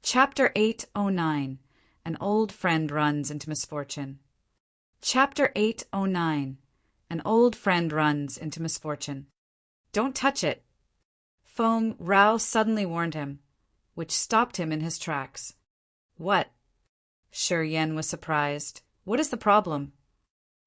Chapter 809. An Old Friend Runs into Misfortune. Chapter 809. An Old Friend Runs into Misfortune. Don't touch it. Feng Rao suddenly warned him, which stopped him in his tracks. What? Shi Yan was surprised. What is the problem?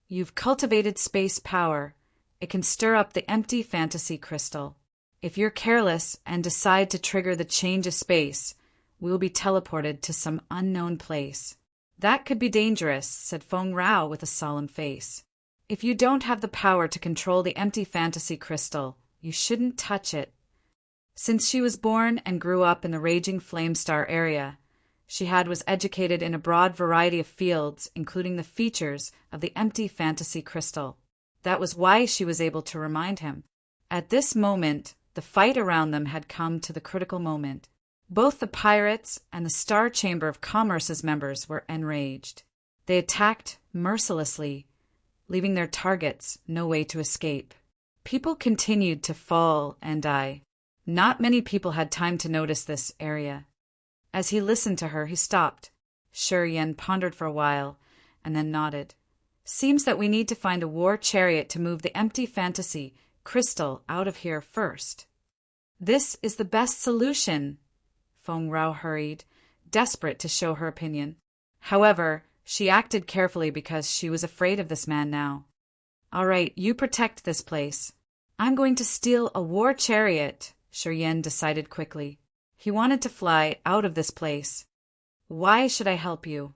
You've cultivated space power. It can stir up the empty fantasy crystal. If you're careless and decide to trigger the change of space, we will be teleported to some unknown place. That could be dangerous, said Feng Rao with a solemn face. If you don't have the power to control the empty fantasy crystal, you shouldn't touch it. Since she was born and grew up in the raging flame star area, she was educated in a broad variety of fields, including the features of the empty fantasy crystal. That was why she was able to remind him. At this moment, the fight around them had come to the critical moment. Both the pirates and the Star Chamber of Commerce's members were enraged. They attacked mercilessly, leaving their targets no way to escape. People continued to fall and die. Not many people had time to notice this area. As he listened to her, he stopped. Shi Yan pondered for a while, and then nodded. Seems that we need to find a war chariot to move the empty fantasy crystal out of here first. This is the best solution, Feng Rao hurried, desperate to show her opinion. However, she acted carefully because she was afraid of this man now. All right, you protect this place. I'm going to steal a war chariot, Shi Yan decided quickly. He wanted to fly out of this place. Why should I help you?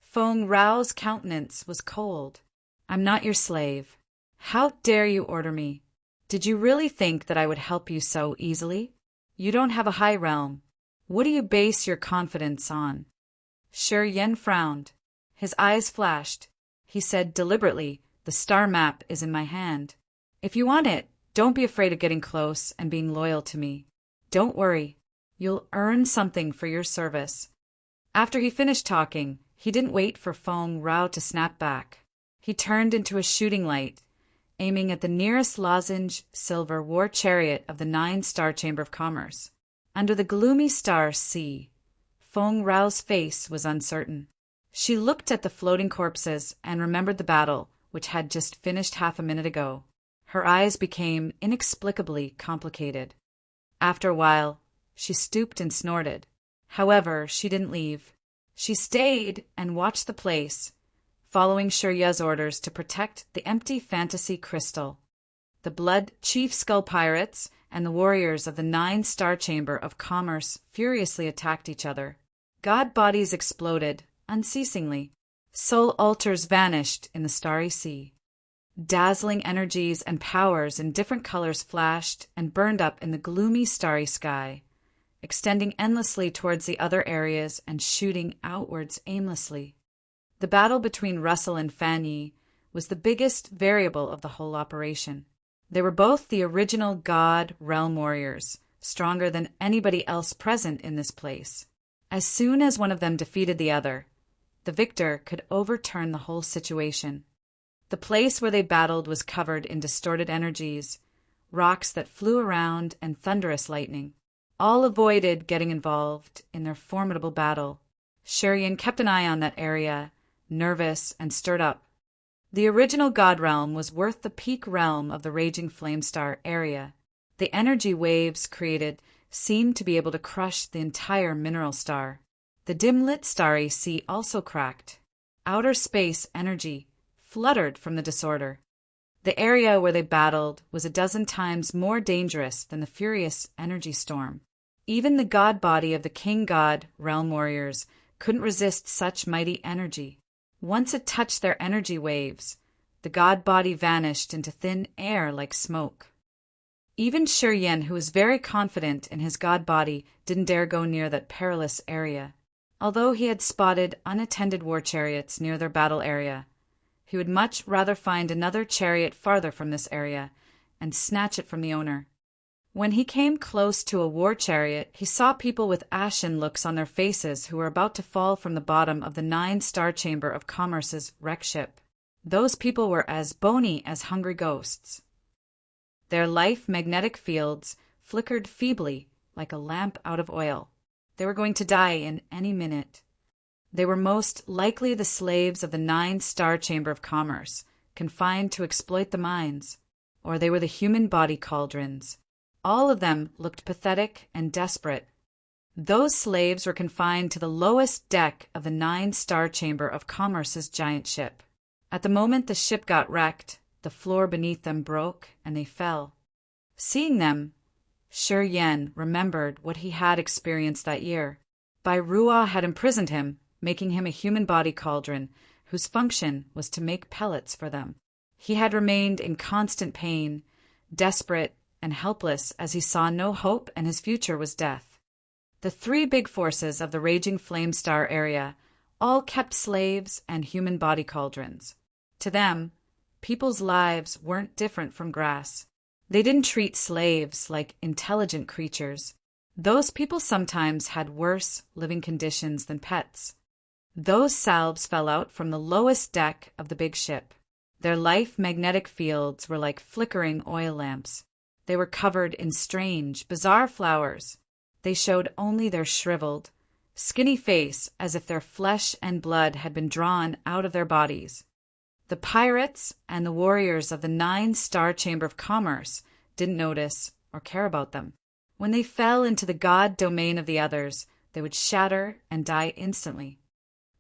Feng Rao's countenance was cold. I'm not your slave. How dare you order me? Did you really think that I would help you so easily? You don't have a high realm. What do you base your confidence on? Shi Yan frowned. His eyes flashed. He said deliberately, the star map is in my hand. If you want it, don't be afraid of getting close and being loyal to me. Don't worry. You'll earn something for your service. After he finished talking, he didn't wait for Feng Rao to snap back. He turned into a shooting light, aiming at the nearest lozenge silver war chariot of the 9 Star Chamber of Commerce. Under the gloomy star sea, Feng Rao's face was uncertain. She looked at the floating corpses and remembered the battle, which had just finished half a minute ago. Her eyes became inexplicably complicated. After a while, she stooped and snorted. However, she didn't leave. She stayed and watched the place, following Shi Yan's orders to protect the empty fantasy crystal. The Blood Chief Skull Pirates and the warriors of the 9 Star Chamber of Commerce furiously attacked each other. God bodies exploded unceasingly. Soul altars vanished in the starry sea. Dazzling energies and powers in different colors flashed and burned up in the gloomy starry sky, extending endlessly towards the other areas and shooting outwards aimlessly. The battle between Russell and Fan Yi was the biggest variable of the whole operation. They were both the original God realm warriors, stronger than anybody else present in this place. As soon as one of them defeated the other, the victor could overturn the whole situation. The place where they battled was covered in distorted energies, rocks that flew around, and thunderous lightning. All avoided getting involved in their formidable battle. Shi Yan kept an eye on that area, nervous and stirred up. The original God realm was worth the peak realm of the raging flame star area. The energy waves created seemed to be able to crush the entire mineral star. The dim-lit starry sea also cracked. Outer space energy fluttered from the disorder. The area where they battled was a dozen times more dangerous than the furious energy storm. Even the god body of the King God realm warriors couldn't resist such mighty energy. Once it touched their energy waves, the god body vanished into thin air like smoke. Even Shi Yan, who was very confident in his god body, didn't dare go near that perilous area. Although he had spotted unattended war chariots near their battle area, he would much rather find another chariot farther from this area and snatch it from the owner. When he came close to a war chariot, he saw people with ashen looks on their faces who were about to fall from the bottom of the 9 Star Chamber of Commerce's wreck ship. Those people were as bony as hungry ghosts. Their life magnetic fields flickered feebly like a lamp out of oil. They were going to die in any minute. They were most likely the slaves of the 9-star Chamber of Commerce, confined to exploit the mines, or they were the human body cauldrons. All of them looked pathetic and desperate. Those slaves were confined to the lowest deck of the 9-star Chamber of Commerce's giant ship. At the moment the ship got wrecked, the floor beneath them broke and they fell. Seeing them, Shi Yan remembered what he had experienced that year. Bai Ruo had imprisoned him, making him a human body cauldron whose function was to make pellets for them. He had remained in constant pain, desperate and helpless as he saw no hope and his future was death. The three big forces of the raging flame star area all kept slaves and human body cauldrons. To them, people's lives weren't different from grass. They didn't treat slaves like intelligent creatures. Those people sometimes had worse living conditions than pets. Those salves fell out from the lowest deck of the big ship. Their life magnetic fields were like flickering oil lamps. They were covered in strange, bizarre flowers. They showed only their shriveled, skinny face as if their flesh and blood had been drawn out of their bodies. The pirates and the warriors of the 9-star Chamber of Commerce didn't notice or care about them. When they fell into the god domain of the others, they would shatter and die instantly.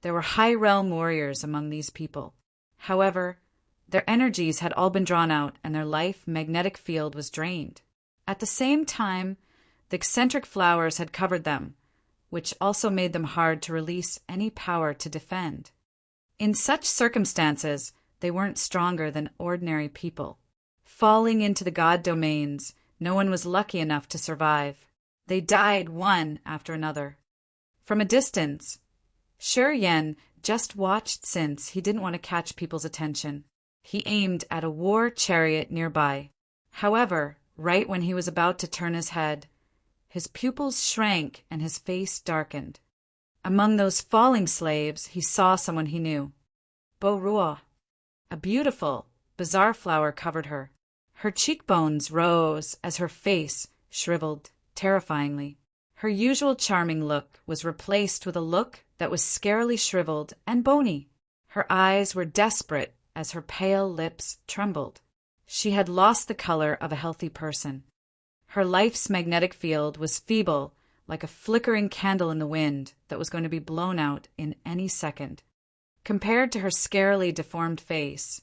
There were high realm warriors among these people. However, their energies had all been drawn out and their life magnetic field was drained. At the same time, the eccentric flowers had covered them, which also made them hard to release any power to defend. In such circumstances, they weren't stronger than ordinary people. Falling into the god domains, no one was lucky enough to survive. They died one after another. From a distance, Shi Yan just watched since he didn't want to catch people's attention. He aimed at a war chariot nearby. However, right when he was about to turn his head, his pupils shrank and his face darkened. Among those falling slaves, he saw someone he knew. Bo Ruo. A beautiful, bizarre flower covered her. Her cheekbones rose as her face shriveled terrifyingly. Her usual charming look was replaced with a look that was scarily shriveled and bony. Her eyes were desperate as her pale lips trembled. She had lost the color of a healthy person. Her life's magnetic field was feeble, like a flickering candle in the wind that was going to be blown out in any second. Compared to her scarily deformed face,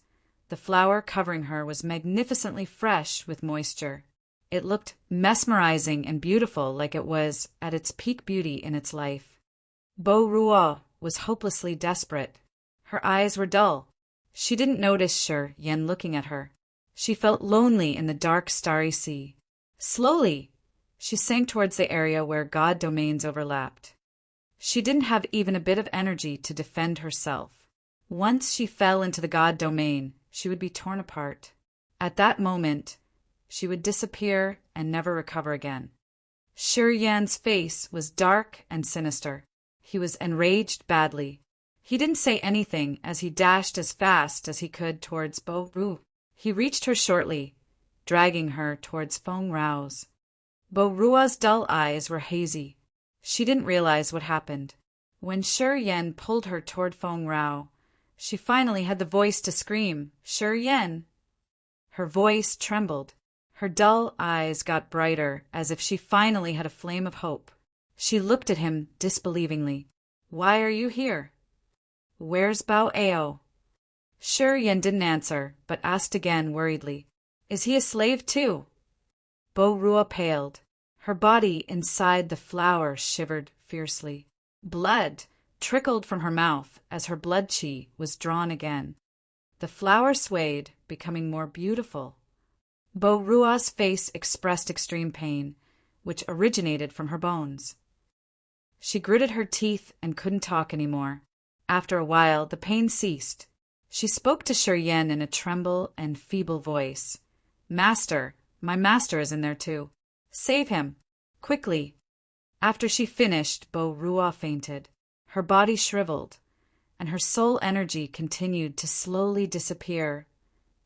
the flower covering her was magnificently fresh with moisture. It looked mesmerizing and beautiful, like it was at its peak beauty in its life. Bo Ruo was hopelessly desperate. Her eyes were dull. She didn't notice Shi Yan looking at her. She felt lonely in the dark, starry sea. Slowly, she sank towards the area where god domains overlapped. She didn't have even a bit of energy to defend herself. Once she fell into the god domain, she would be torn apart. At that moment, she would disappear and never recover again. Shi Yan's face was dark and sinister. He was enraged badly. He didn't say anything as he dashed as fast as he could towards Bo Ru. He reached her shortly, dragging her towards Feng Rao's. Bo Ruo's dull eyes were hazy. She didn't realize what happened. When Shi Yan pulled her toward Feng Rao, she finally had the voice to scream, "Shi Yan!" Her voice trembled. Her dull eyes got brighter, as if she finally had a flame of hope. She looked at him disbelievingly. "Why are you here? Where's Bao Ao?" Shi Yan didn't answer, but asked again worriedly, "Is he a slave too?" Bo Ruo paled. Her body inside the flower shivered fiercely. Blood trickled from her mouth as her blood qi was drawn again. The flower swayed, becoming more beautiful. Bo Ruo's face expressed extreme pain, which originated from her bones. She gritted her teeth and couldn't talk anymore. After a while, the pain ceased. She spoke to Shi Yan in a tremble and feeble voice. "Master, my master is in there too. Save him, quickly." After she finished, Bo Ruo fainted. Her body shriveled, and her soul energy continued to slowly disappear,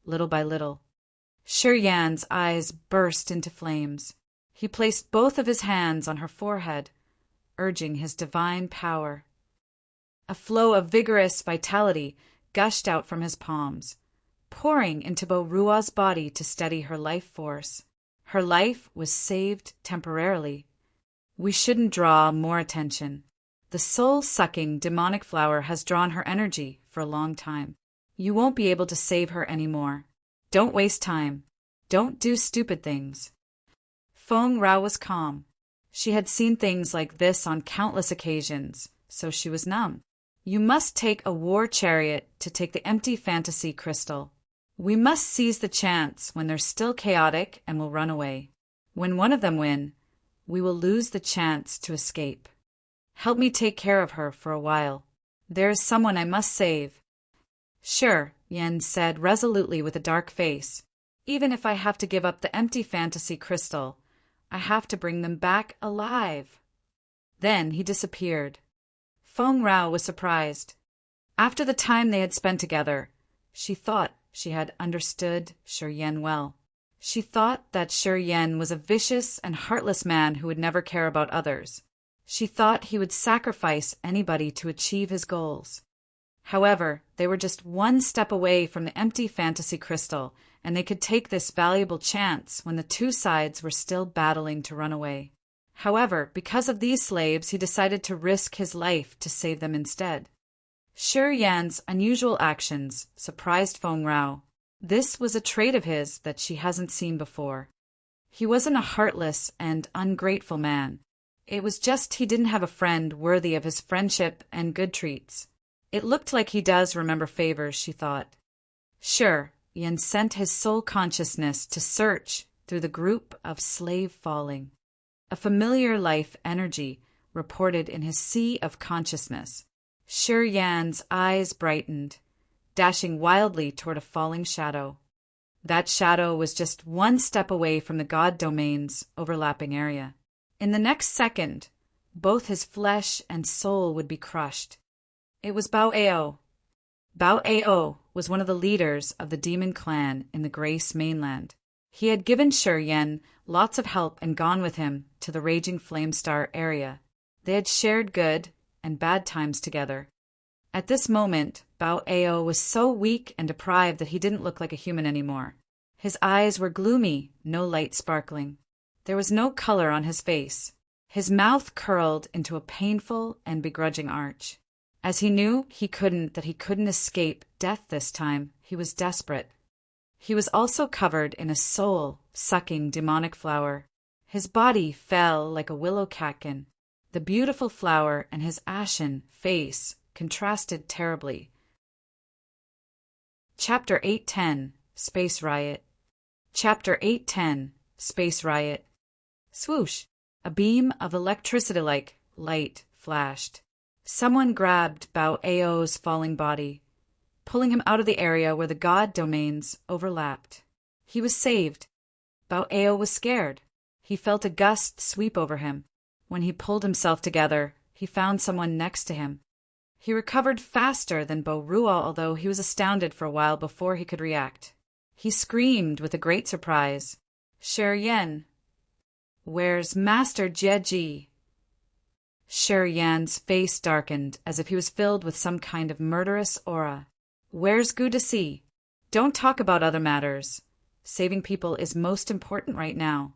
little by little. Shi Yan's eyes burst into flames. He placed both of his hands on her forehead. urging his divine power. A flow of vigorous vitality gushed out from his palms, pouring into Bo-Rua's body to steady her life force. Her life was saved temporarily. We shouldn't draw more attention. The soul-sucking demonic flower has drawn her energy for a long time. You won't be able to save her anymore. Don't waste time. Don't do stupid things. Feng Rao was calm. She had seen things like this on countless occasions, so she was numb. You must take a war chariot to take the empty fantasy crystal. We must seize the chance when they're still chaotic and will run away. When one of them win, we will lose the chance to escape. Help me take care of her for a while. There is someone I must save. Sure, Yen said resolutely with a dark face. Even if I have to give up the empty fantasy crystal, I have to bring them back alive. Then he disappeared. Feng Rao was surprised. After the time they had spent together, she thought she had understood Shi Yen well. She thought that Shi Yen was a vicious and heartless man who would never care about others. She thought he would sacrifice anybody to achieve his goals. However, they were just one step away from the empty fantasy crystal, and they could take this valuable chance when the two sides were still battling to run away. However, because of these slaves, he decided to risk his life to save them instead. Shi Yan's unusual actions surprised Feng Rao. This was a trait of his that she hasn't seen before. He wasn't a heartless and ungrateful man. It was just he didn't have a friend worthy of his friendship and good treats. It looked like he does remember favors, she thought. Sure, Yen sent his soul consciousness to search through the group of slave falling. A familiar life energy reported in his sea of consciousness. Shi Yan's eyes brightened, dashing wildly toward a falling shadow. That shadow was just one step away from the god domain's overlapping area. In the next second, both his flesh and soul would be crushed. It was Bao Ao. Bao Ao was one of the leaders of the demon clan in the Grace mainland. He had given Shi Yen lots of help and gone with him to the Raging Flame Star area. They had shared good and bad times together. At this moment, Bao Ao was so weak and deprived that he didn't look like a human anymore. His eyes were gloomy, no light sparkling. There was no color on his face. His mouth curled into a painful and begrudging arch. As he knew he couldn't escape death this time, he was desperate. He was also covered in a soul-sucking demonic flower. His body fell like a willow catkin. The beautiful flower and his ashen face contrasted terribly. Chapter 810, Space Riot. Chapter 810, Space Riot. Swoosh! A beam of electricity-like light flashed. Someone grabbed Bao Ao's falling body, pulling him out of the area where the god domains overlapped. He was saved. Bao Ao was scared. He felt a gust sweep over him. When he pulled himself together, he found someone next to him. He recovered faster than Bo-Rua, although he was astounded for a while before he could react. He screamed with a great surprise. Shi Yen. Where's Master Jieji? Shi Yan's face darkened as if he was filled with some kind of murderous aura. Where's Gudasi? Don't talk about other matters. Saving people is most important right now.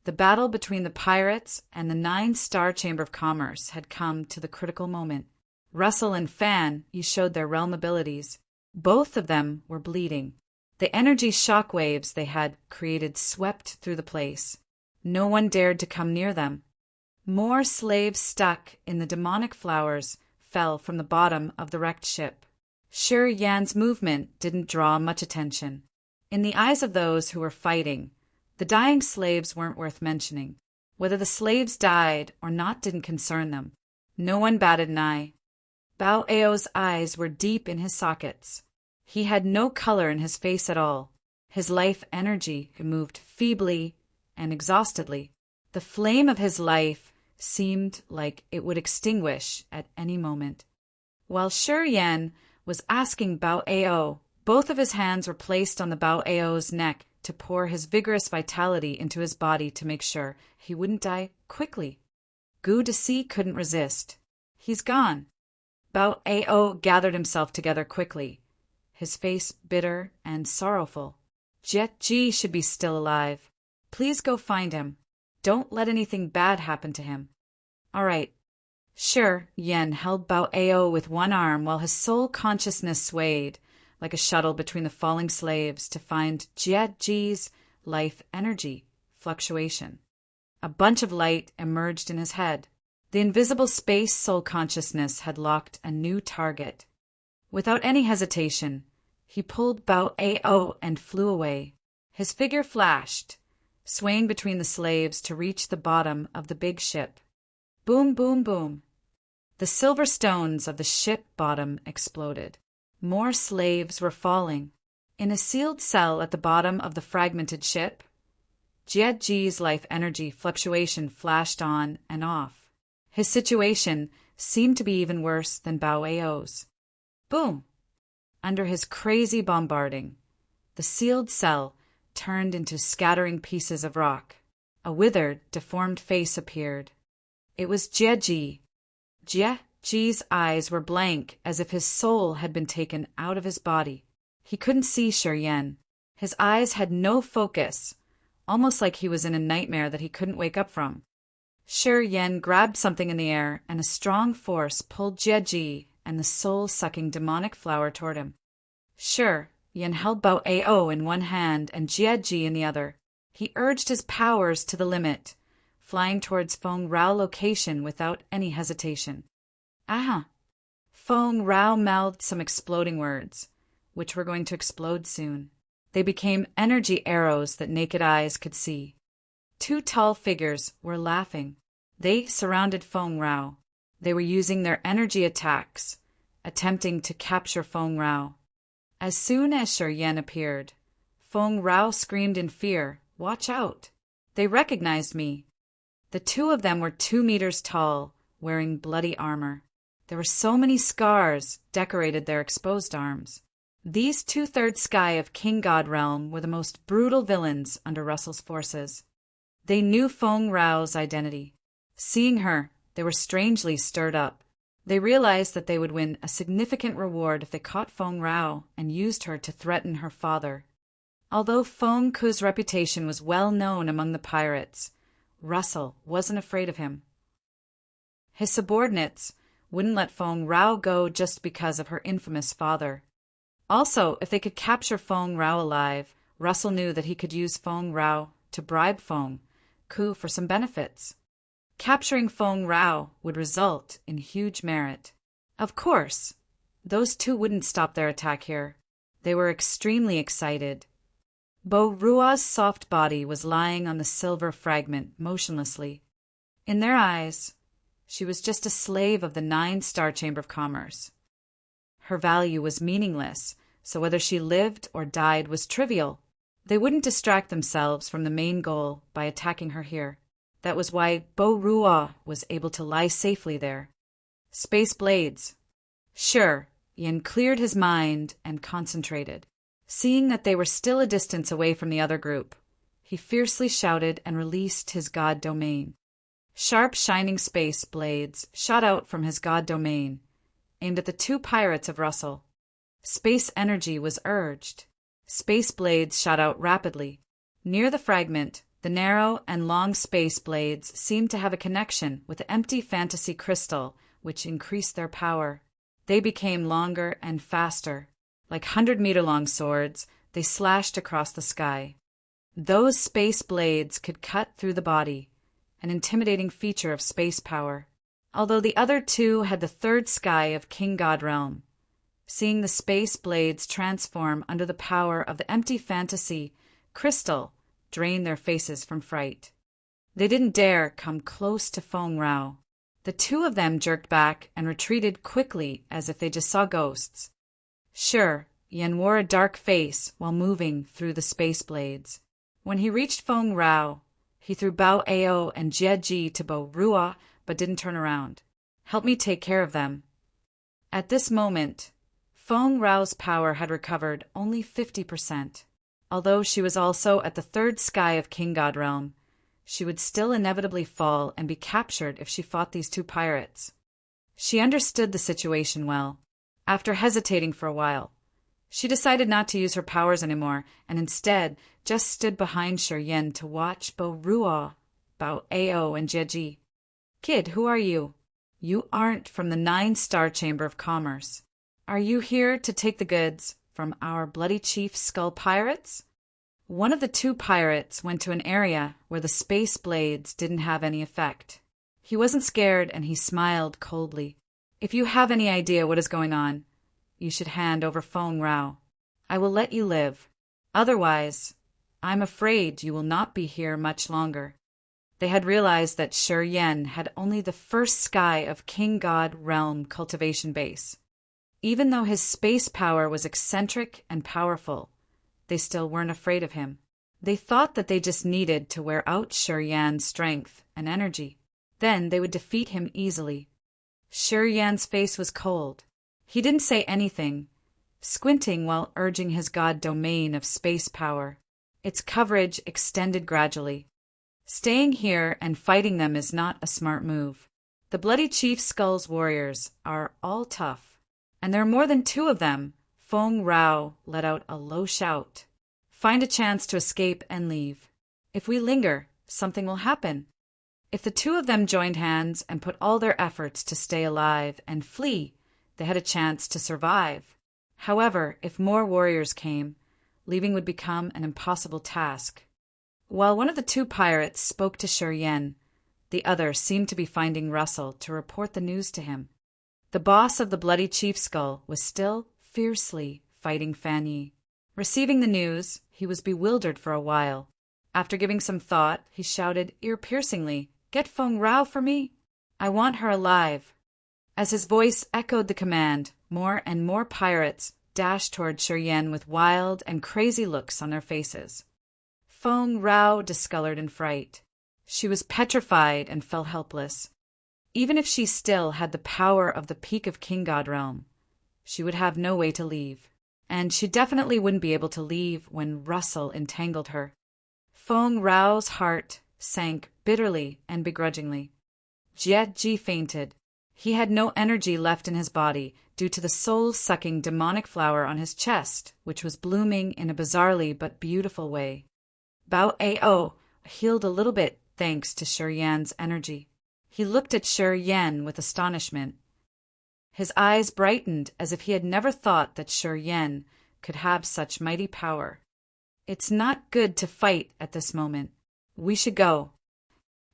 The battle between the pirates and the 9-star Chamber of Commerce had come to the critical moment. Russell and Fan each showed their realm abilities. Both of them were bleeding. The energy shockwaves they had created swept through the place. No one dared to come near them. More slaves stuck in the demonic flowers fell from the bottom of the wrecked ship. Shi Yan's movement didn't draw much attention. In the eyes of those who were fighting, the dying slaves weren't worth mentioning. Whether the slaves died or not didn't concern them. No one batted an eye. Bao Ao's eyes were deep in his sockets. He had no color in his face at all. His life energy moved feebly and exhaustedly. The flame of his life seemed like it would extinguish at any moment. While Shi Yan was asking Bao Ao, both of his hands were placed on the Bao Ao's neck to pour his vigorous vitality into his body to make sure he wouldn't die quickly. Gu Desi couldn't resist. He's gone. Bao Ao gathered himself together quickly, his face bitter and sorrowful. Jet Ji should be still alive. Please go find him. Don't let anything bad happen to him. All right. Sure, Yen held Bao Ao with one arm while his soul consciousness swayed like a shuttle between the falling slaves to find Jet Ji's life energy fluctuation. A bunch of light emerged in his head. The invisible space soul consciousness had locked a new target. Without any hesitation, he pulled Bao Ao and flew away. His figure flashed, swaying between the slaves to reach the bottom of the big ship. Boom, boom, boom. The silver stones of the ship bottom exploded. More slaves were falling. In a sealed cell at the bottom of the fragmented ship, Jie Ji's life energy fluctuation flashed on and off. His situation seemed to be even worse than Bao Ao's. Boom! Under his crazy bombarding, the sealed cell turned into scattering pieces of rock. A withered, deformed face appeared. It was Jie Ji. Jie Ji's eyes were blank, as if his soul had been taken out of his body. He couldn't see Shi Yan. His eyes had no focus, almost like he was in a nightmare that he couldn't wake up from. Shi Yan grabbed something in the air, and a strong force pulled Jie Ji and the soul-sucking demonic flower toward him. Shi Yan held Bao Ao in one hand and Jie Ji in the other. He urged his powers to the limit, flying towards Feng Rao location without any hesitation. Aha! Feng Rao mouthed some exploding words, which were going to explode soon. They became energy arrows that naked eyes could see. Two tall figures were laughing. They surrounded Feng Rao. They were using their energy attacks, attempting to capture Feng Rao. As soon as Shi Yan appeared, Feng Rao screamed in fear, "Watch out! They recognized me!" The two of them were 2 meters tall, wearing bloody armor. There were so many scars decorated their exposed arms. These 2/3 sky of King God realm were the most brutal villains under Russell's forces. They knew Feng Rao's identity. Seeing her, they were strangely stirred up. They realized that they would win a significant reward if they caught Feng Rao and used her to threaten her father. Although Feng Ku's reputation was well known among the pirates, Russell wasn't afraid of him. His subordinates wouldn't let Feng Rao go just because of her infamous father. Also, if they could capture Feng Rao alive, Russell knew that he could use Feng Rao to bribe Feng Ku for some benefits. Capturing Feng Rao would result in huge merit. Of course, those two wouldn't stop their attack here. They were extremely excited. Bo Rua's soft body was lying on the silver fragment motionlessly. In their eyes, she was just a slave of the 9-star Chamber of Commerce. Her value was meaningless, so whether she lived or died was trivial. They wouldn't distract themselves from the main goal by attacking her here. That was why Bo Rua was able to lie safely there. Space blades. Sure, Yin cleared his mind and concentrated. Seeing that they were still a distance away from the other group, he fiercely shouted and released his god domain. Sharp, shining space blades shot out from his god domain, aimed at the two pirates of Russell. Space energy was urged. Space blades shot out rapidly. Near the fragment, the narrow and long space blades seemed to have a connection with the empty fantasy crystal, which increased their power. They became longer and faster. Like 100-meter-long swords, they slashed across the sky. Those space blades could cut through the body, an intimidating feature of space power. Although the other two had the 3rd sky of King God realm, seeing the space blades transform under the power of the empty fantasy crystal drained their faces from fright. They didn't dare come close to Feng Rao. The two of them jerked back and retreated quickly as if they just saw ghosts. Sure, Yen wore a dark face while moving through the space blades. When he reached Feng Rao, he threw Bao Ao and Jie Ji to Bo Rua, but didn't turn around. "Help me take care of them." At this moment, Feng Rao's power had recovered only 50%. Although she was also at the 3rd sky of King God realm, she would still inevitably fall and be captured if she fought these two pirates. She understood the situation well. After hesitating for a while, she decided not to use her powers anymore and instead just stood behind Shiryen to watch Bo-Ruo, Bao-Ao, and Jieji. "Kid, who are you? You aren't from the 9-Star Chamber of Commerce. Are you here to take the goods from our Bloody Chief Skull pirates?" One of the two pirates went to an area where the space blades didn't have any effect. He wasn't scared and he smiled coldly. "If you have any idea what is going on, you should hand over Feng Rao. I will let you live. Otherwise, I'm afraid you will not be here much longer." They had realized that Shiryen had only the first sky of King God Realm cultivation base. Even though his space power was eccentric and powerful, they still weren't afraid of him. They thought that they just needed to wear out Shiryen's strength and energy. Then they would defeat him easily. Shiryen's face was cold. He didn't say anything, squinting while urging his god domain of space power. Its coverage extended gradually. Staying here and fighting them is not a smart move. The Bloody Chief Skull's warriors are all tough, and there are more than 2 of them. Feng Rao let out a low shout. "Find a chance to escape and leave. If we linger, something will happen." If the 2 of them joined hands and put all their efforts to stay alive and flee, they had a chance to survive. However, if more warriors came, leaving would become an impossible task. While one of the 2 pirates spoke to Shiryen, the other seemed to be finding Russell to report the news to him. The boss of the Bloody Chief Skull was still fiercely fighting Fan Yi. Receiving the news, he was bewildered for a while. After giving some thought, he shouted ear-piercingly, "Get Feng Rao for me! I want her alive!" As his voice echoed the command, more and more pirates dashed toward Shiryen with wild and crazy looks on their faces. Feng Rao discolored in fright. She was petrified and fell helpless. Even if she still had the power of the peak of King God Realm, she would have no way to leave. And she definitely wouldn't be able to leave when Russell entangled her. Feng Rao's heart sank bitterly and begrudgingly. Jieji fainted. He had no energy left in his body due to the soul-sucking demonic flower on his chest, which was blooming in a bizarrely but beautiful way. Bao-Ao healed a little bit thanks to Shiryen's energy. He looked at Shiryen with astonishment. His eyes brightened as if he had never thought that Shiryen could have such mighty power. "It's not good to fight at this moment. We should go."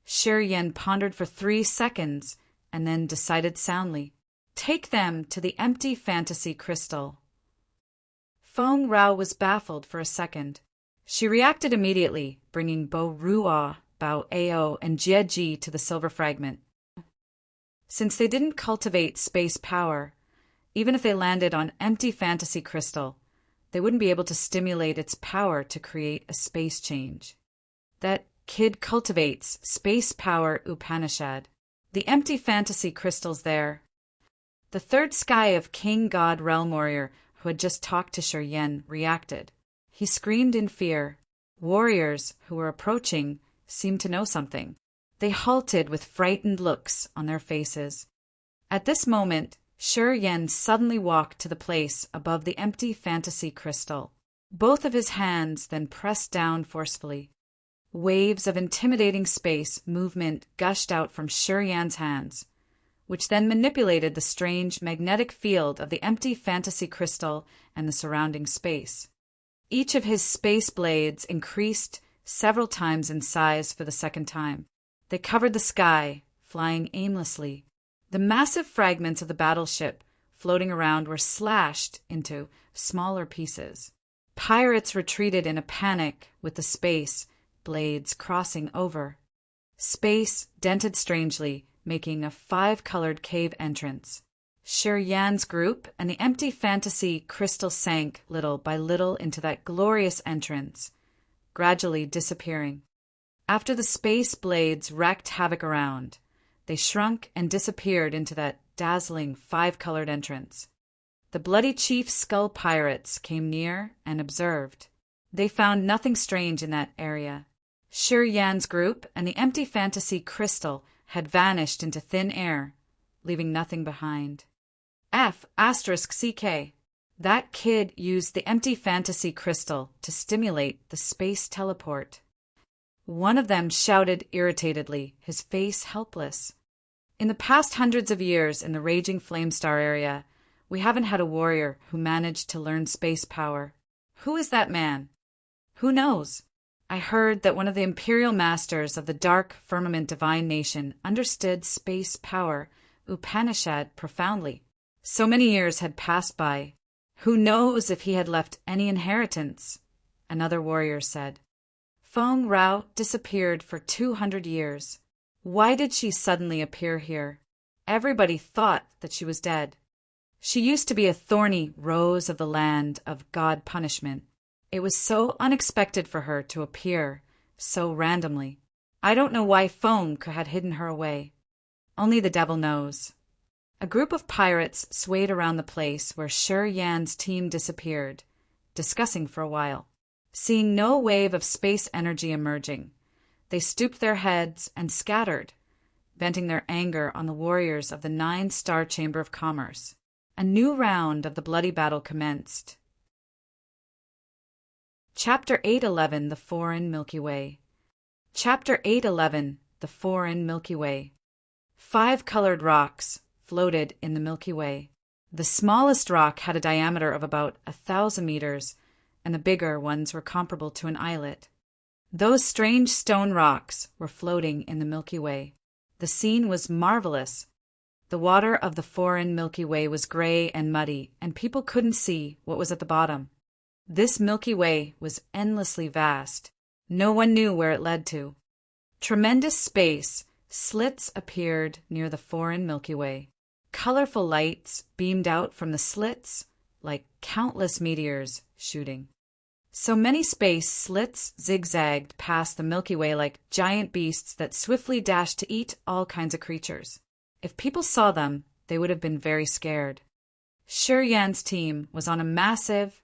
Shiryen pondered for 3 seconds and then decided soundly. "Take them to the empty fantasy crystal." Feng Rao was baffled for a second. She reacted immediately, bringing Bo-Ruo, Bao-Ao, and Jieji to the silver fragment. Since they didn't cultivate space power, even if they landed on empty fantasy crystal, they wouldn't be able to stimulate its power to create a space change. That kid cultivates space power Upanishad. The empty fantasy crystals there. The 3rd sky of King God Realm Warrior, who had just talked to Shiryen, reacted. He screamed in fear. Warriors who were approaching seemed to know something. They halted with frightened looks on their faces. At this moment, Shiryen suddenly walked to the place above the empty fantasy crystal. Both of his hands then pressed down forcefully. Waves of intimidating space movement gushed out from Shiryen's hands, which then manipulated the strange magnetic field of the empty fantasy crystal and the surrounding space. Each of his space blades increased several times in size for the 2nd time. They covered the sky, flying aimlessly. The massive fragments of the battleship floating around were slashed into smaller pieces. Pirates retreated in a panic with the space blades crossing over. Space dented strangely, making a 5-colored cave entrance. Shiryen's group and the empty fantasy crystal sank little by little into that glorious entrance, gradually disappearing. After the space blades wreaked havoc around, they shrunk and disappeared into that dazzling 5-colored entrance. The Bloody Chief Skull pirates came near and observed. They found nothing strange in that area. Shi Yan's group and the empty fantasy crystal had vanished into thin air, leaving nothing behind. F***CK. That kid used the empty fantasy crystal to stimulate the space teleport. One of them shouted irritatedly, his face helpless. In the past hundreds of years in the raging Flamestar area, we haven't had a warrior who managed to learn space power. Who is that man? Who knows? I heard that one of the imperial masters of the dark firmament divine nation understood space power, Upanishad, profoundly. So many years had passed by. Who knows if he had left any inheritance? Another warrior said. Feng Rao disappeared for 200 years. Why did she suddenly appear here? Everybody thought that she was dead. She used to be a thorny rose of the land of God punishment. It was so unexpected for her to appear so randomly. I don't know why Feng had hidden her away. Only the devil knows. A group of pirates swayed around the place where Shi Yan's team disappeared, discussing for a while. Seeing no wave of space energy emerging, they stooped their heads and scattered, venting their anger on the warriors of the 9-star Chamber of Commerce. A new round of the bloody battle commenced. Chapter 811, The Foreign Milky Way. Chapter 811, The Foreign Milky Way. 5 colored rocks floated in the Milky Way. The smallest rock had a diameter of about 1,000 meters, and the bigger ones were comparable to an islet. Those strange stone rocks were floating in the Milky Way. The scene was marvelous. The water of the foreign Milky Way was gray and muddy, and people couldn't see what was at the bottom. This Milky Way was endlessly vast. No one knew where it led to. Tremendous space slits appeared near the foreign Milky Way. Colorful lights beamed out from the slits like countless meteors shooting. So many space slits zigzagged past the Milky Way like giant beasts that swiftly dashed to eat all kinds of creatures. If people saw them, they would have been very scared. Shi Yan's team was on a massive,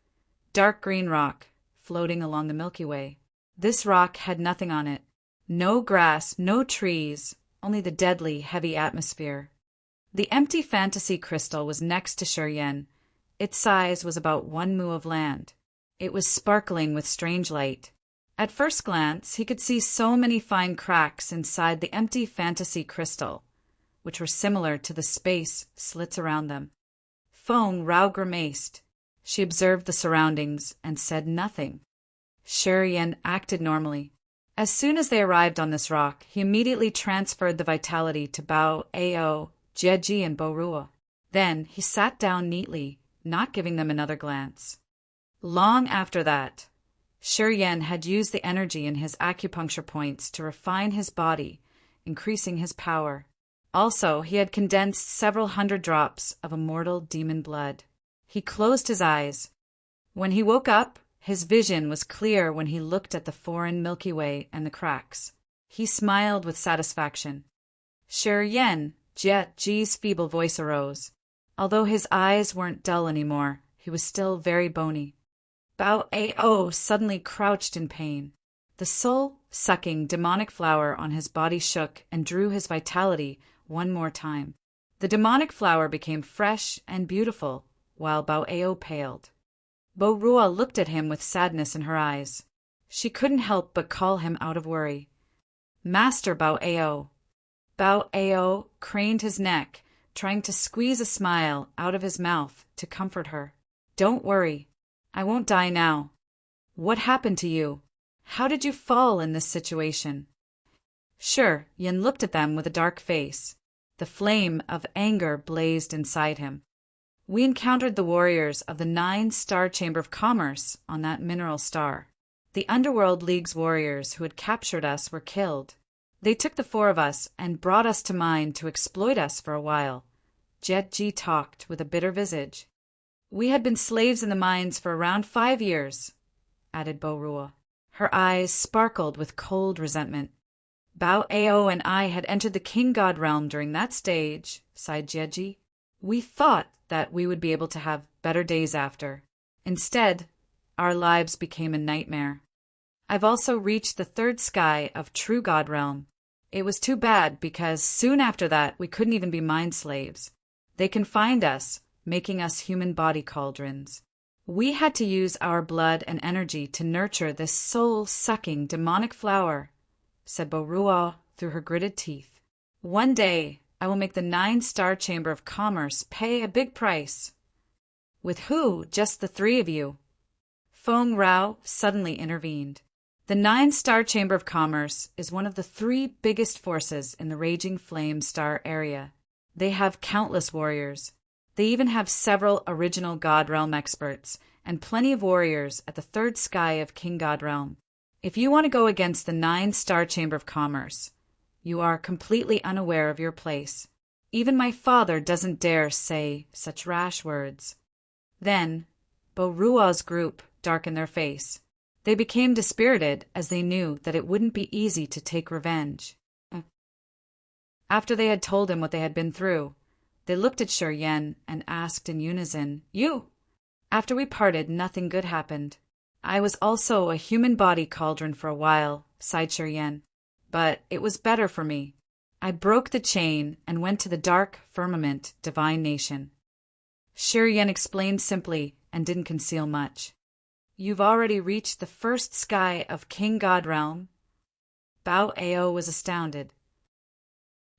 dark green rock floating along the Milky Way. This rock had nothing on it. No grass, no trees, only the deadly, heavy atmosphere. The empty fantasy crystal was next to Shi Yan. Its size was about 1 mu of land. It was sparkling with strange light. At first glance, he could see so many fine cracks inside the empty fantasy crystal, which were similar to the space slits around them. Feng Rao grimaced. She observed the surroundings and said nothing. Shi Yan acted normally. As soon as they arrived on this rock, he immediately transferred the vitality to Bao Ao, Jieji, and Borua. Then he sat down neatly, not giving them another glance. Long after that, Shi Yan had used the energy in his acupuncture points to refine his body, increasing his power. Also, he had condensed several hundred drops of immortal demon blood. He closed his eyes. When he woke up, his vision was clear when he looked at the foreign Milky Way and the cracks. He smiled with satisfaction. Shi Yan, Ji's feeble voice arose. Although his eyes weren't dull anymore, he was still very bony. Bao Ao suddenly crouched in pain. The soul-sucking demonic flower on his body shook and drew his vitality one more time. The demonic flower became fresh and beautiful, while Bao Ao paled. Borua looked at him with sadness in her eyes. She couldn't help but call him out of worry. Master Bao Ao. Bao Ao craned his neck, trying to squeeze a smile out of his mouth to comfort her. Don't worry. I won't die now. What happened to you? How did you fall in this situation? Shi Yan looked at them with a dark face. The flame of anger blazed inside him. We encountered the warriors of the 9-star Chamber of Commerce on that mineral star. The Underworld League's warriors who had captured us were killed. They took the 4 of us and brought us to mine to exploit us for a while. Ji talked with a bitter visage. We had been slaves in the mines for around 5 years, added Borua. Her eyes sparkled with cold resentment. Bao Ao and I had entered the King God realm during that stage, sighed Ji. We thought that we would be able to have better days after. Instead, our lives became a nightmare. I've also reached the third sky of True God Realm. It was too bad because soon after that we couldn't even be mind slaves. They confined us, making us human body cauldrons. We had to use our blood and energy to nurture this soul-sucking demonic flower, said Borua through her gritted teeth. One day, I will make the 9-star Chamber of Commerce pay a big price. With who? Just the 3 of you? Feng Rao suddenly intervened. The 9-star Chamber of Commerce is one of the 3 biggest forces in the Raging Flame Star area. They have countless warriors. They even have several original God Realm experts and plenty of warriors at the third sky of King God Realm. If you want to go against the 9-star Chamber of Commerce, you are completely unaware of your place. Even my father doesn't dare say such rash words. Then, Borua's group darkened their face. They became dispirited as they knew that it wouldn't be easy to take revenge. After they had told him what they had been through, they looked at Shi Yan and asked in unison, "You?" After we parted, nothing good happened. I was also a human body cauldron for a while, sighed Shi Yan, but it was better for me. I broke the chain and went to the dark firmament divine nation. Shi Yan explained simply and didn't conceal much. You've already reached the first sky of King God Realm? Bao Ao was astounded.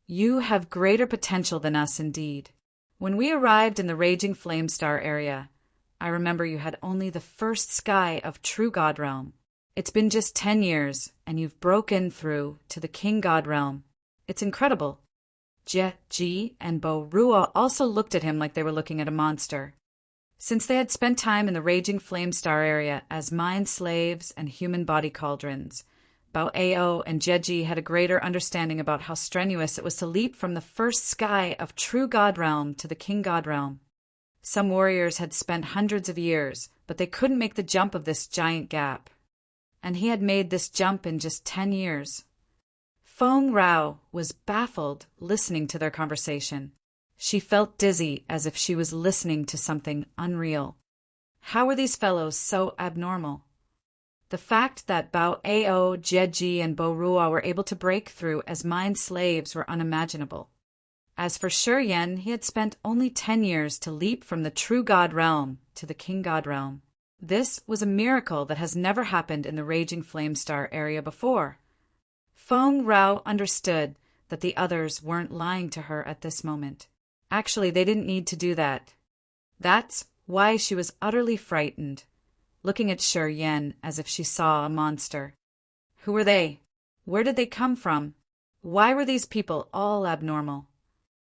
You have greater potential than us indeed. When we arrived in the Raging Flame Star area, I remember you had only the first sky of True God Realm. It's been just 10 years, and you've broken through to the King God Realm. It's incredible. Jie Ji and Bo Rua also looked at him like they were looking at a monster. Since they had spent time in the Raging Flame Star area as mind slaves and human body cauldrons, Bao Ao and Jeji had a greater understanding about how strenuous it was to leap from the first sky of True God Realm to the King God Realm. Some warriors had spent hundreds of years, but they couldn't make the jump of this giant gap. And he had made this jump in just 10 years. Feng Rao was baffled listening to their conversation. She felt dizzy as if she was listening to something unreal. How were these fellows so abnormal? The fact that Bao Ao, Jeji, and Borua were able to break through as mind slaves were unimaginable. As for Shi Yan, he had spent only 10 years to leap from the True God Realm to the King God Realm. This was a miracle that has never happened in the Raging Flame Star area before. Feng Rao understood that the others weren't lying to her at this moment. Actually, they didn't need to do that. That's why she was utterly frightened, looking at Shi Yan as if she saw a monster. Who were they? Where did they come from? Why were these people all abnormal?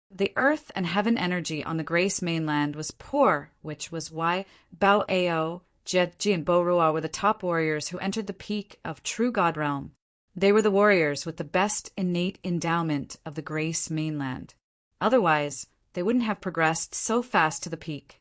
The earth and heaven energy on the Grace mainland was poor, which was why Bao Ao, Jeji, and Borua were the top warriors who entered the peak of True God Realm. They were the warriors with the best innate endowment of the Grace mainland. Otherwise, they wouldn't have progressed so fast to the peak.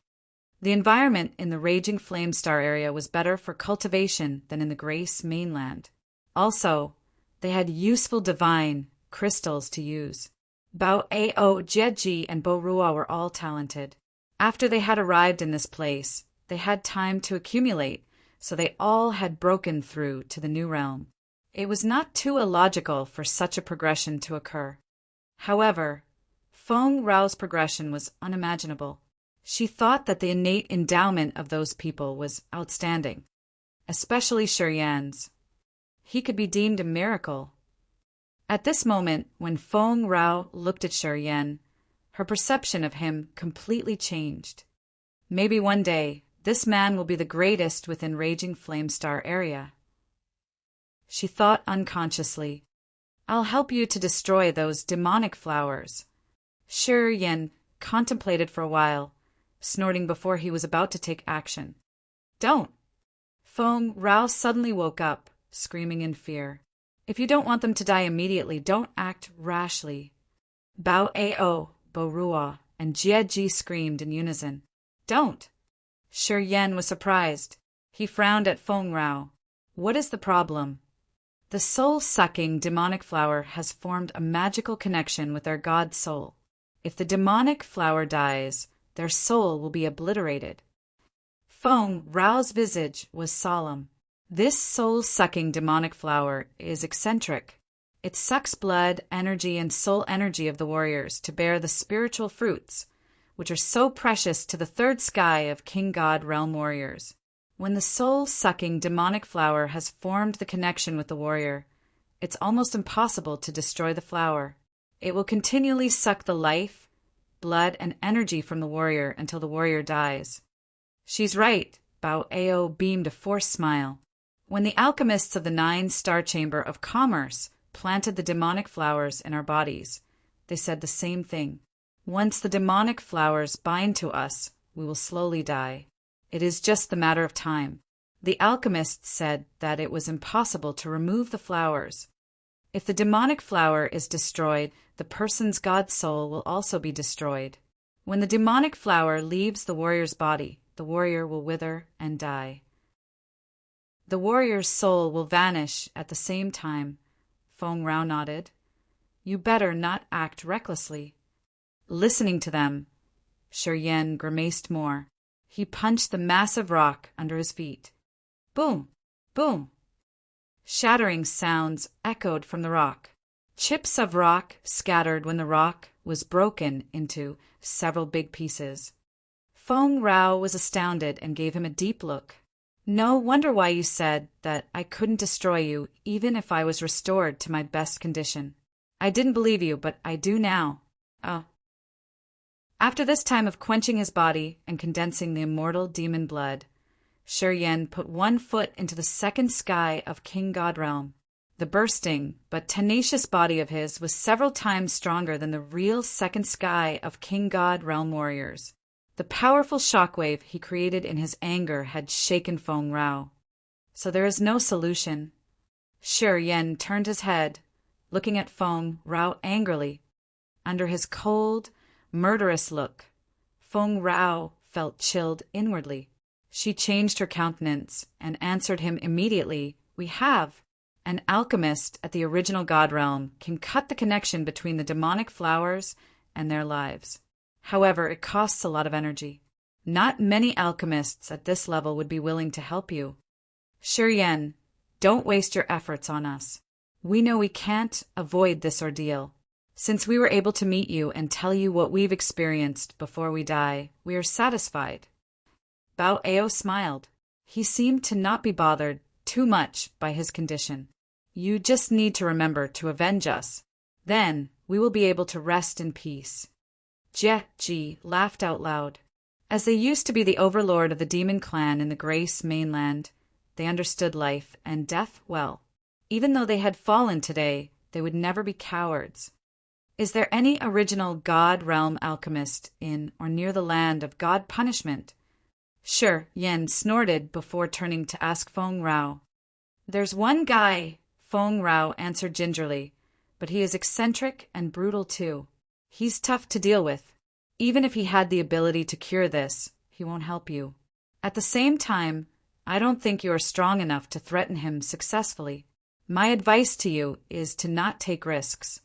The environment in the Raging Flame Star area was better for cultivation than in the Grace mainland. Also, they had useful divine crystals to use. Bao Ao, Jeji, and Borua were all talented. After they had arrived in this place, they had time to accumulate, so they all had broken through to the new realm. It was not too illogical for such a progression to occur. However, Feng Rao's progression was unimaginable. She thought that the innate endowment of those people was outstanding, especially Shi Yan's. He could be deemed a miracle. At this moment, when Feng Rao looked at Shi Yan, her perception of him completely changed. Maybe one day, this man will be the greatest within Raging Flame Star area. She thought unconsciously, I'll help you to destroy those demonic flowers. Shi Yan contemplated for a while, snorting before he was about to take action. Don't! Feng Rao suddenly woke up, screaming in fear. If you don't want them to die immediately, don't act rashly. Bao Ao, Borua, and Jie screamed in unison. Don't! Shi Yan was surprised. He frowned at Feng Rao. What is the problem? The soul-sucking demonic flower has formed a magical connection with their god soul. If the demonic flower dies, their soul will be obliterated. Feng Rao's visage was solemn. This soul-sucking demonic flower is eccentric. It sucks blood, energy, and soul energy of the warriors to bear the spiritual fruits, which are so precious to the third sky of King God realm warriors. When the soul-sucking demonic flower has formed the connection with the warrior, it's almost impossible to destroy the flower. It will continually suck the life, blood, and energy from the warrior until the warrior dies. She's right, Bao Ao beamed a forced smile. When the alchemists of the 9-star chamber of commerce planted the demonic flowers in our bodies, they said the same thing. Once the demonic flowers bind to us, we will slowly die. It is just the matter of time. The alchemists said that it was impossible to remove the flowers. If the demonic flower is destroyed, the person's god soul will also be destroyed. When the demonic flower leaves the warrior's body, the warrior will wither and die. The warrior's soul will vanish at the same time. Feng Rao nodded. You better not act recklessly. Listening to them, Shi Yan grimaced more. He punched the massive rock under his feet. Boom! Boom! Shattering sounds echoed from the rock. Chips of rock scattered when the rock was broken into several big pieces. Feng Rao was astounded and gave him a deep look. No wonder why you said that I couldn't destroy you even if I was restored to my best condition. I didn't believe you, but I do now. Oh. After this time of quenching his body and condensing the immortal demon blood, Shi Yan put one foot into the second sky of King God Realm. The bursting but tenacious body of his was several times stronger than the real second sky of King God Realm warriors. The powerful shockwave he created in his anger had shaken Feng Rao. So there is no solution. Shi Yan turned his head, looking at Feng Rao angrily. Under his cold, murderous look, Feng Rao felt chilled inwardly. She changed her countenance and answered him immediately. We have. An alchemist at the original God Realm can cut the connection between the demonic flowers and their lives. However, it costs a lot of energy. Not many alchemists at this level would be willing to help you. Shi Yan, don't waste your efforts on us. We know we can't avoid this ordeal. Since we were able to meet you and tell you what we've experienced before we die, we are satisfied. Bao Ao smiled. He seemed to not be bothered too much by his condition. You just need to remember to avenge us. Then we will be able to rest in peace. Jie Ji laughed out loud. As they used to be the overlord of the demon clan in the Grace mainland, they understood life and death well. Even though they had fallen today, they would never be cowards. Is there any original God Realm alchemist in or near the land of God punishment? Shi Yan snorted before turning to ask Feng Rao. There's one guy, Feng Rao answered gingerly, but he is eccentric and brutal too. He's tough to deal with. Even if he had the ability to cure this, he won't help you. At the same time, I don't think you are strong enough to threaten him successfully. My advice to you is to not take risks.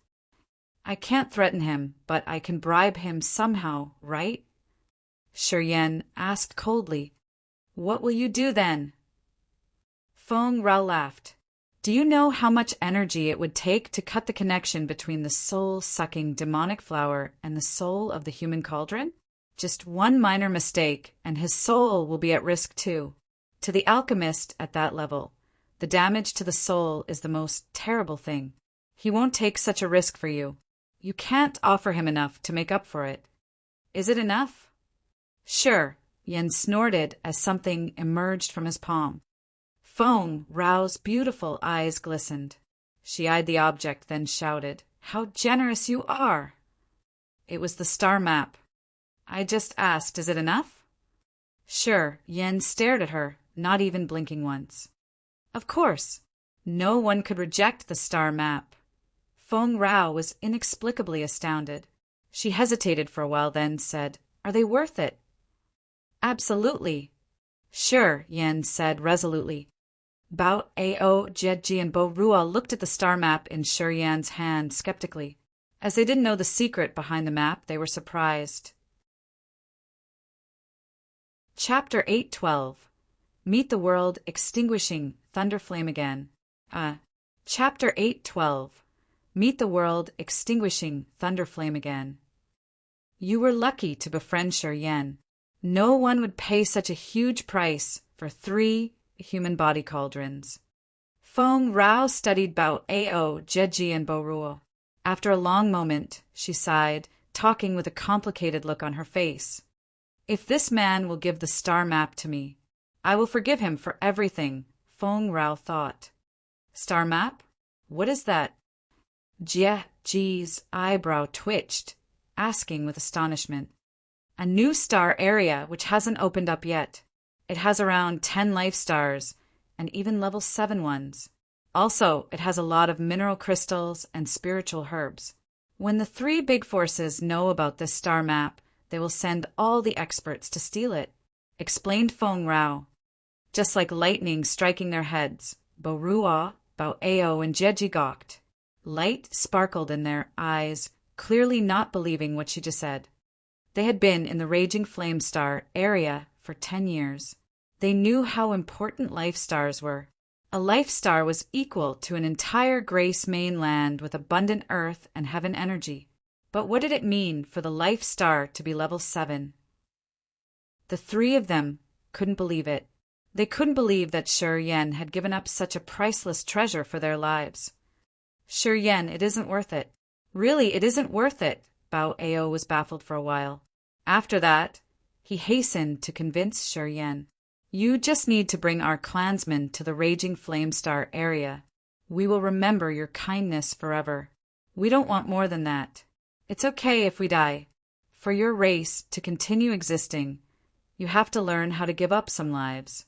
I can't threaten him, but I can bribe him somehow, right? Shi Yan asked coldly. What will you do then? Feng Rao laughed. Do you know how much energy it would take to cut the connection between the soul-sucking demonic flower and the soul of the human cauldron? Just one minor mistake, and his soul will be at risk too. To the alchemist at that level, the damage to the soul is the most terrible thing. He won't take such a risk for you. You can't offer him enough to make up for it. Is it enough? Sure, Yan snorted as something emerged from his palm. Feng Rao's beautiful eyes glistened. She eyed the object, then shouted, How generous you are! It was the star map. I just asked, is it enough? Sure, Yan stared at her, not even blinking once. Of course. No one could reject the star map. Feng Rao was inexplicably astounded. She hesitated for a while, then said, Are they worth it? Absolutely. Sure, Yan said resolutely. Bao Ao, Jieji, and Bo Rua looked at the star map in Shi Yan's hand skeptically. As they didn't know the secret behind the map, they were surprised. Chapter 812. Meet the World Extinguishing thunder flame again. Chapter 8:12. Meet the world extinguishing thunder flame again. You were lucky to befriend Shi Yan. No one would pay such a huge price for 3 human body cauldrons. Feng Rao studied Bao Ao, Jeji, and Bo Ruo. After a long moment, she sighed, talking with a complicated look on her face. If this man will give the star map to me, I will forgive him for everything, Feng Rao thought. Star map? What is that? Ji's eyebrow twitched, asking with astonishment. A new star area which hasn't opened up yet. It has around 10 life stars, and even level 7 ones. Also, it has a lot of mineral crystals and spiritual herbs. When the 3 big forces know about this star map, they will send all the experts to steal it, explained Feng Rao. Just like lightning striking their heads, Bo Ruo, Bao Ao, and Jeji gawked. Light sparkled in their eyes, clearly not believing what she just said. They had been in the Raging Flame Star area for 10 years. They knew how important life stars were. A life star was equal to an entire Grace mainland with abundant earth and heaven energy. But what did it mean for the life star to be level 7? The 3 of them couldn't believe it. They couldn't believe that Shi Yan had given up such a priceless treasure for their lives. Shi Yan, it isn't worth it. Really, it isn't worth it. Bao Ao was baffled for a while. After that, he hastened to convince Shi Yan. You just need to bring our clansmen to the Raging Flame Star area. We will remember your kindness forever. We don't want more than that. It's okay if we die. For your race to continue existing, you have to learn how to give up some lives.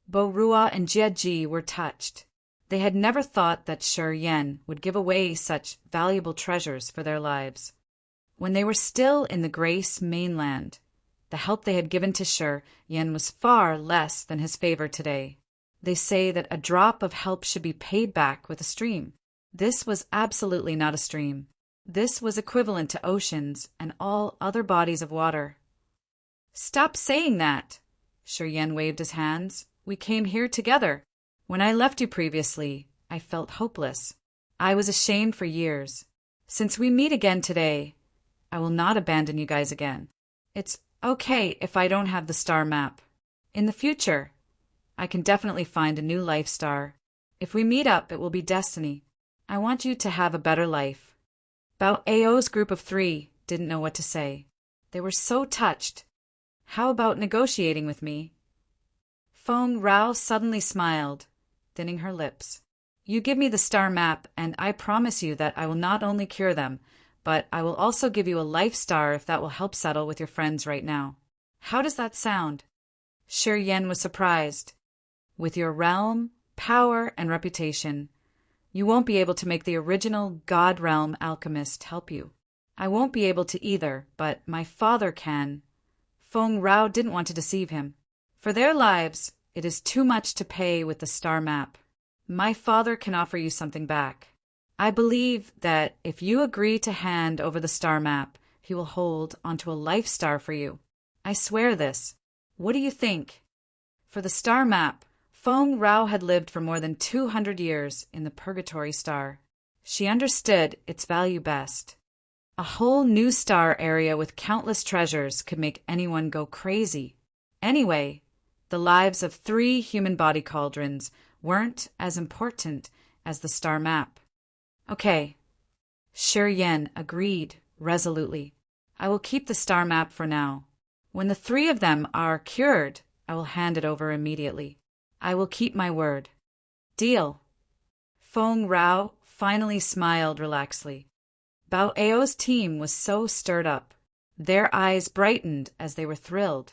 Bo Ruo and Jie were touched. They had never thought that Shi Yan would give away such valuable treasures for their lives. When they were still in the Grace mainland, the help they had given to Shi Yan was far less than his favor today. They say that a drop of help should be paid back with a stream. This was absolutely not a stream. This was equivalent to oceans and all other bodies of water. Stop saying that! Shi Yan waved his hands. We came here together. When I left you previously, I felt hopeless. I was ashamed for years. Since we meet again today, I will not abandon you guys again. It's okay if I don't have the star map. In the future, I can definitely find a new life star. If we meet up, it will be destiny. I want you to have a better life. Bao Ao's group of 3 didn't know what to say. They were so touched. How about negotiating with me? Feng Rao suddenly smiled, thinning her lips. You give me the star map, and I promise you that I will not only cure them, but I will also give you a life star if that will help settle with your friends right now. How does that sound? Shi Yan was surprised. With your realm, power, and reputation, you won't be able to make the original God Realm alchemist help you. I won't be able to either, but my father can. Feng Rao didn't want to deceive him. For their lives, it is too much to pay with the star map. My father can offer you something back. I believe that if you agree to hand over the star map, he will hold onto a life star for you. I swear this. What do you think? For the star map, Feng Rao had lived for more than 200 years in the Purgatory Star. She understood its value best. A whole new star area with countless treasures could make anyone go crazy. Anyway, the lives of 3 human body cauldrons weren't as important as the star map. Okay. Shi Yan agreed resolutely. I will keep the star map for now. When the 3 of them are cured, I will hand it over immediately. I will keep my word. Deal. Feng Rao finally smiled relaxedly. Bao Ao's team was so stirred up. Their eyes brightened as they were thrilled.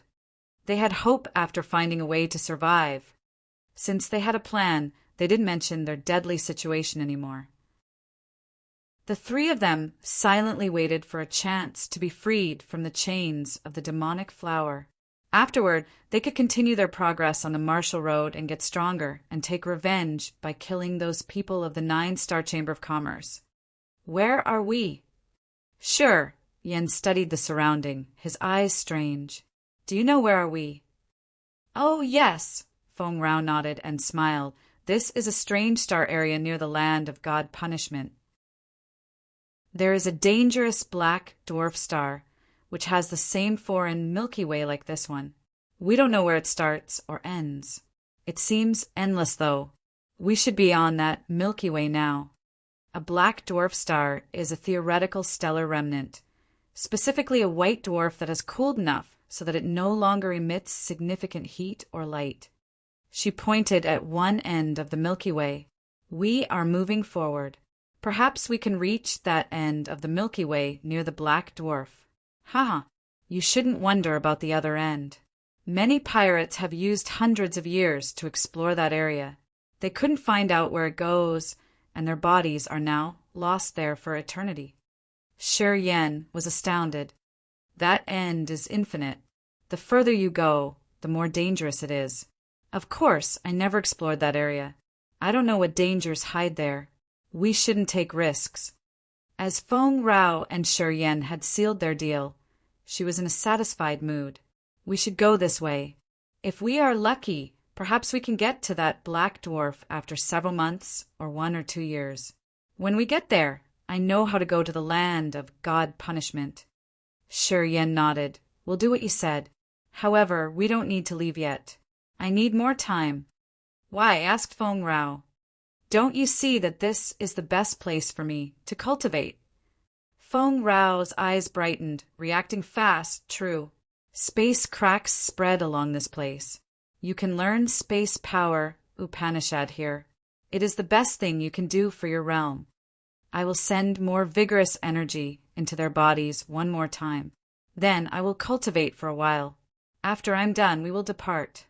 They had hope after finding a way to survive. Since they had a plan, they didn't mention their deadly situation anymore. The 3 of them silently waited for a chance to be freed from the chains of the demonic flower. Afterward, they could continue their progress on the martial road and get stronger and take revenge by killing those people of the 9-star Chamber of Commerce. Where are we? Sure, Yen studied the surrounding, his eyes strange. Do you know where are we? Oh, yes, Feng Rao nodded and smiled, This is a strange star area near the land of God punishment. There is a dangerous black dwarf star, which has the same foreign Milky Way like this one. We don't know where it starts or ends. It seems endless, though. We should be on that Milky Way now. A black dwarf star is a theoretical stellar remnant, specifically a white dwarf that has cooled enough so that it no longer emits significant heat or light. She pointed at one end of the Milky Way. We are moving forward. Perhaps we can reach that end of the Milky Way near the black dwarf. Haha, you shouldn't wonder about the other end. Many pirates have used hundreds of years to explore that area. They couldn't find out where it goes, and their bodies are now lost there for eternity. Shi Yan was astounded. That end is infinite. The further you go, the more dangerous it is. Of course, I never explored that area. I don't know what dangers hide there. We shouldn't take risks. As Feng Rao and Shi Yan had sealed their deal, she was in a satisfied mood. We should go this way. If we are lucky, perhaps we can get to that black dwarf after several months or 1 or 2 years. When we get there, I know how to go to the land of God punishment. Shi Yan nodded. We'll do what you said. However, we don't need to leave yet. I need more time. Why? Asked Feng Rao. Don't you see that this is the best place for me to cultivate? Feng Rao's eyes brightened, reacting fast, true. Space cracks spread along this place. You can learn space power Upanishad here. It is the best thing you can do for your realm. I will send more vigorous energy into their bodies one more time. Then I will cultivate for a while. After I'm done, we will depart.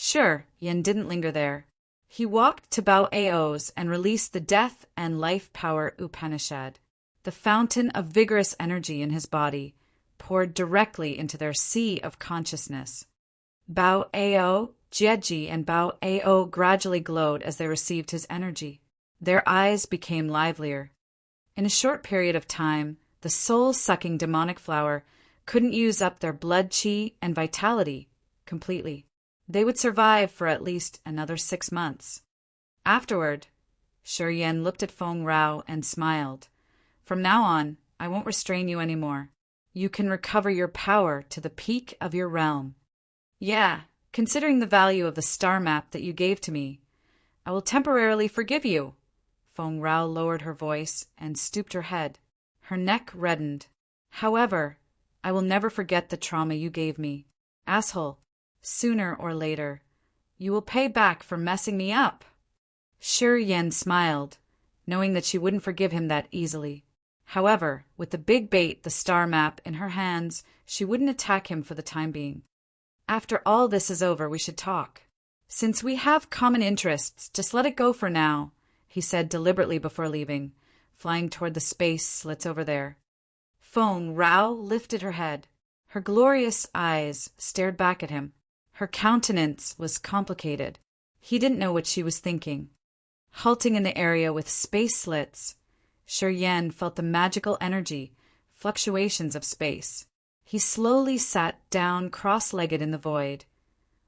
Sure, Yin didn't linger there. He walked to Bao Ao's and released the Death and Life Power Upanishad. The fountain of vigorous energy in his body poured directly into their sea of consciousness. Bao Ao, Jieji, and Bao Ao gradually glowed as they received his energy. Their eyes became livelier. In a short period of time, the soul-sucking demonic flower couldn't use up their blood chi and vitality completely. They would survive for at least another 6 months. Afterward, Shi Yan looked at Feng Rao and smiled. From now on, I won't restrain you anymore. You can recover your power to the peak of your realm. Yeah, considering the value of the star map that you gave to me, I will temporarily forgive you. Feng Rao lowered her voice and stooped her head. Her neck reddened. However, I will never forget the trauma you gave me. Asshole. Sooner or later, you will pay back for messing me up. Shi Yan smiled, knowing that she wouldn't forgive him that easily. However, with the big bait, the star map, in her hands, she wouldn't attack him for the time being. After all this is over, we should talk. Since we have common interests, just let it go for now, he said deliberately before leaving, flying toward the space slits over there. Feng Rao lifted her head. Her glorious eyes stared back at him. Her countenance was complicated. He didn't know what she was thinking. Halting in the area with space slits, Shi Yan felt the magical energy, fluctuations of space. He slowly sat down cross-legged in the void,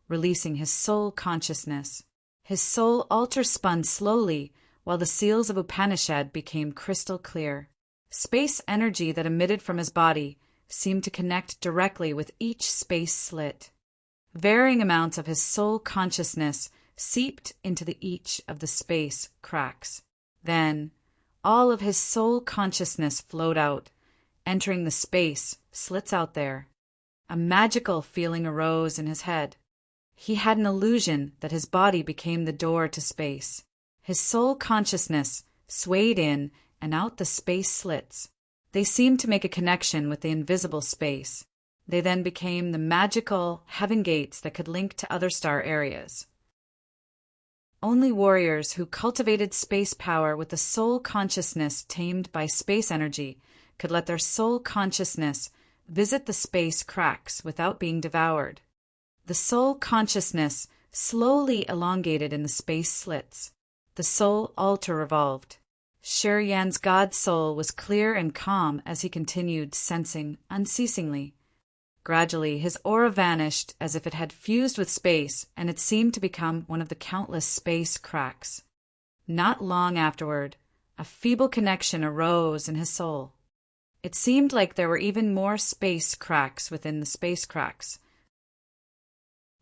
releasing his soul consciousness. His soul altar-spun slowly while the seals of Upanishad became crystal clear. Space energy that emitted from his body seemed to connect directly with each space slit. Varying amounts of his soul consciousness seeped into each of the space cracks. Then, all of his soul consciousness flowed out, entering the space slits out there. A magical feeling arose in his head. He had an illusion that his body became the door to space. His soul consciousness swayed in and out the space slits. They seemed to make a connection with the invisible space. They then became the magical heaven gates that could link to other star areas. Only warriors who cultivated space power with the soul consciousness tamed by space energy could let their soul consciousness visit the space cracks without being devoured. The soul consciousness slowly elongated in the space slits. The soul altar revolved. Shi Yan's god soul was clear and calm as he continued sensing unceasingly. Gradually, his aura vanished as if it had fused with space, and it seemed to become one of the countless space cracks. Not long afterward, a feeble connection arose in his soul. It seemed like there were even more space cracks within the space cracks.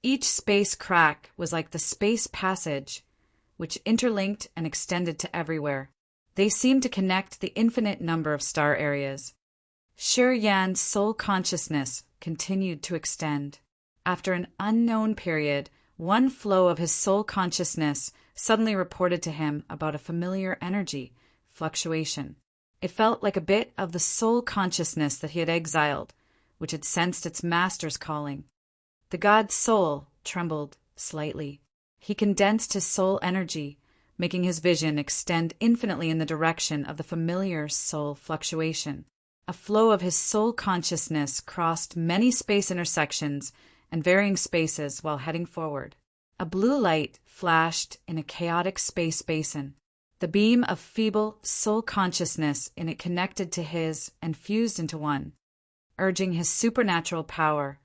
Each space crack was like the space passage, which interlinked and extended to everywhere. They seemed to connect the infinite number of star areas. Shi Yan's soul consciousness continued to extend. After an unknown period, one flow of his soul consciousness suddenly reported to him about a familiar energy fluctuation. It felt like a bit of the soul consciousness that he had exiled, which had sensed its master's calling. The god's soul trembled slightly. He condensed his soul energy, making his vision extend infinitely in the direction of the familiar soul fluctuation. A flow of his soul consciousness crossed many space intersections and varying spaces while heading forward. A blue light flashed in a chaotic space basin. The beam of feeble soul consciousness in it connected to his and fused into one. Urging his supernatural power,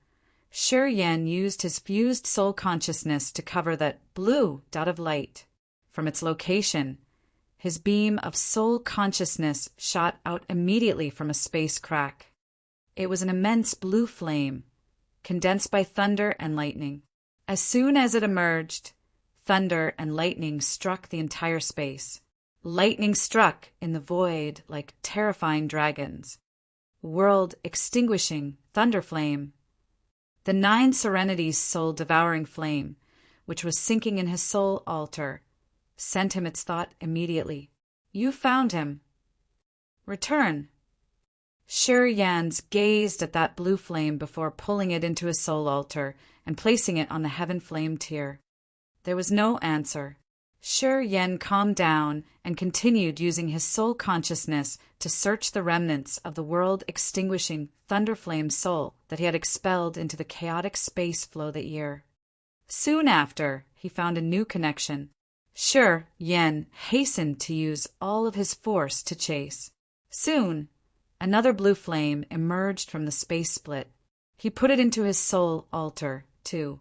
Shi Yan used his fused soul consciousness to cover that blue dot of light. From its location, his beam of soul consciousness shot out immediately from a space crack. It was an immense blue flame, condensed by thunder and lightning. As soon as it emerged, thunder and lightning struck the entire space. Lightning struck in the void like terrifying dragons. World-extinguishing thunder flame. The 9 Serenities' soul-devouring flame, which was sinking in his soul altar, sent him its thought immediately. You found him. Return. Shi Yan's gazed at that blue flame before pulling it into his soul altar and placing it on the heaven flame tier. There was no answer. Shi Yan calmed down and continued using his soul consciousness to search the remnants of the world-extinguishing thunderflame soul that he had expelled into the chaotic space flow that year. Soon after, he found a new connection. Shi Yan hastened to use all of his force to chase. Soon, another blue flame emerged from the space split. He put it into his soul altar, too.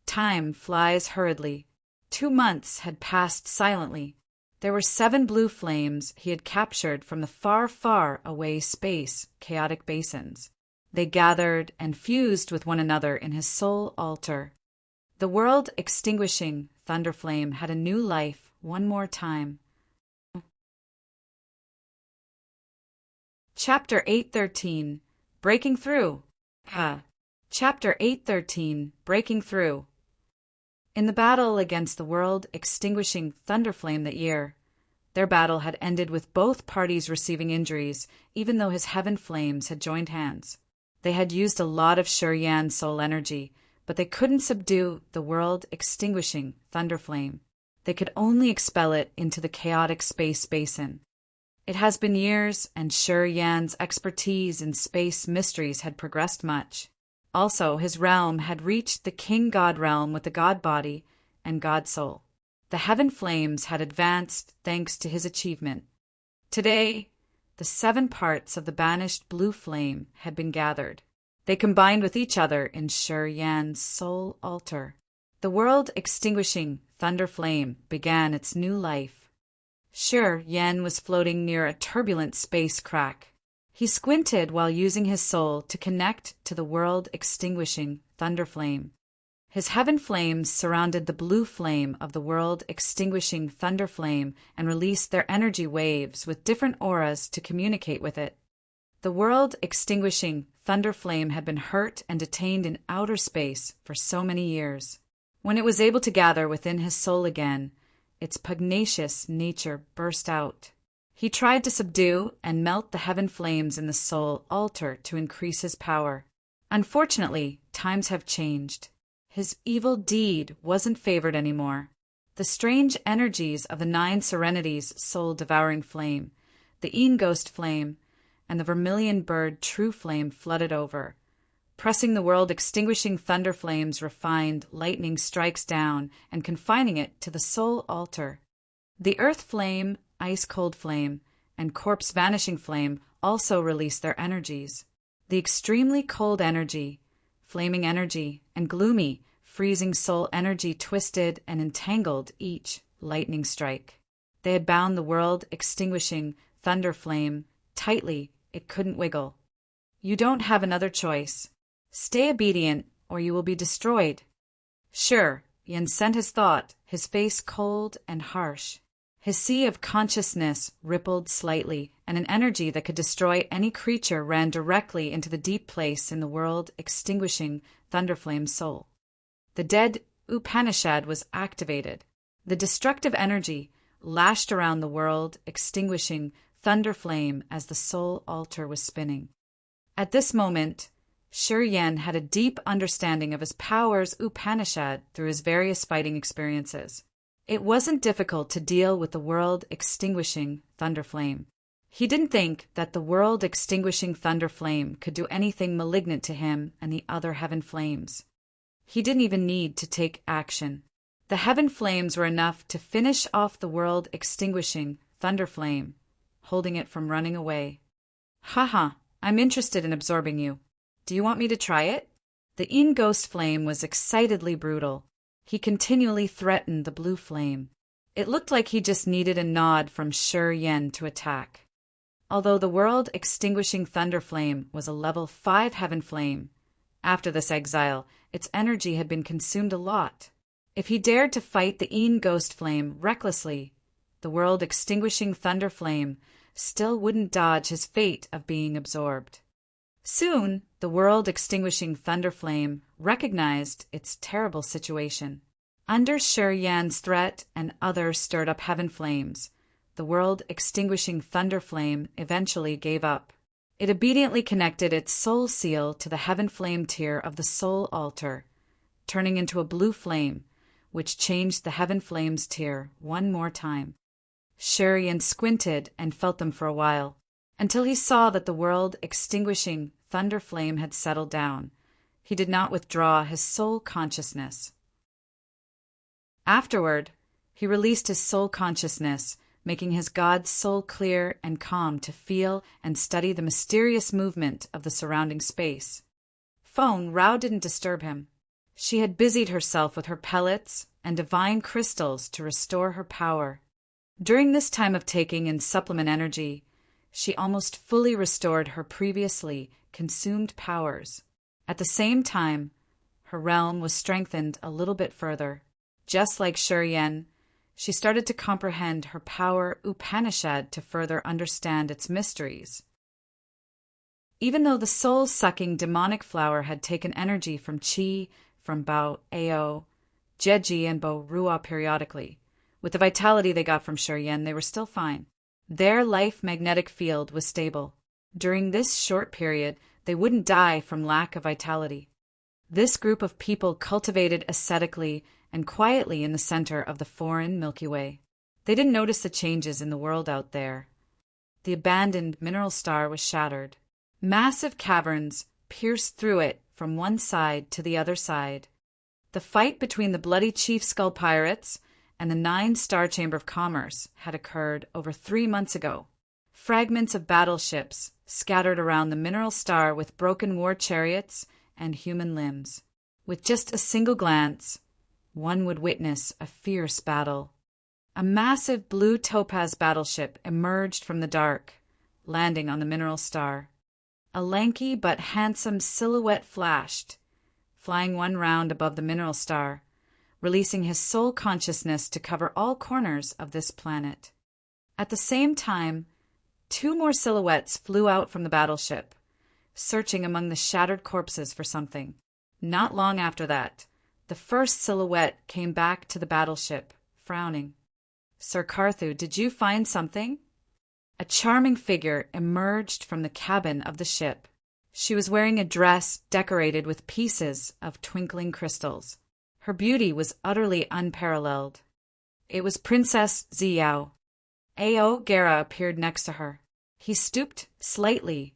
Time flies hurriedly. 2 months had passed silently. There were 7 blue flames he had captured from the far, far away space chaotic basins. They gathered and fused with one another in his soul altar. The world-extinguishing thunderflame had a new life one more time. Chapter 8:13 Breaking Through. Chapter 8:13 Breaking Through. In the battle against the world-extinguishing thunderflame that year, their battle had ended with both parties receiving injuries, even though his heaven flames had joined hands. They had used a lot of Shi Yan's soul energy, but they couldn't subdue the world-extinguishing thunderflame. They could only expel it into the chaotic space basin. It has been years, and Shi Yan's expertise in space mysteries had progressed much. Also, his realm had reached the king-god realm with the god body and god soul. The heaven flames had advanced thanks to his achievement. Today, the 7 parts of the banished blue flame had been gathered. They combined with each other in Shi Yan's soul altar. The world-extinguishing thunder flame began its new life. Shi Yan was floating near a turbulent space crack. He squinted while using his soul to connect to the world-extinguishing thunder flame. His heaven flames surrounded the blue flame of the world-extinguishing thunder flame and released their energy waves with different auras to communicate with it. The world-extinguishing thunder flame had been hurt and detained in outer space for so many years. When it was able to gather within his soul again, its pugnacious nature burst out. He tried to subdue and melt the heaven flames in the soul altar to increase his power. Unfortunately, times have changed. His evil deed wasn't favored anymore. The strange energies of the 9 Serenities' soul-devouring flame, the Een Ghost flame, and the vermilion bird true flame flooded over. Pressing the world-extinguishing thunder flame's refined lightning strikes down and confining it to the soul altar. The earth flame, ice-cold flame, and corpse-vanishing flame also released their energies. The extremely cold energy, flaming energy, and gloomy, freezing soul energy twisted and entangled each lightning strike. They had bound the world-extinguishing thunder flame tightly, it couldn't wiggle. You don't have another choice. Stay obedient, or you will be destroyed. Sure, Yen sent his thought, his face cold and harsh. His sea of consciousness rippled slightly, and an energy that could destroy any creature ran directly into the deep place in the world-extinguishing thunderflame's soul. The dead Upanishad was activated. The destructive energy lashed around the world-extinguishing thunder flame as the soul altar was spinning. At this moment, Shi Yen had a deep understanding of his powers Upanishad through his various fighting experiences. It wasn't difficult to deal with the world-extinguishing thunder flame. He didn't think that the world-extinguishing thunder flame could do anything malignant to him and the other heaven flames. He didn't even need to take action. The heaven flames were enough to finish off the world-extinguishing thunder flame, holding it from running away. Haha, I'm interested in absorbing you. Do you want me to try it? The Yin ghost flame was excitedly brutal. He continually threatened the blue flame. It looked like he just needed a nod from Shi Yen to attack. Although the world-extinguishing thunder flame was a level 5 heaven flame, after this exile, its energy had been consumed a lot. If he dared to fight the Yin ghost flame recklessly, the world-extinguishing thunder flame still wouldn't dodge his fate of being absorbed. Soon, the world-extinguishing thunder flame recognized its terrible situation. Under Shi Yan's threat and other stirred-up heaven flames, the world-extinguishing thunder flame eventually gave up. It obediently connected its soul seal to the heaven flame tier of the soul altar, turning into a blue flame, which changed the heaven flame's tier one more time. Shi Yan squinted and felt them for a while, until he saw that the world-extinguishing thunder flame had settled down. He did not withdraw his soul consciousness. Afterward, he released his soul consciousness, making his God's soul clear and calm to feel and study the mysterious movement of the surrounding space. Phone Rao didn't disturb him. She had busied herself with her pellets and divine crystals to restore her power. During this time of taking in supplement energy, she almost fully restored her previously consumed powers. At the same time, her realm was strengthened a little bit further. Just like Shi Yan, she started to comprehend her power Upanishad to further understand its mysteries. Even though the soul-sucking demonic flower had taken energy from Qi, from Bao Ao, Jeji, and Bo Rua periodically, with the vitality they got from Shi Yan, they were still fine. Their life magnetic field was stable. During this short period, they wouldn't die from lack of vitality. This group of people cultivated ascetically and quietly in the center of the foreign Milky Way. They didn't notice the changes in the world out there. The abandoned mineral star was shattered. Massive caverns pierced through it from one side to the other side. The fight between the bloody Chief Skull Pirates and the 9-star Chamber of Commerce had occurred over 3 months ago. Fragments of battleships scattered around the mineral star with broken war chariots and human limbs. With just a single glance, one would witness a fierce battle. A massive blue topaz battleship emerged from the dark, landing on the mineral star. A lanky but handsome silhouette flashed, flying one round above the mineral star, releasing his soul consciousness to cover all corners of this planet. At the same time, 2 more silhouettes flew out from the battleship, searching among the shattered corpses for something. Not long after that, the first silhouette came back to the battleship, frowning. "Sir Carthu, did you find something?" A charming figure emerged from the cabin of the ship. She was wearing a dress decorated with pieces of twinkling crystals. Her beauty was utterly unparalleled. It was Princess Ziyao. Ao Gera appeared next to her. He stooped slightly,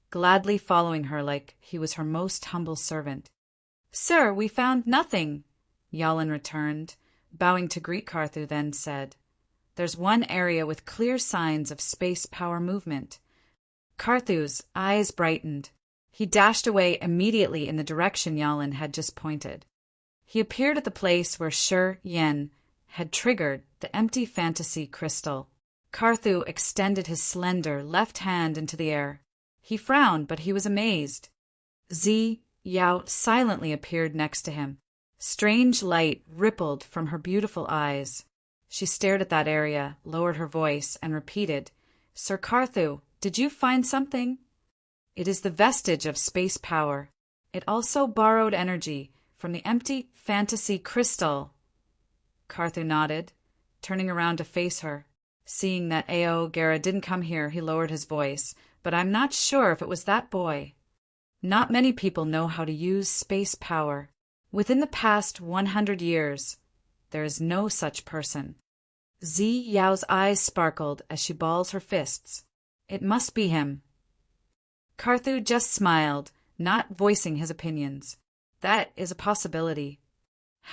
gladly following her like he was her most humble servant. "Sir, we found nothing," Yalin returned, bowing to greet Carthu, then said, "There's one area with clear signs of space power movement." Carthu's eyes brightened. He dashed away immediately in the direction Yalin had just pointed. He appeared at the place where Shi Yan had triggered the empty fantasy crystal. Karthu extended his slender left hand into the air. He frowned, but he was amazed. Zi Yao silently appeared next to him. Strange light rippled from her beautiful eyes. She stared at that area, lowered her voice, and repeated, "Sir Karthu, did you find something?" "It is the vestige of space power. It also borrowed energy from the empty fantasy crystal." Karthu nodded, turning around to face her. Seeing that Gera didn't come here, he lowered his voice. "But I'm not sure if it was that boy. Not many people know how to use space power. Within the past 100 years, there is no such person." Zi Yao's eyes sparkled as she balls her fists. "It must be him." Karthu just smiled, not voicing his opinions. "That is a possibility."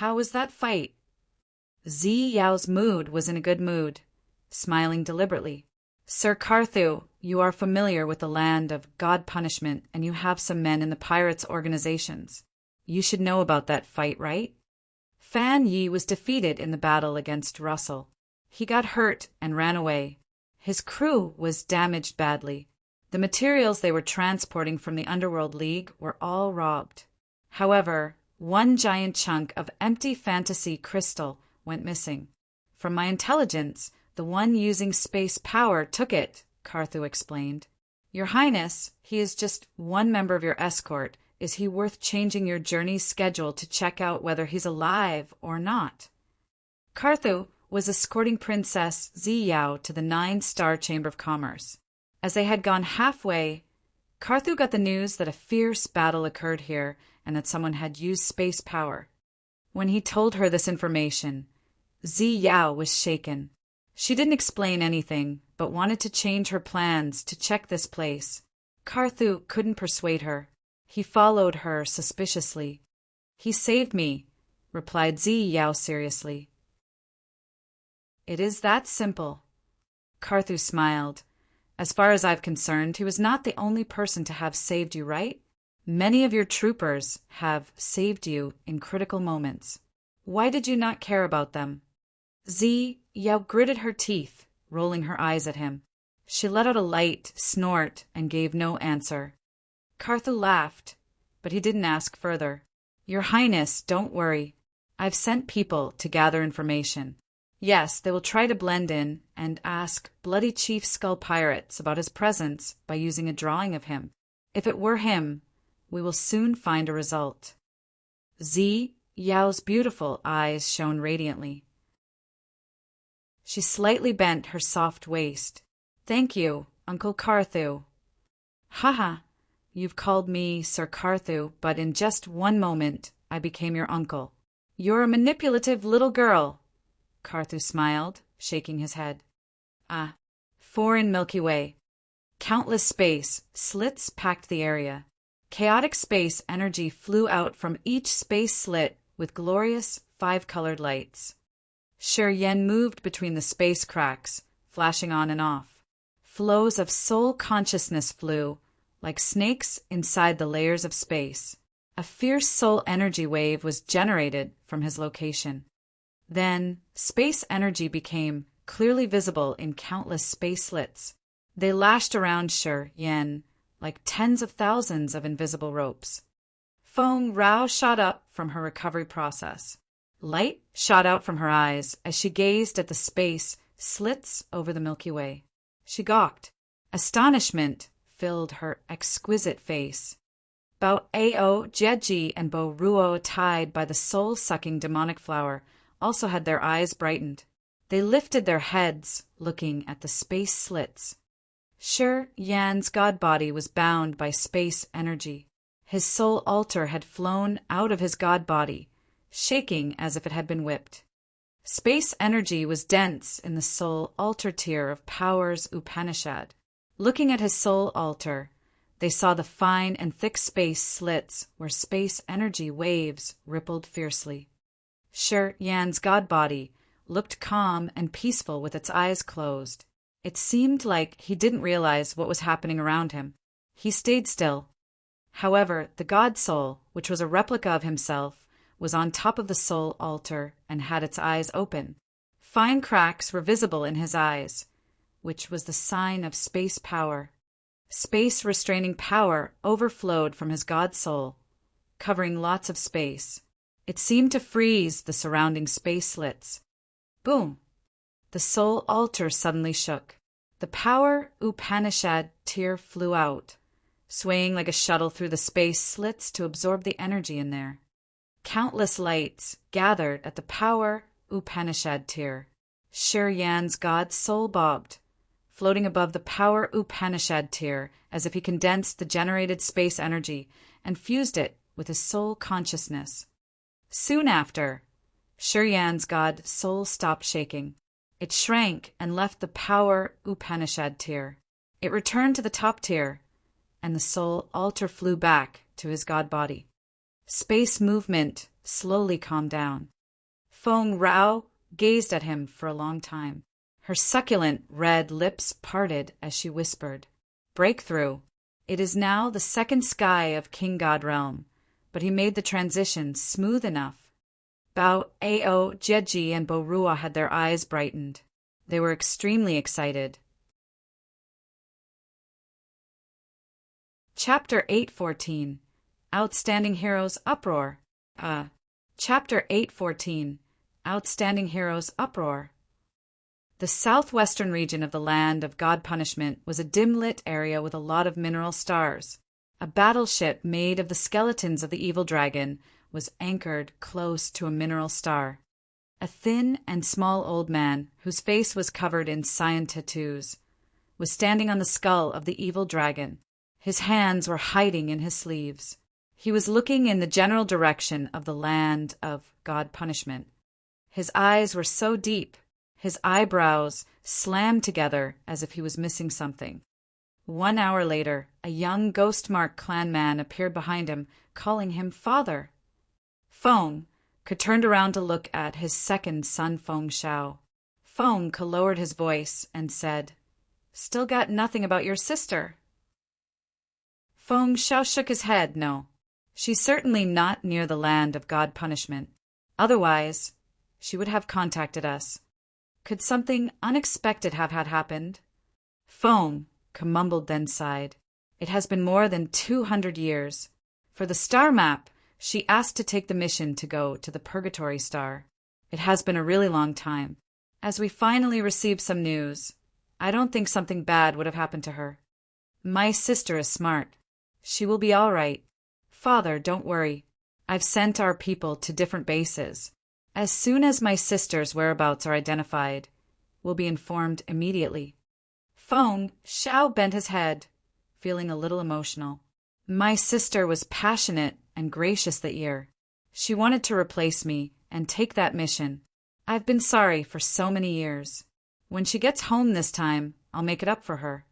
"How was that fight?" Zi Yao's mood was in a good mood, smiling deliberately. "Sir Karthu, you are familiar with the land of God punishment, and you have some men in the pirates' organizations. You should know about that fight, right? Fan Yi was defeated in the battle against Russell. He got hurt and ran away. His crew was damaged badly. The materials they were transporting from the Underworld League were all robbed. However, one giant chunk of empty fantasy crystal went missing. From my intelligence, the one using space power took it," Karthu explained. "Your Highness, he is just one member of your escort. Is he worth changing your journey's schedule to check out whether he's alive or not?" Karthu was escorting Princess Zi Yao to the 9-star Chamber of Commerce. As they had gone halfway, Karthu got the news that a fierce battle occurred here and that someone had used space power. When he told her this information, Zi Yao was shaken. She didn't explain anything, but wanted to change her plans to check this place. Karthu couldn't persuade her. He followed her suspiciously. "He saved me," replied Zi Yao seriously. "It is that simple." Karthu smiled. "As far as I've concerned, he was not the only person to have saved you, right? Many of your troopers have saved you in critical moments. Why did you not care about them?" Zi Yao gritted her teeth, rolling her eyes at him. She let out a light snort and gave no answer. Karthu laughed, but he didn't ask further. "Your Highness, don't worry. I've sent people to gather information. Yes, they will try to blend in and ask Bloody Chief Skull Pirates about his presence by using a drawing of him. If it were him, we will soon find a result." Zi Yao's beautiful eyes shone radiantly. She slightly bent her soft waist. "Thank you, Uncle Karthu." "Haha, you've called me Sir Karthu, but in just one moment I became your uncle. You're a manipulative little girl." Karthu smiled, shaking his head. "Ah, foreign Milky Way. Countless space slits packed the area. Chaotic space energy flew out from each space slit with glorious 5-colored lights. Shi Yan moved between the space cracks, flashing on and off. Flows of soul consciousness flew, like snakes inside the layers of space. A fierce soul energy wave was generated from his location. Then, space energy became clearly visible in countless space slits. They lashed around Shi Yan like tens of thousands of invisible ropes. Feng Rao shot up from her recovery process. Light shot out from her eyes as she gazed at the space slits over the Milky Way. She gawked. Astonishment filled her exquisite face. Bao Ao, Jieji, and Bo Ruo, tied by the soul-sucking demonic flower, also had their eyes brightened. They lifted their heads, looking at the space slits. Shi Yan's god body was bound by space energy. His soul altar had flown out of his god body, shaking as if it had been whipped. Space energy was dense in the soul altar tier of Power's Upanishad. Looking at his soul altar, they saw the fine and thick space slits where space energy waves rippled fiercely. Shi Yan's god body looked calm and peaceful with its eyes closed. It seemed like he didn't realize what was happening around him. He stayed still. However, the God Soul, which was a replica of himself, was on top of the soul altar and had its eyes open. Fine cracks were visible in his eyes, which was the sign of space power. Space restraining power overflowed from his God Soul, covering lots of space. It seemed to freeze the surrounding space slits. Boom! The soul altar suddenly shook. The power Upanishad tear flew out, swaying like a shuttle through the space slits to absorb the energy in there. Countless lights gathered at the power Upanishad tear. Shiryan's God Soul bobbed, floating above the power Upanishad tear as if he condensed the generated space energy and fused it with his soul consciousness. Soon after, Shiryan's God Soul stopped shaking. It shrank and left the power Upanishad tier. It returned to the top tier, and the soul altar flew back to his god body. Space movement slowly calmed down. Feng Rao gazed at him for a long time. Her succulent red lips parted as she whispered, "Breakthrough. It is now the second sky of King God Realm, but he made the transition smooth enough." Bao Ao, Jeji, and Borua had their eyes brightened. They were extremely excited. Chapter 8:14 Outstanding Heroes Uproar. Chapter 8:14 Outstanding Heroes Uproar. The southwestern region of the land of God Punishment was a dim-lit area with a lot of mineral stars. A battleship made of the skeletons of the evil dragon was anchored close to a mineral star. A thin and small old man, whose face was covered in cyan tattoos, was standing on the skull of the evil dragon. His hands were hiding in his sleeves. He was looking in the general direction of the land of God Punishment. His eyes were so deep, his eyebrows slammed together as if he was missing something. 1 hour later, a young ghost-marked clan man appeared behind him, calling him father. Feng turned around to look at his second son, Feng Shao. Feng lowered his voice and said, "Still got nothing about your sister." Feng Shao shook his head. "No, she's certainly not near the land of God Punishment. Otherwise, she would have contacted us. Could something unexpected have had happened?" Feng mumbled, then sighed. "It has been more than 200 years. For the star map, she asked to take the mission to go to the Purgatory Star. It has been a really long time. As we finally received some news, I don't think something bad would have happened to her. My sister is smart. She will be all right. Father, don't worry. I've sent our people to different bases. As soon as my sister's whereabouts are identified, we'll be informed immediately." Feng Shao bent his head, feeling a little emotional. "My sister was passionate and gracious that year. She wanted to replace me and take that mission. I've been sorry for so many years. When she gets home this time, I'll make it up for her.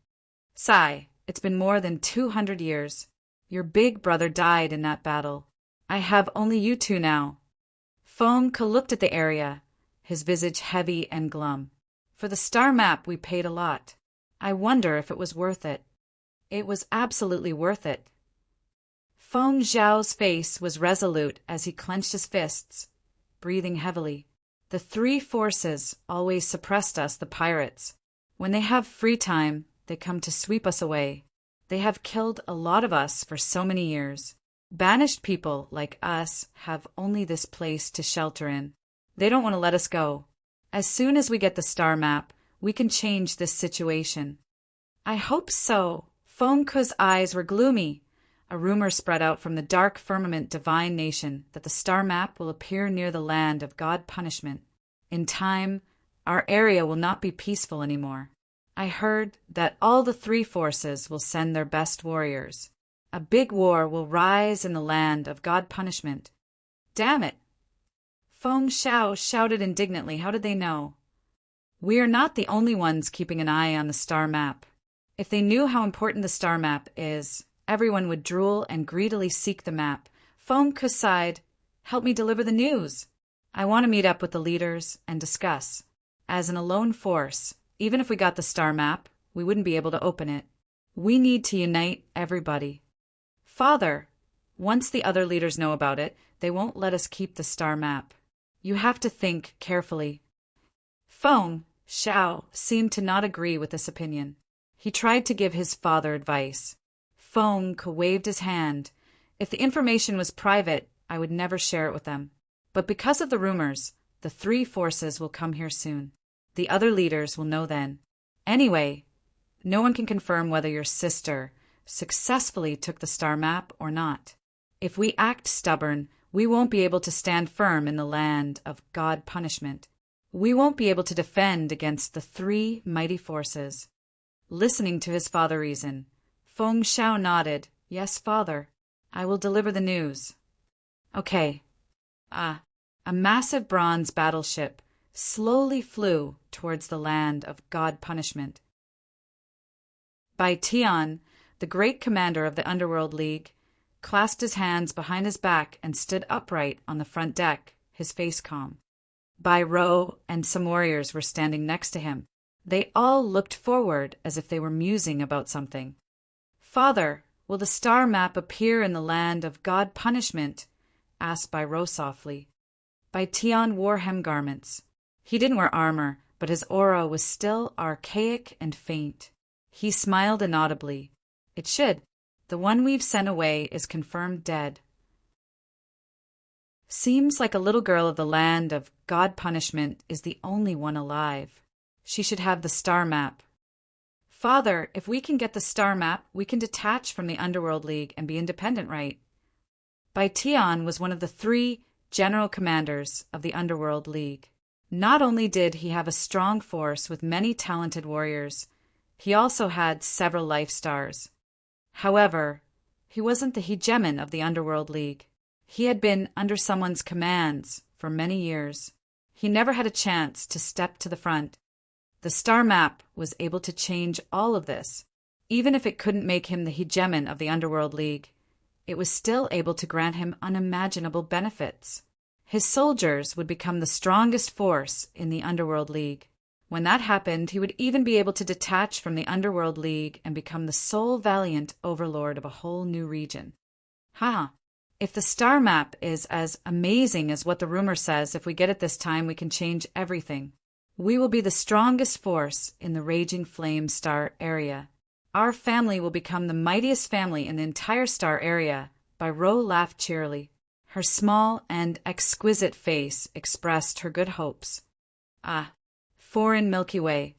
Sai, it's been more than 200 years. Your big brother died in that battle. I have only you two now." Feng looked at the area, his visage heavy and glum. "For the star map, we paid a lot. I wonder if it was worth it." "It was absolutely worth it." Feng Zhao's face was resolute as he clenched his fists, breathing heavily. "The three forces always suppressed us, the pirates. When they have free time, they come to sweep us away. They have killed a lot of us for so many years. Banished people like us have only this place to shelter in. They don't want to let us go. As soon as we get the star map, we can change this situation." "I hope so." Feng's eyes were gloomy. A rumor spread out from the dark firmament divine nation that the star map will appear near the land of God Punishment. In time, our area will not be peaceful anymore. I heard that all the three forces will send their best warriors. A big war will rise in the land of God Punishment. Damn it! Feng Shao shouted indignantly. How did they know? "We are not the only ones keeping an eye on the star map. If they knew how important the star map is, everyone would drool and greedily seek the map." Feng sighed. "Help me deliver the news. I want to meet up with the leaders and discuss. As an alone force, even if we got the star map, we wouldn't be able to open it. We need to unite everybody." Father, once the other leaders know about it, they won't let us keep the star map. You have to think carefully. Feng Xiao seemed to not agree with this opinion. He tried to give his father advice. Feng waved his hand. If the information was private, I would never share it with them. But because of the rumors, the three forces will come here soon. The other leaders will know then. Anyway, no one can confirm whether your sister successfully took the star map or not. If we act stubborn, we won't be able to stand firm in the land of God punishment. We won't be able to defend against the three mighty forces. Listening to his father reason, Feng Xiao nodded. Yes, father. I will deliver the news. Okay. A massive bronze battleship slowly flew towards the land of God punishment. Bai Tian, the great commander of the Underworld League, clasped his hands behind his back and stood upright on the front deck, his face calm. Bai Rou and some warriors were standing next to him. They all looked forward as if they were musing about something. Father, will the star map appear in the land of God punishment? Asked Bai Rou softly. Bai Tian wore hem garments. He didn't wear armor, but his aura was still archaic and faint. He smiled inaudibly. It should. The one we've sent away is confirmed dead. Seems like a little girl of the land of God punishment is the only one alive. She should have the star map. Father, if we can get the star map, we can detach from the Underworld League and be independent, right? Bai Tian was one of the three general commanders of the Underworld League. Not only did he have a strong force with many talented warriors, he also had several life stars. However, he wasn't the hegemon of the Underworld League. He had been under someone's commands for many years. He never had a chance to step to the front. The star map was able to change all of this. Even if it couldn't make him the hegemon of the Underworld League, it was still able to grant him unimaginable benefits. His soldiers would become the strongest force in the Underworld League. When that happened, he would even be able to detach from the Underworld League and become the sole valiant overlord of a whole new region. If the star map is as amazing as what the rumor says, if we get it this time, we can change everything. We will be the strongest force in the Raging Flame Star area. Our family will become the mightiest family in the entire star area. Bai Rou laughed cheerily. Her small and exquisite face expressed her good hopes. Foreign Milky Way.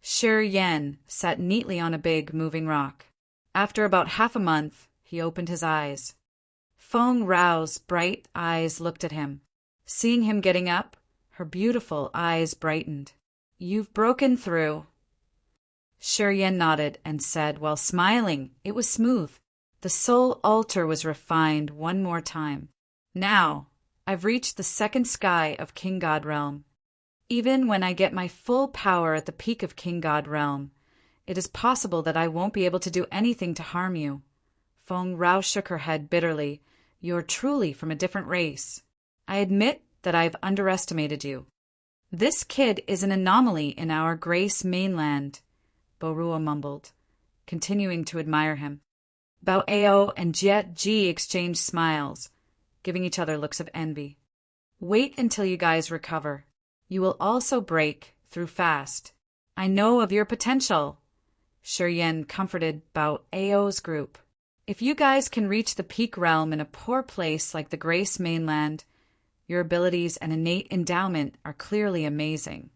Shi Yan sat neatly on a big, moving rock. After about half a month, he opened his eyes. Feng Rao's bright eyes looked at him. Seeing him getting up, her beautiful eyes brightened. You've broken through. Shi Yan nodded and said, while smiling, it was smooth. The soul altar was refined one more time. Now, I've reached the second sky of King God Realm. Even when I get my full power at the peak of King God Realm, it is possible that I won't be able to do anything to harm you. Feng Rao shook her head bitterly. You're truly from a different race. I admit that I've underestimated you. This kid is an anomaly in our Grace mainland, Borua mumbled, continuing to admire him. Bao Ao and Jiet Ji exchanged smiles, giving each other looks of envy. Wait until you guys recover. You will also break through fast. I know of your potential. Shi Yan comforted Bao Ao's group. If you guys can reach the peak realm in a poor place like the Grace mainland, your abilities and innate endowment are clearly amazing.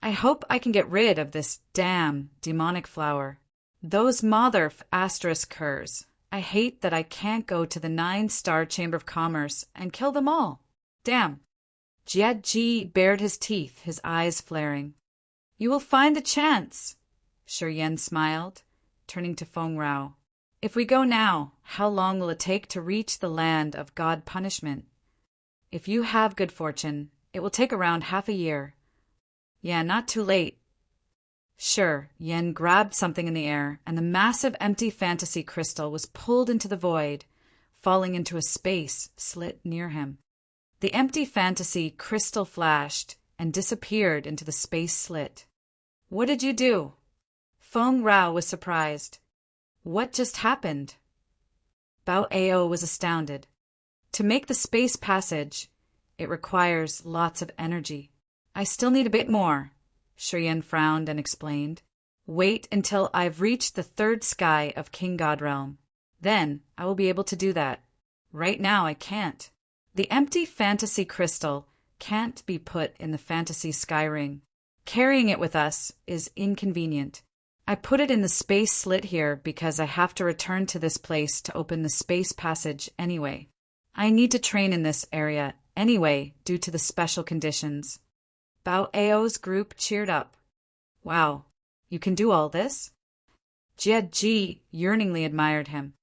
I hope I can get rid of this damn demonic flower. Those mother asterisk curs. I hate that I can't go to the 9-star Chamber of Commerce and kill them all. Damn. Jiet Ji bared his teeth, his eyes flaring. You will find the chance. Shi Yan smiled, turning to Feng Rao. If we go now, how long will it take to reach the land of God punishment? If you have good fortune, it will take around half a year. Yeah, not too late. Sure, Yen grabbed something in the air, and the massive empty fantasy crystal was pulled into the void, falling into a space slit near him. The empty fantasy crystal flashed and disappeared into the space slit. What did you do? Feng Rao was surprised. What just happened? Bao Ao was astounded. To make the space passage, it requires lots of energy. I still need a bit more, Shi Yan frowned and explained. Wait until I've reached the third sky of King God Realm. Then I will be able to do that. Right now I can't. The empty fantasy crystal can't be put in the fantasy sky ring. Carrying it with us is inconvenient. I put it in the space slit here because I have to return to this place to open the space passage anyway. I need to train in this area anyway due to the special conditions. Bao Ao's group cheered up. Wow, you can do all this? Jie Ji yearningly admired him.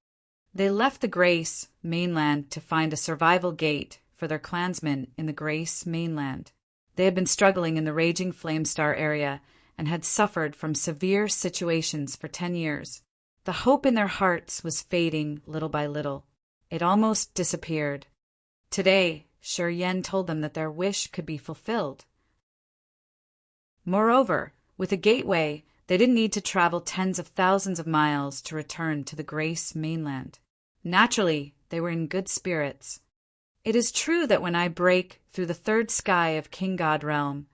They left the Grace mainland to find a survival gate for their clansmen in the Grace mainland. They had been struggling in the raging Flamestar area and had suffered from severe situations for 10 years. The hope in their hearts was fading little by little. It almost disappeared. Today, Shi Yan told them that their wish could be fulfilled. Moreover, with a gateway, they didn't need to travel tens of thousands of miles to return to the Grace mainland. Naturally, they were in good spirits. It is true that when I break through the third sky of King God Realm,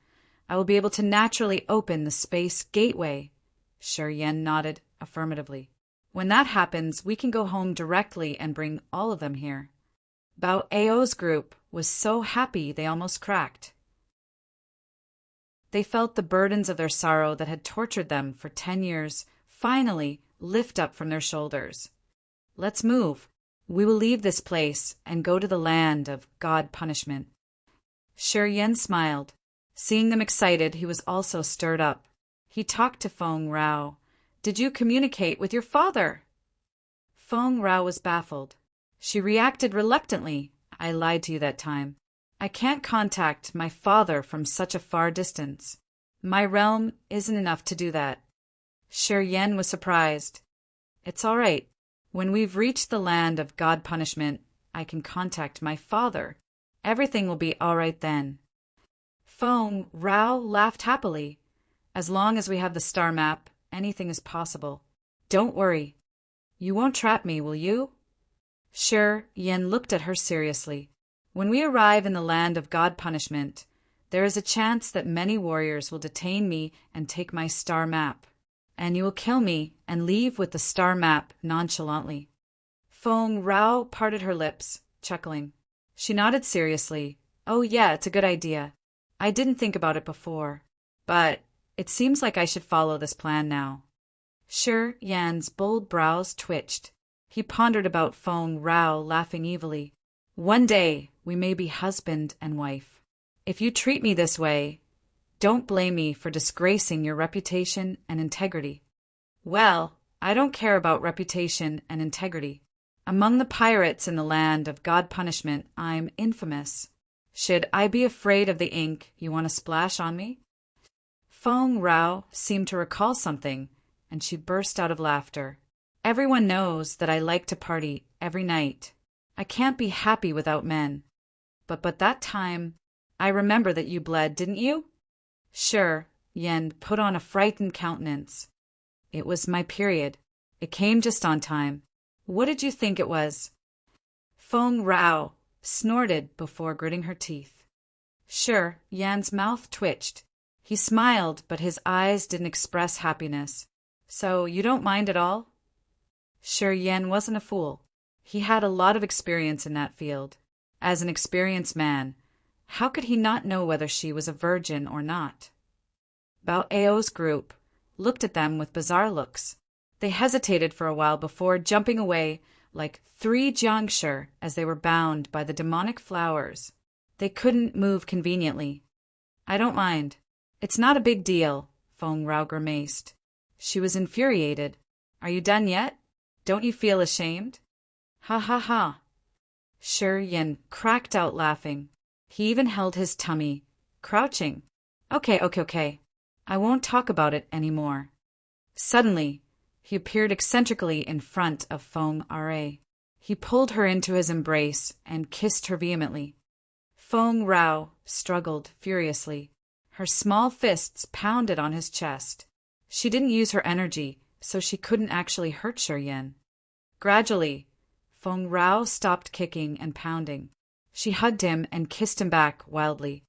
I will be able to naturally open the space gateway. Shi Yan nodded affirmatively. When that happens, we can go home directly and bring all of them here. Bao Ao's group was so happy they almost cracked. They felt the burdens of their sorrow that had tortured them for 10 years finally lift up from their shoulders. Let's move. We will leave this place and go to the land of God punishment. Shi Yan smiled. Seeing them excited, he was also stirred up. He talked to Feng Rao. Did you communicate with your father? Feng Rao was baffled. She reacted reluctantly. I lied to you that time. I can't contact my father from such a far distance. My realm isn't enough to do that. Shi Yan was surprised. It's all right. When we've reached the land of God punishment, I can contact my father. Everything will be all right then. Feng Rao laughed happily. As long as we have the star map, anything is possible. Don't worry. You won't trap me, will you? Shi Yan looked at her seriously. When we arrive in the land of God punishment, there is a chance that many warriors will detain me and take my star map, and you will kill me and leave with the star map nonchalantly. Feng Rao parted her lips, chuckling. She nodded seriously. Oh yeah, it's a good idea. I didn't think about it before, but it seems like I should follow this plan now. Shi Yan's bold brows twitched. He pondered about Feng Rao, laughing evilly. One day, we may be husband and wife. If you treat me this way, don't blame me for disgracing your reputation and integrity. Well, I don't care about reputation and integrity. Among the pirates in the land of God punishment, I'm infamous. Should I be afraid of the ink you want to splash on me? Feng Rao seemed to recall something, and she burst out of laughter. Everyone knows that I like to party every night. I can't be happy without men. But that time, I remember that you bled, didn't you? Shi Yan put on a frightened countenance. It was my period. It came just on time. What did you think it was? Feng Rao snorted before gritting her teeth. Shi Yan's mouth twitched. He smiled, but his eyes didn't express happiness. So you don't mind at all? Shi Yan wasn't a fool. He had a lot of experience in that field. As an experienced man, how could he not know whether she was a virgin or not? Bao Ao's group looked at them with bizarre looks. They hesitated for a while before jumping away like 3 jiangshi as they were bound by the demonic flowers. They couldn't move conveniently. I don't mind. It's not a big deal, Feng Rao grimaced. She was infuriated. Are you done yet? Don't you feel ashamed? Ha ha ha. Shi Yan cracked out laughing. He even held his tummy, crouching. Okay. I won't talk about it anymore. Suddenly, he appeared eccentrically in front of Feng Ra. He pulled her into his embrace and kissed her vehemently. Feng Rao struggled furiously. Her small fists pounded on his chest. She didn't use her energy, so she couldn't actually hurt Shi Yan. Gradually, Feng Rao stopped kicking and pounding. She hugged him and kissed him back wildly.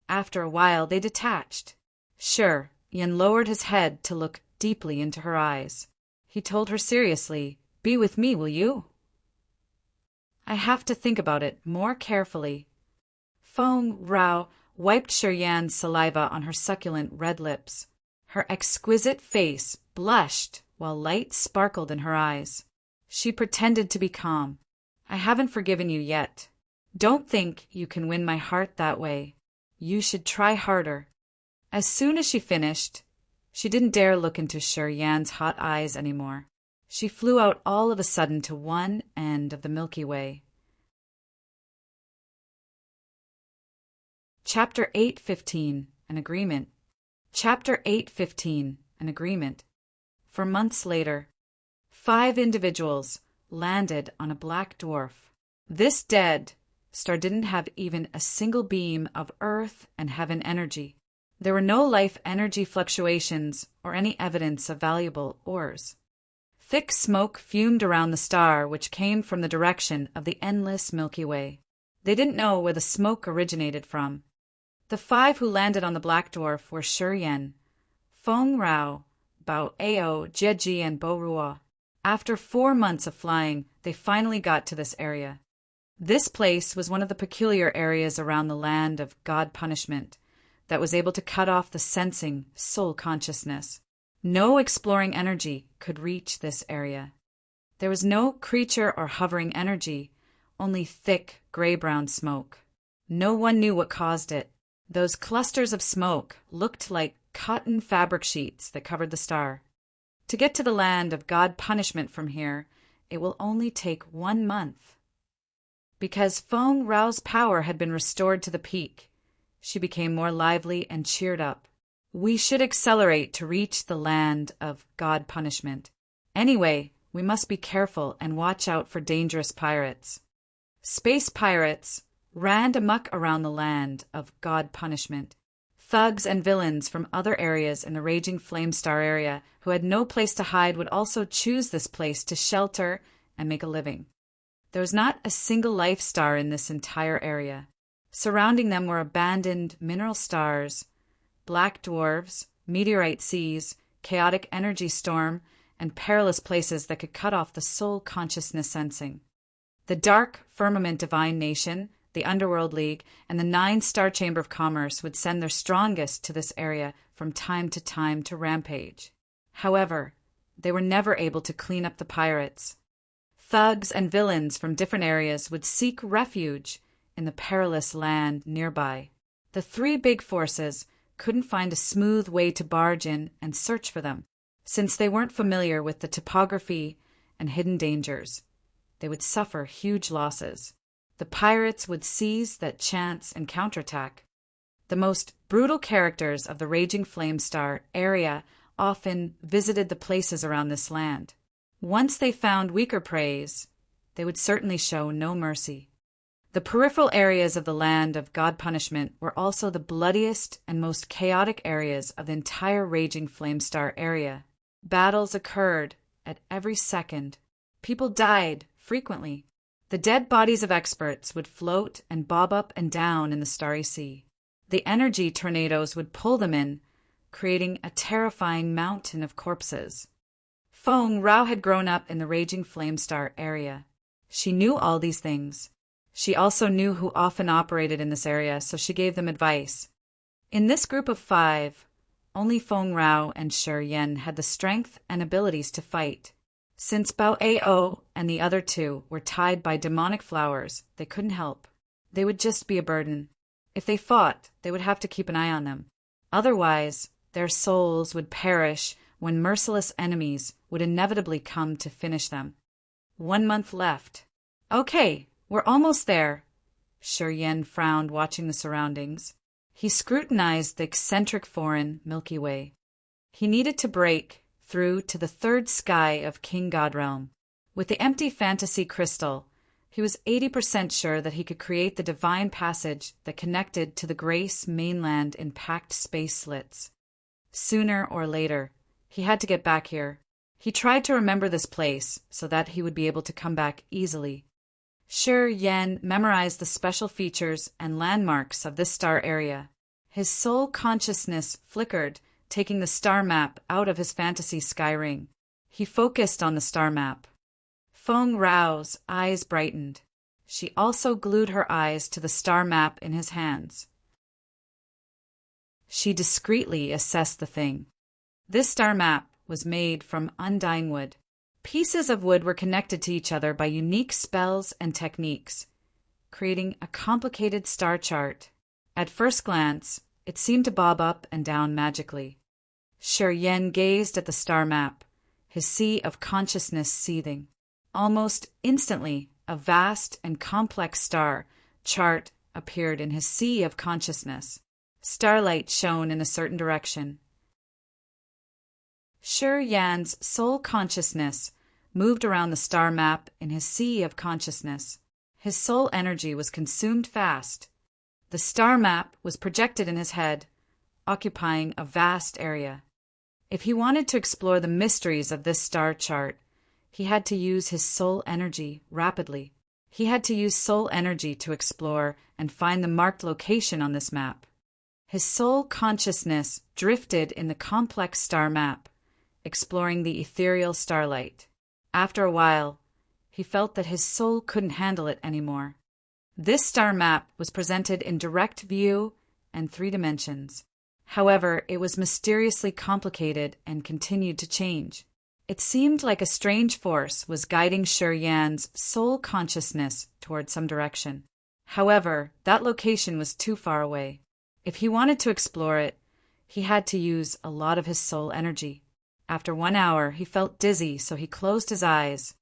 After a while, they detached. Sure, Yen lowered his head to look deeply into her eyes. He told her seriously, "Be with me, will you?" "I have to think about it more carefully." Feng Rao wiped Shiryan's saliva on her succulent red lips. Her exquisite face blushed while light sparkled in her eyes. She pretended to be calm. "I haven't forgiven you yet. Don't think you can win my heart that way. You should try harder." As soon as she finished, she didn't dare look into Shiryan's hot eyes anymore. She flew out all of a sudden to one end of the Milky Way. Chapter 8:15 An Agreement. Chapter 8:15 An Agreement. For months later, 5 individuals landed on a black dwarf. This dead star didn't have even a single beam of Earth and heaven energy. There were no life energy fluctuations or any evidence of valuable ores. Thick smoke fumed around the star, which came from the direction of the endless Milky Way. They didn't know where the smoke originated from. The 5 who landed on the black dwarf were Shiryan, Feng Rao, Bao Ao, Jieji, and Bo Ruo. After 4 months of flying, they finally got to this area. This place was one of the peculiar areas around the land of God punishment that was able to cut off the sensing soul consciousness. No exploring energy could reach this area. There was no creature or hovering energy, only thick gray-brown smoke. No one knew what caused it. Those clusters of smoke looked like cotton fabric sheets that covered the star. To get to the land of God punishment from here, it will only take 1 month. Because Feng Rao's power had been restored to the peak, she became more lively and cheered up. "We should accelerate to reach the land of God punishment. Anyway, we must be careful and watch out for dangerous pirates." Space pirates ran amok around the land of God punishment. Thugs and villains from other areas in the raging flame star area who had no place to hide would also choose this place to shelter and make a living. There was not a single life star in this entire area. Surrounding them were abandoned mineral stars, black dwarves, meteorite seas, chaotic energy storm, and perilous places that could cut off the soul consciousness sensing. The dark firmament divine nation, the Underworld League, and the 9-star Chamber of Commerce would send their strongest to this area from time to rampage. However, they were never able to clean up the pirates. Thugs and villains from different areas would seek refuge in the perilous land nearby. The 3 big forces couldn't find a smooth way to barge in and search for them, since they weren't familiar with the topography and hidden dangers. They would suffer huge losses. The pirates would seize that chance and counterattack. The most brutal characters of the raging flame star area often visited the places around this land. Once they found weaker prey, they would certainly show no mercy. The peripheral areas of the land of God punishment were also the bloodiest and most chaotic areas of the entire raging flame star area. Battles occurred at every second. People died frequently. The dead bodies of experts would float and bob up and down in the starry sea. The energy tornadoes would pull them in, creating a terrifying mountain of corpses. Feng Rao had grown up in the raging flame star area. She knew all these things. She also knew who often operated in this area, so she gave them advice. In this group of 5, only Feng Rao and Shiryan had the strength and abilities to fight. Since Bao Ao and the other 2 were tied by demonic flowers, they couldn't help. They would just be a burden. If they fought, they would have to keep an eye on them. Otherwise, their souls would perish when merciless enemies would inevitably come to finish them. 1 month left. "Okay, we're almost there." Shiryan frowned, watching the surroundings. He scrutinized the eccentric foreign Milky Way. He needed to break through to the 3rd sky of King God Realm. With the empty fantasy crystal, he was 80% sure that he could create the divine passage that connected to the Grace mainland in packed space slits. Sooner or later, he had to get back here. He tried to remember this place so that he would be able to come back easily. Shi Yan memorized the special features and landmarks of this star area. His soul consciousness flickered, taking the star map out of his fantasy sky ring. He focused on the star map. Feng Rao's eyes brightened. She also glued her eyes to the star map in his hands. She discreetly assessed the thing. This star map was made from undying wood. Pieces of wood were connected to each other by unique spells and techniques, creating a complicated star chart. At first glance, it seemed to bob up and down magically. Shi Yan gazed at the star map, his sea of consciousness seething. Almost instantly, a vast and complex star chart appeared in his sea of consciousness. Starlight shone in a certain direction. Shi Yan's soul consciousness moved around the star map in his sea of consciousness. His soul energy was consumed fast. The star map was projected in his head, occupying a vast area. If he wanted to explore the mysteries of this star chart, he had to use his soul energy rapidly. He had to use soul energy to explore and find the marked location on this map. His soul consciousness drifted in the complex star map, exploring the ethereal starlight. After a while, he felt that his soul couldn't handle it anymore. This star map was presented in direct view and 3 dimensions. However, it was mysteriously complicated and continued to change. It seemed like a strange force was guiding Shi Yan's soul consciousness toward some direction. However, that location was too far away. If he wanted to explore it, he had to use a lot of his soul energy. After 1 hour, he felt dizzy, so he closed his eyes.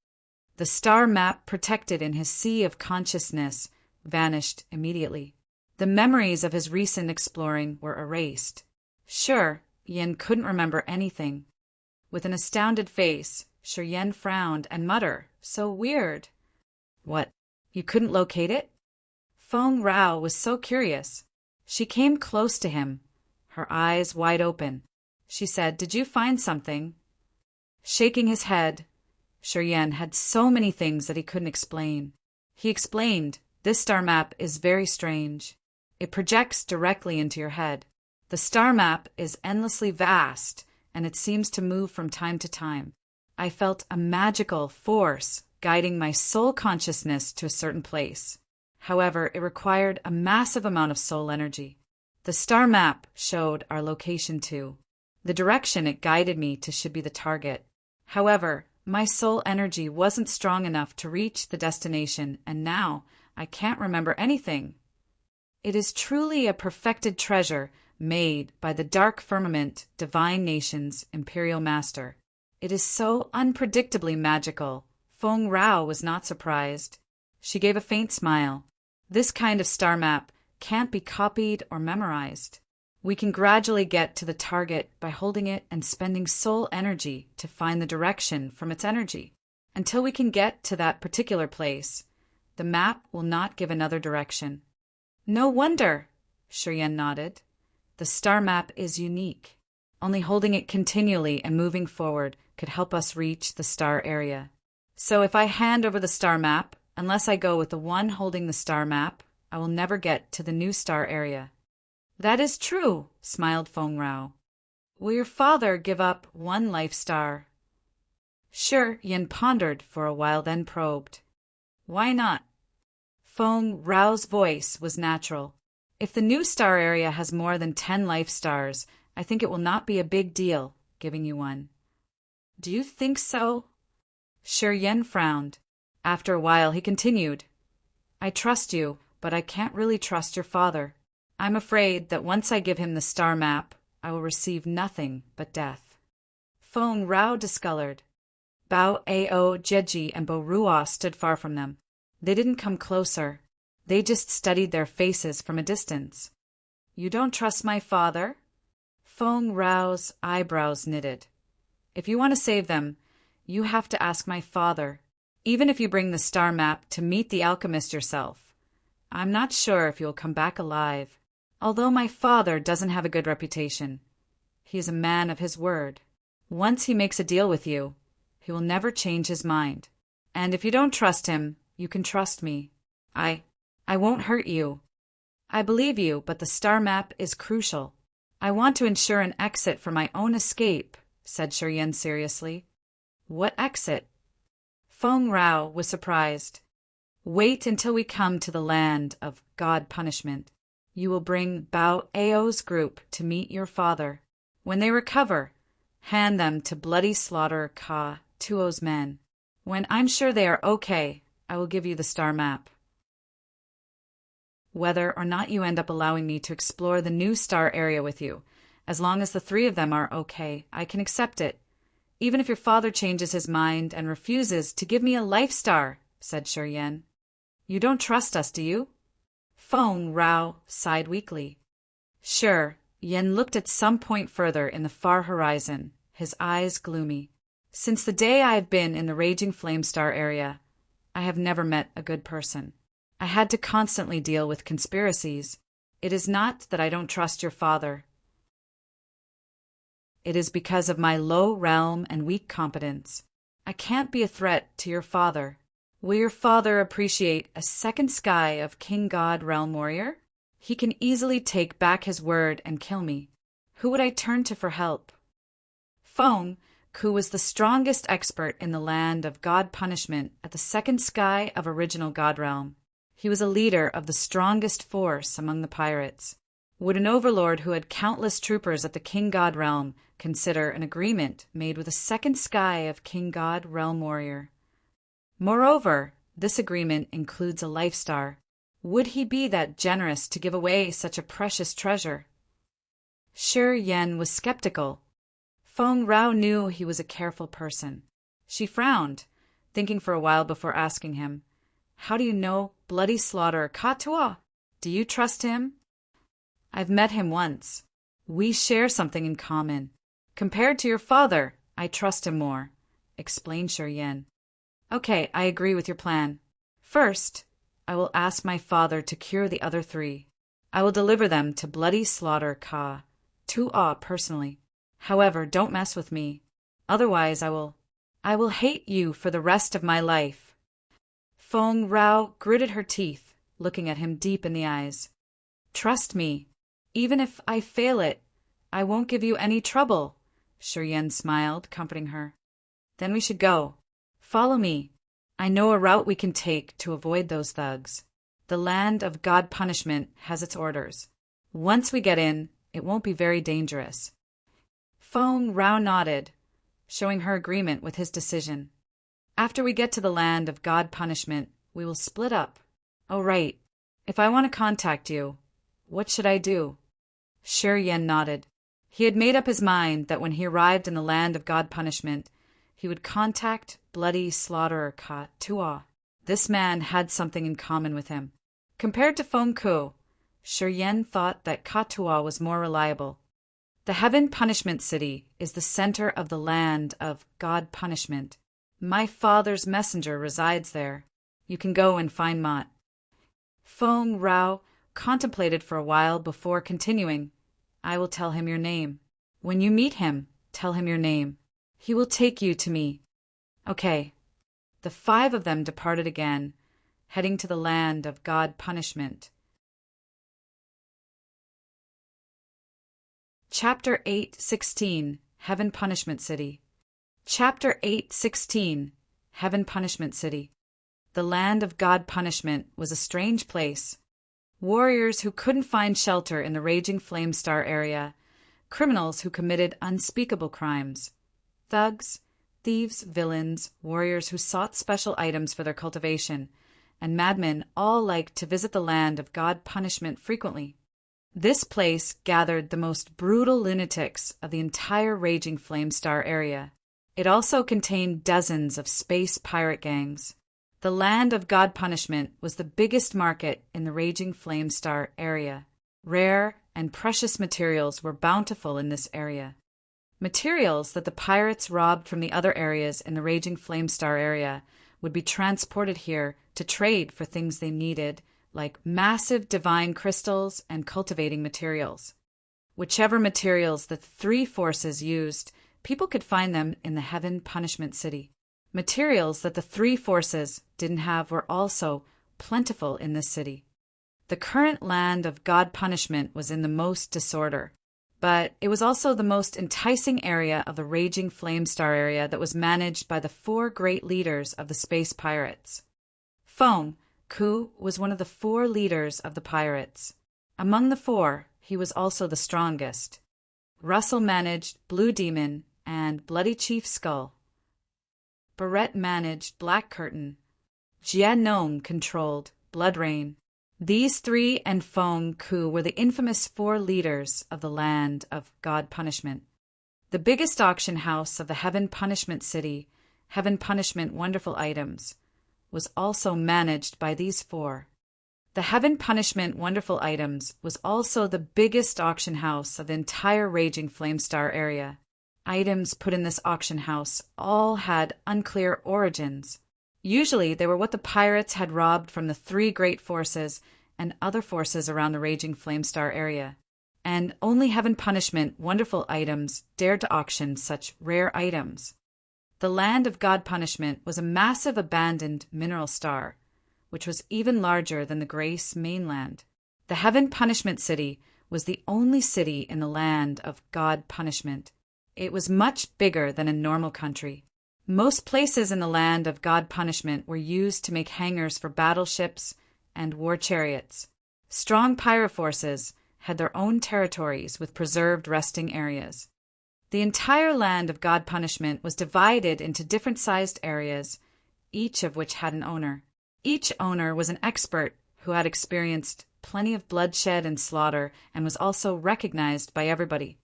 The star map protected in his sea of consciousness vanished immediately. The memories of his recent exploring were erased. Shi Yan couldn't remember anything. With an astounded face, Shi Yan frowned and muttered, "So weird." "What, you couldn't locate it?" Feng Rao was so curious. She came close to him, her eyes wide open. She said, "Did you find something?" Shaking his head, Shi Yan had so many things that he couldn't explain. He explained, "This star map is very strange. It projects directly into your head. The star map is endlessly vast, and it seems to move from time to time. I felt a magical force guiding my soul consciousness to a certain place. However, it required a massive amount of soul energy. The star map showed our location too. The direction it guided me to should be the target. However, my soul energy wasn't strong enough to reach the destination, and now I can't remember anything. It is truly a perfected treasure made by the dark firmament divine nation's imperial master. It is so unpredictably magical." Feng Rao was not surprised. She gave a faint smile. "This kind of star map can't be copied or memorized. We can gradually get to the target by holding it and spending soul energy to find the direction from its energy. Until we can get to that particular place, the map will not give another direction." "No wonder," Shi Yan nodded. "The star map is unique. Only holding it continually and moving forward could help us reach the star area. So if I hand over the star map, unless I go with the one holding the star map, I will never get to the new star area." "That is true," smiled Feng Rao. "Will your father give up one life star?" Shi Yan pondered for a while, then probed. "Why not?" Feng Rao's voice was natural. "If the new star area has more than 10 life stars, I think it will not be a big deal giving you one." "Do you think so?" Shi Yan frowned. After a while, he continued, "I trust you, but I can't really trust your father. I'm afraid that once I give him the star map, I will receive nothing but death." Feng Rao discolored. Bao Ao, Jeji, and Bo Ruo stood far from them. They didn't come closer. They just studied their faces from a distance. "You don't trust my father?" Feng Rao's eyebrows knitted. "If you want to save them, you have to ask my father. Even if you bring the star map to meet the alchemist yourself, I'm not sure if you will come back alive. Although my father doesn't have a good reputation, he is a man of his word. Once he makes a deal with you, He will never change his mind. And if you don't trust him, you can trust me. I won't hurt you. I believe you, but the star map is crucial. I want to ensure an exit for my own escape, said Shiryen seriously. What exit? Feng Rao was surprised. Wait until we come to the land of God punishment. You will bring Bao Ao's group to meet your father. When they recover, hand them to Bloody Slaughter Ka Tuo's men. When I'm sure they are okay, I will give you the star map. Whether or not you end up allowing me to explore the new star area with you, as long as the three of them are okay, I can accept it. Even if your father changes his mind and refuses to give me a life star, said Shiryen. You don't trust us, do you? Feng Rao sighed weakly. Sure. Yen looked at some point further in the far horizon, his eyes gloomy. Since the day I have been in the Raging Flame Star area, I have never met a good person. I had to constantly deal with conspiracies. It is not that I don't trust your father. It is because of my low realm and weak competence. I can't be a threat to your father. Will your father appreciate a second sky of King God Realm Warrior? He can easily take back his word and kill me. Who would I turn to for help? Feng, who was the strongest expert in the land of God punishment at the second sky of original God Realm. He was a leader of the strongest force among the pirates. Would an overlord who had countless troopers at the King God Realm consider an agreement made with a second sky of King God Realm Warrior? Moreover, this agreement includes a life star. Would he be that generous to give away such a precious treasure? Shiryen was skeptical. Feng Rao knew he was a careful person. She frowned, thinking for a while before asking him, How do you know Bloody Slaughter Ka Tuo? Do you trust him? I've met him once. We share something in common. Compared to your father, I trust him more, explained Shiryen. Okay, I agree with your plan. First, I will ask my father to cure the other three. I will deliver them to Bloody Slaughter Ka Tuo personally. However, don't mess with me. Otherwise, I will hate you for the rest of my life. Feng Rao gritted her teeth, looking at him deep in the eyes. Trust me. Even if I fail it, I won't give you any trouble, Shiryen smiled, comforting her. Then we should go. Follow me. I know a route we can take to avoid those thugs. The land of God punishment has its orders. Once we get in, it won't be very dangerous. Feng Rao nodded, showing her agreement with his decision. After we get to the land of God punishment, we will split up. Oh, right. If I want to contact you, what should I do? Shiryen nodded. He had made up his mind that when he arrived in the land of God punishment, he would contact Bloody Slaughter Ka Tuo. This man had something in common with him. Compared to Feng Ku, Shiryen thought that Ka Tuo was more reliable. The Heaven Punishment City is the center of the land of God punishment. My father's messenger resides there. You can go and find Mott. Feng Rao contemplated for a while before continuing. I will tell him your name. When you meet him, tell him your name. He will take you to me. Okay. The five of them departed again, heading to the land of God punishment. Chapter 8:16 Heaven Punishment City. Chapter 8:16 Heaven Punishment City. The land of God punishment was a strange place. Warriors who couldn't find shelter in the Raging Flame Star area, criminals who committed unspeakable crimes, thugs, thieves, villains, warriors who sought special items for their cultivation, and madmen all liked to visit the land of God punishment frequently. This place gathered the most brutal lunatics of the entire Raging Flame Star area. It also contained dozens of space pirate gangs. The land of God punishment was the biggest market in the Raging Flame Star area. Rare and precious materials were bountiful in this area. Materials that the pirates robbed from the other areas in the Raging Flame Star area would be transported here to trade for things they needed, like massive divine crystals and cultivating materials. Whichever materials the three forces used, people could find them in the Heaven Punishment City. Materials that the three forces didn't have were also plentiful in this city. The current land of God punishment was in the most disorder, but it was also the most enticing area of the raging Flamestar area that was managed by the four great leaders of the space pirates. Fong Ku was one of the four leaders of the pirates. Among the four, he was also the strongest. Russell managed Blue Demon and Bloody Chief Skull. Barrett managed Black Curtain. Jia Nong controlled Blood Rain. These three and Fong Ku were the infamous four leaders of the land of God punishment. The biggest auction house of the Heaven Punishment City, Heaven Punishment Wonderful Items, was also managed by these four. The Heaven Punishment Wonderful Items was also the biggest auction house of the entire raging Flamestar area. Items put in this auction house all had unclear origins. Usually they were what the pirates had robbed from the three great forces and other forces around the raging Flamestar area. And only Heaven Punishment Wonderful Items dared to auction such rare items. The land of God Punishment was a massive abandoned mineral star, which was even larger than the Grace mainland. The Heaven Punishment City was the only city in the land of God Punishment. It was much bigger than a normal country. Most places in the land of God Punishment were used to make hangars for battleships and war chariots. Strong pirate forces had their own territories with preserved resting areas. The entire land of God Punishment was divided into different-sized areas, each of which had an owner. Each owner was an expert who had experienced plenty of bloodshed and slaughter and was also recognized by everybody.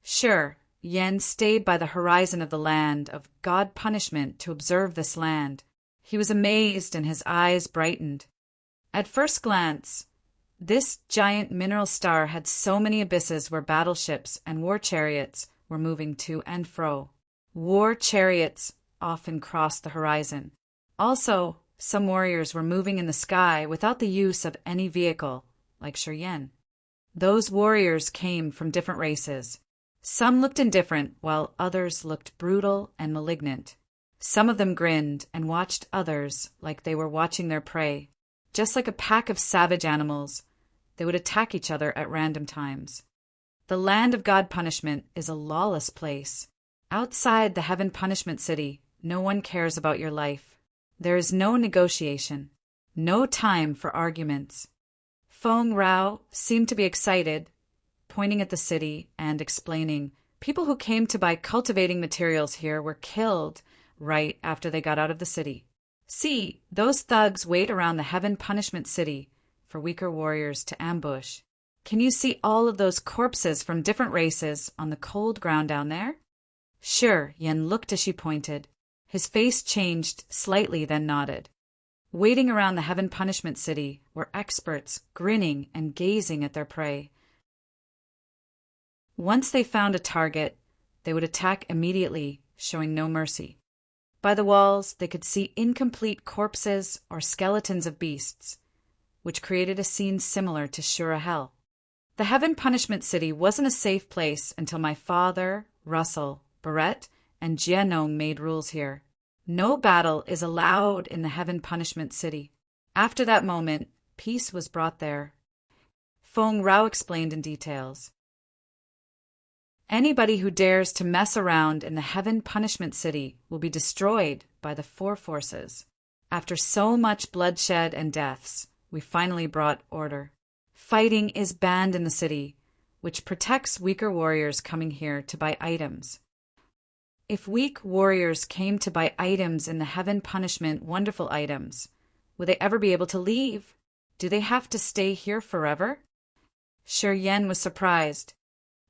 Sure, Yen stayed by the horizon of the land of God Punishment to observe this land. He was amazed and his eyes brightened. At first glance, this giant mineral star had so many abysses where battleships and war chariots were moving to and fro. War chariots often crossed the horizon. Also, some warriors were moving in the sky without the use of any vehicle, like Shiryen. Those warriors came from different races. Some looked indifferent, while others looked brutal and malignant. Some of them grinned and watched others like they were watching their prey. Just like a pack of savage animals, they would attack each other at random times. The land of God Punishment is a lawless place. Outside the Heaven Punishment City, no one cares about your life. There is no negotiation, no time for arguments. Fong Rao seemed to be excited, pointing at the city and explaining, people who came to buy cultivating materials here were killed right after they got out of the city. See, those thugs wait around the Heaven Punishment City for weaker warriors to ambush. Can you see all of those corpses from different races on the cold ground down there? Sure, Yen looked as she pointed. His face changed slightly, then nodded. Waiting around the Heaven Punishment City were experts grinning and gazing at their prey. Once they found a target, they would attack immediately, showing no mercy. By the walls, they could see incomplete corpses or skeletons of beasts, which created a scene similar to Shura Hell. The Heaven Punishment City wasn't a safe place until my father, Russell, Barrett, and Jianong made rules here. No battle is allowed in the Heaven Punishment City. After that moment, peace was brought there. Fong Rao explained in details. Anybody who dares to mess around in the Heaven Punishment City will be destroyed by the four forces. After so much bloodshed and deaths, we finally brought order. Fighting is banned in the city, which protects weaker warriors coming here to buy items. If weak warriors came to buy items in the Heaven Punishment Wonderful Items, will they ever be able to leave? Do they have to stay here forever? Shiryen was surprised.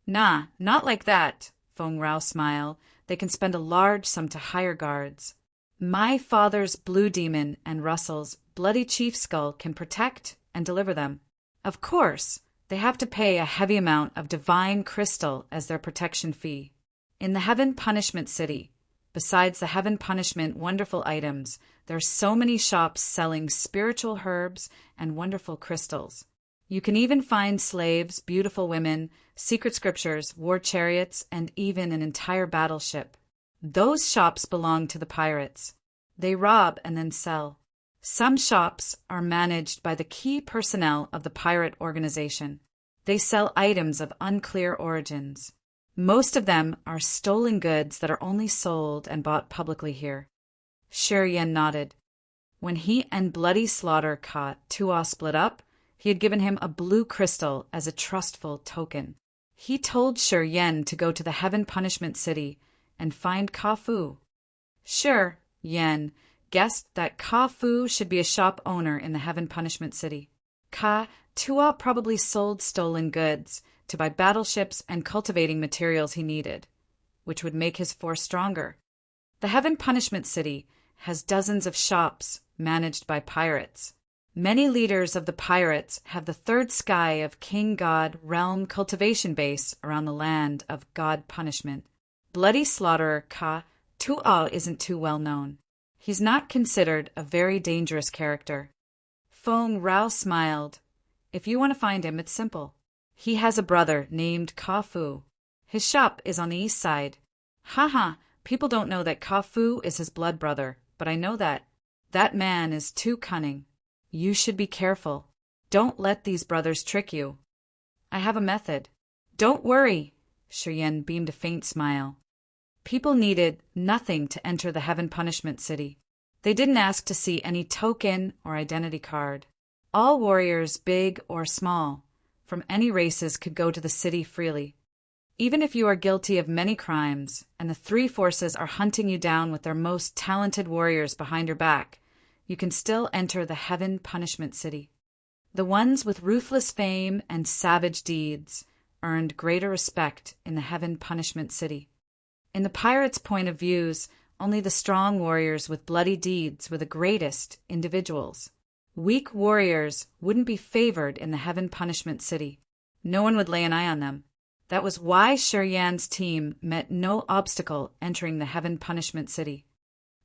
Nah, not like that, Fong Rao smiled. They can spend a large sum to hire guards. My father's Blue Demon and Russell's Bloody Chief Skull can protect and deliver them. Of course, they have to pay a heavy amount of divine crystal as their protection fee. In the Heaven Punishment City, besides the Heaven Punishment Wonderful Items, there are so many shops selling spiritual herbs and wonderful crystals. You can even find slaves, beautiful women, secret scriptures, war chariots, and even an entire battleship. Those shops belong to the pirates. They rob and then sell. Some shops are managed by the key personnel of the pirate organization. They sell items of unclear origins. Most of them are stolen goods that are only sold and bought publicly here. Shi Yan nodded. When he and Bloody Slaughter Ka Tuo split up, he had given him a blue crystal as a trustful token. He told Shi Yan to go to the Heaven Punishment City and find Ka Fu. Shi Yan guessed that Ka Fu should be a shop owner in the Heaven Punishment City. Ka Tuo probably sold stolen goods to buy battleships and cultivating materials he needed, which would make his force stronger. The Heaven Punishment City has dozens of shops managed by pirates. Many leaders of the pirates have the third sky of King God realm cultivation base around the land of God punishment. Bloody Slaughterer Ka Tuo isn't too well known. He's not considered a very dangerous character. Feng Rao smiled. If you want to find him, it's simple. He has a brother named Ka Fu. His shop is on the east side. Haha, people don't know that Ka Fu is his blood brother, but I know that. That man is too cunning. You should be careful. Don't let these brothers trick you. I have a method. Don't worry. Shi Yan beamed a faint smile. People needed nothing to enter the Heaven Punishment City. They didn't ask to see any token or identity card. All warriors, big or small, from any races could go to the city freely. Even if you are guilty of many crimes and the three forces are hunting you down with their most talented warriors behind your back, you can still enter the Heaven Punishment City. The ones with ruthless fame and savage deeds earned greater respect in the Heaven Punishment City. In the pirates' point of views, only the strong warriors with bloody deeds were the greatest individuals. Weak warriors wouldn't be favored in the Heaven Punishment City. No one would lay an eye on them. That was why Shi Yan's team met no obstacle entering the Heaven Punishment City.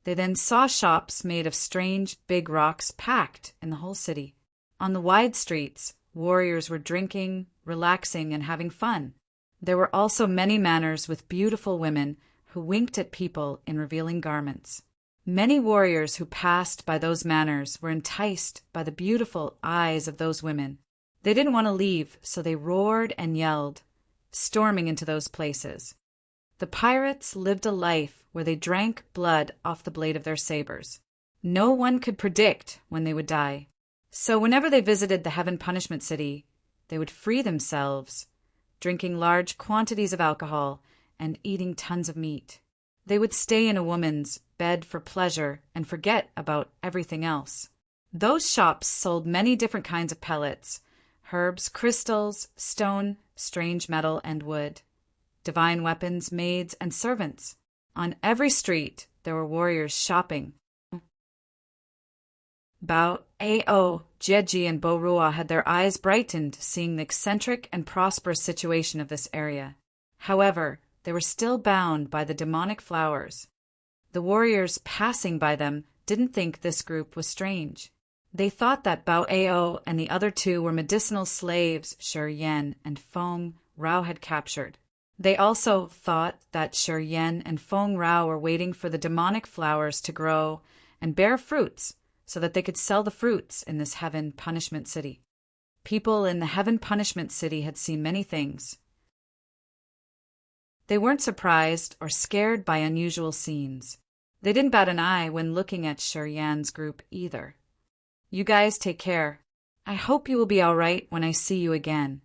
They then saw shops made of strange, big rocks packed in the whole city. On the wide streets, warriors were drinking, relaxing, and having fun. There were also many manors with beautiful women who winked at people in revealing garments. Many warriors who passed by those manors were enticed by the beautiful eyes of those women. They didn't want to leave, so they roared and yelled, storming into those places. The pirates lived a life where they drank blood off the blade of their sabers. No one could predict when they would die. So whenever they visited the Heaven Punishment City, they would free themselves, drinking large quantities of alcohol and eating tons of meat. They would stay in a woman's bed for pleasure and forget about everything else. Those shops sold many different kinds of pellets, herbs, crystals, stone, strange metal, and wood, divine weapons, maids, and servants. On every street, there were warriors shopping. Bao Ao, Jeji, and Borua had their eyes brightened seeing the eccentric and prosperous situation of this area. However, they were still bound by the demonic flowers. The warriors passing by them didn't think this group was strange. They thought that Bao Ao and the other two were medicinal slaves Shi Yan and Feng Rao had captured. They also thought that Shi Yan and Feng Rao were waiting for the demonic flowers to grow and bear fruits so that they could sell the fruits in this Heaven Punishment City. People in the Heaven Punishment City had seen many things. They weren't surprised or scared by unusual scenes. They didn't bat an eye when looking at Shi Yan's group either. You guys take care. I hope you will be all right when I see you again.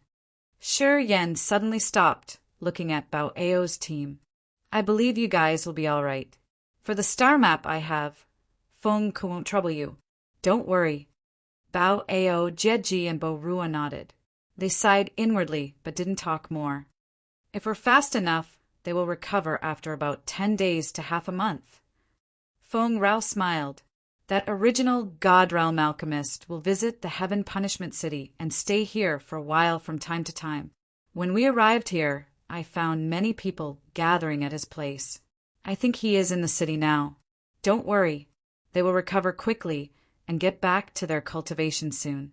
Shi Yan suddenly stopped, looking at Bao Ao's team. I believe you guys will be all right. For the star map I have, Feng won't trouble you. Don't worry. Bao Ao, Jeji, and Borua nodded. They sighed inwardly, but didn't talk more. If we're fast enough, they will recover after about 10 days to half a month. Feng Rao smiled. That original God Realm alchemist will visit the Heaven Punishment City and stay here for a while from time to time. When we arrived here, I found many people gathering at his place. I think he is in the city now. Don't worry. They will recover quickly and get back to their cultivation soon.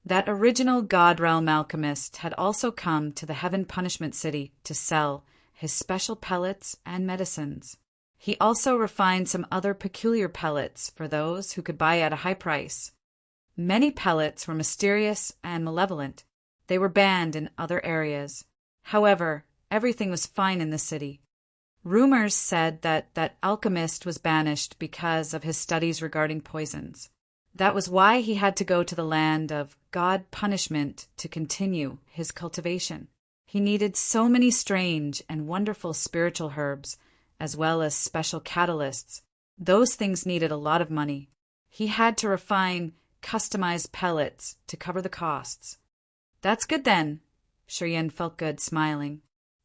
That original God Realm alchemist had also come to the Heaven Punishment City to sell his special pellets and medicines. He also refined some other peculiar pellets for those who could buy at a high price. Many pellets were mysterious and malevolent. They were banned in other areas. However, everything was fine in the city. Rumors said that alchemist was banished because of his studies regarding poisons. That was why he had to go to the land of God punishment to continue his cultivation. He needed so many strange and wonderful spiritual herbs, as well as special catalysts. Those things needed a lot of money. He had to refine customized pellets to cover the costs. That's good then. Shiryen felt good, smiling.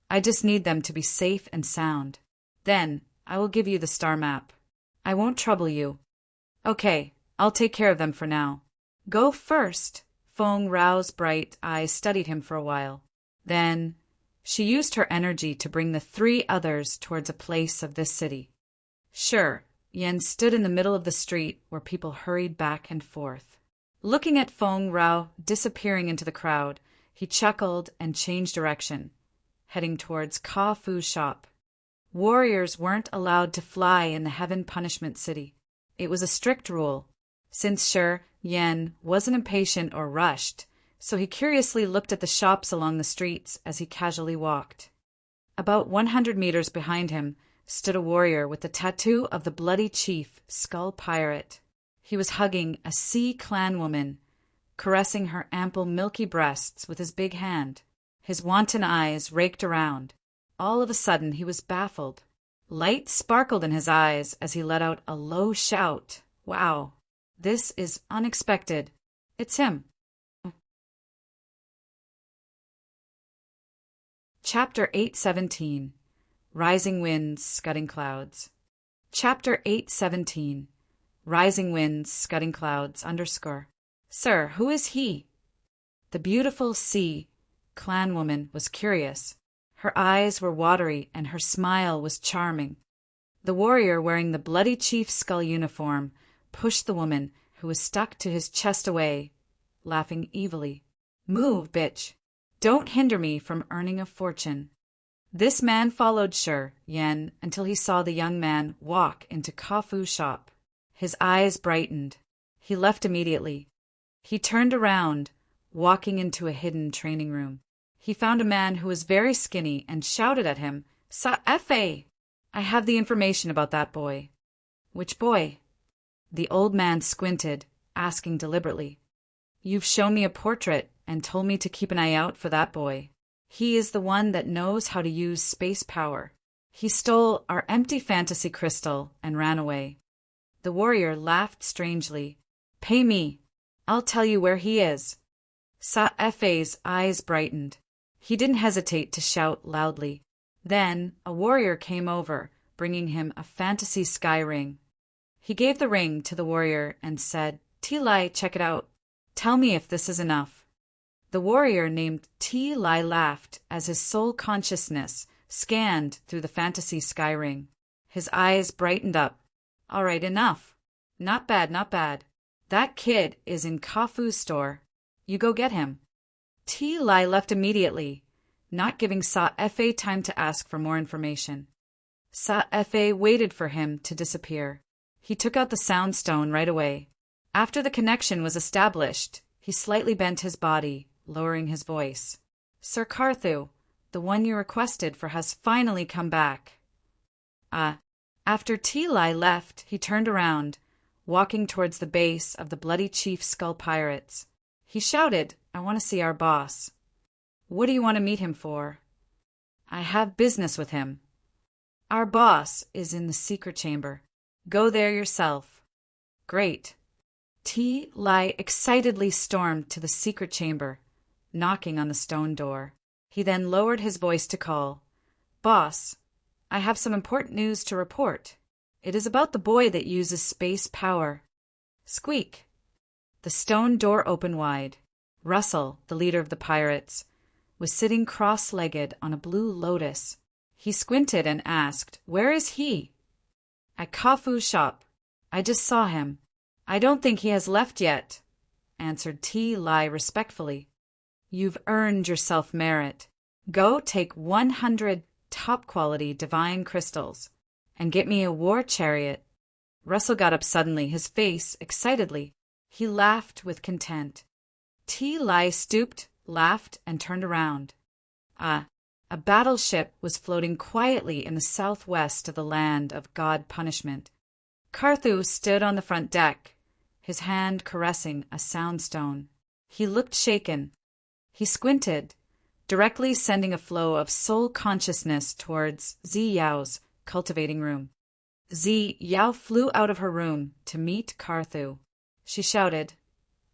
I just need them to be safe and sound. Then I will give you the star map. I won't trouble you. Okay, I'll take care of them for now. Go first. Feng Rao's bright eyes studied him for a while. Then she used her energy to bring the 3 others towards a place of this city. Sure, Yen stood in the middle of the street where people hurried back and forth. Looking at Feng Rao disappearing into the crowd, he chuckled and changed direction, heading towards Ka Fu's shop. Warriors weren't allowed to fly in the Heaven Punishment City. It was a strict rule. Since Yen wasn't impatient or rushed, so he curiously looked at the shops along the streets as he casually walked. About 100 meters behind him stood a warrior with the tattoo of the bloody chief, Skull Pirate. He was hugging a Sea clan woman, caressing her ample milky breasts with his big hand. His wanton eyes raked around. All of a sudden he was baffled. Light sparkled in his eyes as he let out a low shout. Wow, this is unexpected. It's him. Chapter 8:17 Rising Winds, Scudding Clouds. Chapter 8:17 Rising Winds, Scudding Clouds, _ Sir, who is he? The beautiful Sea clan woman was curious. Her eyes were watery and her smile was charming. The warrior wearing the bloody chief's skull uniform pushed the woman, who was stuck to his chest, away, laughing evilly. Move, bitch. Don't hinder me from earning a fortune. This man followed Yen until he saw the young man walk into Ka Fu's shop. His eyes brightened. He left immediately. He turned around, walking into a hidden training room. He found a man who was very skinny and shouted at him, Sa-F-A! I have the information about that boy. Which boy? The old man squinted, asking deliberately. You've shown me a portrait and told me to keep an eye out for that boy. He is the one that knows how to use space power. He stole our empty fantasy crystal and ran away. The warrior laughed strangely. Pay me. I'll tell you where he is. Sa-F's eyes brightened. He didn't hesitate to shout loudly. Then a warrior came over, bringing him a fantasy sky ring. He gave the ring to the warrior and said, T-Lai, check it out. Tell me if this is enough. The warrior named T-Lai laughed as his soul consciousness scanned through the fantasy sky ring. His eyes brightened up. All right, enough. Not bad, not bad. That kid is in Ka Fu's store. You go get him. T-Lai left immediately, not giving Sa-Fa time to ask for more information. Sa-Fa waited for him to disappear. He took out the sound stone right away. After the connection was established, he slightly bent his body, lowering his voice. Sir Carthu, the one you requested for has finally come back. After T-Lai left, he turned around, walking towards the base of the bloody chief Skull Pirates. He shouted, I want to see our boss. What do you want to meet him for? I have business with him. Our boss is in the secret chamber. Go there yourself. Great. T-Lai excitedly stormed to the secret chamber, knocking on the stone door. He then lowered his voice to call, Boss, I have some important news to report. It is about the boy that uses space power. Squeak. The stone door opened wide. Russell, the leader of the pirates, was sitting cross-legged on a blue lotus. He squinted and asked, Where is he? At Ka Fu's shop. I just saw him. I don't think he has left yet, answered T-Lai respectfully. You've earned yourself merit. Go take 100 top-quality divine crystals. and get me a war chariot. Russell got up suddenly, his face excitedly. He laughed with content. Lai stooped, laughed, and turned around. A battleship was floating quietly in the southwest of the land of God Punishment. Carthew stood on the front deck, his hand caressing a soundstone. He looked shaken. He squinted, directly sending a flow of soul consciousness towards Zi Yao's cultivating room. Zi Yao flew out of her room to meet Carthew. She shouted,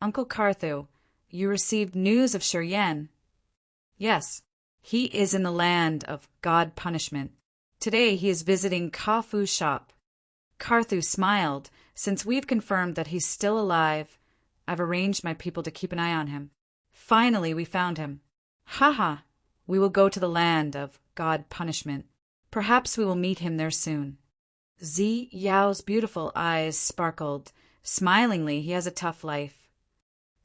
"Uncle Carthew, you received news of Shiryen?" "Yes. He is in the land of God Punishment. Today he is visiting Kafu's shop." Carthew smiled. "Since we've confirmed that he's still alive, I've arranged my people to keep an eye on him. Finally we found him. Ha! We will go to the land of God Punishment. Perhaps we will meet him there soon." Zi Yao's beautiful eyes sparkled. Smilingly, he has a tough life.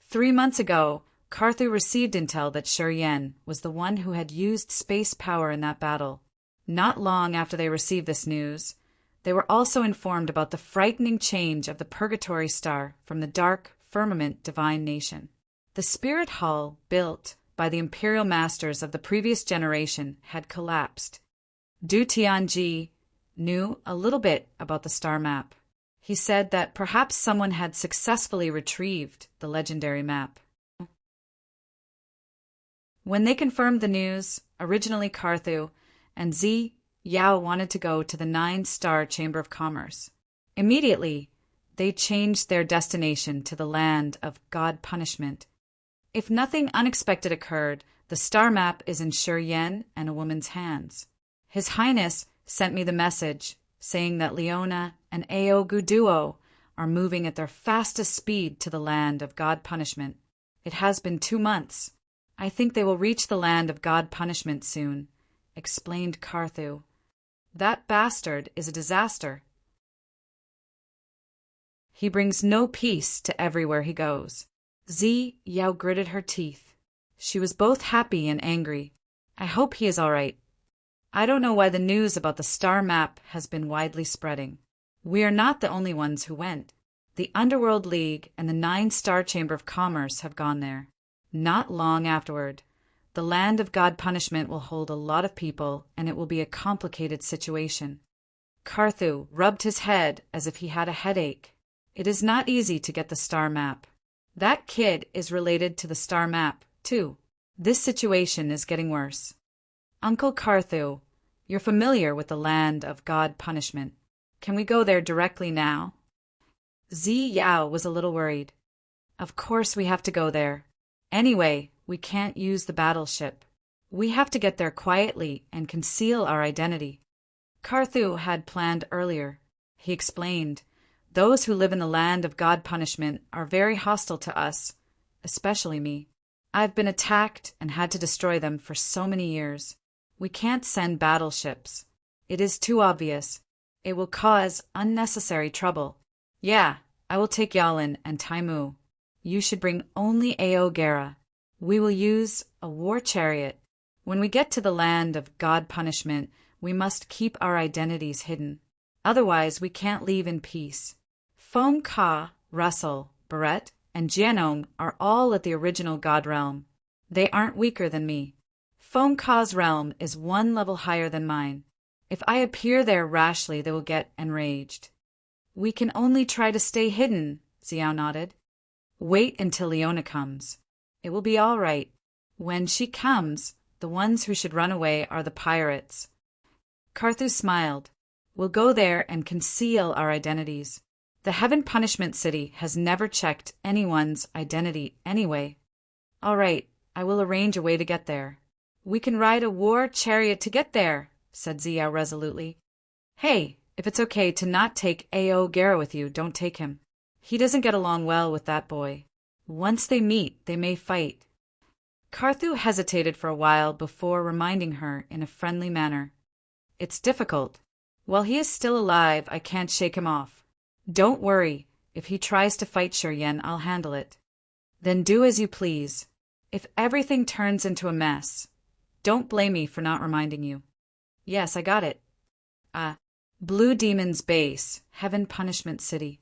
3 months ago, Carthew received intel that Shiryen was the one who had used space power in that battle. Not long after they received this news, they were also informed about the frightening change of the Purgatory Star from the dark firmament divine nation. The spirit hall built by the imperial masters of the previous generation had collapsed. Du Tianji knew a little bit about the star map. He said that perhaps someone had successfully retrieved the legendary map. When they confirmed the news, originally Carthew and Zi Yao wanted to go to the 9-star Chamber of Commerce. Immediately, they changed their destination to the land of God Punishment. If nothing unexpected occurred, the star map is in Shiryen and a woman's hands. His Highness sent me the message saying that Leona and Ao Guduo are moving at their fastest speed to the land of God Punishment. It has been 2 months. I think they will reach the land of God Punishment soon, explained Carthew. That bastard is a disaster. He brings no peace to everywhere he goes. Zi Yao gritted her teeth. She was both happy and angry. I hope he is all right. I don't know why the news about the star map has been widely spreading. We are not the only ones who went. The Underworld League and the 9-star Chamber of Commerce have gone there. Not long afterward, the land of God Punishment will hold a lot of people, and it will be a complicated situation. Carthew rubbed his head as if he had a headache. It is not easy to get the star map. That kid is related to the star map, too. This situation is getting worse. Uncle Carthew, you're familiar with the land of God Punishment. Can we go there directly now? Zi Yao was a little worried. Of course we have to go there. Anyway, we can't use the battleship. We have to get there quietly and conceal our identity. Carthew had planned earlier. He explained, those who live in the land of God Punishment are very hostile to us, especially me. I've been attacked and had to destroy them for so many years. We can't send battleships. It is too obvious. It will cause unnecessary trouble. Yeah, I will take Yalin and Taimu. You should bring only Ao Gera. We will use a war chariot. When we get to the land of God Punishment, we must keep our identities hidden. Otherwise, we can't leave in peace. Fong Ka, Russell, Barrett, and Jianong are all at the original God realm. They aren't weaker than me. Fong Ka's realm is 1 level higher than mine. If I appear there rashly, they will get enraged. We can only try to stay hidden, Xiao nodded. Wait until Leona comes. It will be all right. When she comes, the ones who should run away are the pirates. Carthew smiled. We'll go there and conceal our identities. The Heaven Punishment City has never checked anyone's identity anyway. All right, I will arrange a way to get there. We can ride a war chariot to get there, said Xiao resolutely. Hey, if it's okay to not take Ao Gera with you, don't take him. He doesn't get along well with that boy. Once they meet, they may fight. Carthew hesitated for a while before reminding her in a friendly manner. It's difficult. While he is still alive, I can't shake him off. Don't worry. If he tries to fight Shiryen, I'll handle it. Then do as you please. If everything turns into a mess, don't blame me for not reminding you. Yes, I got it. Blue Demon's Base, Heaven Punishment City.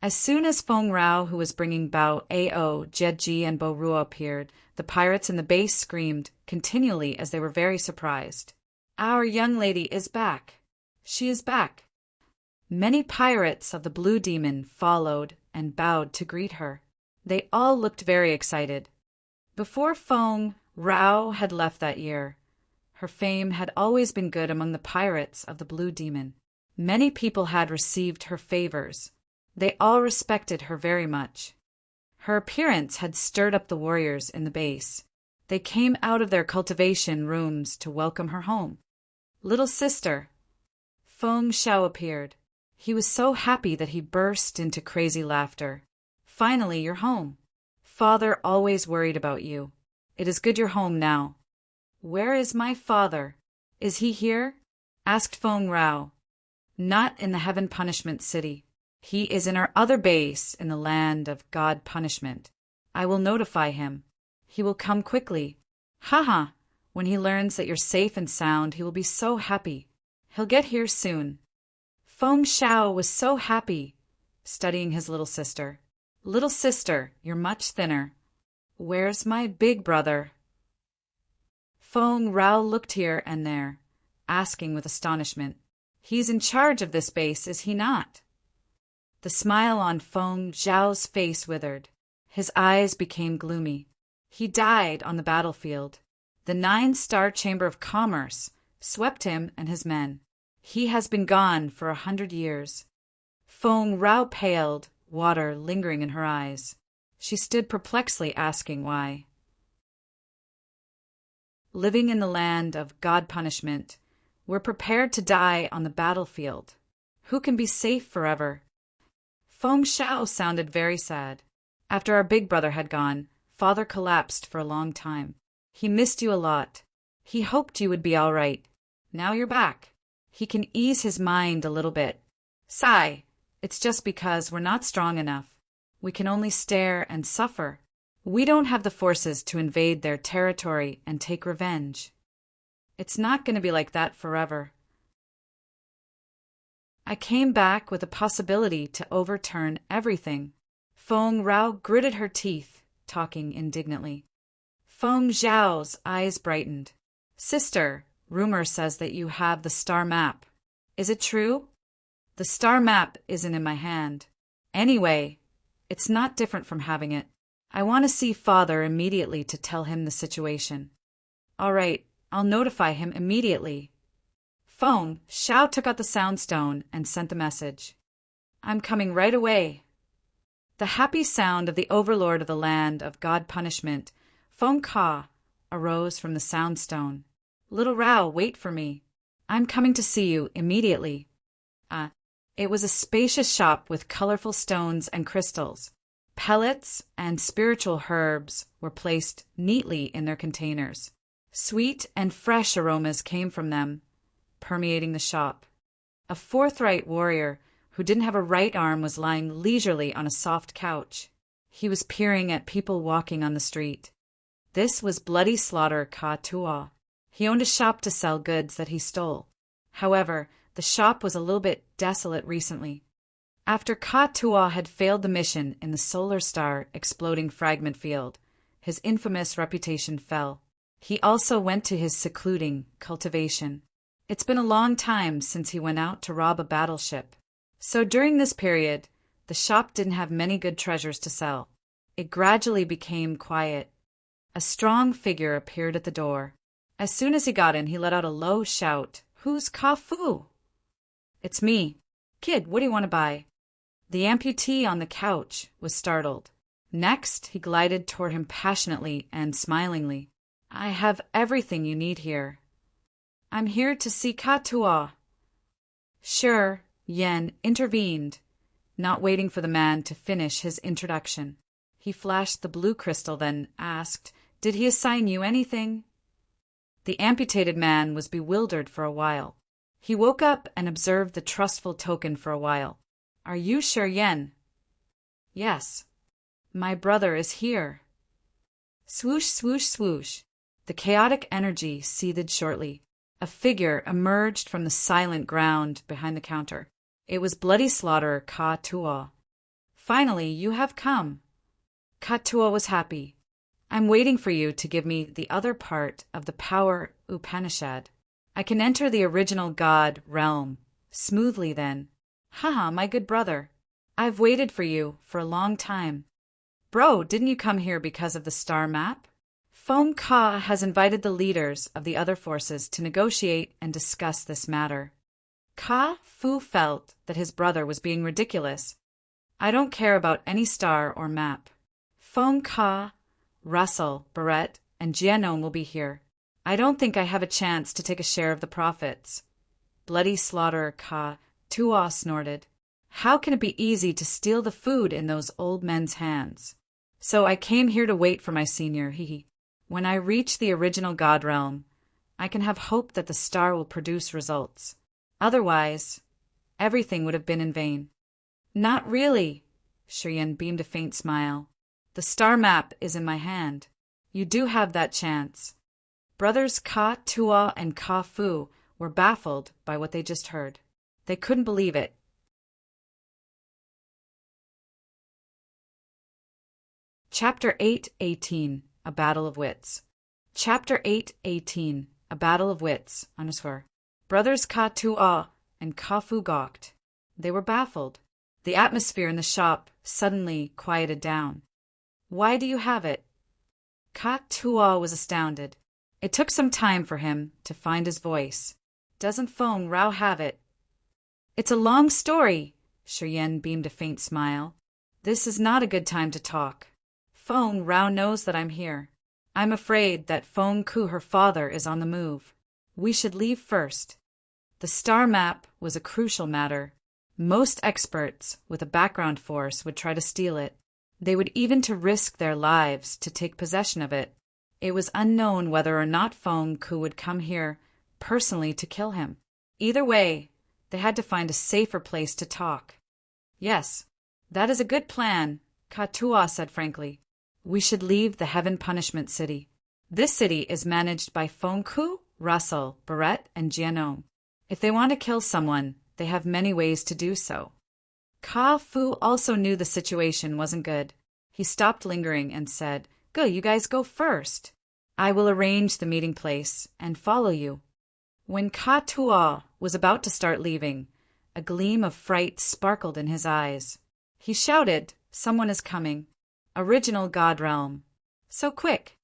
As soon as Feng Rao, who was bringing Bao Ao, Jeji, and Bo Ruo appeared, the pirates in the base screamed continually as they were very surprised. "Our young lady is back! She is back!" Many pirates of the Blue Demon followed and bowed to greet her. They all looked very excited. Before Feng Rao had left that year, her fame had always been good among the pirates of the Blue Demon. Many people had received her favors. They all respected her very much. Her appearance had stirred up the warriors in the base. They came out of their cultivation rooms to welcome her home. "Little sister." Feng Shao appeared. He was so happy that he burst into crazy laughter. "Finally, you're home. Father always worried about you. It is good you're home now." "Where is my father? Is he here?" asked Feng Rao. "Not in the Heaven Punishment City. He is in our other base in the land of God Punishment. I will notify him. He will come quickly. Haha! When he learns that you're safe and sound, he will be so happy. He'll get here soon." Feng Shao was so happy, studying his little sister. "Little sister, you're much thinner. Where's my big brother?" Feng Rao looked here and there, asking with astonishment. "He's in charge of this base, is he not?" The smile on Feng Zhao's face withered. His eyes became gloomy. He died on the battlefield. The 9-star Chamber of Commerce swept him and his men. He has been gone for 100 years. Feng Rao paled, water lingering in her eyes. She stood perplexedly asking why. Living in the land of God Punishment, we're prepared to die on the battlefield. Who can be safe forever? Feng Shao sounded very sad. After our big brother had gone, Father collapsed for a long time. He missed you a lot. He hoped you would be all right. Now you're back. He can ease his mind a little bit. Sigh, it's just because we're not strong enough. We can only stare and suffer. We don't have the forces to invade their territory and take revenge. It's not going to be like that forever. I came back with a possibility to overturn everything. Feng Rao gritted her teeth, talking indignantly. Feng Zhao's eyes brightened. "Sister, rumor says that you have the star map. Is it true?" "The star map isn't in my hand. Anyway, it's not different from having it. I want to see Father immediately to tell him the situation." "All right, I'll notify him immediately." Feng Shao took out the soundstone and sent the message. "I'm coming right away." The happy sound of the overlord of the land of God Punishment, Feng Ka, arose from the soundstone. "Little Rao, wait for me. I'm coming to see you immediately." It was a spacious shop with colorful stones and crystals. Pellets and spiritual herbs were placed neatly in their containers. Sweet and fresh aromas came from them, permeating the shop. A forthright warrior who didn't have a right arm was lying leisurely on a soft couch. He was peering at people walking on the street. This was Bloody Slaughter Ka Tua. He owned a shop to sell goods that he stole. However, the shop was a little bit desolate recently. After Ka Tua had failed the mission in the Solar Star exploding fragment field, his infamous reputation fell. He also went to his secluding cultivation. It's been a long time since he went out to rob a battleship. So during this period, the shop didn't have many good treasures to sell. It gradually became quiet. A strong figure appeared at the door. As soon as he got in, he let out a low shout. "Who's Ka Fu?" "It's me. Kid, what do you want to buy?" The amputee on the couch was startled. Next, he glided toward him passionately and smilingly. "I have everything you need here. I'm here to see Ka Tua." Sure, Yen intervened, not waiting for the man to finish his introduction. He flashed the blue crystal, then asked, "Did he assign you anything?" The amputated man was bewildered for a while. He woke up and observed the trustful token for a while. "Are you sure, Yen?" "Yes. My brother is here." Swoosh, swoosh, swoosh. The chaotic energy seethed shortly. A figure emerged from the silent ground behind the counter. It was Bloody Slaughterer Ka-Tuo. Finally, you have come. Ka-Tuo was happy. I'm waiting for you to give me the other part of the Power Upanishad. I can enter the original God realm smoothly then. Haha, my good brother. I've waited for you for a long time. Bro, didn't you come here because of the star map? Fong Ka has invited the leaders of the other forces to negotiate and discuss this matter. Ka Fu felt that his brother was being ridiculous. I don't care about any star or map. Fong Ka, Russell, Barrett, and Jianon will be here. I don't think I have a chance to take a share of the profits. Bloody Slaughterer Ka-Tuo snorted. How can it be easy to steal the food in those old men's hands? So I came here to wait for my senior, hee. When I reach the original God realm, I can have hope that the star will produce results. Otherwise, everything would have been in vain. Not really. Shiryan beamed a faint smile. The star map is in my hand. You do have that chance. Brothers Ka-Tuo and Ka-Fu were baffled by what they just heard. They couldn't believe it. Chapter 8:18 A Battle of Wits. Chapter 8:18 A Battle of Wits. Brothers Ka-Tuo and Ka-Fu gawked. They were baffled. The atmosphere in the shop suddenly quieted down. Why do you have it? Ka-Tuo was astounded. It took some time for him to find his voice. Doesn't Feng Rao have it? It's a long story. Shiryan beamed a faint smile. This is not a good time to talk. Feng Rao knows that I'm here. I'm afraid that Feng Ku, her father, is on the move. We should leave first. The star map was a crucial matter. Most experts with a background force would try to steal it. They would even to risk their lives to take possession of it. It was unknown whether or not Feng Ku would come here personally to kill him. Either way, they had to find a safer place to talk. Yes, that is a good plan, Ka-Tuo said frankly. We should leave the Heaven Punishment City. This city is managed by Feng Ku, Russell, Barrett, and Jianon. If they want to kill someone, they have many ways to do so. Ka-Fu also knew the situation wasn't good. He stopped lingering and said, Go, you guys go first. I will arrange the meeting place and follow you. When Ka-Tuo was about to start leaving, a gleam of fright sparkled in his eyes. He shouted, Someone is coming. Original God realm. So quick.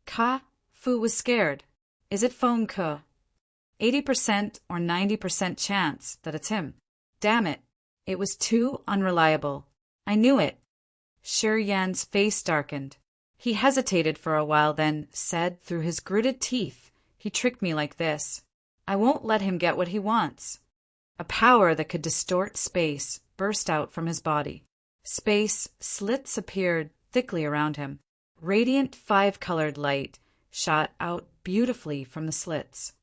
Ka-Fu was scared. Is it Feng Ku? 80% or 90% chance that it's him. Damn it. It was too unreliable. I knew it. Shiryan's face darkened. He hesitated for a while, then said through his gritted teeth, He tricked me like this. I won't let him get what he wants. A power that could distort space burst out from his body. Space slits appeared thickly around him. Radiant five-colored light shot out beautifully from the slits.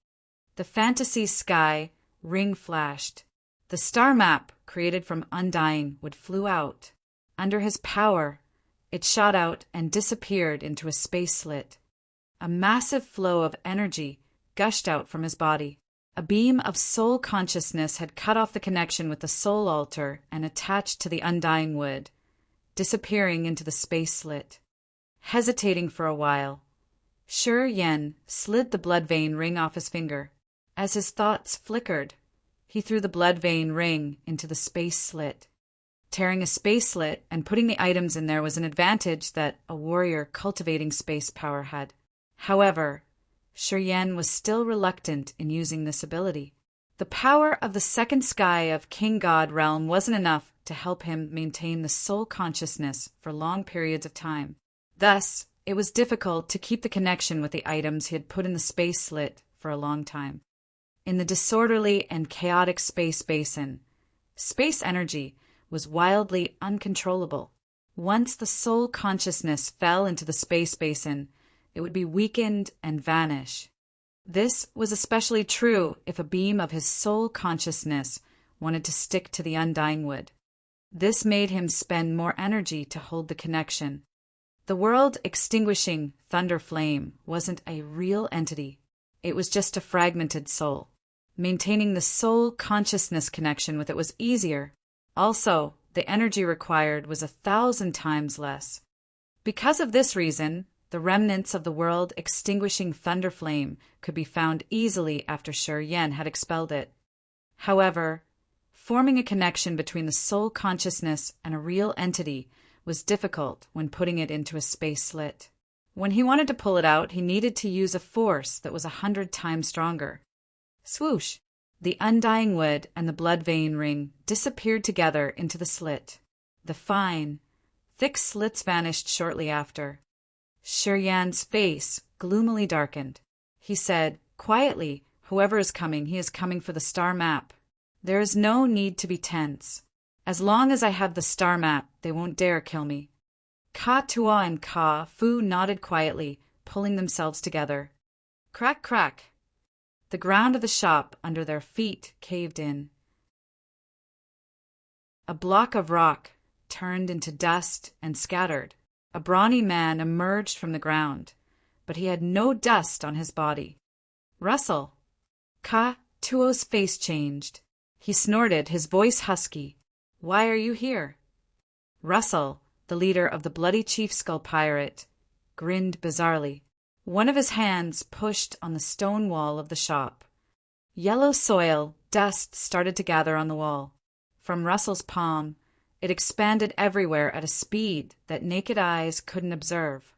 The fantasy sky ring flashed. The star map created from Undying wood flew out. Under his power, it shot out and disappeared into a space slit. A massive flow of energy gushed out from his body. A beam of soul consciousness had cut off the connection with the soul altar and attached to the Undying wood, disappearing into the space slit. Hesitating for a while, Shiryan slid the blood vein ring off his finger. As his thoughts flickered, he threw the blood vein ring into the space slit. Tearing a space slit and putting the items in there was an advantage that a warrior cultivating space power had. However, Shiryan was still reluctant in using this ability. The power of the second sky of King God realm wasn't enough to help him maintain the soul consciousness for long periods of time. Thus, it was difficult to keep the connection with the items he had put in the space slit for a long time. In the disorderly and chaotic space basin, space energy was wildly uncontrollable. Once the soul consciousness fell into the space basin, it would be weakened and vanish. This was especially true if a beam of his soul consciousness wanted to stick to the Undying wood. This made him spend more energy to hold the connection. The world-extinguishing thunder flame wasn't a real entity. It was just a fragmented soul. Maintaining the soul consciousness connection with it was easier. Also, the energy required was 1,000 times less. Because of this reason, the remnants of the world-extinguishing thunder flame could be found easily after Shi Yan had expelled it. However, forming a connection between the soul consciousness and a real entity was difficult when putting it into a space slit. When he wanted to pull it out, he needed to use a force that was 100 times stronger. Swoosh! The undying wood and the blood vein ring disappeared together into the slit. The fine, thick slits vanished shortly after. Shi Yan's face gloomily darkened. He said, quietly, "Whoever is coming, he is coming for the star map. There is no need to be tense. As long as I have the star map, they won't dare kill me." Ka Tua and Ka Fu nodded quietly, pulling themselves together. Crack, crack. The ground of the shop under their feet caved in. A block of rock turned into dust and scattered. A brawny man emerged from the ground, but he had no dust on his body. "Russell!" Ka Tuo's face changed. He snorted, his voice husky. "Why are you here?" Russell, the leader of the Bloody Chief Skull Pirate, grinned bizarrely. One of his hands pushed on the stone wall of the shop. Yellow soil, dust started to gather on the wall. From Russell's palm, it expanded everywhere at a speed that naked eyes couldn't observe.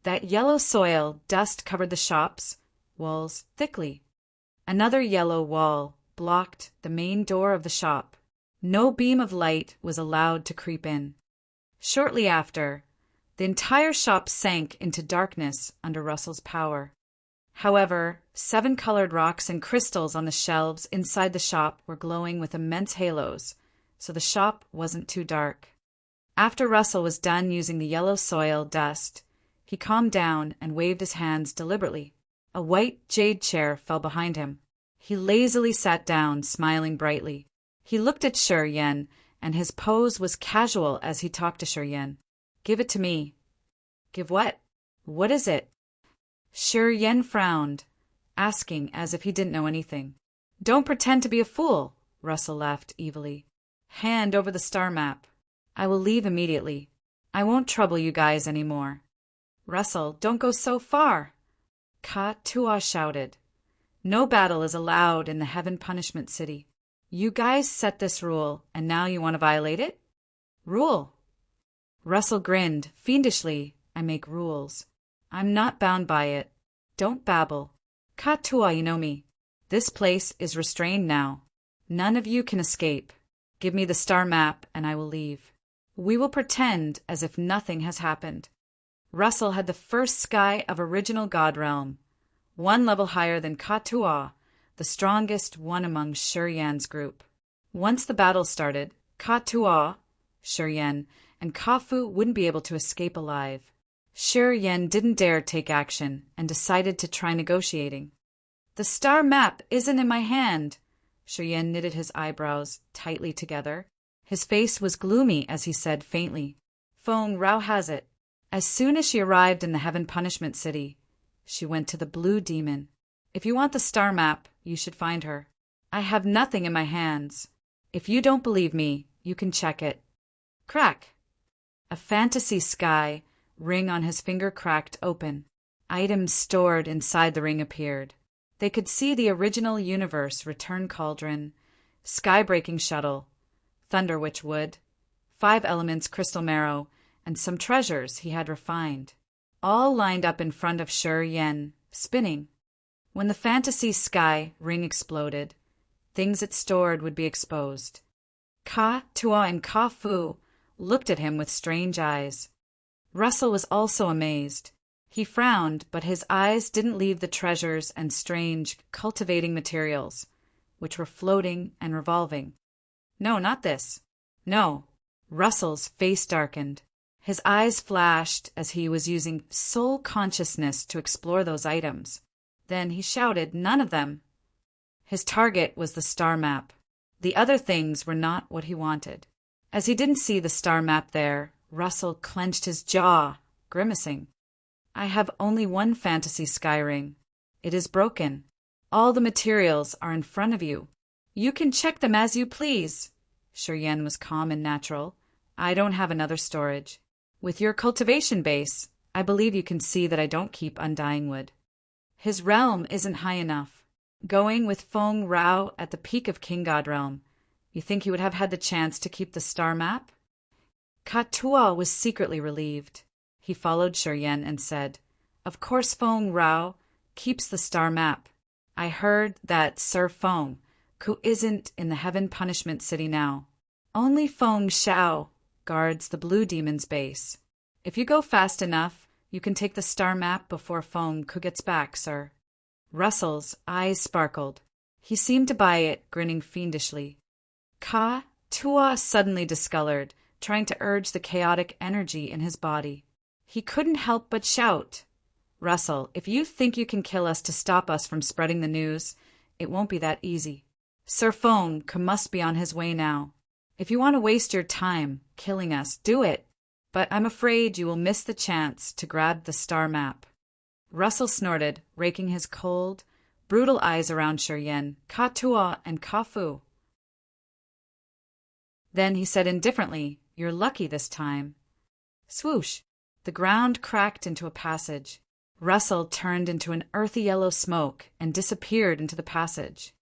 That yellow soil, dust covered the shop's walls thickly. Another yellow wall blocked the main door of the shop. No beam of light was allowed to creep in. Shortly after, the entire shop sank into darkness under Russell's power. However, 7 colored rocks and crystals on the shelves inside the shop were glowing with immense halos, so the shop wasn't too dark. After Russell was done using the yellow soil dust, he calmed down and waved his hands deliberately. A white jade chair fell behind him. He lazily sat down, smiling brightly. He looked at Shi Yan, and his pose was casual as he talked to Shi Yan. "Give it to me." "Give what? What is it?" Shi Yan frowned, asking as if he didn't know anything. "Don't pretend to be a fool," Russell laughed evilly. "Hand over the star map. I will leave immediately. I won't trouble you guys any more." "Russell, don't go so far!" Ka Tua shouted. "No battle is allowed in the Heaven Punishment City. You guys set this rule, and now you want to violate it?" "Rule?" Russell grinned. "Fiendishly, I make rules. I'm not bound by it. Don't babble. Ka Tua, you know me. This place is restrained now. None of you can escape. Give me the star map, and I will leave. We will pretend as if nothing has happened." Russell had the first sky of original God Realm, 1 level higher than Ka Tua, the strongest one among Shi Yan's group. Once the battle started, Ka Tua, Shi Yan, and Ka Fu wouldn't be able to escape alive. Shi Yan didn't dare take action and decided to try negotiating. "The star map isn't in my hand." Shi Yan knitted his eyebrows tightly together. His face was gloomy as he said faintly, "Feng Rao has it." As soon as she arrived in the Heaven Punishment City, she went to the Blue Demon. "If you want the star map, you should find her. I have nothing in my hands. If you don't believe me, you can check it." Crack! A fantasy sky ring on his finger cracked open. Items stored inside the ring appeared. They could see the original universe return cauldron, sky-breaking shuttle, thunder witch wood, 5 elements crystal marrow, and some treasures he had refined, all lined up in front of Shi Yan, spinning. When the fantasy sky ring exploded, things it stored would be exposed. Ka Tua and Ka Fu looked at him with strange eyes. Russell was also amazed. He frowned, but his eyes didn't leave the treasures and strange, cultivating materials, which were floating and revolving. "No, not this." "No." Russell's face darkened. His eyes flashed as he was using soul consciousness to explore those items. Then he shouted, "None of them." His target was the star map. The other things were not what he wanted. As he didn't see the star map there, Russell clenched his jaw, grimacing. I have only one fantasy sky ring. It is broken. All the materials are in front of you. You can check them as you please. Yan was calm and natural. I don't have another storage. With your cultivation base, I believe you can see that I don't keep undying wood. His realm isn't high enough. Going with Feng Rao at the peak of King God realm, you think he would have had the chance to keep the star map? Katua was secretly relieved. He followed Yan and said, Of course Feng Rao keeps the star map. I heard that Sir Feng, who isn't in the Heaven Punishment City now. Only Feng Shao guards the Blue Demon's base. If you go fast enough, you can take the star map before Feng Ku gets back, sir. Russell's eyes sparkled. He seemed to buy it, grinning fiendishly. Tua suddenly discolored, trying to urge the chaotic energy in his body. He couldn't help but shout, Russell, if you think you can kill us to stop us from spreading the news, it won't be that easy. Sir Feng must be on his way now. If you want to waste your time killing us, do it. But I'm afraid you will miss the chance to grab the star map. Russell snorted, raking his cold, brutal eyes around Yan, Tua, and Fu. Then he said indifferently, You're lucky this time. Swoosh! The ground cracked into a passage. Russell turned into an earthy yellow smoke and disappeared into the passage.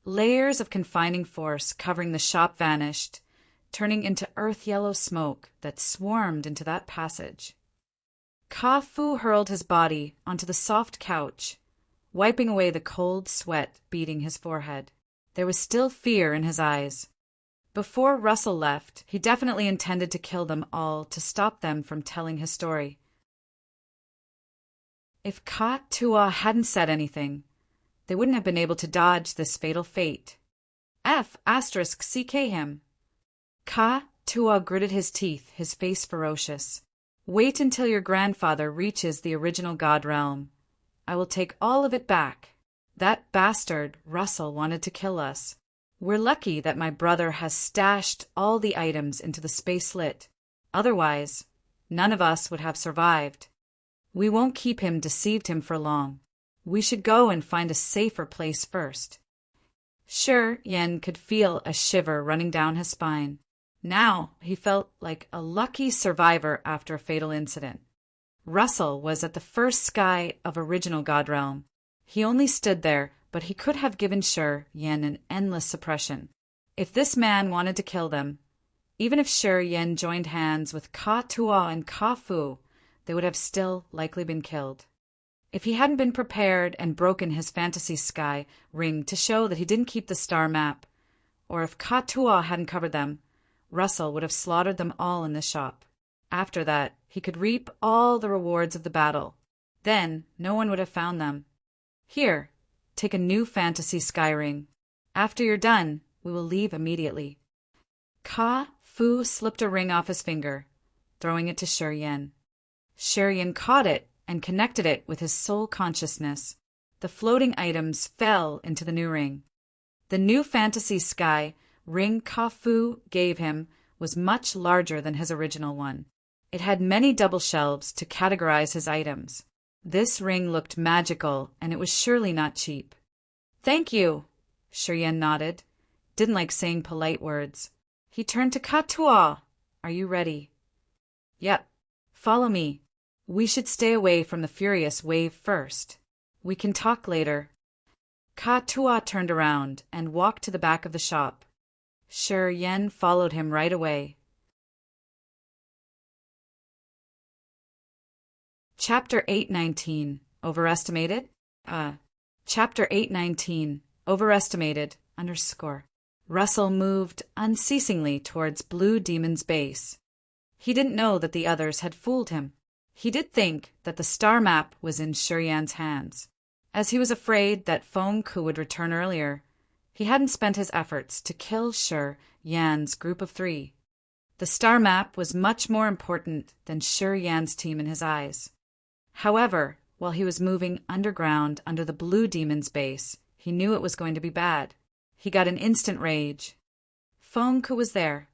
Layers of confining force covering the shop vanished, turning into earth-yellow smoke that swarmed into that passage. Fu hurled his body onto the soft couch, wiping away the cold sweat beading his forehead. There was still fear in his eyes. Before Russell left, he definitely intended to kill them all to stop them from telling his story. If Tua hadn't said anything, they wouldn't have been able to dodge this fatal fate. *CK him. Tua gritted his teeth, his face ferocious. Wait until your grandfather reaches the original God realm. I will take all of it back. That bastard, Russell, wanted to kill us. We're lucky that my brother has stashed all the items into the space slit. Otherwise, none of us would have survived. We won't keep him deceived him for long. We should go and find a safer place first. Yan could feel a shiver running down his spine. Now he felt like a lucky survivor after a fatal incident. Russell was at the first sky of original God realm. He only stood there, but he could have given Yan an endless suppression. If this man wanted to kill them, even if Yan joined hands with Tua and Fu, they would have still likely been killed. If he hadn't been prepared and broken his fantasy sky ring to show that he didn't keep the star map, or if Tua hadn't covered them, Russell would have slaughtered them all in the shop. After that, he could reap all the rewards of the battle. Then, no one would have found them. Here, take a new fantasy sky ring. After you're done, we will leave immediately. Fu slipped a ring off his finger, throwing it to Yan. Yan caught it and connected it with his soul consciousness. The floating items fell into the new ring. The new fantasy sky ring Fu gave him was much larger than his original one. It had many double shelves to categorize his items. This ring looked magical, and it was surely not cheap. Thank you, Yan nodded. Didn't like saying polite words. He turned to Tua. Are you ready? Yep. Follow me. We should stay away from the furious wave first. We can talk later. Tua turned around and walked to the back of the shop. Yan followed him right away. Chapter 819. Overestimated? Chapter 819. Overestimated, _ Russell moved unceasingly towards Blue Demon's base. He didn't know that the others had fooled him. He did think that the star map was in Yan's hands. As he was afraid that Feng Ku would return earlier, he hadn't spent his efforts to kill Yan's group of 3. The star map was much more important than Yan's team in his eyes. However, while he was moving underground under the Blue Demon's base, he knew it was going to be bad. He got an instant rage. Feng Ku was there.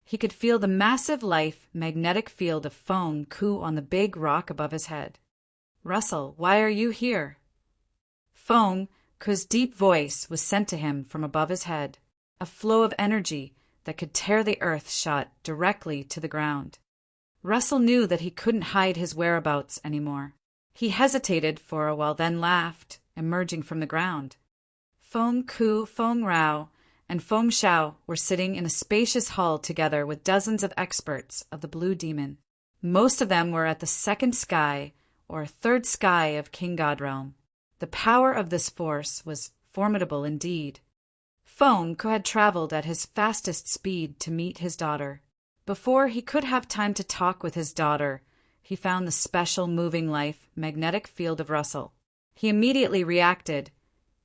He could feel the massive life magnetic field of Feng Ku on the big rock above his head. Russell, why are you here? Feng Ku's deep voice was sent to him from above his head, a flow of energy that could tear the earth shot directly to the ground. Russell knew that he couldn't hide his whereabouts anymore. He hesitated for a while, then laughed, emerging from the ground. Feng Ku, Feng Rao, and Feng Shao were sitting in a spacious hall together with dozens of experts of the Blue Demon. Most of them were at the second sky, or third sky of King God Realm. The power of this force was formidable indeed. Feng Ku had traveled at his fastest speed to meet his daughter. Before he could have time to talk with his daughter, he found the special moving life magnetic field of Russell. He immediately reacted,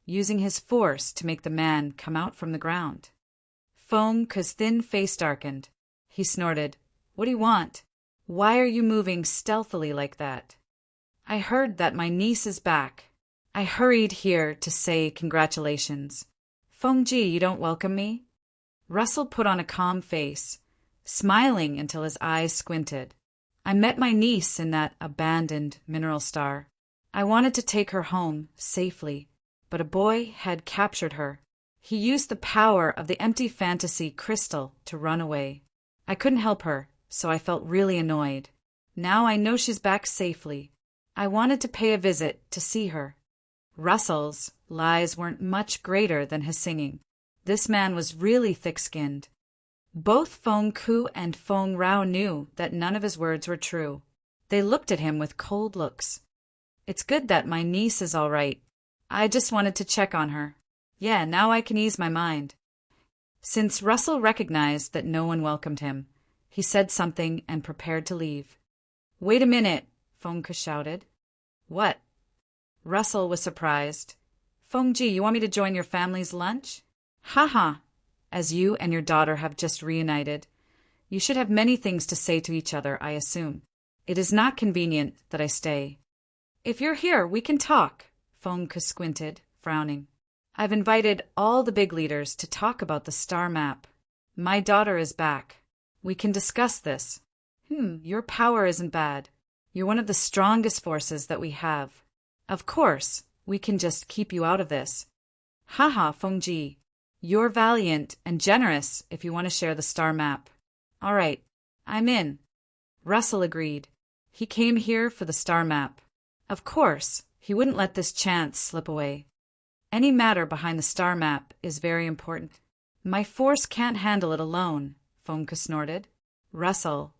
using his force to make the man come out from the ground. Feng Ku's thin face darkened. He snorted, "What do you want? Why are you moving stealthily like that?" "I heard that my niece is back. I hurried here to say congratulations." "Feng Ji, you don't welcome me?" Russell put on a calm face, smiling until his eyes squinted. "I met my niece in that abandoned mineral star. I wanted to take her home safely, but a boy had captured her. He used the power of the empty fantasy crystal to run away. I couldn't help her, so I felt really annoyed. Now I know she's back safely. I wanted to pay a visit to see her." Russell's lies weren't much greater than his singing. This man was really thick-skinned. Both Feng Ku and Feng Rao knew that none of his words were true. They looked at him with cold looks. "It's good that my niece is all right. I just wanted to check on her. Yeah, now I can ease my mind." Since Russell recognized that no one welcomed him, he said something and prepared to leave. "Wait a minute," Feng Ku shouted. "What?" Russell was surprised. "Feng Ji, you want me to join your family's lunch?" "Haha, as you and your daughter have just reunited, you should have many things to say to each other, I assume. It is not convenient that I stay." "If you're here, we can talk," Feng Ku squinted, frowning. "I've invited all the big leaders to talk about the star map. My daughter is back. We can discuss this. Your power isn't bad. You're one of the strongest forces that we have. Of course, we can just keep you out of this. Haha, Feng Ji. You're valiant and generous if you want to share the star map. All right, I'm in." Russell agreed. He came here for the star map. Of course, he wouldn't let this chance slip away. Any matter behind the star map is very important. "My force can't handle it alone," Feng Ku snorted. "Russell,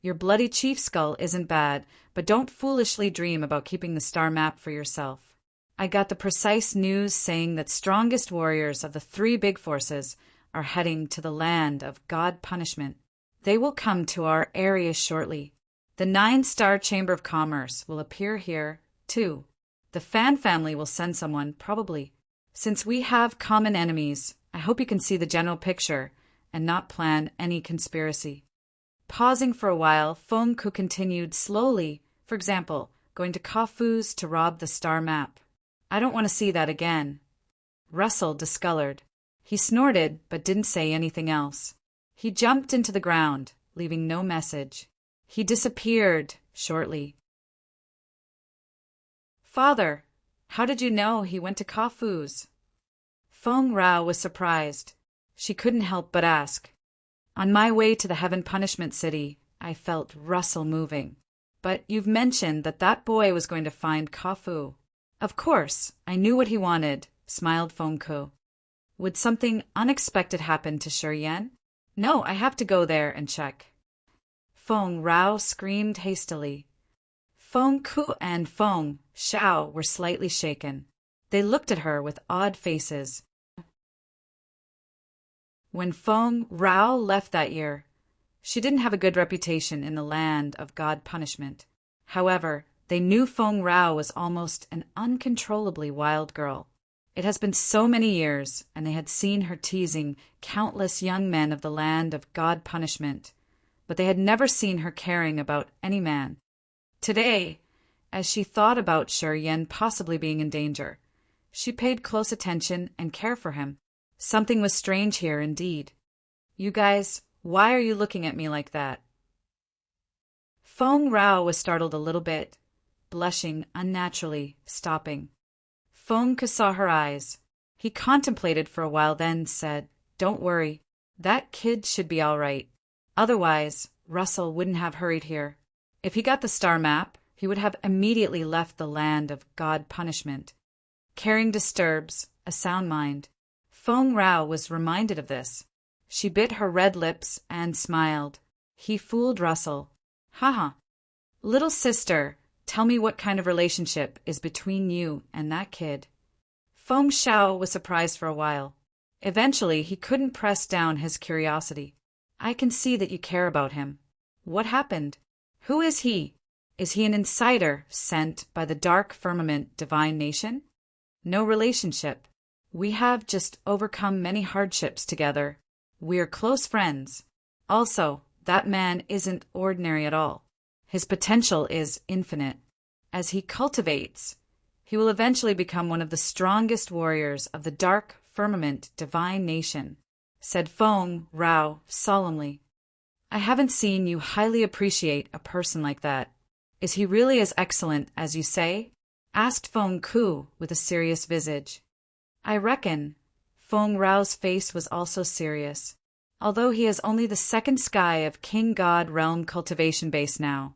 your bloody chief skull isn't bad, but don't foolishly dream about keeping the star map for yourself. I got the precise news saying that strongest warriors of the three big forces are heading to the land of God punishment. They will come to our area shortly. The 9-star Chamber of Commerce will appear here, too. The Fan family will send someone, probably. Since we have common enemies, I hope you can see the general picture and not plan any conspiracy." Pausing for a while, Feng Ku continued slowly, for example, going to Kafus to rob the star map. "I don't want to see that again." Russell discolored. He snorted but didn't say anything else. He jumped into the ground, leaving no message. He disappeared shortly. "Father, how did you know he went to Kafus?" Feng Rao was surprised. She couldn't help but ask. "On my way to the Heaven Punishment City, I felt Russell moving. But you've mentioned that that boy was going to find Kafu." "Of course, I knew what he wanted," smiled Feng Ku. "Would something unexpected happen to Shi Yan?" "No, I have to go there and check." Feng Rao screamed hastily. Feng Ku and Feng Shao were slightly shaken. They looked at her with odd faces. When Feng Rao left that year, she didn't have a good reputation in the land of God punishment. However, they knew Feng Rao was almost an uncontrollably wild girl. It has been so many years, and they had seen her teasing countless young men of the land of God punishment, but they had never seen her caring about any man. Today, as she thought about Shi Yan possibly being in danger, she paid close attention and care for him. Something was strange here indeed. "You guys, why are you looking at me like that?" Feng Rao was startled a little bit, blushing unnaturally, stopping. Feng saw her eyes. He contemplated for a while, then said, "Don't worry. That kid should be all right. Otherwise, Russell wouldn't have hurried here. If he got the star map, he would have immediately left the land of God punishment. Caring disturbs a sound mind." Feng Rao was reminded of this. She bit her red lips and smiled. He fooled Russell. Haha. Little sister, tell me what kind of relationship is between you and that kid. Feng Shao was surprised for a while. Eventually, he couldn't press down his curiosity. I can see that you care about him. What happened? Who is he? Is he an insider sent by the dark firmament divine nation? No relationship. We have just overcome many hardships together. We're close friends. Also, that man isn't ordinary at all. His potential is infinite. As he cultivates, he will eventually become one of the strongest warriors of the dark firmament divine nation, said Feng Rao solemnly. I haven't seen you highly appreciate a person like that. Is he really as excellent as you say? Asked Feng Ku with a serious visage. I reckon. Feng Rao's face was also serious. Although he has only the second sky of King God realm cultivation base now,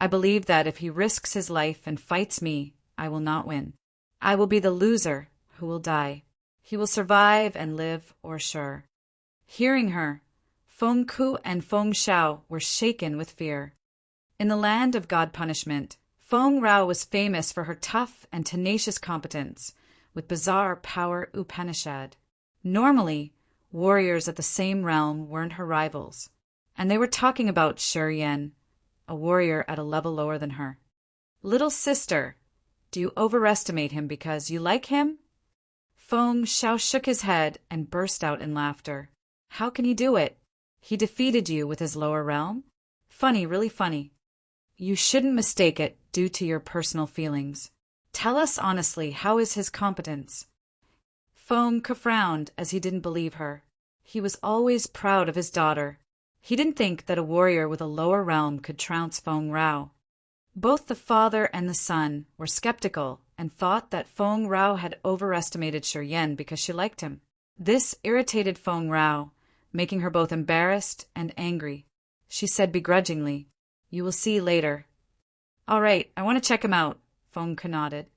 I believe that if he risks his life and fights me, I will not win. I will be the loser who will die. He will survive and live, or sure. Hearing her, Feng Ku and Feng Shao were shaken with fear. In the land of God punishment, Feng Rao was famous for her tough and tenacious competence, with bizarre power Upanishad. Normally, warriors at the same realm weren't her rivals, and they were talking about Shi Yan, a warrior at a level lower than her. Little sister, do you overestimate him because you like him? Feng Shao shook his head and burst out in laughter. How can he do it? He defeated you with his lower realm? Funny, really funny. You shouldn't mistake it due to your personal feelings. Tell us honestly, how is his competence? Feng Ke frowned as he didn't believe her. He was always proud of his daughter. He didn't think that a warrior with a lower realm could trounce Feng Rao. Both the father and the son were skeptical and thought that Feng Rao had overestimated Shi Yan because she liked him. This irritated Feng Rao, making her both embarrassed and angry. She said begrudgingly, "You will see later." "All right, I want to check him out," Feng Ke nodded.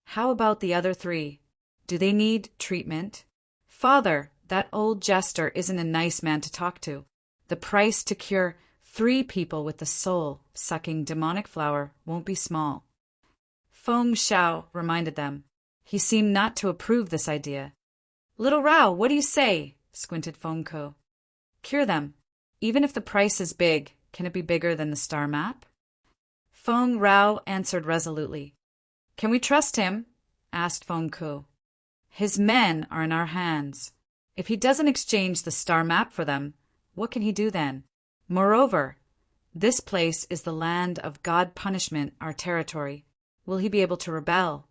"How about the other three? Do they need treatment?" "Father, that old jester isn't a nice man to talk to. The price to cure 3 people with the soul-sucking demonic flower won't be small." Feng Shao reminded them. He seemed not to approve this idea. "Little Rao, what do you say?" squinted Feng Ke. "Cure them. Even if the price is big, can it be bigger than the star map?" Feng Rao answered resolutely. "Can we trust him?" asked Feng Ke. "His men are in our hands. If he doesn't exchange the star map for them, what can he do then? Moreover, this place is the land of God punishment, our territory. Will he be able to rebel?"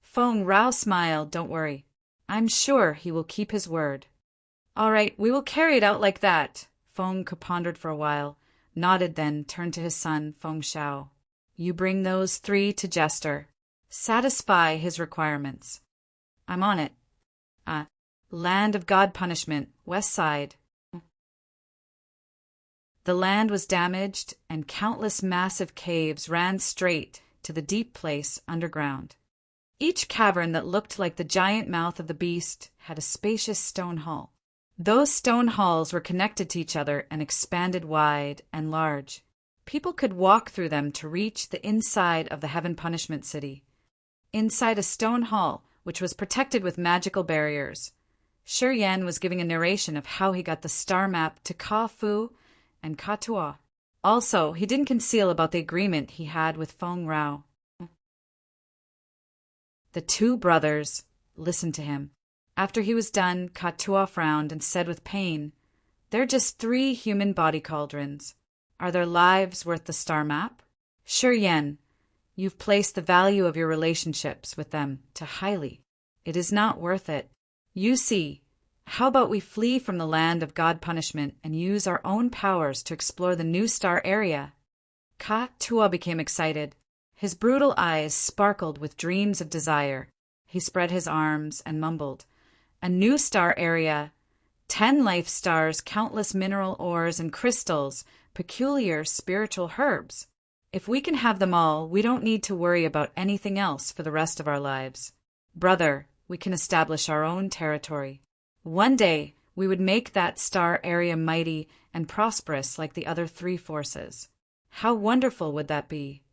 Feng Rao smiled. "Don't worry. I'm sure he will keep his word." "All right, we will carry it out like that." Feng Ke pondered for a while, nodded, then turned to his son, Feng Shao. "You bring those 3 to Jester. Satisfy his requirements." "I'm on it." Land of God punishment, west side. The land was damaged, and countless massive caves ran straight to the deep place underground. Each cavern that looked like the giant mouth of the beast had a spacious stone hall. Those stone halls were connected to each other and expanded wide and large. People could walk through them to reach the inside of the Heaven Punishment City. Inside a stone hall, which was protected with magical barriers, Shi Yan was giving a narration of how he got the star map to Ka Fu and Ka Tua. Also, he didn't conceal about the agreement he had with Feng Rao. The 2 brothers listened to him. After he was done, Ka Tua frowned and said with pain, "They're just 3 human body cauldrons. Are their lives worth the star map? Shi Yan, you've placed the value of your relationships with them too highly. It is not worth it. You see, how about we flee from the land of God punishment and use our own powers to explore the new star area?" Ka Tua became excited. His brutal eyes sparkled with dreams of desire. He spread his arms and mumbled, "A new star area, 10 life stars, countless mineral ores and crystals, peculiar spiritual herbs. If we can have them all, we don't need to worry about anything else for the rest of our lives. Brother, we can establish our own territory. One day, we would make that star area mighty and prosperous like the other 3 forces. How wonderful would that be?"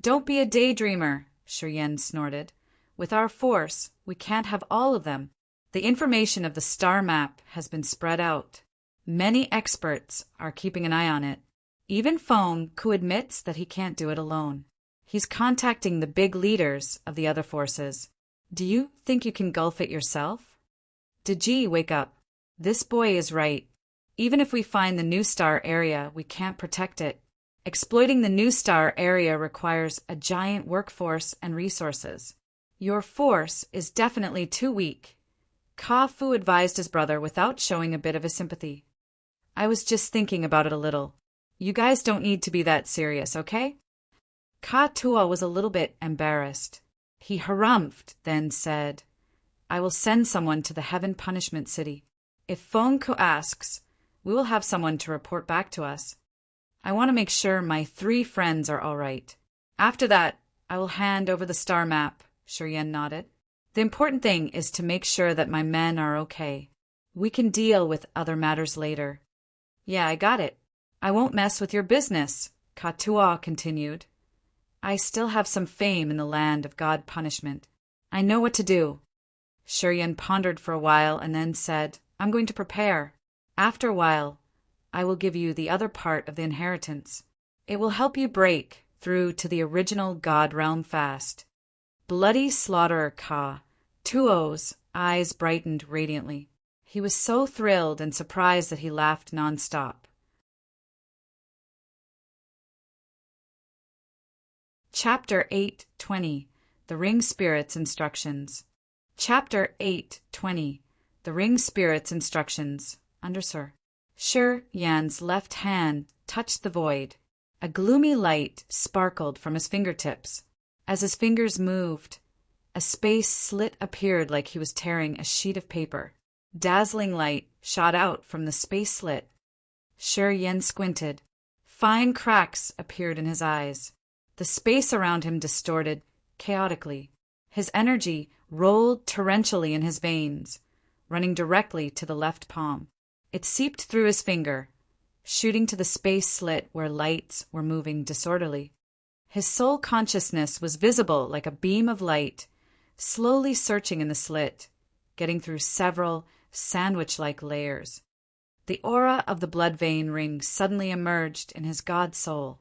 "Don't be a daydreamer," Shiryen snorted. "With our force, we can't have all of them. The information of the star map has been spread out. Many experts are keeping an eye on it. Even Feng Ku admits that he can't do it alone. He's contacting the big leaders of the other forces. Do you think you can gulf it yourself?" Deji, wake up. This boy is right. Even if we find the new star area, we can't protect it. Exploiting the new star area requires a giant workforce and resources. Your force is definitely too weak. Ka Fu advised his brother without showing a bit of his sympathy. "I was just thinking about it a little. You guys don't need to be that serious, okay?" Ka Tua was a little bit embarrassed. He harumphed, then said, "I will send someone to the Heaven Punishment City. If Feng Ku asks, we will have someone to report back to us. I want to make sure my 3 friends are all right. After that, I will hand over the star map," Shiryen nodded. "The important thing is to make sure that my men are okay. We can deal with other matters later." "Yeah, I got it. I won't mess with your business," Ka Tua continued. "I still have some fame in the land of God punishment. I know what to do." Shiryen pondered for a while and then said, "I'm going to prepare. After a while, I will give you the other part of the inheritance. It will help you break through to the original God realm fast." Bloody Slaughterer Ka Tuo's eyes brightened radiantly. He was so thrilled and surprised that he laughed nonstop. Chapter 8:20 The Ring Spirit's Instructions. Chapter 8:20 The Ring Spirit's Instructions. Undersir. Yan's left hand touched the void. A gloomy light sparkled from his fingertips. As his fingers moved, a space slit appeared like he was tearing a sheet of paper. Dazzling light shot out from the space slit. Yan squinted. Fine cracks appeared in his eyes. The space around him distorted chaotically. His energy rolled torrentially in his veins, running directly to the left palm. It seeped through his finger, shooting to the space slit where lights were moving disorderly. His soul consciousness was visible like a beam of light, slowly searching in the slit, getting through several sandwich-like layers. The aura of the blood vein ring suddenly emerged in his god soul.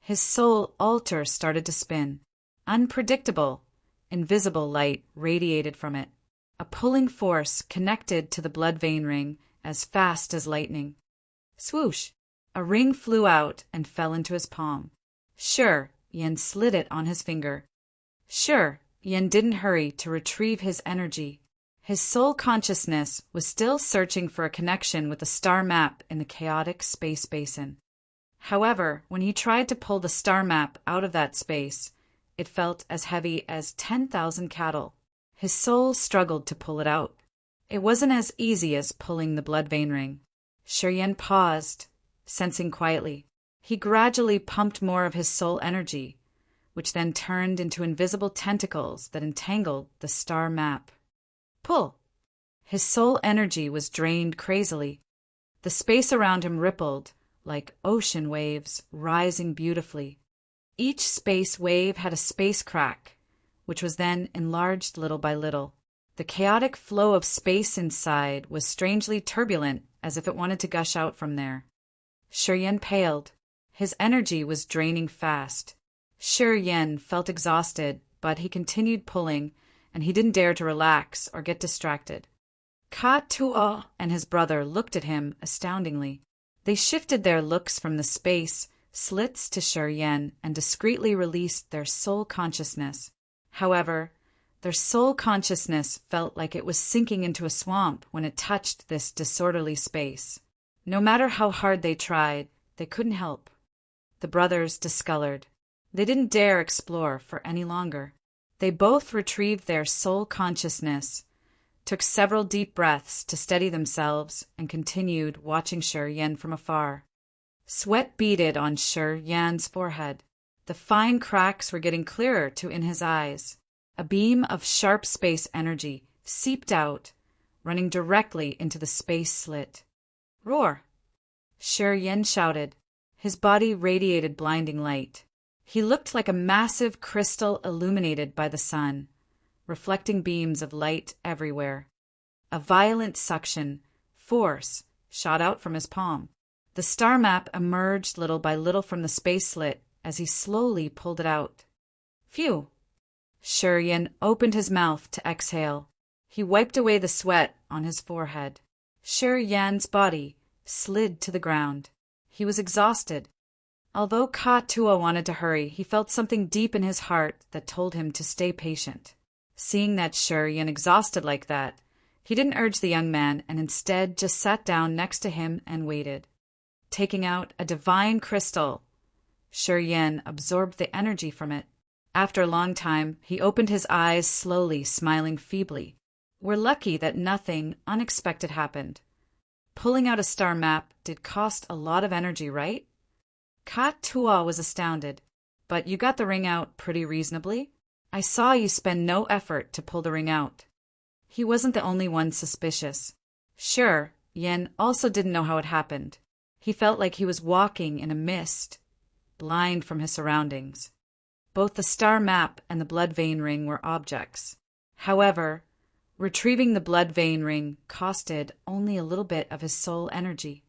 His soul altar started to spin. Unpredictable, invisible light radiated from it. A pulling force connected to the blood vein ring as fast as lightning. Swoosh! A ring flew out and fell into his palm. Yen slid it on his finger. Yen didn't hurry to retrieve his energy. His soul consciousness was still searching for a connection with the star map in the chaotic space basin. However, when he tried to pull the star map out of that space, it felt as heavy as 10,000 cattle. His soul struggled to pull it out. It wasn't as easy as pulling the blood vein ring. Yen paused, sensing quietly. He gradually pumped more of his soul energy, which then turned into invisible tentacles that entangled the star map. Pull! His soul energy was drained crazily. The space around him rippled, like ocean waves rising beautifully. Each space wave had a space crack, which was then enlarged little by little. The chaotic flow of space inside was strangely turbulent, as if it wanted to gush out from there. Yen paled. His energy was draining fast. Yen felt exhausted, but he continued pulling, and he didn't dare to relax or get distracted. Ka Tuo and his brother looked at him astoundingly. They shifted their looks from the space slits to Yen and discreetly released their soul consciousness. However, their soul consciousness felt like it was sinking into a swamp when it touched this disorderly space. No matter how hard they tried, they couldn't help. The brothers discolored. They didn't dare explore for any longer. They both retrieved their soul consciousness, took several deep breaths to steady themselves, and continued watching Shi Yan from afar. Sweat beaded on Shi Yan's forehead. The fine cracks were getting clearer in his eyes. A beam of sharp space energy seeped out, running directly into the space slit. Roar! Shi Yan shouted. His body radiated blinding light. He looked like a massive crystal illuminated by the sun, reflecting beams of light everywhere. A violent suction, force, shot out from his palm. The star map emerged little by little from the space slit as he slowly pulled it out. Phew! Shi Yan opened his mouth to exhale. He wiped away the sweat on his forehead. Shi Yan's body slid to the ground. He was exhausted. Although Ka Tua wanted to hurry, he felt something deep in his heart that told him to stay patient. Seeing that Shi Yan exhausted like that, he didn't urge the young man and instead just sat down next to him and waited. Taking out a divine crystal, Shi Yan absorbed the energy from it. After a long time, he opened his eyes slowly, smiling feebly. We're lucky that nothing unexpected happened. Pulling out a star map did cost a lot of energy, right? Ka Tua was astounded. But you got the ring out pretty reasonably? I saw you spend no effort to pull the ring out. He wasn't the only one suspicious. Shi Yan also didn't know how it happened. He felt like he was walking in a mist, blind from his surroundings. Both the star map and the blood vein ring were objects. However, retrieving the blood vein ring costed only a little bit of his soul energy.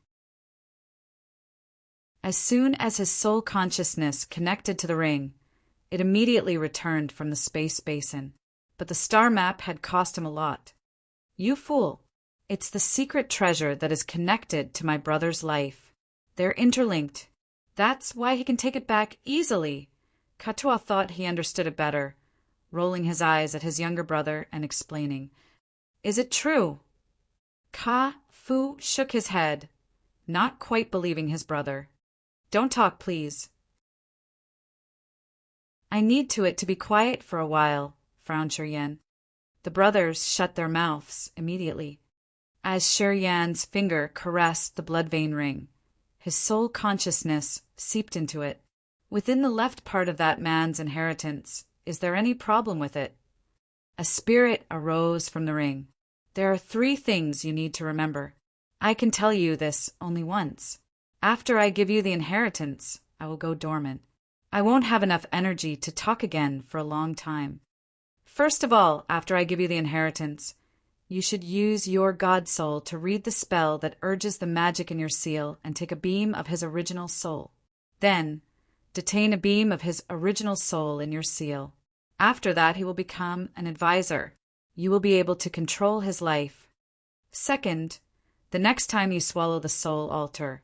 As soon as his soul consciousness connected to the ring, it immediately returned from the space basin. But the star map had cost him a lot. You fool! It's the secret treasure that is connected to my brother's life. They're interlinked. That's why he can take it back easily. Ka Tua thought he understood it better, rolling his eyes at his younger brother and explaining. Is it true? Ka Fu shook his head, not quite believing his brother. Don't talk, please. I need it to be quiet for a while, frowned Shi Yan. The brothers shut their mouths immediately. As Shi Yan's finger caressed the blood vein ring, his soul consciousness seeped into it. Within the left part of that man's inheritance, is there any problem with it? A spirit arose from the ring. There are 3 things you need to remember. I can tell you this only once. After I give you the inheritance, I will go dormant. I won't have enough energy to talk again for a long time. First of all, after I give you the inheritance, you should use your God soul to read the spell that urges the magic in your seal and take a beam of his original soul. Then, detain a beam of his original soul in your seal. After that, he will become an advisor. You will be able to control his life. Second, the next time you swallow the soul altar,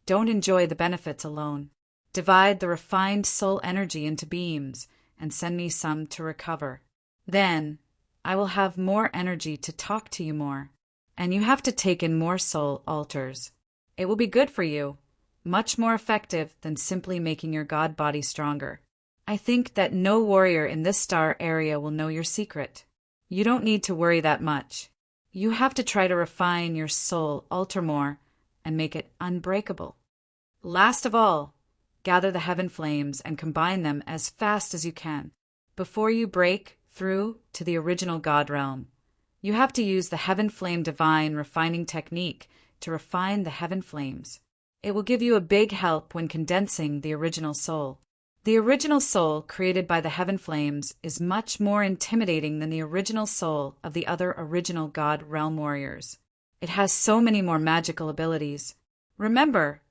don't enjoy the benefits alone. Divide the refined soul energy into beams and send me some to recover. Then, I will have more energy to talk to you more, and you have to take in more soul altars. It will be good for you, much more effective than simply making your god body stronger. I think that no warrior in this star area will know your secret. You don't need to worry that much. You have to try to refine your soul altar more and make it unbreakable. Last of all, gather the heaven flames and combine them as fast as you can. Before you break through to the original God realm, you have to use the heaven flame divine refining technique to refine the heaven flames. It will give you a big help when condensing the original soul. The original soul created by the heaven flames is much more intimidating than the original soul of the other original God realm warriors. It has so many more magical abilities. Remember,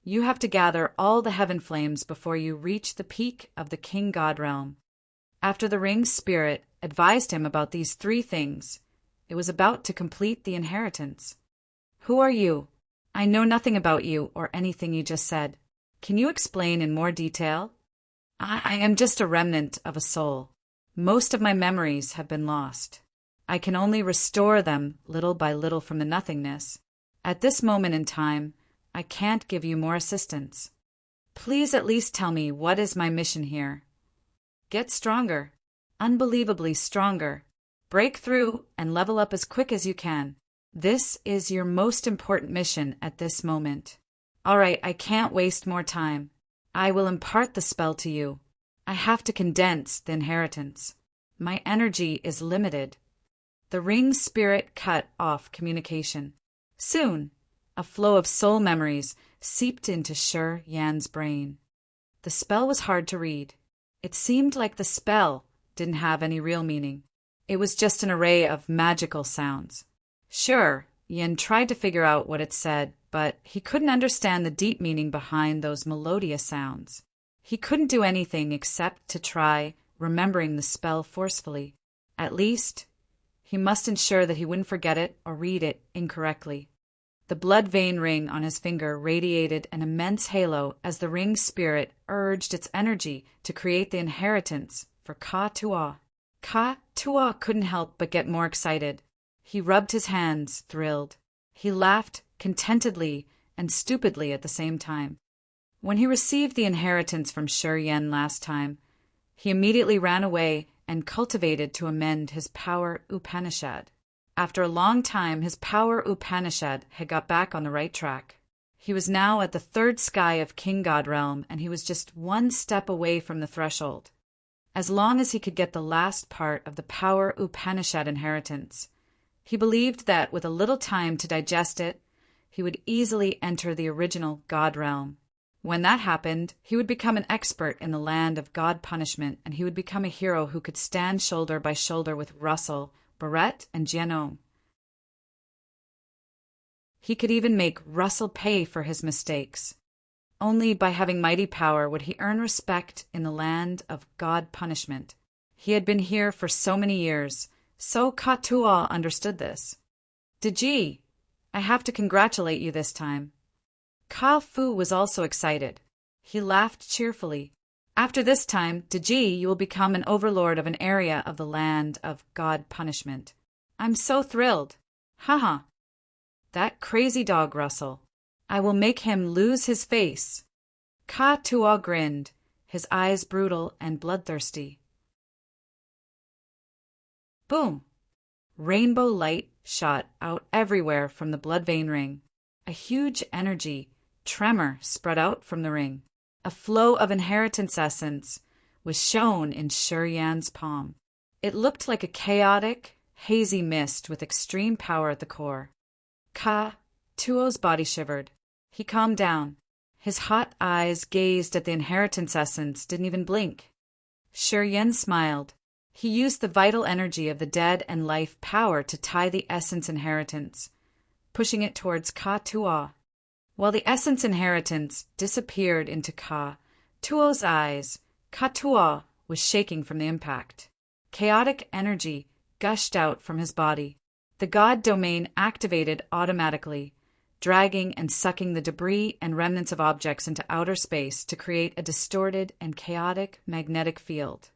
you have to gather all the heaven flames before you reach the peak of the King God realm. After the ring's spirit advised him about these 3 things, it was about to complete the inheritance. Who are you? I know nothing about you or anything you just said. Can you explain in more detail? I am just a remnant of a soul. Most of my memories have been lost. I can only restore them little by little from the nothingness. At this moment in time, I can't give you more assistance. Please at least tell me what is my mission here. Get stronger, unbelievably stronger. Break through and level up as quick as you can. This is your most important mission at this moment. All right, I can't waste more time. I will impart the spell to you. I have to condense the inheritance. My energy is limited. The ring spirit cut off communication. Soon, a flow of soul memories seeped into Shi Yan's brain. The spell was hard to read. It seemed like the spell didn't have any real meaning. It was just an array of magical sounds. Sure, Yin tried to figure out what it said, but he couldn't understand the deep meaning behind those melodious sounds. He couldn't do anything except to try remembering the spell forcefully. At least, he must ensure that he wouldn't forget it or read it incorrectly. The blood vein ring on his finger radiated an immense halo as the ring spirit urged its energy to create the inheritance for Ka-Tua. Ka-Tua couldn't help but get more excited. He rubbed his hands, thrilled. He laughed contentedly and stupidly at the same time. When he received the inheritance from Shi Yan last time, he immediately ran away and cultivated to amend his power Upanishad. After a long time, his power Upanishad had got back on the right track. He was now at the third sky of King God Realm, and he was just one step away from the threshold. As long as he could get the last part of the power Upanishad inheritance, he believed that with a little time to digest it, he would easily enter the original God Realm. When that happened, he would become an expert in the land of God punishment, and he would become a hero who could stand shoulder by shoulder with Russell, Barrett, and Jianong. He could even make Russell pay for his mistakes. Only by having mighty power would he earn respect in the land of God punishment. He had been here for so many years, so Ka-Tua understood this. Deji, I have to congratulate you this time. Ka-Fu was also excited. He laughed cheerfully. After this time, Deji, you will become an overlord of an area of the land of God punishment. I'm so thrilled. Haha. That crazy dog, Russell. I will make him lose his face. Ka-Tua grinned, his eyes brutal and bloodthirsty. Boom! Rainbow light shot out everywhere from the blood vein ring. A huge energy tremor spread out from the ring. A flow of inheritance essence was shown in Shi Yan's palm. It looked like a chaotic, hazy mist with extreme power at the core. Ka-Tuo's body shivered. He calmed down. His hot eyes gazed at the inheritance essence, didn't even blink. Shi Yan smiled. He used the vital energy of the dead and life power to tie the essence inheritance, pushing it towards Ka-Tua. While the essence inheritance disappeared into Ka-Tuo's eyes, Ka-Tua was shaking from the impact. Chaotic energy gushed out from his body. The God domain activated automatically, dragging and sucking the debris and remnants of objects into outer space to create a distorted and chaotic magnetic field.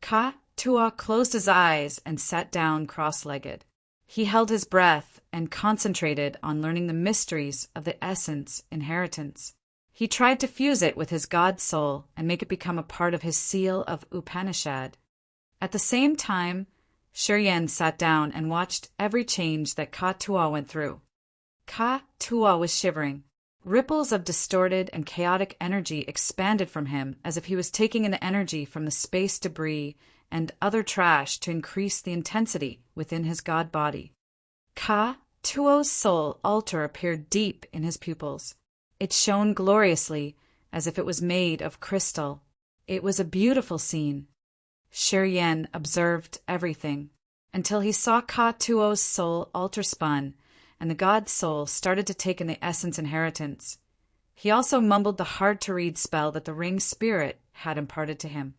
Ka-Tua closed his eyes and sat down cross-legged. He held his breath and concentrated on learning the mysteries of the essence inheritance. He tried to fuse it with his God soul and make it become a part of his seal of Upanishad. At the same time, Shi Yan sat down and watched every change that Ka-Tua went through. Ka-Tua was shivering. Ripples of distorted and chaotic energy expanded from him as if he was taking in the energy from the space debris and other trash to increase the intensity within his God body. Ka-Tuo's soul altar appeared deep in his pupils. It shone gloriously as if it was made of crystal. It was a beautiful scene. Shi Yan observed everything until he saw Ka-Tuo's soul altar spun and the God soul started to take in the essence inheritance. He also mumbled the hard-to-read spell that the ring spirit had imparted to him.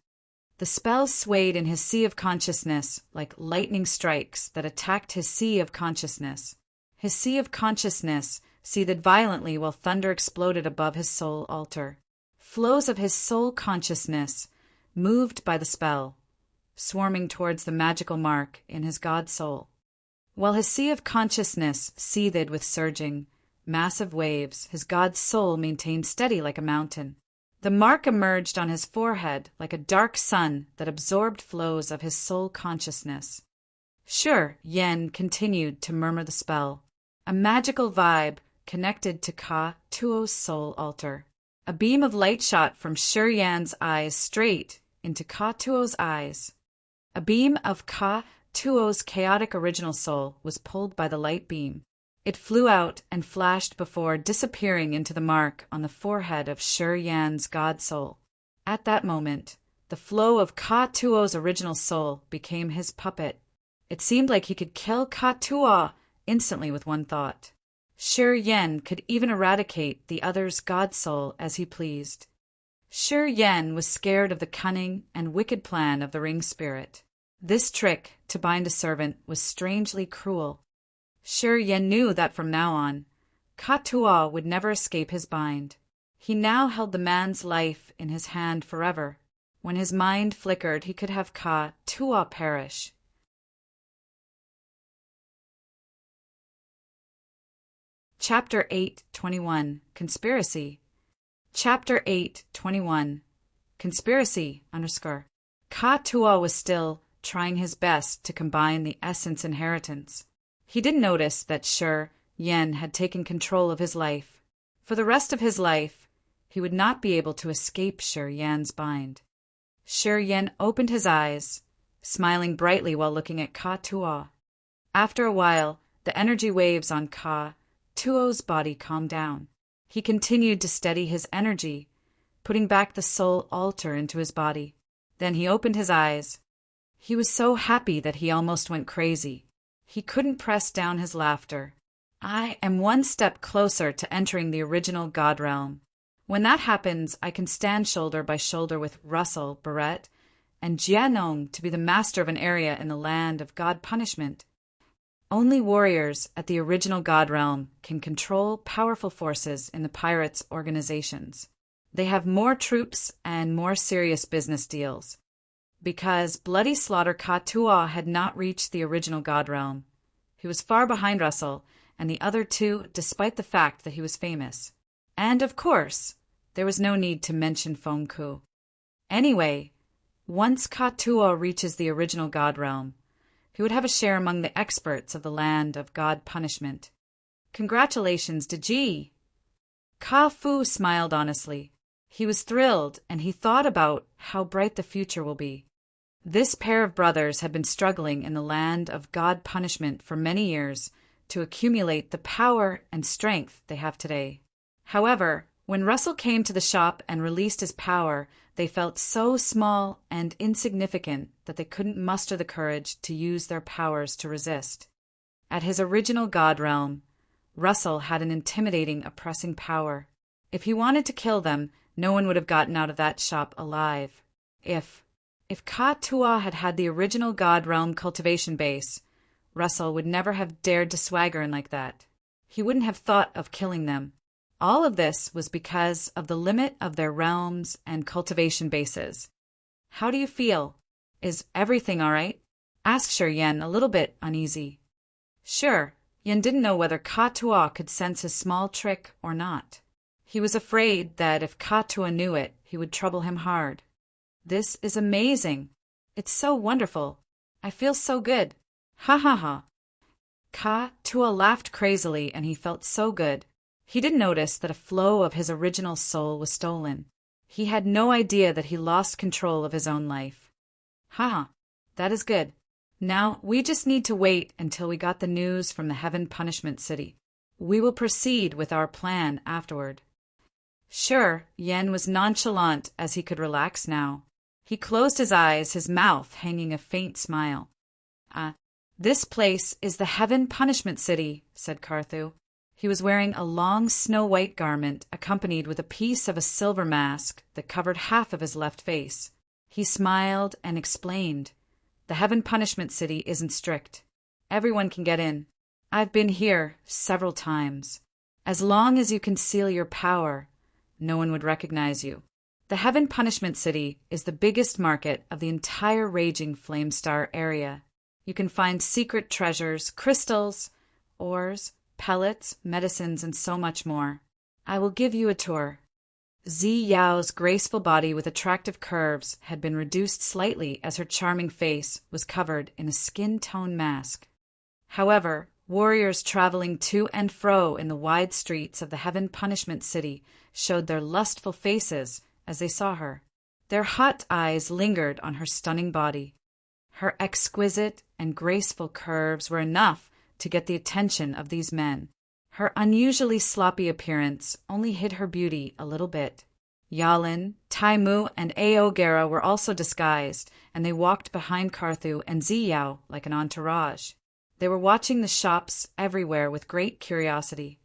The spell swayed in his sea of consciousness like lightning strikes that attacked his sea of consciousness. His sea of consciousness seethed violently while thunder exploded above his soul altar. Flows of his soul consciousness moved by the spell, swarming towards the magical mark in his God soul. While his sea of consciousness seethed with surging, massive waves, his God soul maintained steady like a mountain. The mark emerged on his forehead like a dark sun that absorbed flows of his soul consciousness. Sure, Yen continued to murmur the spell. A magical vibe connected to Ka Tuo's soul altar. A beam of light shot from Sure Yan's eyes straight into Ka Tuo's eyes. A beam of Ka Tuo's chaotic original soul was pulled by the light beam. It flew out and flashed before disappearing into the mark on the forehead of Sure Yan's god soul. At that moment, the flow of Ka Tuo's original soul became his puppet. It seemed like he could kill Ka Tuo instantly with one thought. Sure Yan could even eradicate the other's god soul as he pleased. Sure Yan was scared of the cunning and wicked plan of the ring spirit. This trick to bind a servant was strangely cruel. Sure Yan knew that from now on, Ka Tuo would never escape his bind. He now held the man's life in his hand forever. When his mind flickered, he could have Ka Tuo perish. Chapter 8:21 Conspiracy. Chapter 8:21 Conspiracy _ Ka Tuo was still trying his best to combine the essence inheritance. He didn't notice that Sure Yan had taken control of his life. For the rest of his life, he would not be able to escape Sure Yan's bind. Sure Yan opened his eyes, smiling brightly while looking at Ka Tuo. After a while, the energy waves on Ka Tuo's body calmed down. He continued to steady his energy, putting back the soul altar into his body. Then he opened his eyes. He was so happy that he almost went crazy. He couldn't press down his laughter. I am one step closer to entering the original God realm. When that happens, I can stand shoulder by shoulder with Russell, Barrett, and Jianong to be the master of an area in the land of God punishment. Only warriors at the original God realm can control powerful forces in the pirates' organizations. They have more troops and more serious business deals. Because Bloody Slaughter Ka Tuo had not reached the original God realm. He was far behind Russell and the other two, despite the fact that he was famous. And, of course, there was no need to mention Feng Ku. Anyway, once Ka Tuo reaches the original God realm, he would have a share among the experts of the land of God punishment. Congratulations to Ji! Ka Fu smiled honestly. He was thrilled, and he thought about how bright the future will be. This pair of brothers had been struggling in the land of God punishment for many years to accumulate the power and strength they have today. However, when Russell came to the shop and released his power, they felt so small and insignificant that they couldn't muster the courage to use their powers to resist. At his original God realm, Russell had an intimidating, oppressing power. If he wanted to kill them, no one would have gotten out of that shop alive. If Ka Tuo had had the original God realm cultivation base, Russell would never have dared to swagger in like that. He wouldn't have thought of killing them. All of this was because of the limit of their realms and cultivation bases. How do you feel? Is everything all right? Asked Sure Yan, a little bit uneasy. Sure, Yan didn't know whether Ka Tuo could sense his small trick or not. He was afraid that if Ka Tuo knew it, he would trouble him hard. This is amazing. It's so wonderful. I feel so good. Ha ha ha. Ka Tuo laughed crazily, and he felt so good. He didn't notice that a flow of his original soul was stolen. He had no idea that he lost control of his own life. Ha, that is good. Now, we just need to wait until we got the news from the Heaven Punishment City. We will proceed with our plan afterward. Sure, Yen was nonchalant as he could relax now. He closed his eyes, his mouth hanging a faint smile. This place is the Heaven Punishment City, said Carthu. He was wearing a long snow-white garment accompanied with a piece of a silver mask that covered half of his left face. He smiled and explained, "The Heaven Punishment City isn't strict. Everyone can get in. I've been here several times. As long as you conceal your power, no one would recognize you. The Heaven Punishment City is the biggest market of the entire raging Flamestar area. You can find secret treasures, crystals, ores, pellets, medicines, and so much more. I will give you a tour." Zi Yao's graceful body with attractive curves had been reduced slightly as her charming face was covered in a skin-tone mask. However, warriors traveling to and fro in the wide streets of the Heaven Punishment City showed their lustful faces as they saw her. Their hot eyes lingered on her stunning body. Her exquisite and graceful curves were enough to get the attention of these men. Her unusually sloppy appearance only hid her beauty a little bit. Yalin, Taimu, and Aogera were also disguised, and they walked behind Karthu and Zi Yao like an entourage. They were watching the shops everywhere with great curiosity.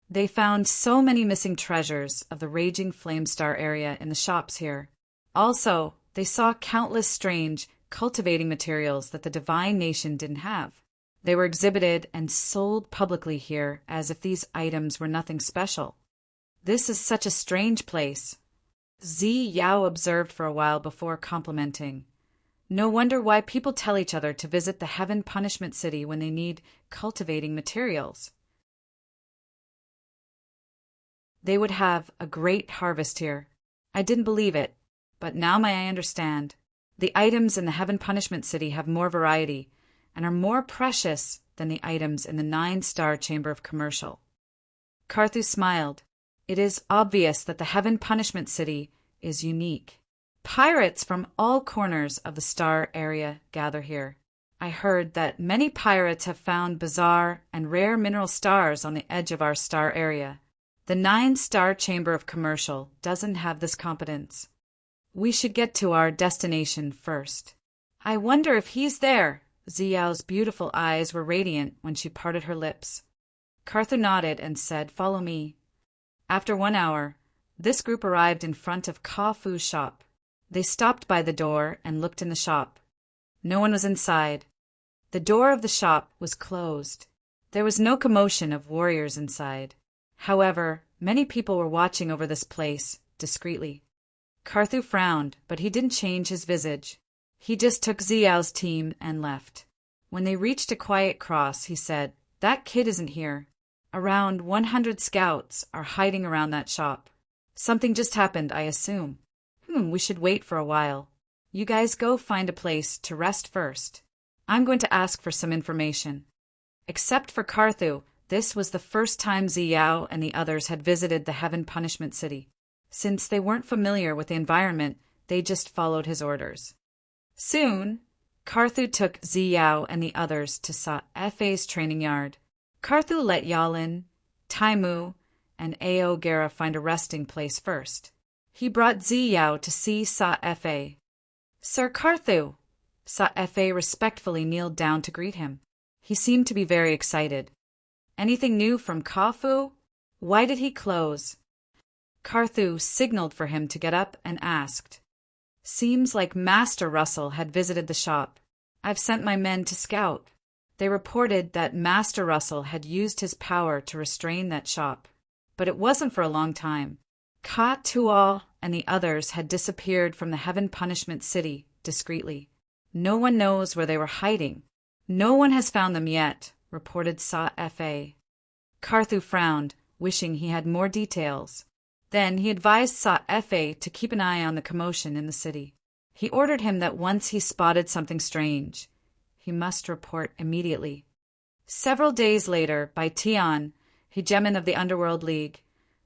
They found so many missing treasures of the raging Flamestar area in the shops here. Also, they saw countless strange, cultivating materials that the divine nation didn't have. They were exhibited and sold publicly here as if these items were nothing special. This is such a strange place. Zi Yao observed for a while before complimenting. No wonder why people tell each other to visit the Heaven Punishment City when they need cultivating materials. They would have a great harvest here. I didn't believe it, but now I understand. The items in the Heaven Punishment City have more variety and are more precious than the items in the 9-star Chamber of Commercial. Karthu smiled. It is obvious that the Heaven Punishment City is unique. Pirates from all corners of the star area gather here. I heard that many pirates have found bizarre and rare mineral stars on the edge of our star area. The 9-star Chamber of Commercial doesn't have this competence. We should get to our destination first. I wonder if he's there. Zi Yao's beautiful eyes were radiant when she parted her lips. Karthu nodded and said, "Follow me." After 1 hour, this group arrived in front of Ka Fu's shop. They stopped by the door and looked in the shop. No one was inside. The door of the shop was closed. There was no commotion of warriors inside. However, many people were watching over this place, discreetly. Karthu frowned, but he didn't change his visage. He just took Zi Yao's team and left. When they reached a quiet cross, he said, "That kid isn't here. Around 100 scouts are hiding around that shop. Something just happened, I assume. We should wait for a while. You guys go find a place to rest first. I'm going to ask for some information." Except for Karthu, this was the first time Zi Yao and the others had visited the Heaven Punishment City. Since they weren't familiar with the environment, they just followed his orders. Soon, Karthu took Zi Yao and the others to Sa Fe's training yard. Karthu let Yalin, Taimu, and Aogera find a resting place first. He brought Zi Yao to see Sa Fe. "Sir Karthu!" Sa Fe respectfully kneeled down to greet him. He seemed to be very excited. "Anything new from Ka Fu? Why did he close?" Karthu signaled for him to get up and asked. "Seems like Master Russell had visited the shop. I've sent my men to scout. They reported that Master Russell had used his power to restrain that shop. But it wasn't for a long time. Ka Tual and the others had disappeared from the Heaven Punishment City discreetly. No one knows where they were hiding. No one has found them yet," reported Sa Fe. Karthu frowned, wishing he had more details. Then he advised Sa Fe to keep an eye on the commotion in the city. He ordered him that once he spotted something strange, he must report immediately. Several days later, Bai Tian, hegemon of the Underworld League,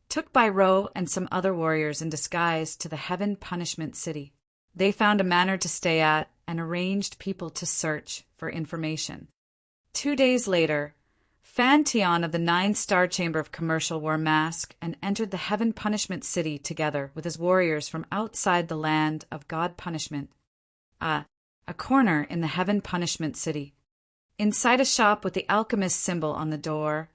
took Bai Ro and some other warriors in disguise to the Heaven Punishment City. They found a manor to stay at and arranged people to search for information. 2 days later, Fan Tian of the 9-star Chamber of Commercial wore a mask and entered the Heaven Punishment City together with his warriors from outside the land of God Punishment. A corner in the Heaven Punishment City. Inside a shop with the alchemist symbol on the door,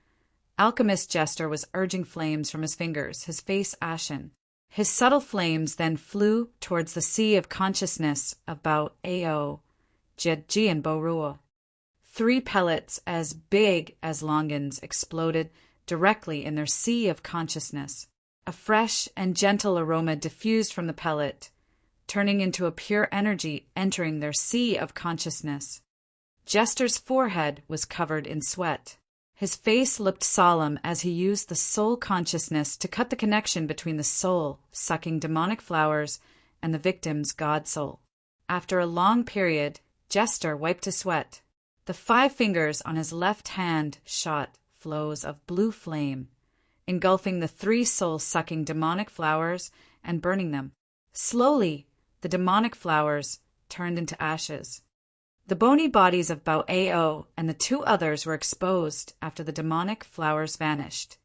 Alchemist Jester was urging flames from his fingers, his face ashen. His subtle flames then flew towards the sea of consciousness of Bao Ao, Jedji and Bo Ruo. 3 pellets as big as Longans exploded directly in their sea of consciousness. A fresh and gentle aroma diffused from the pellet, turning into a pure energy entering their sea of consciousness. Jester's forehead was covered in sweat. His face looked solemn as he used the soul consciousness to cut the connection between the soul sucking demonic flowers and the victim's god soul. After a long period, Jester wiped his sweat. The 5 fingers on his left hand shot flows of blue flame, engulfing the 3 soul-sucking demonic flowers and burning them. Slowly, the demonic flowers turned into ashes. The bony bodies of Bao Ao and the 2 others were exposed after the demonic flowers vanished.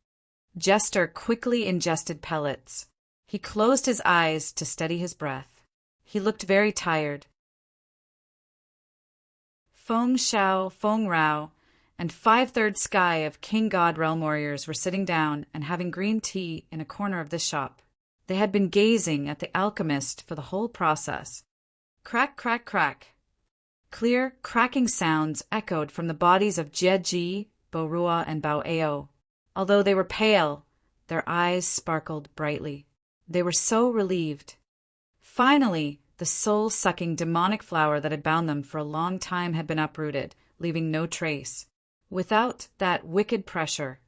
Jester quickly ingested pellets. He closed his eyes to steady his breath. He looked very tired. Feng Shao, Feng Rao, and 5/3 Sky of King God Realm Warriors were sitting down and having green tea in a corner of the shop. They had been gazing at the alchemist for the whole process. Crack, crack, crack. Clear, cracking sounds echoed from the bodies of Jieji, Borua, and Bao Ao. Although they were pale, their eyes sparkled brightly. They were so relieved. Finally, the soul-sucking demonic flower that had bound them for a long time had been uprooted, leaving no trace. Without that wicked pressure,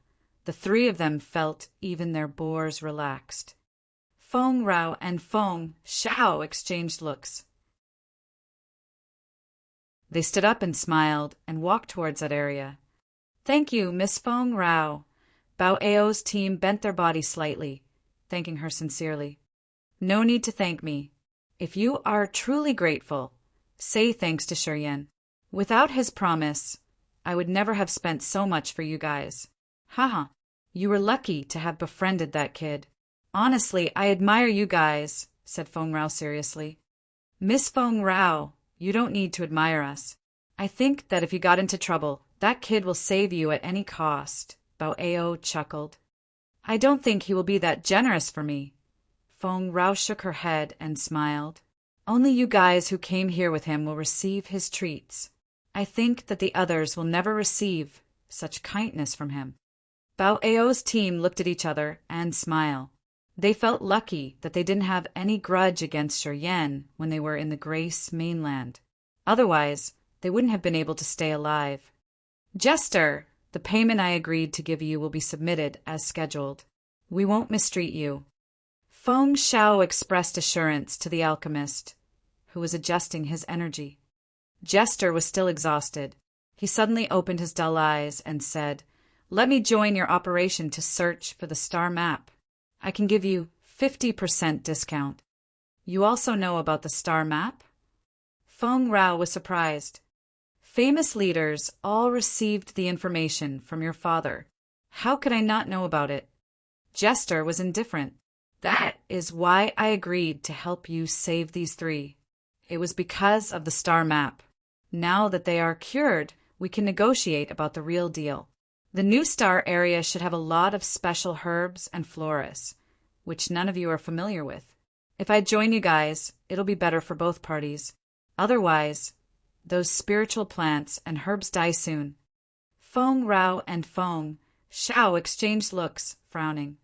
the 3 of them felt even their bores relaxed. Feng Rao and Feng Shao exchanged looks. They stood up and smiled and walked towards that area. "Thank you, Miss Feng Rao." Bao Ao's team bent their bodies slightly, thanking her sincerely. "No need to thank me. If you are truly grateful, say thanks to Shiryan. Without his promise, I would never have spent so much for you guys. Haha, you were lucky to have befriended that kid." "Honestly, I admire you guys," said Feng Rao seriously. "Miss Feng Rao, you don't need to admire us. I think that if you got into trouble, that kid will save you at any cost." Bao Ao chuckled. "I don't think he will be that generous for me." Feng Rao shook her head and smiled. "Only you guys who came here with him will receive his treats. I think that the others will never receive such kindness from him." Bao Ao's team looked at each other and smiled. They felt lucky that they didn't have any grudge against Shiryan when they were in the Grace mainland. Otherwise, they wouldn't have been able to stay alive. "Jester, the payment I agreed to give you will be submitted as scheduled. We won't mistreat you." Feng Shao expressed assurance to the alchemist, who was adjusting his energy. Jester was still exhausted. He suddenly opened his dull eyes and said, "Let me join your operation to search for the star map. I can give you 50% discount. You also know about the star map?" Feng Rao was surprised. "Famous leaders all received the information from your father. How could I not know about it?" Jester was indifferent. "That is why I agreed to help you save these 3. It was because of the star map. Now that they are cured, we can negotiate about the real deal. The new star area should have a lot of special herbs and florists, which none of you are familiar with. If I join you guys, it'll be better for both parties. Otherwise, those spiritual plants and herbs die soon." Feng Rao and Feng Shao exchanged looks, frowning.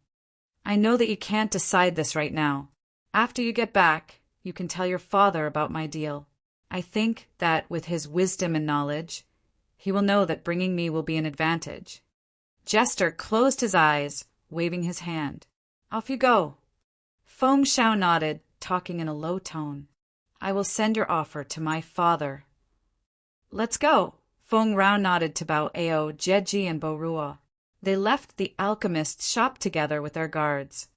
"I know that you can't decide this right now. After you get back, you can tell your father about my deal. I think that with his wisdom and knowledge, he will know that bringing me will be an advantage." Jester closed his eyes, waving his hand. "Off you go." Feng Shao nodded, talking in a low tone. "I will send your offer to my father." "Let's go." Feng Rao nodded to Bao Ao, Jeji, and Borua. They left the alchemist's shop together with their guards.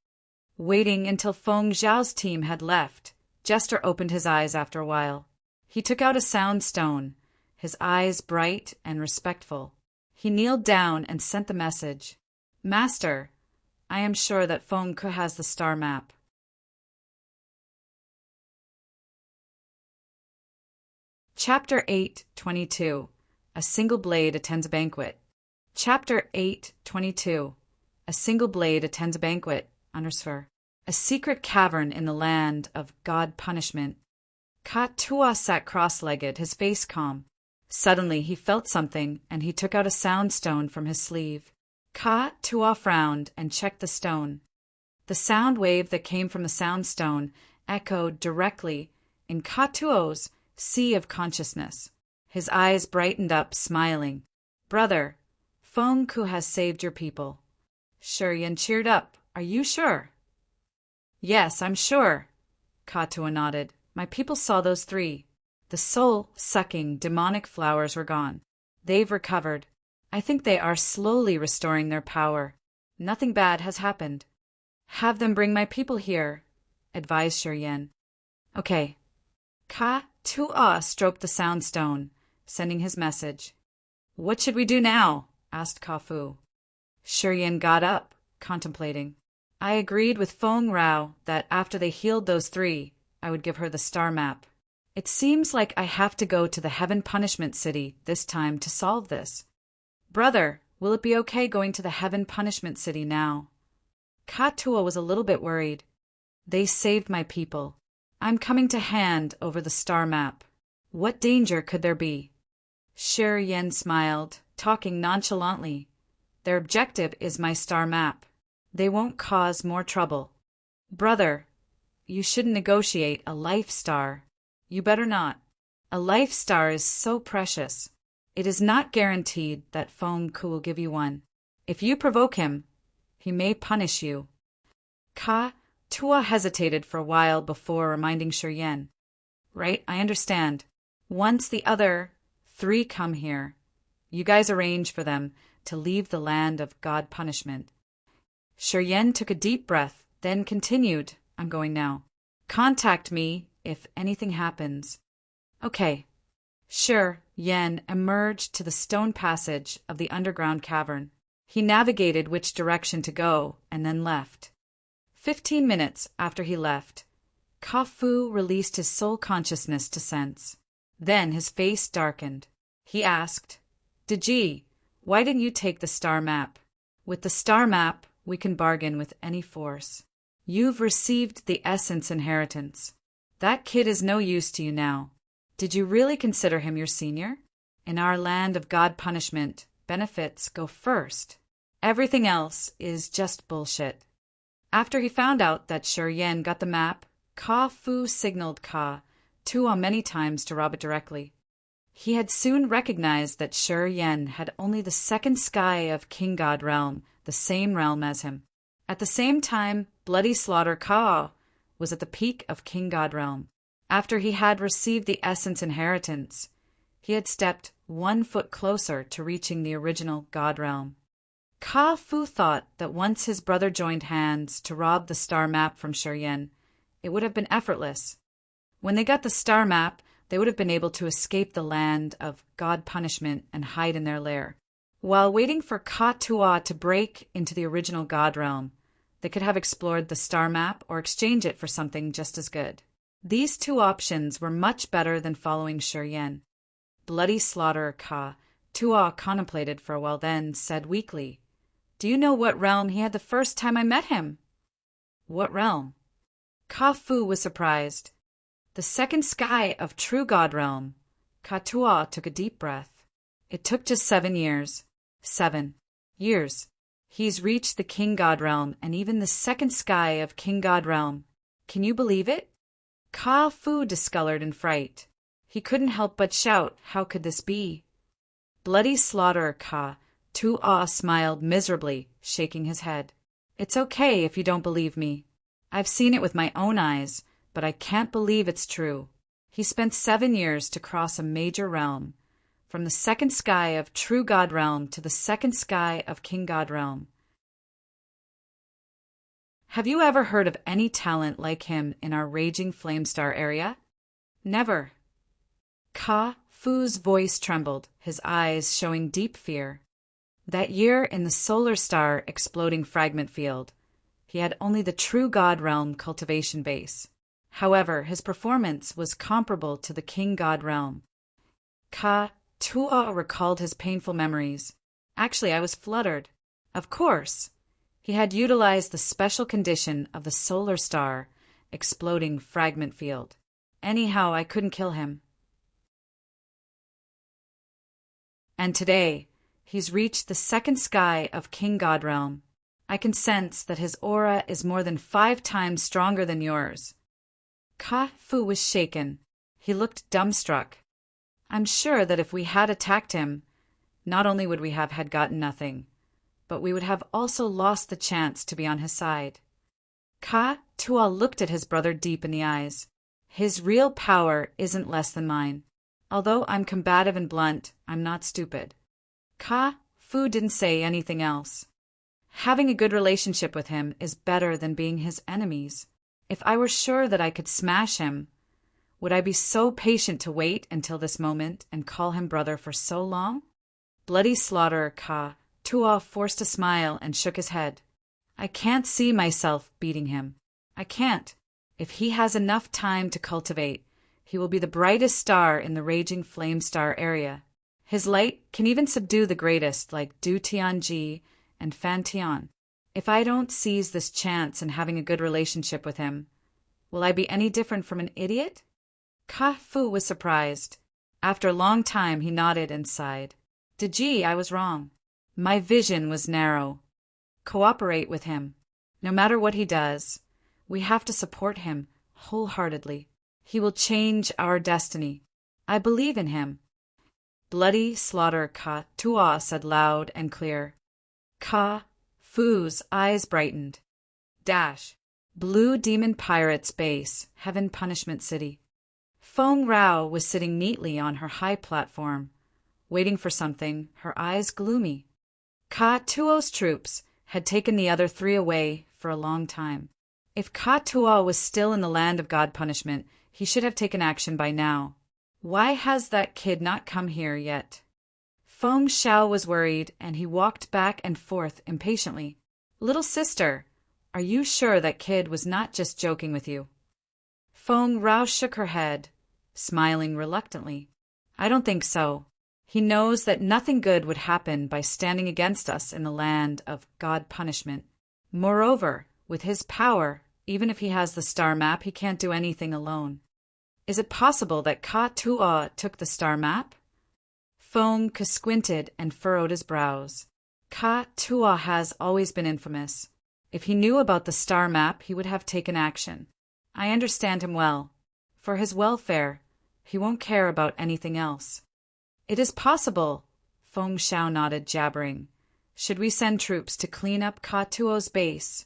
Waiting until Feng Zhao's team had left, Jester opened his eyes after a while. He took out a sound stone, his eyes bright and respectful. He kneeled down and sent the message. "Master, I am sure that Feng Ke has the star map." Chapter 8:22. A single blade attends a banquet. Chapter 8:22. A single blade attends a banquet. Undersfer. A secret cavern in the land of God punishment. Ka Tua sat cross-legged, his face calm. Suddenly he felt something, and he took out a sound stone from his sleeve. Ka Tua frowned and checked the stone. The sound wave that came from the sound stone echoed directly in Ka Tuo's sea of consciousness. His eyes brightened up, smiling. "Brother, Feng Ku has saved your people. Shi Yan cheered up. Are you sure? Yes, I'm sure. Katua nodded. My people saw those three. The soul-sucking demonic flowers were gone. They've recovered. I think they are slowly restoring their power. Nothing bad has happened. Have them bring my people here, advised Shi Yan. Okay. Katua stroked the sound stone, sending his message. What should we do now? Asked Kafu. Shi Yan got up, contemplating. I agreed with Feng Rao that after they healed those three, I would give her the star map. It seems like I have to go to the Heaven Punishment City this time to solve this. Brother, will it be okay going to the Heaven Punishment City now? Katua was a little bit worried. They saved my people. I'm coming to hand over the star map. What danger could there be? Shi Yan smiled, talking nonchalantly. Their objective is my star map. They won't cause more trouble. Brother, you shouldn't negotiate a life star. You better not. A life star is so precious. It is not guaranteed that Feng Ku will give you one. If you provoke him, he may punish you. Tua hesitated for a while before reminding Shi Yan. Right, I understand. Once the other three come here, you guys arrange for them to leave the land of God punishment. Shi Yan took a deep breath, then continued, I'm going now. Contact me if anything happens. Okay. Shi Yan emerged to the stone passage of the underground cavern. He navigated which direction to go and then left. 15 minutes after he left, Kafu released his soul consciousness to sense. Then his face darkened. He asked, Diji, why didn't you take the star map? With the star map, we can bargain with any force. You've received the essence inheritance. That kid is no use to you now. Did you really consider him your senior? In our land of God punishment, benefits go first. Everything else is just bullshit. After he found out that Shi Yan got the map, Kafu signaled Tua many times to rob it directly. He had soon recognized that Shi Yan had only the second sky of King God realm, the same realm as him. At the same time, Bloody Slaughter was at the peak of King God realm. After he had received the essence inheritance, he had stepped 1 foot closer to reaching the original God realm. Kafu thought that once his brother joined hands to rob the star map from Shi Yan, it would have been effortless. When they got the star map, they would have been able to escape the land of God punishment and hide in their lair. While waiting for Katua to break into the original God realm, they could have explored the star map or exchange it for something just as good. These two options were much better than following Shi Yan. Bloody Slaughter Tua contemplated for a while, then said weakly, Do you know what realm he had the first time I met him? What realm? Kafu was surprised. The second sky of true God realm. Katua took a deep breath. It took just 7 years. 7 years. He's reached the King God realm and even the second sky of King God realm. Can you believe it? Kafu discolored in fright. He couldn't help but shout, How could this be? Bloody Slaughter Tua smiled miserably, shaking his head. It's okay if you don't believe me. I've seen it with my own eyes, but I can't believe it's true. He spent 7 years to cross a major realm, from the second sky of true God realm to the second sky of King God realm. Have you ever heard of any talent like him in our raging Flamestar area? Never. Kafu's voice trembled, his eyes showing deep fear. That year in the solar star exploding fragment field, he had only the true God realm cultivation base. However, his performance was comparable to the King God realm. Tua recalled his painful memories. Actually, I was fluttered. Of course. He had utilized the special condition of the solar star exploding fragment field. Anyhow, I couldn't kill him. And today, he's reached the second sky of King God realm. I can sense that his aura is more than 5 times stronger than yours. Kafu was shaken. He looked dumbstruck. I'm sure that if we had attacked him, not only would we have had gotten nothing, but we would have also lost the chance to be on his side. Ka-Tua looked at his brother deep in the eyes. His real power isn't less than mine. Although I'm combative and blunt, I'm not stupid. Ka-Fu didn't say anything else. Having a good relationship with him is better than being his enemies. If I were sure that I could smash him, would I be so patient to wait until this moment and call him brother for so long? Bloody Slaughter Ka-Tua forced a smile and shook his head. I can't see myself beating him. I can't. If he has enough time to cultivate, he will be the brightest star in the raging flame star area. His light can even subdue the greatest like Du Tianji and Fan Tian. If I don't seize this chance in having a good relationship with him, will I be any different from an idiot? Ka-Fu was surprised. After a long time he nodded and sighed. Gee, I was wrong. My vision was narrow. Cooperate with him. No matter what he does, we have to support him wholeheartedly. He will change our destiny. I believe in him. Bloody Slaughter Ka-Tua said loud and clear. Ka-Fu's eyes brightened. Blue Demon Pirates Base, Heaven Punishment City. Feng Rao was sitting neatly on her high platform, waiting for something, her eyes gloomy. Ka-Tuo's troops had taken the other three away for a long time. If Ka-Tuo was still in the land of God punishment, he should have taken action by now. Why has that kid not come here yet? Feng Xiao was worried, and he walked back and forth impatiently. Little sister, are you sure that kid was not just joking with you? Feng Rao shook her head, smiling reluctantly. I don't think so. He knows that nothing good would happen by standing against us in the land of God punishment. Moreover, with his power, even if he has the star map, he can't do anything alone. Is it possible that Ka-Tua took the star map? Feng squinted and furrowed his brows. Ka-Tua has always been infamous. If he knew about the star map, he would have taken action. I understand him well. For his welfare, he won't care about anything else. It is possible, Feng Xiao nodded, jabbering. Should we send troops to clean up Ka-Tuo's base?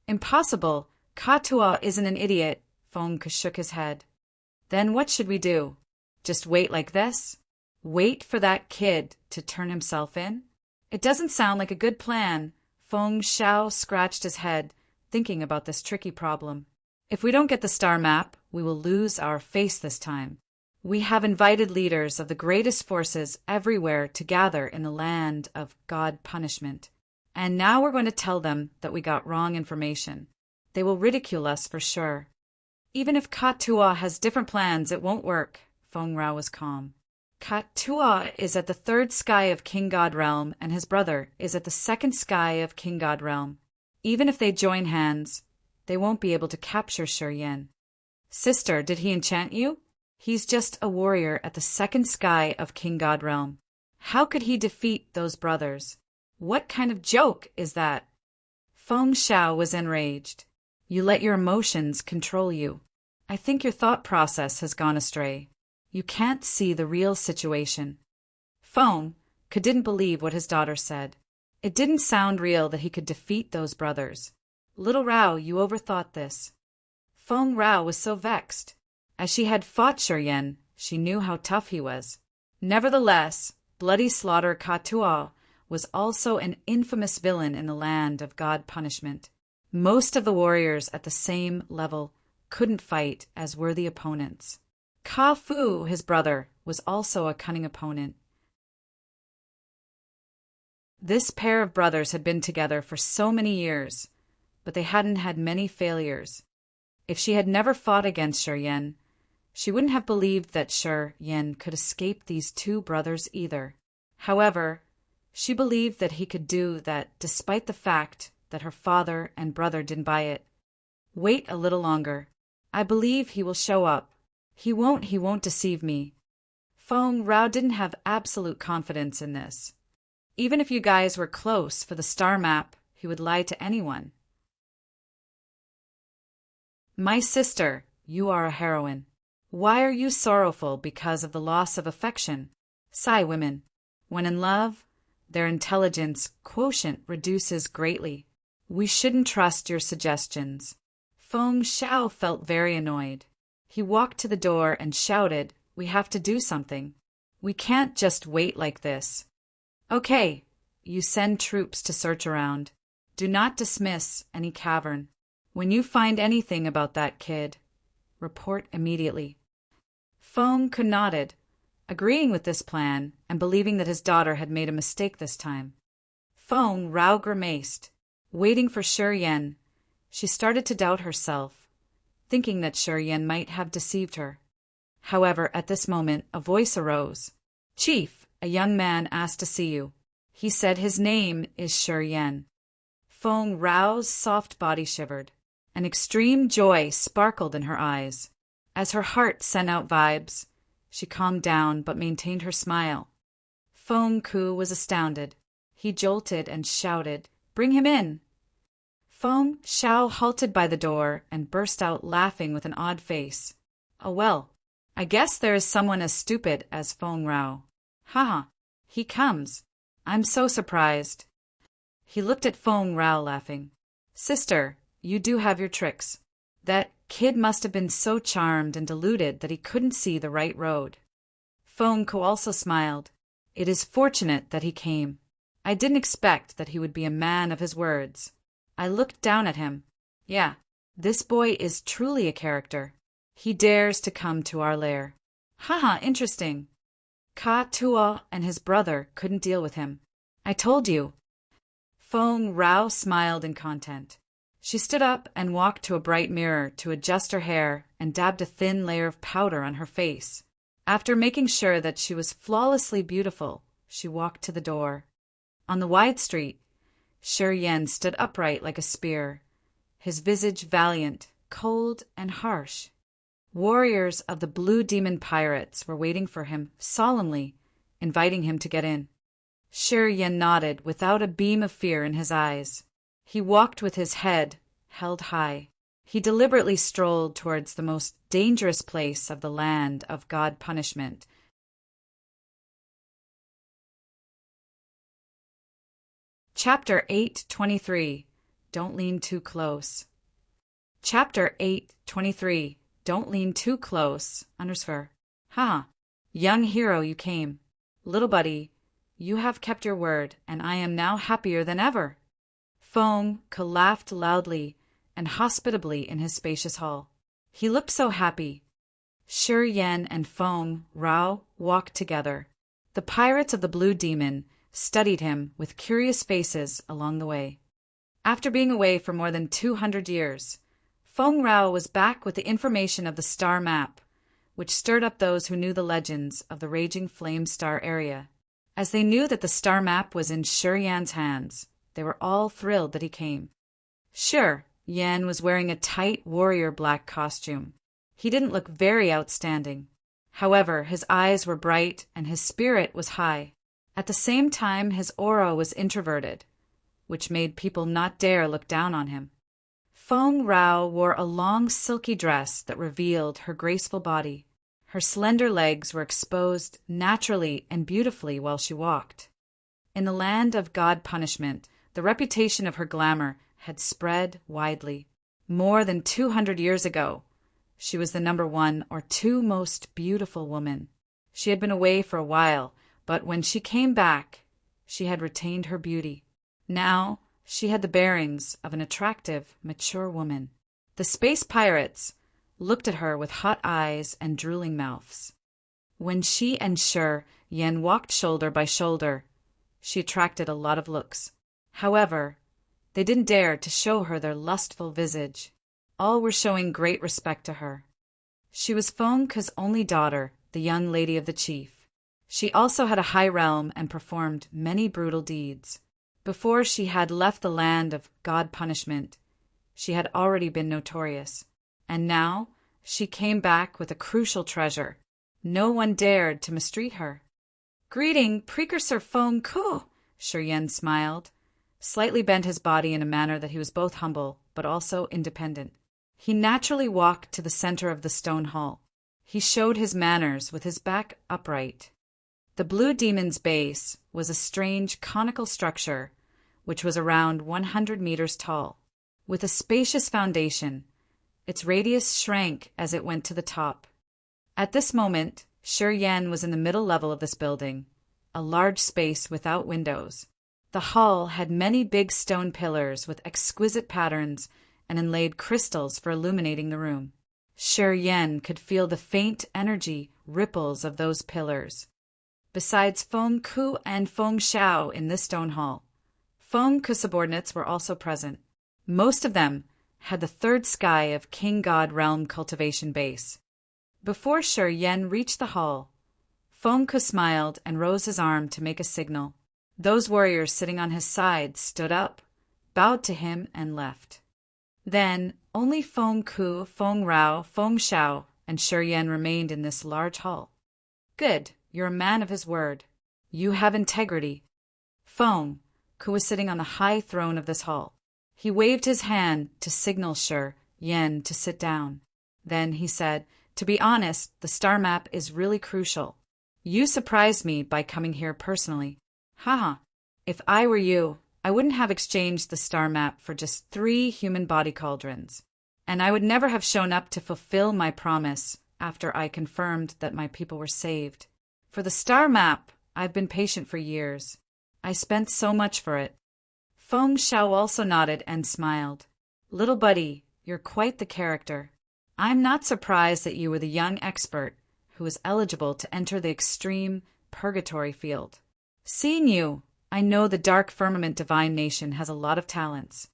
Impossible. Ka-Tua isn't an idiot, Feng shook his head. Then what should we do? Just wait like this? Wait for that kid to turn himself in? It doesn't sound like a good plan. Feng Xiao scratched his head, thinking about this tricky problem. If we don't get the star map, we will lose our face this time. We have invited leaders of the greatest forces everywhere to gather in the land of God punishment. And now we're going to tell them that we got wrong information. They will ridicule us for sure. Even if Ka-Tua has different plans, it won't work. Feng Rao was calm. Ka-Tua is at the third sky of King God Realm, and his brother is at the second sky of King God Realm. Even if they join hands, they won't be able to capture Shi Yan. Sister, did he enchant you? He's just a warrior at the second sky of King God Realm. How could he defeat those brothers? What kind of joke is that? Feng Xiao was enraged. You let your emotions control you. I think your thought process has gone astray. You can't see the real situation. Feng didn't believe what his daughter said. It didn't sound real that he could defeat those brothers. Little Rao, you overthought this. Feng Rao was so vexed. As she had fought Shi Yan, she knew how tough he was. Nevertheless, Bloody Slaughter Ka-Tua was also an infamous villain in the land of God punishment. Most of the warriors at the same level couldn't fight as worthy opponents. Ka-Fu, his brother, was also a cunning opponent. This pair of brothers had been together for so many years, but they hadn't had many failures. If she had never fought against Shi Yan, she wouldn't have believed that Shi Yan could escape these two brothers either. However, she believed that he could do that despite the fact that her father and brother didn't buy it. Wait a little longer. I believe he will show up. He won't deceive me. Feng Rao didn't have absolute confidence in this. Even if you guys were close for the star map, he would lie to anyone. My sister, you are a heroine. Why are you sorrowful because of the loss of affection? Sigh, women. When in love, their intelligence quotient reduces greatly. We shouldn't trust your suggestions. Feng Xiao felt very annoyed. He walked to the door and shouted, "We have to do something. We can't just wait like this." "Okay, you send troops to search around. Do not dismiss any cavern. When you find anything about that kid, report immediately." Feng nodded, agreeing with this plan and believing that his daughter had made a mistake this time. Feng Rao grimaced, waiting for Shi Yan. She started to doubt herself, thinking that Shi Yan might have deceived her. However, at this moment, a voice arose. "Chief, a young man asked to see you. He said his name is Shi Yan." Feng Rao's soft body shivered. An extreme joy sparkled in her eyes. As her heart sent out vibes, she calmed down but maintained her smile. Feng Ku was astounded. He jolted and shouted, "Bring him in!" Feng Xiao halted by the door and burst out laughing with an odd face. "Oh well, I guess there is someone as stupid as Feng Rao. Haha, he comes. I'm so surprised." He looked at Feng Rao laughing. "Sister, you do have your tricks. That kid must have been so charmed and deluded that he couldn't see the right road." Feng Ku also smiled. "It is fortunate that he came. I didn't expect that he would be a man of his words. I looked down at him. Yeah, this boy is truly a character. He dares to come to our lair. Haha, interesting. Ka Tua and his brother couldn't deal with him. I told you." Feng Rao smiled in content. She stood up and walked to a bright mirror to adjust her hair and dabbed a thin layer of powder on her face. After making sure that she was flawlessly beautiful, she walked to the door. On the wide street, Shi Yan stood upright like a spear, his visage valiant, cold, and harsh. Warriors of the Blue Demon Pirates were waiting for him solemnly, inviting him to get in. Shi Yan nodded without a beam of fear in his eyes. He walked with his head held high. He deliberately strolled towards the most dangerous place of the land of God punishment. Chapter 8:23. Don't lean too close. Chapter 8:23. Don't lean too close. Underscore. Ha! Young hero, you came. Little buddy, you have kept your word, and I am now happier than ever. Feng Ku laughed loudly and hospitably in his spacious hall. He looked so happy. Shi Yan and Feng Rao walked together. The pirates of the Blue Demon studied him with curious faces along the way. After being away for more than 200 years, Feng Rao was back with the information of the star map, which stirred up those who knew the legends of the Raging Flame Star area. As they knew that the star map was in Shi Yan's hands, they were all thrilled that he came. Shi Yan was wearing a tight warrior black costume. He didn't look very outstanding. However, his eyes were bright and his spirit was high. At the same time, his aura was introverted, which made people not dare look down on him. Feng Rao wore a long silky dress that revealed her graceful body. Her slender legs were exposed naturally and beautifully while she walked. In the land of God punishment, the reputation of her glamour had spread widely. More than 200 years ago, she was the number 1 or 2 most beautiful woman. She had been away for a while, but when she came back, she had retained her beauty. Now, she had the bearings of an attractive, mature woman. The space pirates looked at her with hot eyes and drooling mouths. When she and Shi Yan walked shoulder by shoulder, she attracted a lot of looks. However, they didn't dare to show her their lustful visage. All were showing great respect to her. She was Feng Ku's only daughter, the young lady of the chief. She also had a high realm and performed many brutal deeds. Before she had left the land of God punishment, she had already been notorious. And now she came back with a crucial treasure. No one dared to mistreat her. "Greeting, Precursor Feng Ku," Shi Yan smiled, slightly bent his body in a manner that he was both humble but also independent. He naturally walked to the center of the stone hall. He showed his manners with his back upright. The blue demon's base was a strange conical structure which was around 100 meters tall. With a spacious foundation, its radius shrank as it went to the top. At this moment, Shi Yan was in the middle level of this building, a large space without windows. The hall had many big stone pillars with exquisite patterns and inlaid crystals for illuminating the room. Shi Yan could feel the faint energy ripples of those pillars. Besides Feng Ku and Feng Xiao in this stone hall, Feng Ku subordinates were also present. Most of them had the third sky of King God Realm cultivation base. Before Shi Yan reached the hall, Feng Ku smiled and rose his arm to make a signal. Those warriors sitting on his side stood up, bowed to him, and left. Then only Feng Ku, Feng Rao, Feng Xiao, and Shi Yan remained in this large hall. Good, you're a man of his word. You have integrity. Feng Ku was sitting on the high throne of this hall. He waved his hand to signal Shi Yan to sit down. Then he said, "To be honest, the star map is really crucial. You surprised me by coming here personally. Haha. If I were you, I wouldn't have exchanged the star map for just 3 human body cauldrons. And I would never have shown up to fulfill my promise after I confirmed that my people were saved. For the star map, I've been patient for years. I spent so much for it." Feng Xiao also nodded and smiled. "Little buddy, you're quite the character. I'm not surprised that you were the young expert who is eligible to enter the extreme purgatory field. Seeing you, I know the dark firmament divine nation has a lot of talents.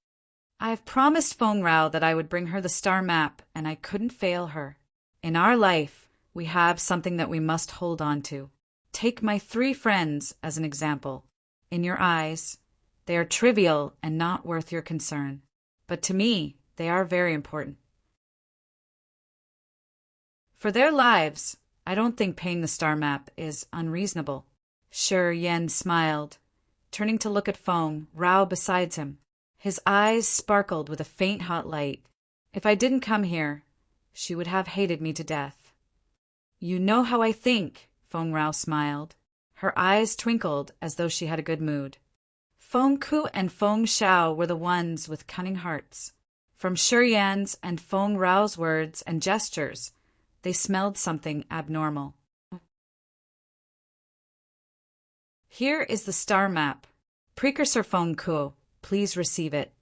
I've promised Feng Rao that I would bring her the star map, and I couldn't fail her. In our life, we have something that we must hold on to. Take my 3 friends as an example. In your eyes, they are trivial and not worth your concern. But to me, they are very important. For their lives, I don't think paying the star map is unreasonable." Shi Yan smiled, turning to look at Feng Rao beside him. His eyes sparkled with a faint hot light. "If I didn't come here, she would have hated me to death." "You know how I think," Feng Rao smiled. Her eyes twinkled as though she had a good mood. Feng Ku and Feng Xiao were the ones with cunning hearts. From Shi Yan's and Feng Rao's words and gestures, they smelled something abnormal. "Here is the star map. Precursor Feng Ku, please receive it."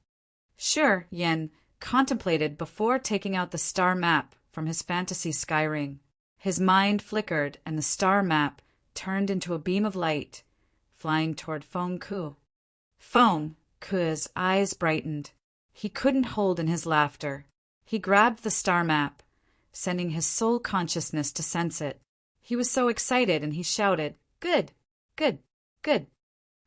Shi Yan contemplated before taking out the star map from his fantasy sky ring. His mind flickered and the star map turned into a beam of light, flying toward Feng Ku. Feng Ku's eyes brightened. He couldn't hold in his laughter. He grabbed the star map, sending his soul consciousness to sense it. He was so excited and he shouted, "Good, good, good."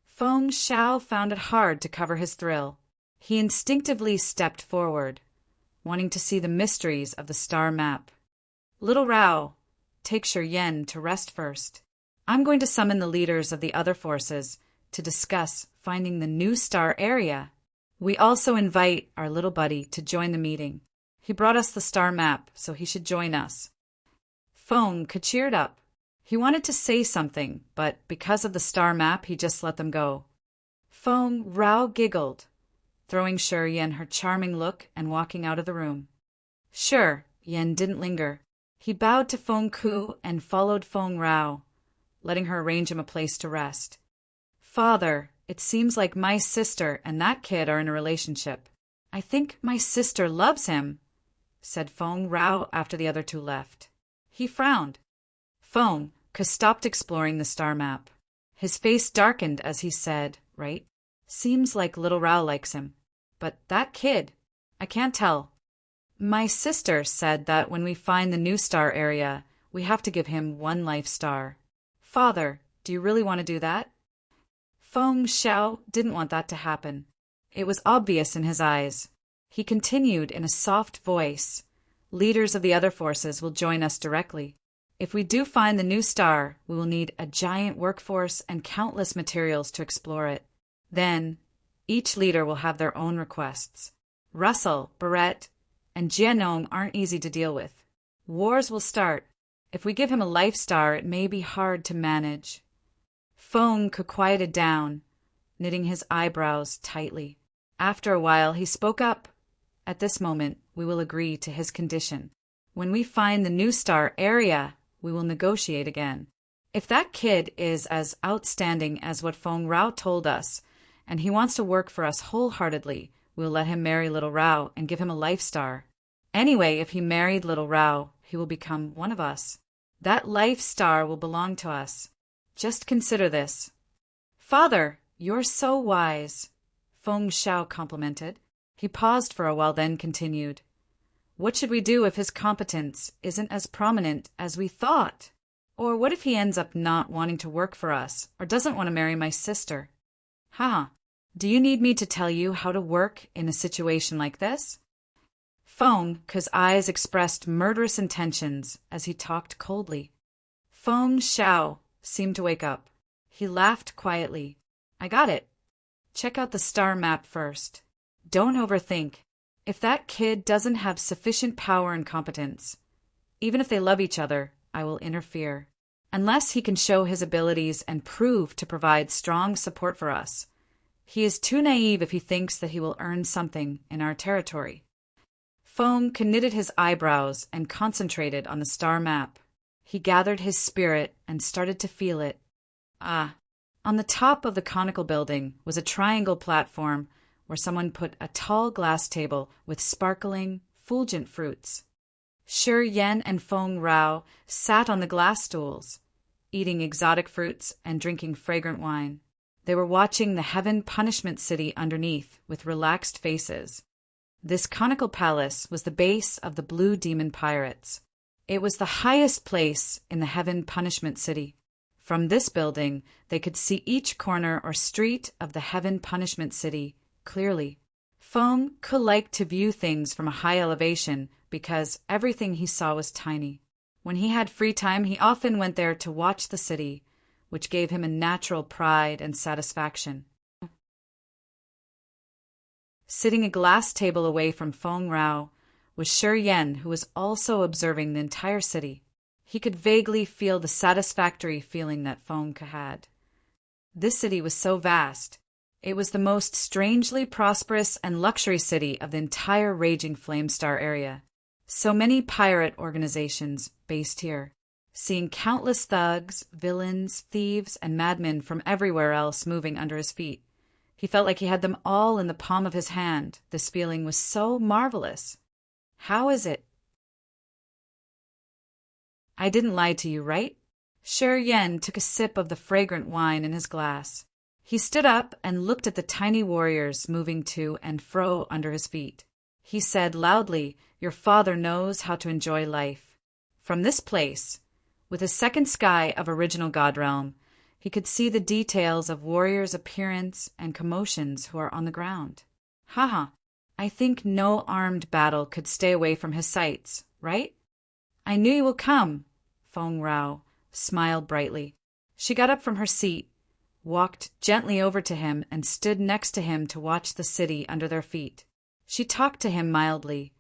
Feng Xiao found it hard to cover his thrill. He instinctively stepped forward, wanting to see the mysteries of the star map. "Little Rao, take Shi Yan to rest first. I'm going to summon the leaders of the other forces to discuss finding the new star area. We also invite our little buddy to join the meeting. He brought us the star map, so he should join us." Feng cheered up. He wanted to say something, but because of the star map, he just let them go. Feng Rao giggled, throwing Shi Yan her charming look and walking out of the room. Shi Yan didn't linger. He bowed to Feng Ku and followed Feng Rao, letting her arrange him a place to rest. "Father, it seems like my sister and that kid are in a relationship. I think my sister loves him," said Feng Rao after the other 2 left. He frowned. Feng Ku stopped exploring the star map. His face darkened as he said, "Right? Seems like little Rao likes him. But that kid, I can't tell. My sister said that when we find the new star area, we have to give him 1 life star. Father, do you really want to do that?" Feng Xiao didn't want that to happen. It was obvious in his eyes. He continued in a soft voice, "Leaders of the other forces will join us directly. If we do find the new star, we will need a giant workforce and countless materials to explore it. Then, each leader will have their own requests. Russell, Barrett, and Jianong aren't easy to deal with. Wars will start. If we give him a life star, it may be hard to manage. Feng quieted down, knitting his eyebrows tightly. After a while, he spoke up. At this moment, we will agree to his condition. When we find the new star area, we will negotiate again. If that kid is as outstanding as what Feng Rao told us, and he wants to work for us wholeheartedly, we'll let him marry little Rao and give him a life star. Anyway, if he married little Rao, he will become one of us. That life star will belong to us. Just consider this. Father, you're so wise, Feng Shao complimented. He paused for a while, then continued. What should we do if his competence isn't as prominent as we thought? Or what if he ends up not wanting to work for us, or doesn't want to marry my sister? Do you need me to tell you how to work in a situation like this? Feng's eyes expressed murderous intentions as he talked coldly. Feng Shao seemed to wake up. He laughed quietly. I got it. Check out the star map first. Don't overthink. If that kid doesn't have sufficient power and competence, even if they love each other, I will interfere. Unless he can show his abilities and prove to provide strong support for us. He is too naive if he thinks that he will earn something in our territory. Feng knitted his eyebrows and concentrated on the star map. He gathered his spirit and started to feel it. On the top of the conical building was a triangle platform where someone put a tall glass table with sparkling, fulgent fruits. Shi Yan and Feng Rao sat on the glass stools, eating exotic fruits and drinking fragrant wine. They were watching the Heaven Punishment City underneath with relaxed faces. This conical palace was the base of the Blue Demon Pirates. It was the highest place in the Heaven Punishment City. From this building, they could see each corner or street of the Heaven Punishment City clearly. Feng liked to view things from a high elevation because everything he saw was tiny. When he had free time, he often went there to watch the city, which gave him a natural pride and satisfaction. Sitting a glass table away from Feng Rao was Shi Yan, who was also observing the entire city. He could vaguely feel the satisfactory feeling that Feng had. This city was so vast. It was the most strangely prosperous and luxury city of the entire raging Flamestar area. So many pirate organizations based here. Seeing countless thugs, villains, thieves, and madmen from everywhere else moving under his feet. He felt like he had them all in the palm of his hand. This feeling was so marvelous. How is it? I didn't lie to you, right? Shi Yan took a sip of the fragrant wine in his glass. He stood up and looked at the tiny warriors moving to and fro under his feet. He said loudly, Your father knows how to enjoy life. From this place, with a second sky of original God Realm, he could see the details of warriors' appearance and commotions who are on the ground. I think no armed battle could stay away from his sights, right? I knew you will come, Feng Rao smiled brightly. She got up from her seat, walked gently over to him, and stood next to him to watch the city under their feet. She talked to him mildly.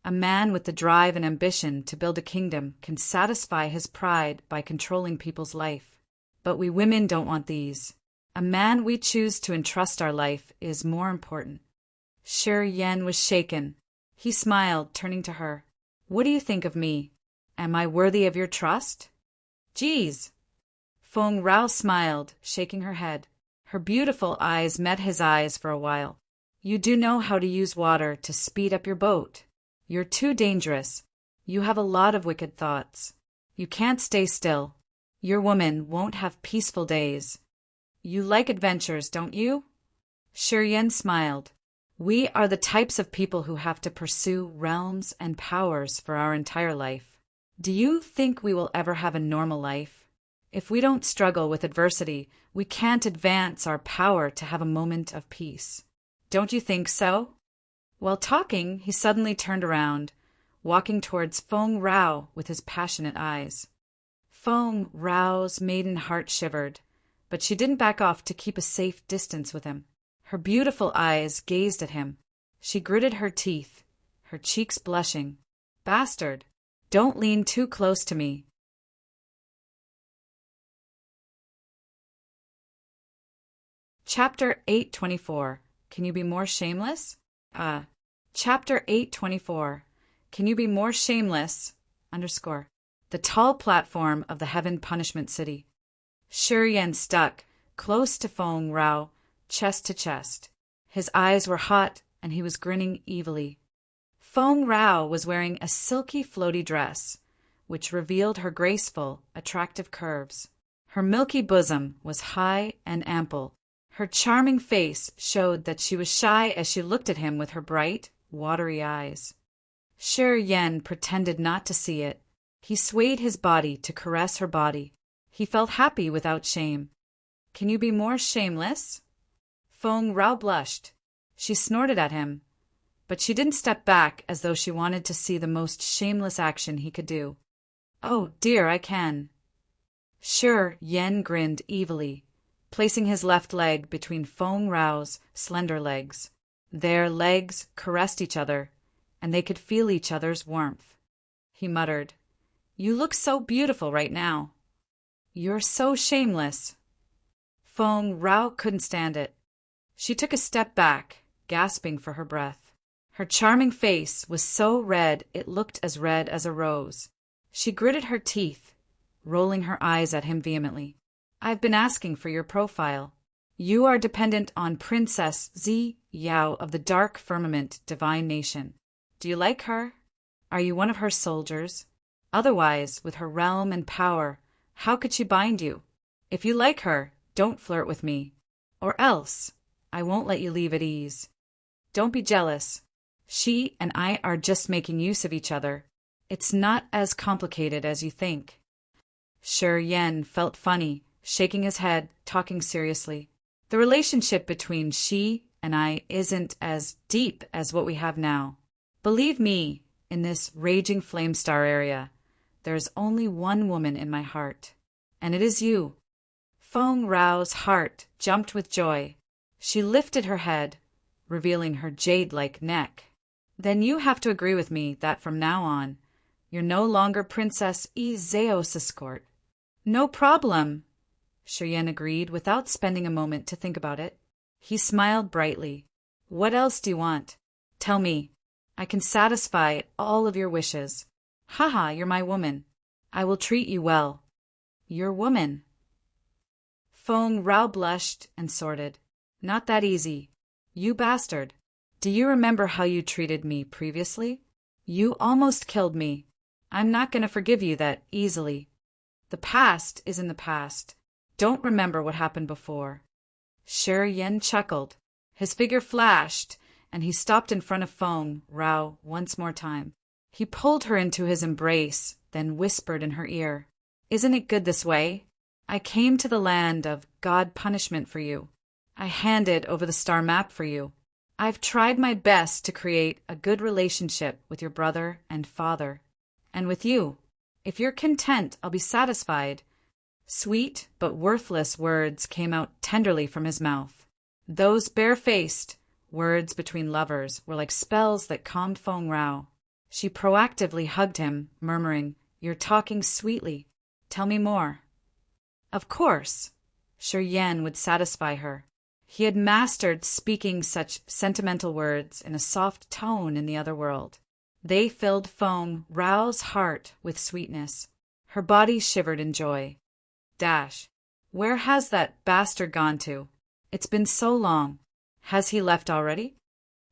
A man with the drive and ambition to build a kingdom can satisfy his pride by controlling people's life. But we women don't want these. A man we choose to entrust our life is more important. Shi Yan was shaken. He smiled, turning to her. What do you think of me? Am I worthy of your trust? Geez. Feng Rao smiled, shaking her head. Her beautiful eyes met his eyes for a while. You do know how to use water to speed up your boat. You're too dangerous. You have a lot of wicked thoughts. You can't stay still. Your woman won't have peaceful days. You like adventures, don't you? Shi Yan smiled. We are the types of people who have to pursue realms and powers for our entire life. Do you think we will ever have a normal life? If we don't struggle with adversity, we can't advance our power to have a moment of peace. Don't you think so? While talking, he suddenly turned around, walking towards Feng Rao with his passionate eyes. Feng Rao's maiden heart shivered, but she didn't back off to keep a safe distance with him. Her beautiful eyes gazed at him. She gritted her teeth, her cheeks blushing. Bastard, don't lean too close to me. Chapter 824. Can you be more shameless? Chapter 824. Can you be more shameless? Underscore. The tall platform of the Heaven Punishment City. Shi Yan stuck close to Feng Rao, chest to chest. His eyes were hot, and he was grinning evilly. Feng Rao was wearing a silky floaty dress, which revealed her graceful, attractive curves. Her milky bosom was high and ample. Her charming face showed that she was shy as she looked at him with her bright, watery eyes. Shi Yan pretended not to see it. He swayed his body to caress her body. He felt happy without shame. Can you be more shameless? Feng Rao blushed. She snorted at him, but she didn't step back as though she wanted to see the most shameless action he could do. Oh, dear, I can. Shi Yan grinned evilly, placing his left leg between Feng Rao's slender legs. Their legs caressed each other, and they could feel each other's warmth. He muttered, "You look so beautiful right now." "You're so shameless." Feng Rao couldn't stand it. She took a step back, gasping for her breath. Her charming face was so red it looked as red as a rose. She gritted her teeth, rolling her eyes at him vehemently. "I've been asking for your profile. You are dependent on Princess Zi Yao of the Dark Firmament Divine Nation. Do you like her? Are you one of her soldiers? Otherwise, with her realm and power, how could she bind you? If you like her, don't flirt with me, or else I won't let you leave at ease. Don't be jealous. She and I are just making use of each other. It's not as complicated as you think." Shi Yan felt funny, shaking his head, talking seriously. "The relationship between she and I isn't as deep as what we have now. Believe me, in this raging flame star area, there is only one woman in my heart, and it is you." Feng Rao's heart jumped with joy. She lifted her head, revealing her jade-like neck. "Then you have to agree with me that from now on, you're no longer Princess Zeus's court." "No problem," Shi Yan agreed without spending a moment to think about it. He smiled brightly. "What else do you want? Tell me. I can satisfy all of your wishes. Haha, you're my woman. I will treat you well." "Your woman?" Feng Rao blushed and sorted. "Not that easy. You bastard. Do you remember how you treated me previously? You almost killed me. I'm not going to forgive you that easily. The past is in the past. Don't remember what happened before." Shi Yan chuckled. His figure flashed, and he stopped in front of Feng Rao once more time. He pulled her into his embrace, then whispered in her ear, "Isn't it good this way? I came to the land of God punishment for you. I handed over the star map for you. I've tried my best to create a good relationship with your brother and father. And with you. If you're content, I'll be satisfied." Sweet but worthless words came out tenderly from his mouth. Those barefaced words between lovers were like spells that calmed Feng Rao. She proactively hugged him, murmuring, "You're talking sweetly. Tell me more." Of course, Shi Yan would satisfy her. He had mastered speaking such sentimental words in a soft tone in the other world. They filled Feng Rao's heart with sweetness. Her body shivered in joy. Where has that bastard gone to? It's been so long. Has he left already?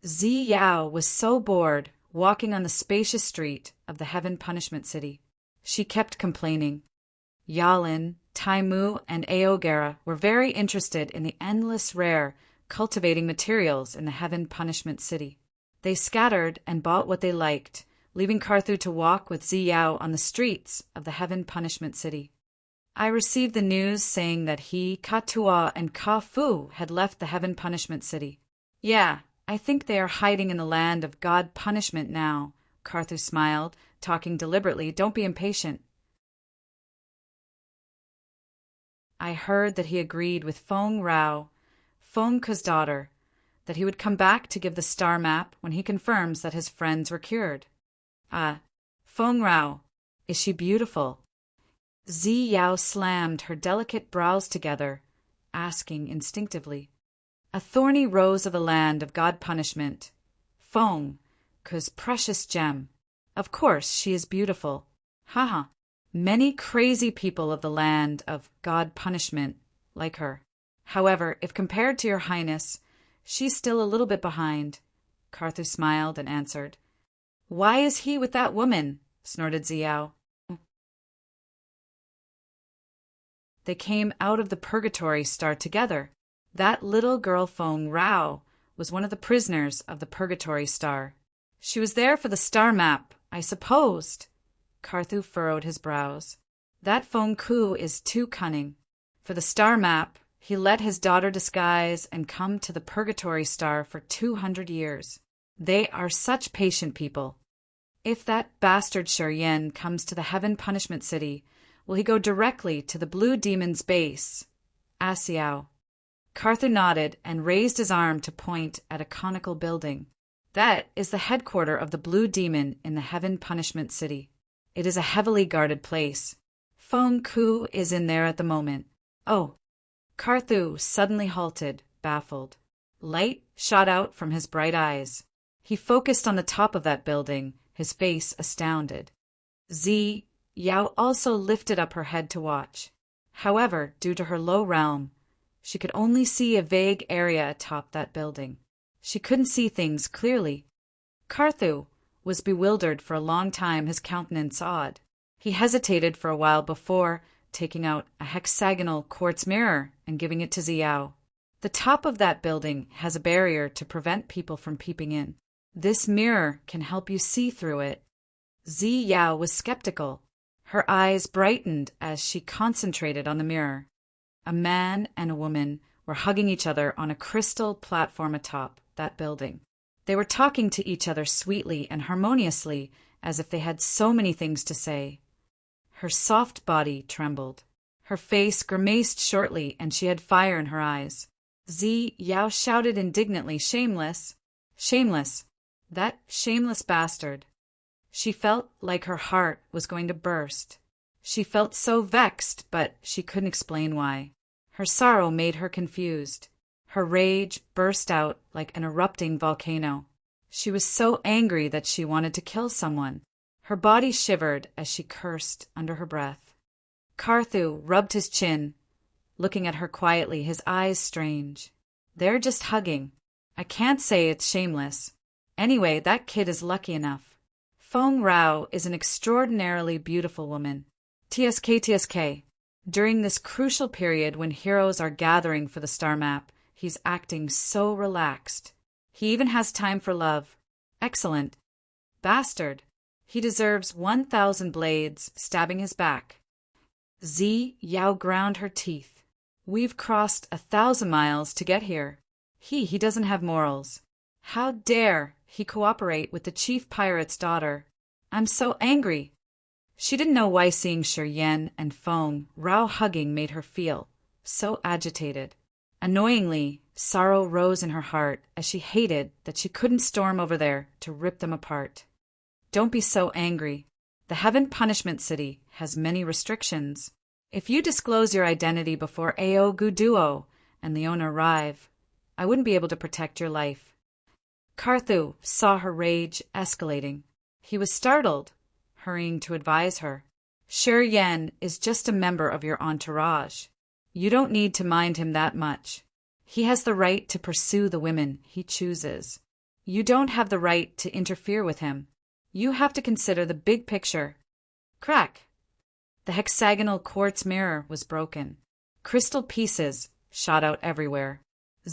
Zi Yao was so bored walking on the spacious street of the Heaven Punishment City. She kept complaining. Yalin, Taimu, and Aogera were very interested in the endless rare cultivating materials in the Heaven Punishment City. They scattered and bought what they liked, leaving Carthu to walk with Zi Yao on the streets of the Heaven Punishment City. I received the news saying that he, Katua, and Ka-Fu had left the Heaven Punishment City. Yeah, I think they are hiding in the land of God punishment now, Carthu smiled, talking deliberately. Don't be impatient. I heard that he agreed with Feng Rao, Feng Ke's daughter, that he would come back to give the star map when he confirms that his friends were cured. Feng Rao, is she beautiful? Zi Yao slammed her delicate brows together, asking instinctively. a thorny rose of the land of God punishment. Feng, 'cause precious gem. Of course she is beautiful. Haha. Many crazy people of the land of God punishment like her. However, if compared to your highness, she's still a little bit behind. Carthu smiled and answered. Why is he with that woman? Snorted Ziao. They came out of the purgatory star together. That little girl Feng Rao was one of the prisoners of the purgatory star. She was there for the star map, I supposed. Carthu furrowed his brows. That Feng Ku is too cunning. For the star map, he let his daughter disguise and come to the purgatory star for 200 years. They are such patient people. If that bastard Yen comes to the heaven punishment city, will he go directly to the blue demon's base? Asked Xiao. Carthu nodded and raised his arm to point at a conical building. That is the headquarters of the blue demon in the heaven punishment city. It is a heavily guarded place. Feng Ku is in there at the moment. Oh. Carthu suddenly halted, baffled. Light shot out from his bright eyes. He focused on the top of that building, his face astounded. Yao also lifted up her head to watch. However, due to her low realm, she could only see a vague area atop that building. She couldn't see things clearly. Carthu was bewildered for a long time, his countenance odd. He hesitated for a while before taking out a hexagonal quartz mirror and giving it to Ziao. The top of that building has a barrier to prevent people from peeping in. This mirror can help you see through it. Yao was skeptical. Her eyes brightened as she concentrated on the mirror. A man and a woman were hugging each other on a crystal platform atop that building. They were talking to each other sweetly and harmoniously, as if they had so many things to say. Her soft body trembled. Her face grimaced shortly, and she had fire in her eyes. Yao shouted indignantly, Shameless! Shameless! That shameless bastard! She felt like her heart was going to burst. She felt so vexed, but she couldn't explain why. Her sorrow made her confused. Her rage burst out like an erupting volcano. She was so angry that she wanted to kill someone. Her body shivered as she cursed under her breath. Carthu rubbed his chin, looking at her quietly, his eyes strange. They're just hugging. I can't say it's shameless. Anyway, that kid is lucky enough. Feng Rao is an extraordinarily beautiful woman. TSK. During this crucial period when heroes are gathering for the star map, he's acting so relaxed. He even has time for love. Excellent. Bastard. He deserves 1,000 blades stabbing his back. Yao ground her teeth. We've crossed 1,000 miles to get here. He doesn't have morals. How dare he cooperate with the chief pirate's daughter? I'm so angry. She didn't know why seeing Yen and Feng Rao hugging made her feel so agitated. Annoyingly, sorrow rose in her heart as she hated that she couldn't storm over there to rip them apart. Don't be so angry. The Heaven Punishment City has many restrictions. If you disclose your identity before Ao Guduo and the owner arrive, I wouldn't be able to protect your life. Carthu saw her rage escalating. He was startled, hurrying to advise her. Yen is just a member of your entourage. You don't need to mind him that much. He has the right to pursue the women he chooses. You don't have the right to interfere with him. You have to consider the big picture. Crack! The hexagonal quartz mirror was broken. Crystal pieces shot out everywhere.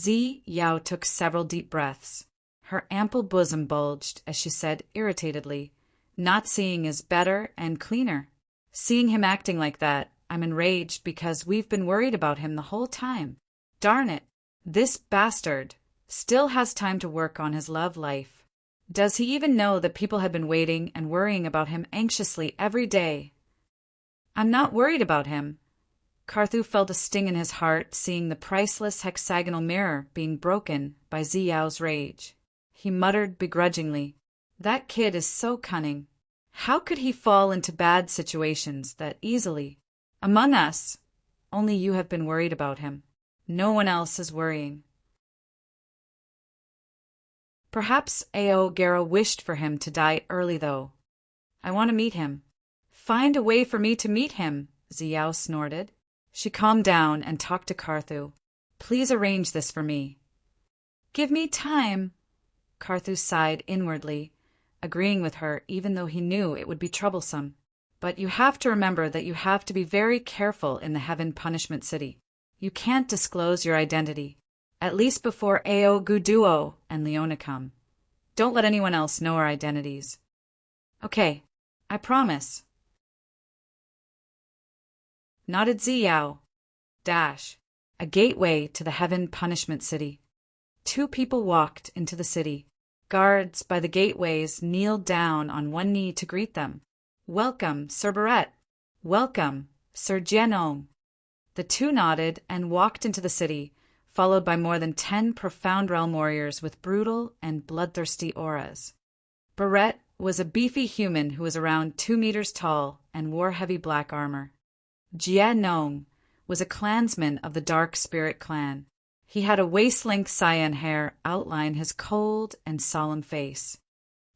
Yao took several deep breaths. Her ample bosom bulged as she said irritatedly, Not seeing is better and cleaner. Seeing him acting like that, I'm enraged because we've been worried about him the whole time. Darn it! This bastard still has time to work on his love life. Does he even know that people had been waiting and worrying about him anxiously every day? I'm not worried about him. Carthu felt a sting in his heart seeing the priceless hexagonal mirror being broken by Yao's rage. He muttered begrudgingly, That kid is so cunning. How could he fall into bad situations that easily? Among us, only you have been worried about him. No one else is worrying. Perhaps Aogera wished for him to die early, though. I want to meet him. Find a way for me to meet him, Xiao snorted. She calmed down and talked to Carthu. Please arrange this for me. Give me time. Carthu sighed inwardly, agreeing with her even though he knew it would be troublesome. But you have to remember that you have to be very careful in the Heaven Punishment City. You can't disclose your identity, at least before Ao Guduo and Leona come. Don't let anyone else know our identities. Okay, I promise. Nodded Ziyao. A gateway to the Heaven Punishment City. Two people walked into the city. Guards by the gateways kneeled down on one knee to greet them. Welcome, Sir Barrett. Welcome, Sir Jianong. The two nodded and walked into the city, followed by more than 10 profound realm warriors with brutal and bloodthirsty auras. Barrett was a beefy human who was around 2 meters tall and wore heavy black armor. Jianong was a clansman of the Dark Spirit clan. He had a waist-length cyan hair outline his cold and solemn face.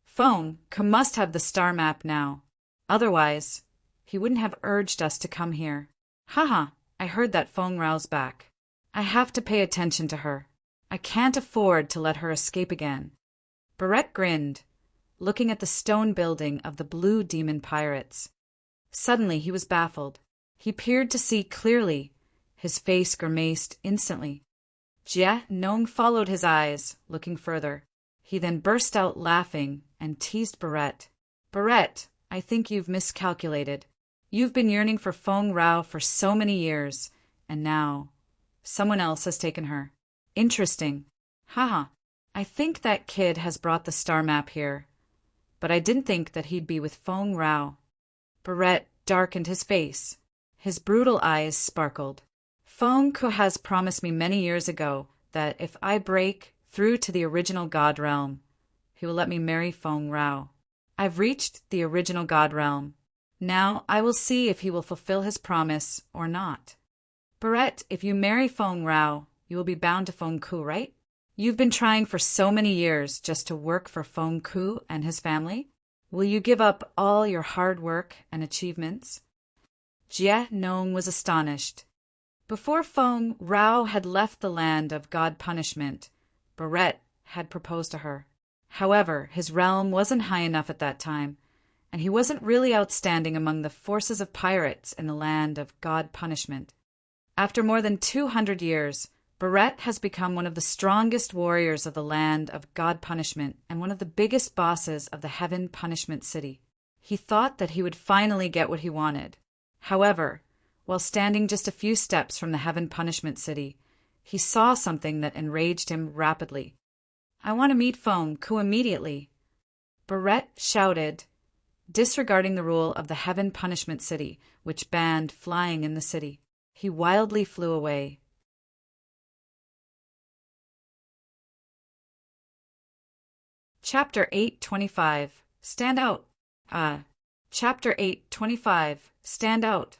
Feng must have the star map now. Otherwise, he wouldn't have urged us to come here. Haha, I heard that Feng Rao's back. I have to pay attention to her. I can't afford to let her escape again. Barrett grinned, looking at the stone building of the Blue Demon Pirates. Suddenly he was baffled. He peered to see clearly. His face grimaced instantly. Jie Nong followed his eyes, looking further. He then burst out laughing and teased Barrett. Barrett, I think you've miscalculated. You've been yearning for Feng Rao for so many years, and now someone else has taken her. Interesting. Haha. I think that kid has brought the star map here, but I didn't think that he'd be with Feng Rao. Barrett darkened his face. His brutal eyes sparkled. Feng has promised me many years ago that if I break through to the original God realm, he will let me marry Feng Rao. I've reached the original God realm. Now I will see if he will fulfill his promise or not. Barrett, if you marry Feng Rao, you will be bound to Feng Ku, right? You've been trying for so many years just to work for Feng Ku and his family. Will you give up all your hard work and achievements? Jie Nong was astonished. Before Feng Rao had left the land of God punishment, Barrett had proposed to her. However, his realm wasn't high enough at that time, and he wasn't really outstanding among the forces of pirates in the land of God punishment. After more than 200 years, Barrett has become one of the strongest warriors of the land of God punishment and one of the biggest bosses of the Heaven Punishment City. He thought that he would finally get what he wanted. However, while standing just a few steps from the Heaven Punishment City, he saw something that enraged him rapidly. I want to meet Feng Ku immediately. Barrett shouted, disregarding the rule of the Heaven Punishment City, which banned flying in the city. He wildly flew away. Chapter 8:25. Stand out. Chapter 8:25. Stand out.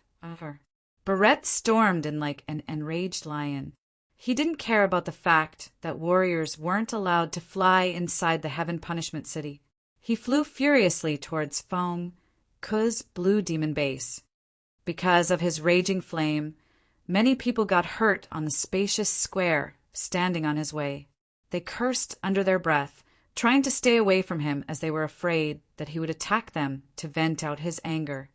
Barrett stormed in like an enraged lion. He didn't care about the fact that warriors weren't allowed to fly inside the Heaven Punishment City. He flew furiously towards Feng Ku's Blue Demon base. Because of his raging flame, many people got hurt on the spacious square standing on his way. They cursed under their breath, trying to stay away from him as they were afraid that he would attack them to vent out his anger.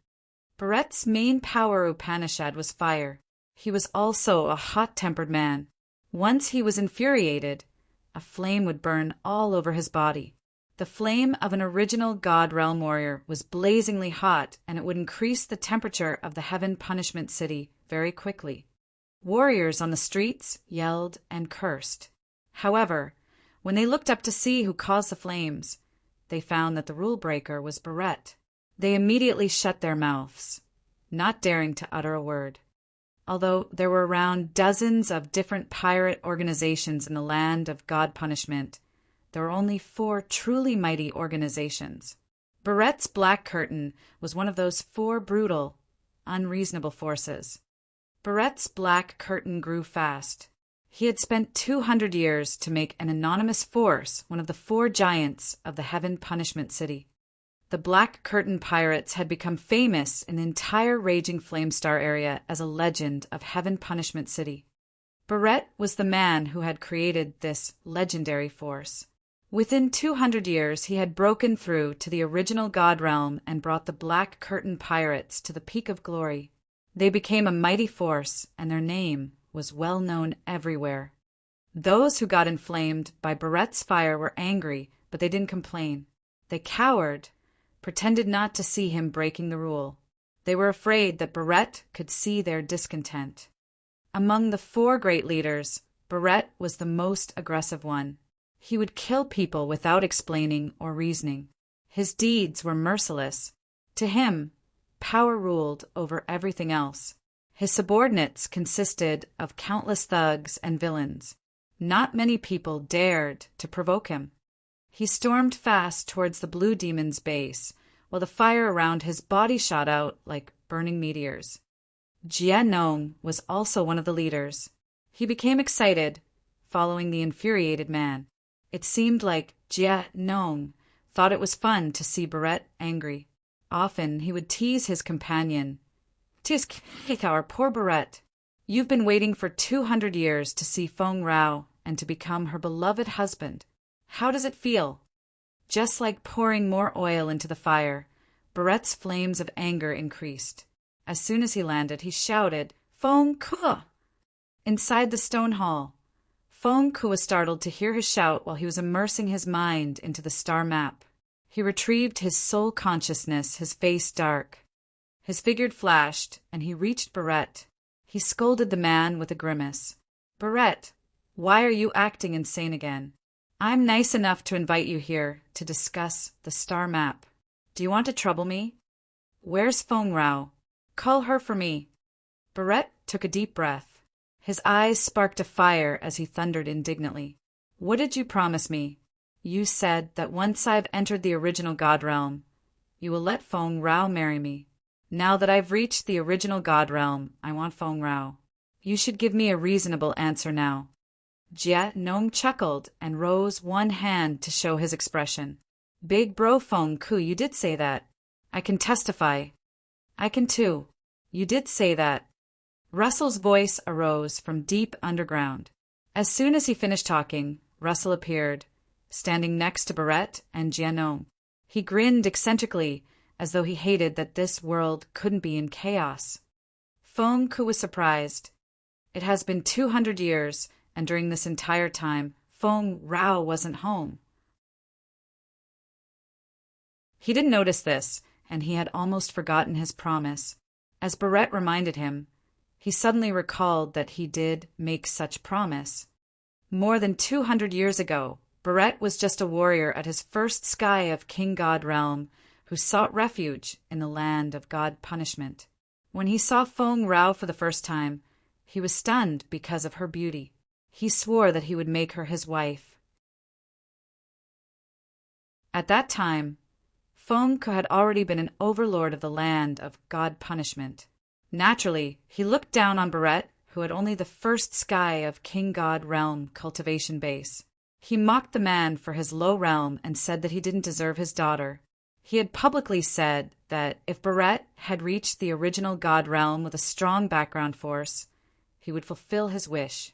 Barrett's main power Upanishad was fire. He was also a hot-tempered man. Once he was infuriated, a flame would burn all over his body. The flame of an original God Realm warrior was blazingly hot, and it would increase the temperature of the Heaven Punishment City very quickly. Warriors on the streets yelled and cursed. However, when they looked up to see who caused the flames, they found that the rule breaker was Barrett. They immediately shut their mouths, not daring to utter a word. Although there were around dozens of different pirate organizations in the land of God punishment, there were only 4 truly mighty organizations. Barrett's Black Curtain was one of those 4 brutal, unreasonable forces. Barrett's Black Curtain grew fast. He had spent 200 years to make an anonymous force one of the 4 giants of the Heaven Punishment City. The Black Curtain Pirates had become famous in the entire Raging Flamestar area as a legend of Heaven Punishment City. Barrett was the man who had created this legendary force. Within 200 years, he had broken through to the original God Realm and brought the Black Curtain Pirates to the peak of glory. They became a mighty force, and their name was well known everywhere. Those who got inflamed by Barrett's fire were angry, but they didn't complain. They cowered, pretended not to see him breaking the rule. They were afraid that Barrett could see their discontent. Among the 4 great leaders, Barrett was the most aggressive one. He would kill people without explaining or reasoning. His deeds were merciless. To him, power ruled over everything else. His subordinates consisted of countless thugs and villains. Not many people dared to provoke him. He stormed fast towards the Blue Demon's base, while the fire around his body shot out like burning meteors. Jia Nong was also one of the leaders. He became excited, following the infuriated man. It seemed like Jia Nong thought it was fun to see Barrett angry. Often he would tease his companion. "Tis our poor Barrett. You've been waiting for 200 years to see Feng Rao and to become her beloved husband. How does it feel?" Just like pouring more oil into the fire, Barrett's flames of anger increased. As soon as he landed, he shouted, "Feng Ke!" Inside the stone hall, Feng Ke was startled to hear his shout while he was immersing his mind into the star map. He retrieved his soul consciousness, his face dark. His figure flashed, and he reached Barrett. He scolded the man with a grimace. "Barrett, why are you acting insane again? I'm nice enough to invite you here to discuss the star map. Do you want to trouble me? Where's Feng Rao? Call her for me." Barrett took a deep breath. His eyes sparked a fire as he thundered indignantly. "What did you promise me? You said that once I've entered the original God Realm, you will let Feng Rao marry me. Now that I've reached the original God Realm, I want Feng Rao. You should give me a reasonable answer now." Jia Nong chuckled and rose one hand to show his expression. "Big bro Feng Ke, you did say that. I can testify." "I can too. You did say that." Russell's voice arose from deep underground. As soon as he finished talking, Russell appeared, standing next to Barrett and Jianong. He grinned eccentrically, as though he hated that this world couldn't be in chaos. Feng Ke was surprised. It has been 200 years, and during this entire time, Feng Rao wasn't home. He didn't notice this, and he had almost forgotten his promise. As Barrett reminded him, he suddenly recalled that he did make such promise. More than 200 years ago, Barrett was just a warrior at his first sky of King God Realm, who sought refuge in the land of God Punishment. When he saw Feng Rao for the first time, he was stunned because of her beauty. He swore that he would make her his wife. At that time, Feng Ke had already been an overlord of the land of God Punishment. Naturally, he looked down on Barrett, who had only the first sky of King God Realm cultivation base. He mocked the man for his low realm and said that he didn't deserve his daughter. He had publicly said that if Barrett had reached the original God Realm with a strong background force, he would fulfill his wish.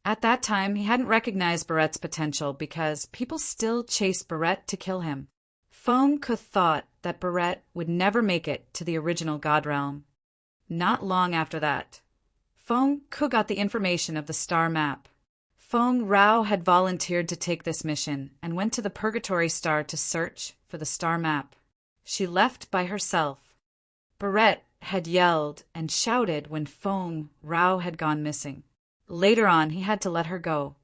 At that time, he hadn't recognized Barrett's potential because people still chased Barrett to kill him. Feng Ke thought that Barrett would never make it to the original God Realm. Not long after that, Feng Ke got the information of the star map. Feng Rao had volunteered to take this mission and went to the Purgatory Star to search for the star map. She left by herself. Barrett had yelled and shouted when Feng Rao had gone missing. Later on, he had to let her go.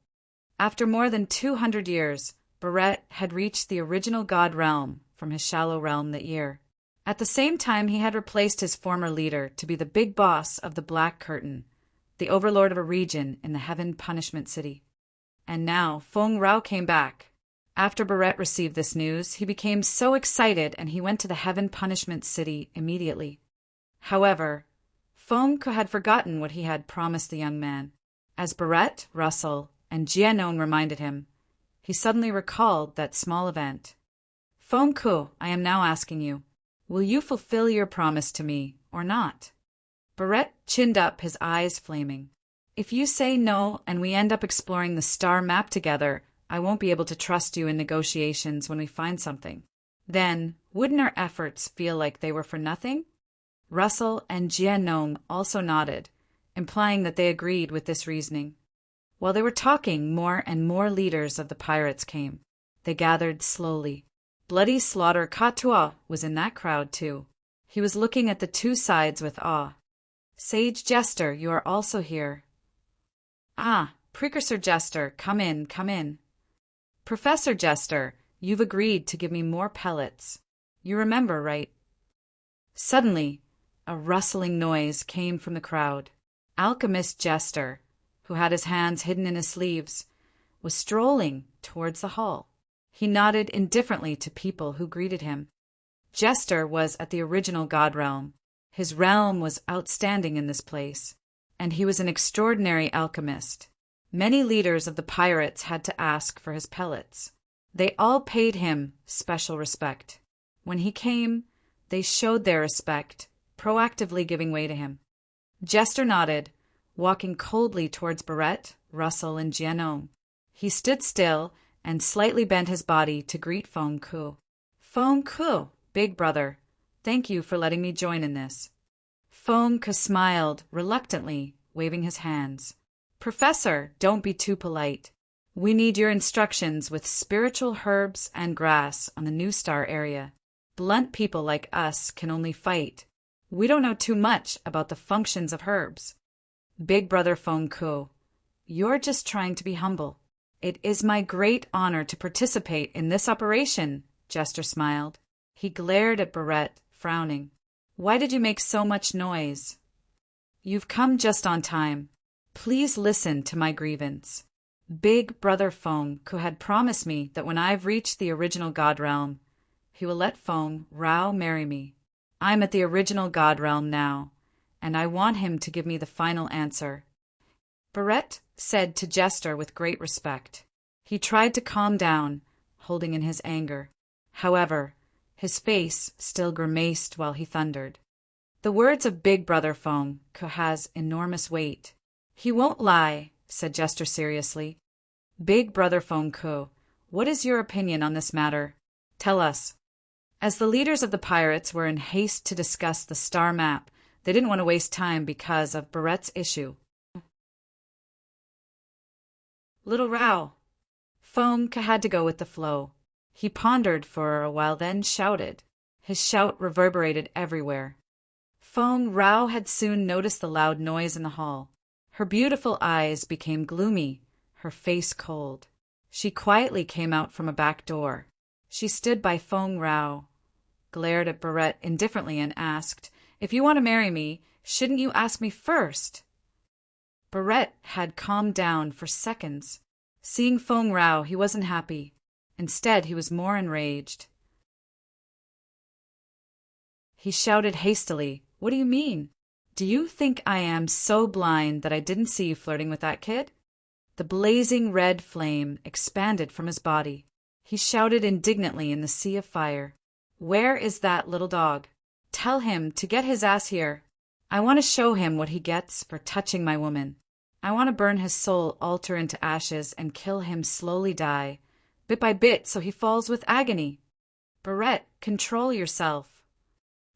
After more than 200 years, Barrett had reached the original God Realm from his shallow realm that year. At the same time, he had replaced his former leader to be the big boss of the Black Curtain, the overlord of a region in the Heaven Punishment City. And now, Feng Rao came back. After Barrett received this news, he became so excited and he went to the Heaven Punishment City immediately. However, Feng Ke had forgotten what he had promised the young man. As Barrett, Russell, and Jianong reminded him, he suddenly recalled that small event. Feng Ku, I am now asking you, will you fulfill your promise to me or not? Barrett chinned up, his eyes flaming. If you say no and we end up exploring the star map together, I won't be able to trust you in negotiations when we find something. Then, wouldn't our efforts feel like they were for nothing? Russell and Jianong also nodded, implying that they agreed with this reasoning. While they were talking, more and more leaders of the pirates came. They gathered slowly. Bloody Slaughter Katua was in that crowd too. He was looking at the two sides with awe. Sage Jester, you are also here. Ah, Precursor Jester, come in, come in. Professor Jester, you've agreed to give me more pellets. You remember, right? Suddenly, a rustling noise came from the crowd. Alchemist Jester, who had his hands hidden in his sleeves, was strolling towards the hall. He nodded indifferently to people who greeted him. Jester was at the original God Realm. His realm was outstanding in this place, and he was an extraordinary alchemist. Many leaders of the pirates had to ask for his pellets. They all paid him special respect. When he came, they showed their respect, proactively giving way to him. Jester nodded, walking coldly towards Barrett, Russell, and Jianong. He stood still and slightly bent his body to greet Feng Ku. Feng Ku, big brother, thank you for letting me join in this. Feng Ku smiled reluctantly, waving his hands. Professor, don't be too polite. We need your instructions with spiritual herbs and grass on the New Star area. Blunt people like us can only fight. We don't know too much about the functions of herbs. Big brother Feng Ku, you're just trying to be humble. It is my great honor to participate in this operation, Jester smiled. He glared at Barrett, frowning. Why did you make so much noise? You've come just on time. Please listen to my grievance. Big brother Feng Ku had promised me that when I've reached the original God Realm, he will let Feng Rao marry me. I'm at the original God Realm now, and I want him to give me the final answer. Barrett said to Jester with great respect. He tried to calm down, holding in his anger. However, his face still grimaced while he thundered. The words of Big Brother Feng Ku has enormous weight. He won't lie, said Jester seriously. Big Brother Feng Ku, what is your opinion on this matter? Tell us. As the leaders of the pirates were in haste to discuss the star map, they didn't want to waste time because of Barrett's issue. Little Rao. Feng Ku had to go with the flow. He pondered for a while, then shouted. His shout reverberated everywhere. Feng Rao had soon noticed the loud noise in the hall. Her beautiful eyes became gloomy, her face cold. She quietly came out from a back door. She stood by Feng Rao, glared at Barrett indifferently, and asked, If you want to marry me, shouldn't you ask me first? Barrett had calmed down for seconds. Seeing Feng Rao, he wasn't happy. Instead, he was more enraged. He shouted hastily, What do you mean? Do you think I am so blind that I didn't see you flirting with that kid? The blazing red flame expanded from his body. He shouted indignantly in the sea of fire. Where is that little dog? Tell him to get his ass here. I want to show him what he gets for touching my woman. I want to burn his soul altar into ashes and kill him slowly die, bit by bit, so he falls with agony. Barrett, control yourself.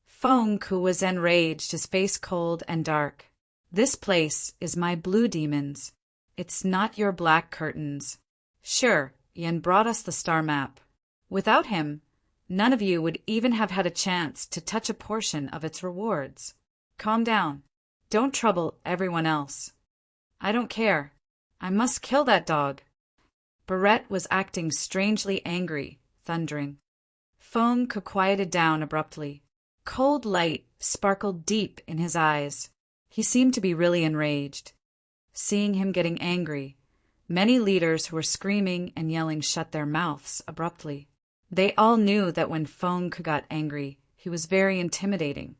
Feng Ku was enraged, his face cold and dark. This place is my blue demons. It's not your black curtains. Sure, Yen brought us the star map. Without him, none of you would even have had a chance to touch a portion of its rewards. Calm down. Don't trouble everyone else. I don't care. I must kill that dog. Barrett was acting strangely angry, thundering. Feng Ku quieted down abruptly. Cold light sparkled deep in his eyes. He seemed to be really enraged. Seeing him getting angry, many leaders who were screaming and yelling shut their mouths abruptly. They all knew that when Feng Ku got angry, he was very intimidating.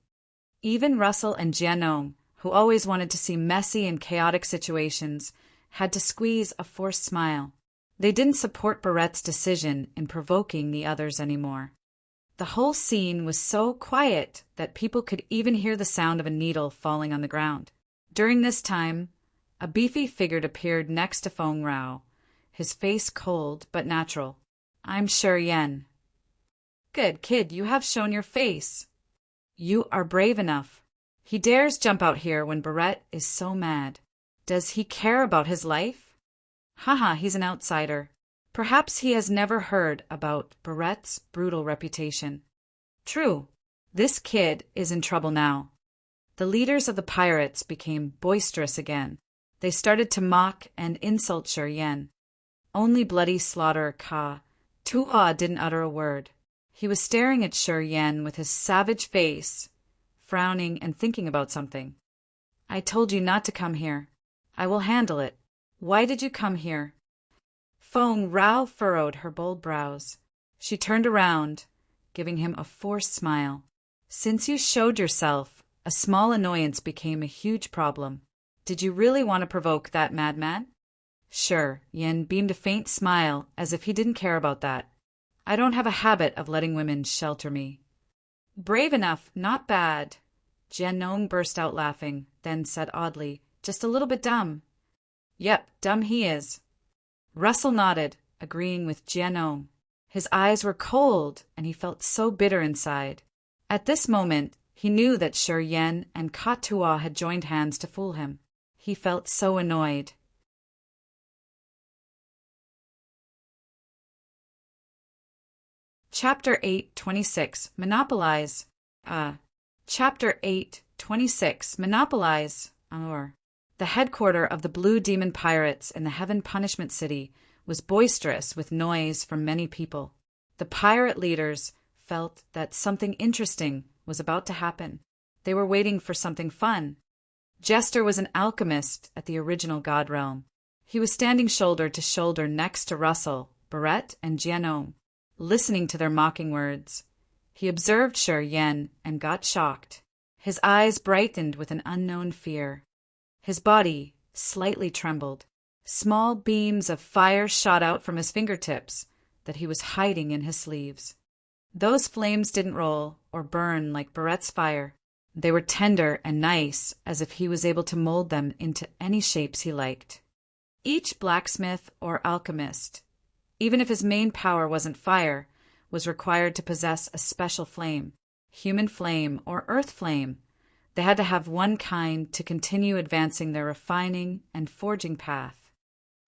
Even Russell and Jianong, who always wanted to see messy and chaotic situations, had to squeeze a forced smile. They didn't support Barrett's decision in provoking the others anymore. The whole scene was so quiet that people could even hear the sound of a needle falling on the ground. During this time, a beefy figure appeared next to Feng Rao, his face cold but natural. "I'm Sher Yen." "Good kid, you have shown your face. You are brave enough. He dares jump out here when Barrett is so mad. Does he care about his life? Haha, he's an outsider. Perhaps he has never heard about Barrett's brutal reputation. True, this kid is in trouble now." The leaders of the pirates became boisterous again. They started to mock and insult Sher Yen. Only Bloody Slaughter Ka Tua didn't utter a word. He was staring at Sher Yen with his savage face, frowning and thinking about something. "I told you not to come here. I will handle it. Why did you come here?" Feng Rao furrowed her bold brows. She turned around, giving him a forced smile. "Since you showed yourself, a small annoyance became a huge problem. Did you really want to provoke that madman?" Sher Yen beamed a faint smile as if he didn't care about that. "I don't have a habit of letting women shelter me." "Brave enough, not bad." Jianong burst out laughing, then said oddly, "Just a little bit dumb." "Yep, dumb he is." Russell nodded, agreeing with Jianong. His eyes were cold, and he felt so bitter inside. At this moment, he knew that Sher Yen and Ka Tua had joined hands to fool him. He felt so annoyed. Chapter 8:26 Monopolize. Chapter 8:26 Monopolize. The headquarters of the Blue Demon Pirates in the Heaven Punishment City was boisterous with noise from many people. The pirate leaders felt that something interesting was about to happen. They were waiting for something fun. Jester was an alchemist at the original God Realm. He was standing shoulder to shoulder next to Russell, Barrett, and Jianong, listening to their mocking words. He observed Sher Yen and got shocked. His eyes brightened with an unknown fear. His body slightly trembled. Small beams of fire shot out from his fingertips that he was hiding in his sleeves. Those flames didn't roll or burn like Barrett's fire. They were tender and nice, as if he was able to mold them into any shapes he liked. Each blacksmith or alchemist, even if his main power wasn't fire, was required to possess a special flame, human flame or earth flame. They had to have one kind to continue advancing their refining and forging path.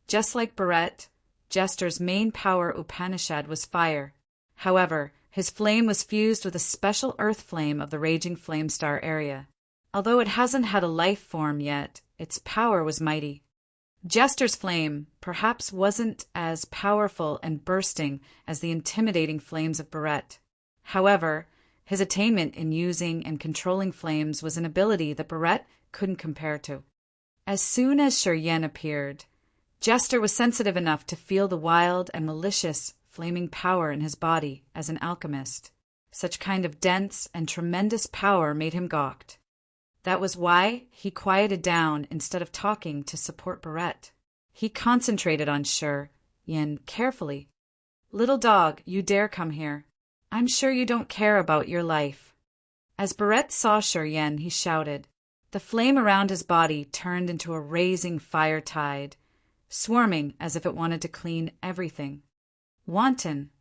Just like Barrett, Jester's main power Upanishad was fire. However, his flame was fused with a special earth flame of the raging flame star area. Although it hasn't had a life form yet, its power was mighty. Jester's flame perhaps wasn't as powerful and bursting as the intimidating flames of Barrett. However, his attainment in using and controlling flames was an ability that Barrett couldn't compare to. As soon as Sher Yen appeared, Jester was sensitive enough to feel the wild and malicious flaming power in his body as an alchemist. Such kind of dense and tremendous power made him gawked. That was why he quieted down instead of talking to support Barrett. He concentrated on Sher Yen carefully. "Little dog, you dare come here. I'm sure you don't care about your life." As Barrett saw Sher Yen, he shouted. The flame around his body turned into a razing fire tide, swarming as if it wanted to clean everything. Wanton.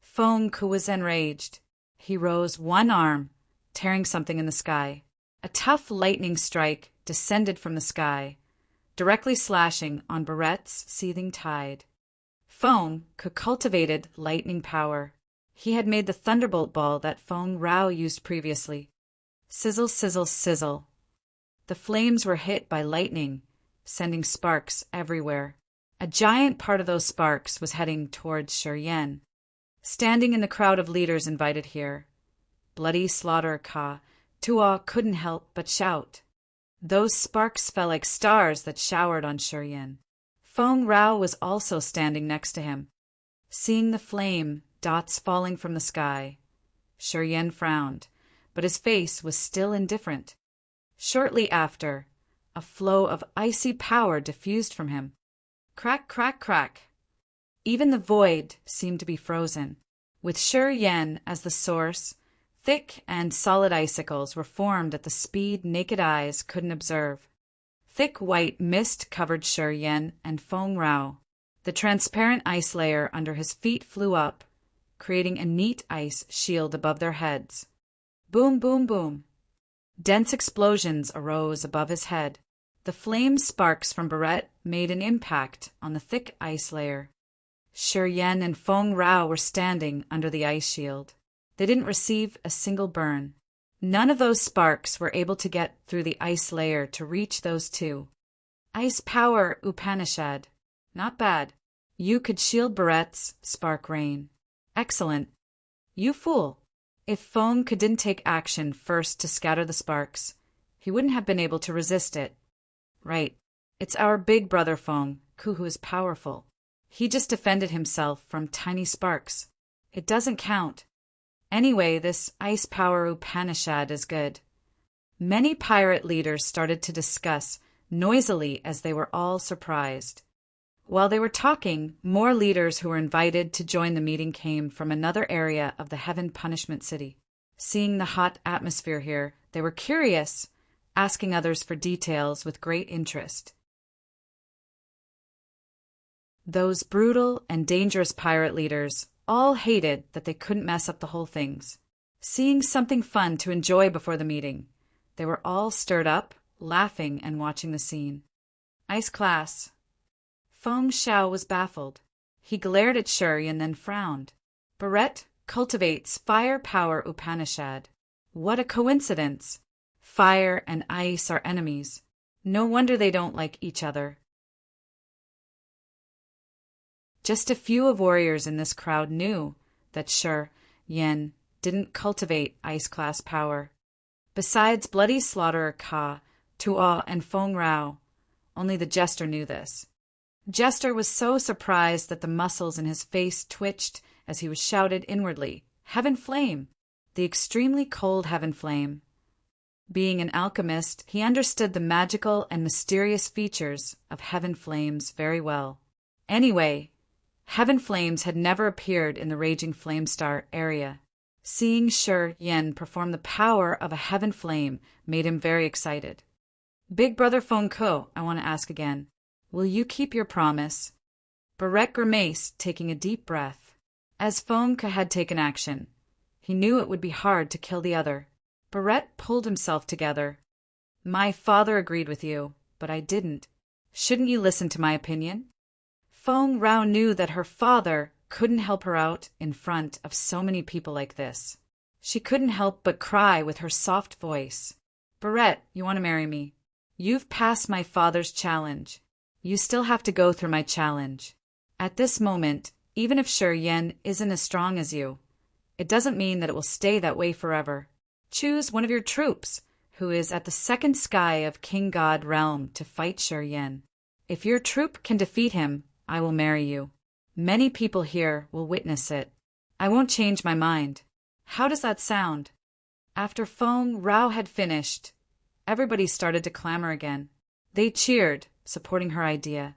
Feng Ku was enraged. He rose one arm, tearing something in the sky. A tough lightning strike descended from the sky, directly slashing on Barrett's seething tide. Feng Ku cultivated lightning power. He had made the thunderbolt ball that Feng Rao used previously. Sizzle, sizzle, sizzle. The flames were hit by lightning, sending sparks everywhere. A giant part of those sparks was heading towards Sher Yen. Standing in the crowd of leaders invited here, Bloody Slaughter Ka Tua couldn't help but shout. Those sparks fell like stars that showered on Sher Yen. Feng Rao was also standing next to him. Seeing the flame dots falling from the sky, Sher Yen frowned, but his face was still indifferent. Shortly after, a flow of icy power diffused from him. Crack, crack, crack. Even the void seemed to be frozen. With Shi Yen as the source, thick and solid icicles were formed at the speed naked eyes couldn't observe. Thick white mist covered Shi Yen and Feng Rao. The transparent ice layer under his feet flew up, creating a neat ice shield above their heads. Boom, boom, boom. Dense explosions arose above his head. The flame sparks from Barrette made an impact on the thick ice layer. Shi Yen and Feng Rao were standing under the ice shield. They didn't receive a single burn. None of those sparks were able to get through the ice layer to reach those two. Ice power Upanishad. Not bad. You could shield Barrette's spark rain. Excellent. You fool. If Feng didn't take action first to scatter the sparks, he wouldn't have been able to resist it. Right. It's our big brother Feng, who is powerful. He just defended himself from tiny sparks. It doesn't count. Anyway, this ice power Upanishad is good. Many pirate leaders started to discuss noisily as they were all surprised. While they were talking, more leaders who were invited to join the meeting came from another area of the Heaven Punishment City. Seeing the hot atmosphere here, they were curious, asking others for details with great interest. Those brutal and dangerous pirate leaders all hated that they couldn't mess up the whole things. Seeing something fun to enjoy before the meeting, they were all stirred up, laughing and watching the scene. Ice class. Feng Xiao was baffled. He glared at Shi and then frowned. Barrette cultivates fire power Upanishad. What a coincidence! Fire and ice are enemies. No wonder they don't like each other. Just a few of warriors in this crowd knew that Shi Yen didn't cultivate ice class power. Besides Bloody Slaughterer Ka, Tuo, and Feng Rao, only the Jester knew this. Jester was so surprised that the muscles in his face twitched as he was shouted inwardly, "Heaven Flame!" The extremely cold Heaven Flame. Being an alchemist, he understood the magical and mysterious features of Heaven Flames very well. Anyway, Heaven Flames had never appeared in the Raging Flame Star area. Seeing Shi Yen perform the power of a Heaven Flame made him very excited. Big Brother Feng Ko, I want to ask again. Will you keep your promise? Barrette grimaced, taking a deep breath. As Feng had taken action, he knew it would be hard to kill the other. Barrette pulled himself together. My father agreed with you, but I didn't. Shouldn't you listen to my opinion? Feng Rao knew that her father couldn't help her out in front of so many people like this. She couldn't help but cry with her soft voice. Barrette, you want to marry me? You've passed my father's challenge. You still have to go through my challenge. At this moment, even if Shi Yen isn't as strong as you, it doesn't mean that it will stay that way forever. Choose one of your troops, who is at the second sky of King God realm, to fight Shi Yen. If your troop can defeat him, I will marry you. Many people here will witness it. I won't change my mind. How does that sound? After Feng Rao had finished, everybody started to clamor again. They cheered, supporting her idea.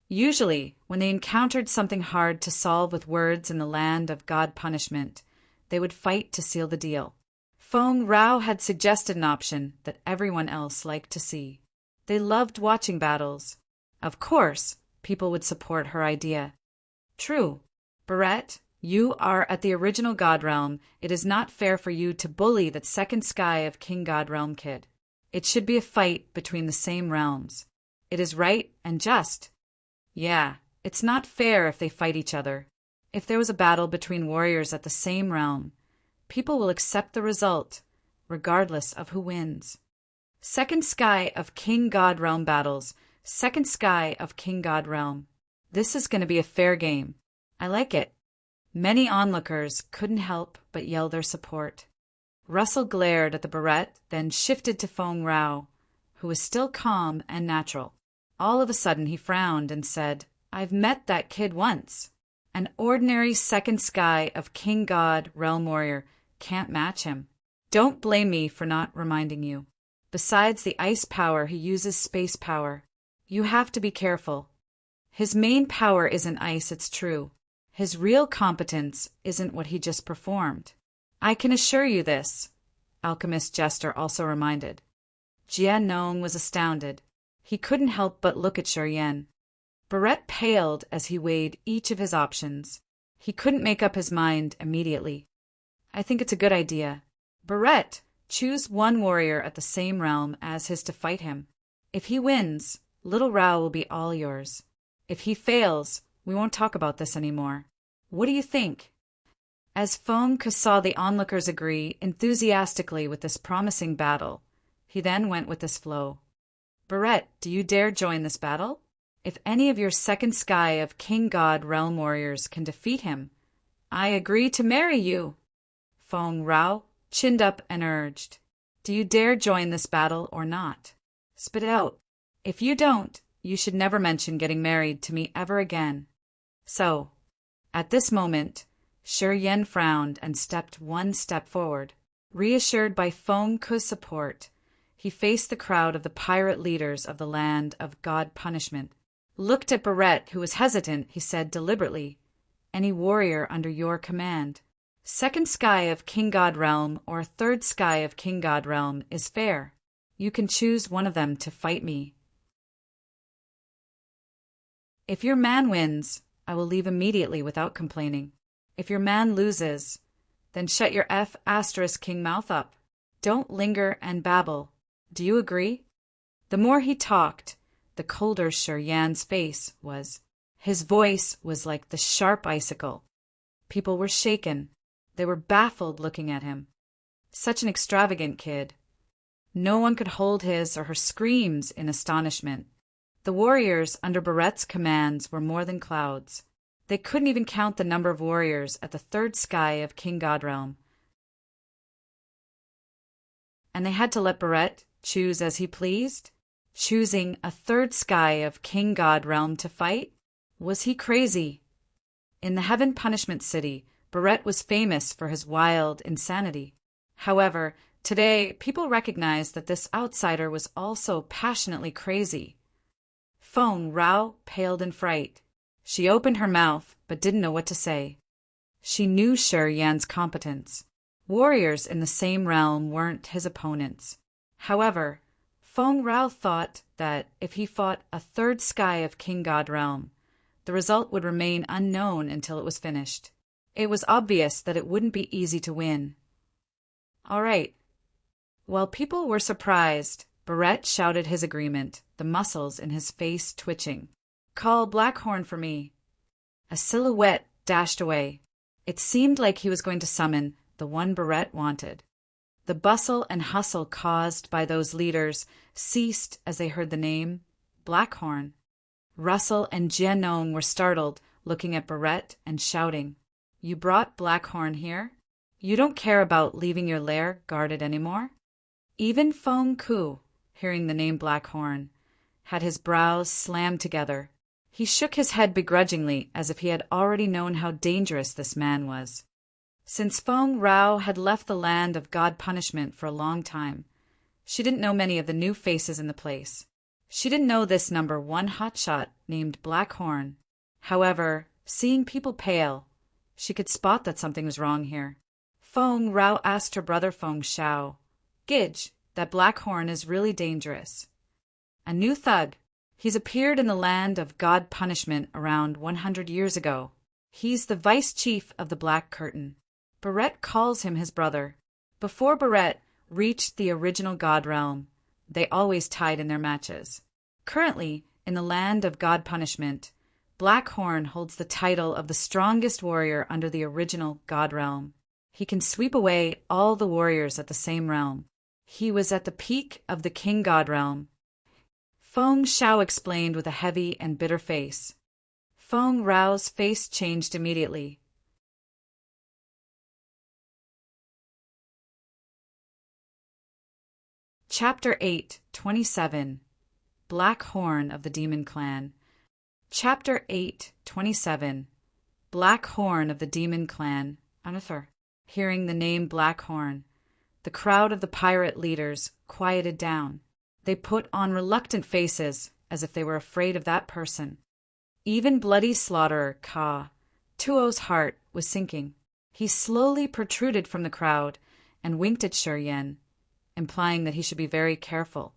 Usually, when they encountered something hard to solve with words in the land of God punishment, they would fight to seal the deal. Feng Rao had suggested an option that everyone else liked to see. They loved watching battles. Of course, people would support her idea. True. Barrette, you are at the original God realm. It is not fair for you to bully that second sky of King God realm kid. It should be a fight between the same realms. It is right and just. Yeah, it's not fair if they fight each other. If there was a battle between warriors at the same realm, people will accept the result, regardless of who wins. Second sky of King God realm battles. Second sky of King God realm. This is going to be a fair game. I like it. Many onlookers couldn't help but yell their support. Russell glared at the Barrette, then shifted to Feng Rao, who was still calm and natural. All of a sudden he frowned and said, I've met that kid once. An ordinary second sky of King God realm warrior can't match him. Don't blame me for not reminding you. Besides the ice power, he uses space power. You have to be careful. His main power isn't ice, it's true. His real competence isn't what he just performed. I can assure you this, Alchemist Jester also reminded. Jia Nong was astounded. He couldn't help but look at Shuryen. Barrett paled as he weighed each of his options. He couldn't make up his mind immediately. I think it's a good idea. Barrett, choose one warrior at the same realm as his to fight him. If he wins, Little Rao will be all yours. If he fails, we won't talk about this anymore. What do you think? As Feng Ke saw the onlookers agree enthusiastically with this promising battle, he then went with this flow. Barrett, do you dare join this battle? If any of your second sky of King God realm warriors can defeat him, I agree to marry you. Feng Rao chinned up and urged, do you dare join this battle or not? Spit it out. If you don't, you should never mention getting married to me ever again. So, at this moment, Shuryen frowned and stepped one step forward. Reassured by Feng Ke's support, he faced the crowd of the pirate leaders of the land of God punishment. Looked at Barrett, who was hesitant, he said deliberately, any warrior under your command. Second sky of King God realm or third sky of King God realm is fair. You can choose one of them to fight me. If your man wins, I will leave immediately without complaining. If your man loses, then shut your King mouth up. Don't linger and babble. Do you agree? The more he talked, the colder Shuryen's face was. His voice was like the sharp icicle. People were shaken. They were baffled looking at him. Such an extravagant kid. No one could hold his or her screams in astonishment. The warriors under Barrett's commands were more than clouds. They couldn't even count the number of warriors at the third sky of King God realm. And they had to let Barrett choose as he pleased? Choosing a third sky of King God realm to fight? Was he crazy? In the Heaven Punishment City, Barrett was famous for his wild insanity. However, today people recognized that this outsider was also passionately crazy. Feng Rao paled in fright. She opened her mouth, but didn't know what to say. She knew Shuryen's competence. Warriors in the same realm weren't his opponents. However, Feng Rao thought that if he fought a third sky of King God realm, the result would remain unknown until it was finished. It was obvious that it wouldn't be easy to win. All right. While people were surprised, Barrett shouted his agreement, the muscles in his face twitching. Call Blackhorn for me. A silhouette dashed away. It seemed like he was going to summon the one Barrett wanted. The bustle and hustle caused by those leaders ceased as they heard the name Blackhorn. Russell and Jianong were startled, looking at Barrett and shouting, You brought Blackhorn here? You don't care about leaving your lair guarded anymore? Even Feng Ke, hearing the name Blackhorn, had his brows slammed together. He shook his head begrudgingly as if he had already known how dangerous this man was. Since Feng Rao had left the land of God punishment for a long time, she didn't know many of the new faces in the place. She didn't know this number one hotshot named Blackhorn. However, seeing people pale, she could spot that something was wrong here. Feng Rao asked her brother Feng Shao, Gidge, that Blackhorn is really dangerous. A new thug. He's appeared in the land of God punishment around 100 years ago. He's the vice chief of the Black Curtain. Barrett calls him his brother. Before Barrett reached the original God realm, they always tied in their matches. Currently, in the land of God punishment, Blackhorn holds the title of the strongest warrior under the original God realm. He can sweep away all the warriors at the same realm. He was at the peak of the King God realm. Feng Shao explained with a heavy and bitter face. Feng Rao's face changed immediately. Chapter 8, 27. Black Horn of the Demon Clan. Chapter 8, 27. Black Horn of the Demon Clan. Another. Hearing the name Black Horn, the crowd of the pirate leaders quieted down. They put on reluctant faces as if they were afraid of that person. Even bloody slaughterer Ka Tuo's heart was sinking. He slowly protruded from the crowd and winked at Shi Yan, implying that he should be very careful.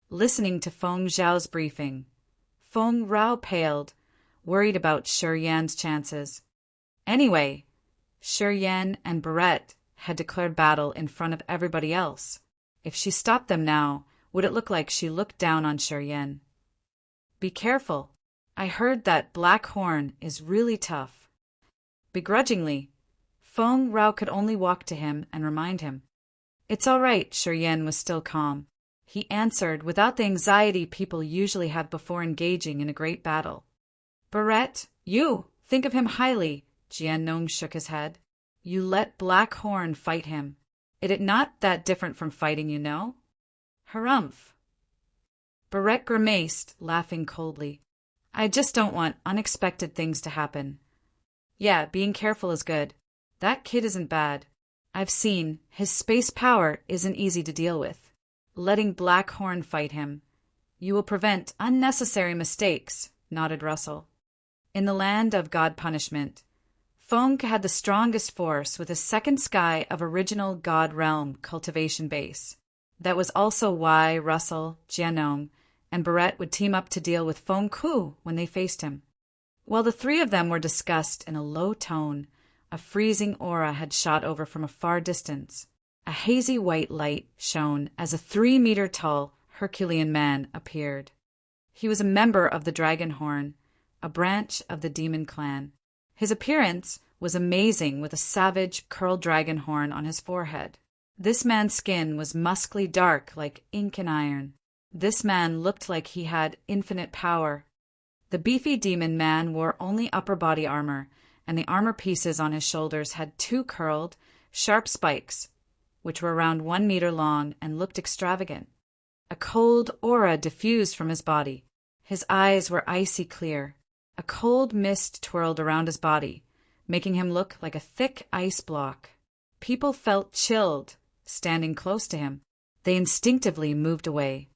Listening to Feng Zhao's briefing, Feng Rao paled, worried about Shi Yan's chances. Anyway, Shi Yan and Barrett had declared battle in front of everybody else. If she stopped them now, would it look like she looked down on Shi Yan? Be careful. I heard that Black Horn is really tough. Begrudgingly, Feng Rao could only walk to him and remind him. It's all right, Shi Yan was still calm. He answered without the anxiety people usually have before engaging in a great battle. Barrett, you think of him highly, Jiannong shook his head. You let Black Horn fight him. It not that different from fighting, you know? Harumph. Barrett grimaced, laughing coldly. I just don't want unexpected things to happen. Yeah, being careful is good. That kid isn't bad. I've seen his space power isn't easy to deal with. Letting Black Horn fight him. You will prevent unnecessary mistakes, nodded Russell. In the land of God punishment, Feng had the strongest force with a second sky of original God realm cultivation base. That was also why Russell, Jiannong, and Barrett would team up to deal with Feng Ku when they faced him. While the three of them were discussed in a low tone, a freezing aura had shot over from a far distance. A hazy white light shone as a 3-meter-tall Herculean man appeared. He was a member of the Dragonhorn, a branch of the demon clan. His appearance was amazing with a savage curled dragon horn on his forehead. This man's skin was muskly dark like ink and iron. This man looked like he had infinite power. The beefy demon man wore only upper body armor, and the armor pieces on his shoulders had 2 curled, sharp spikes, which were around 1 meter long and looked extravagant. A cold aura diffused from his body. His eyes were icy clear. A cold mist twirled around his body, making him look like a thick ice block. People felt chilled, standing close to him. They instinctively moved away.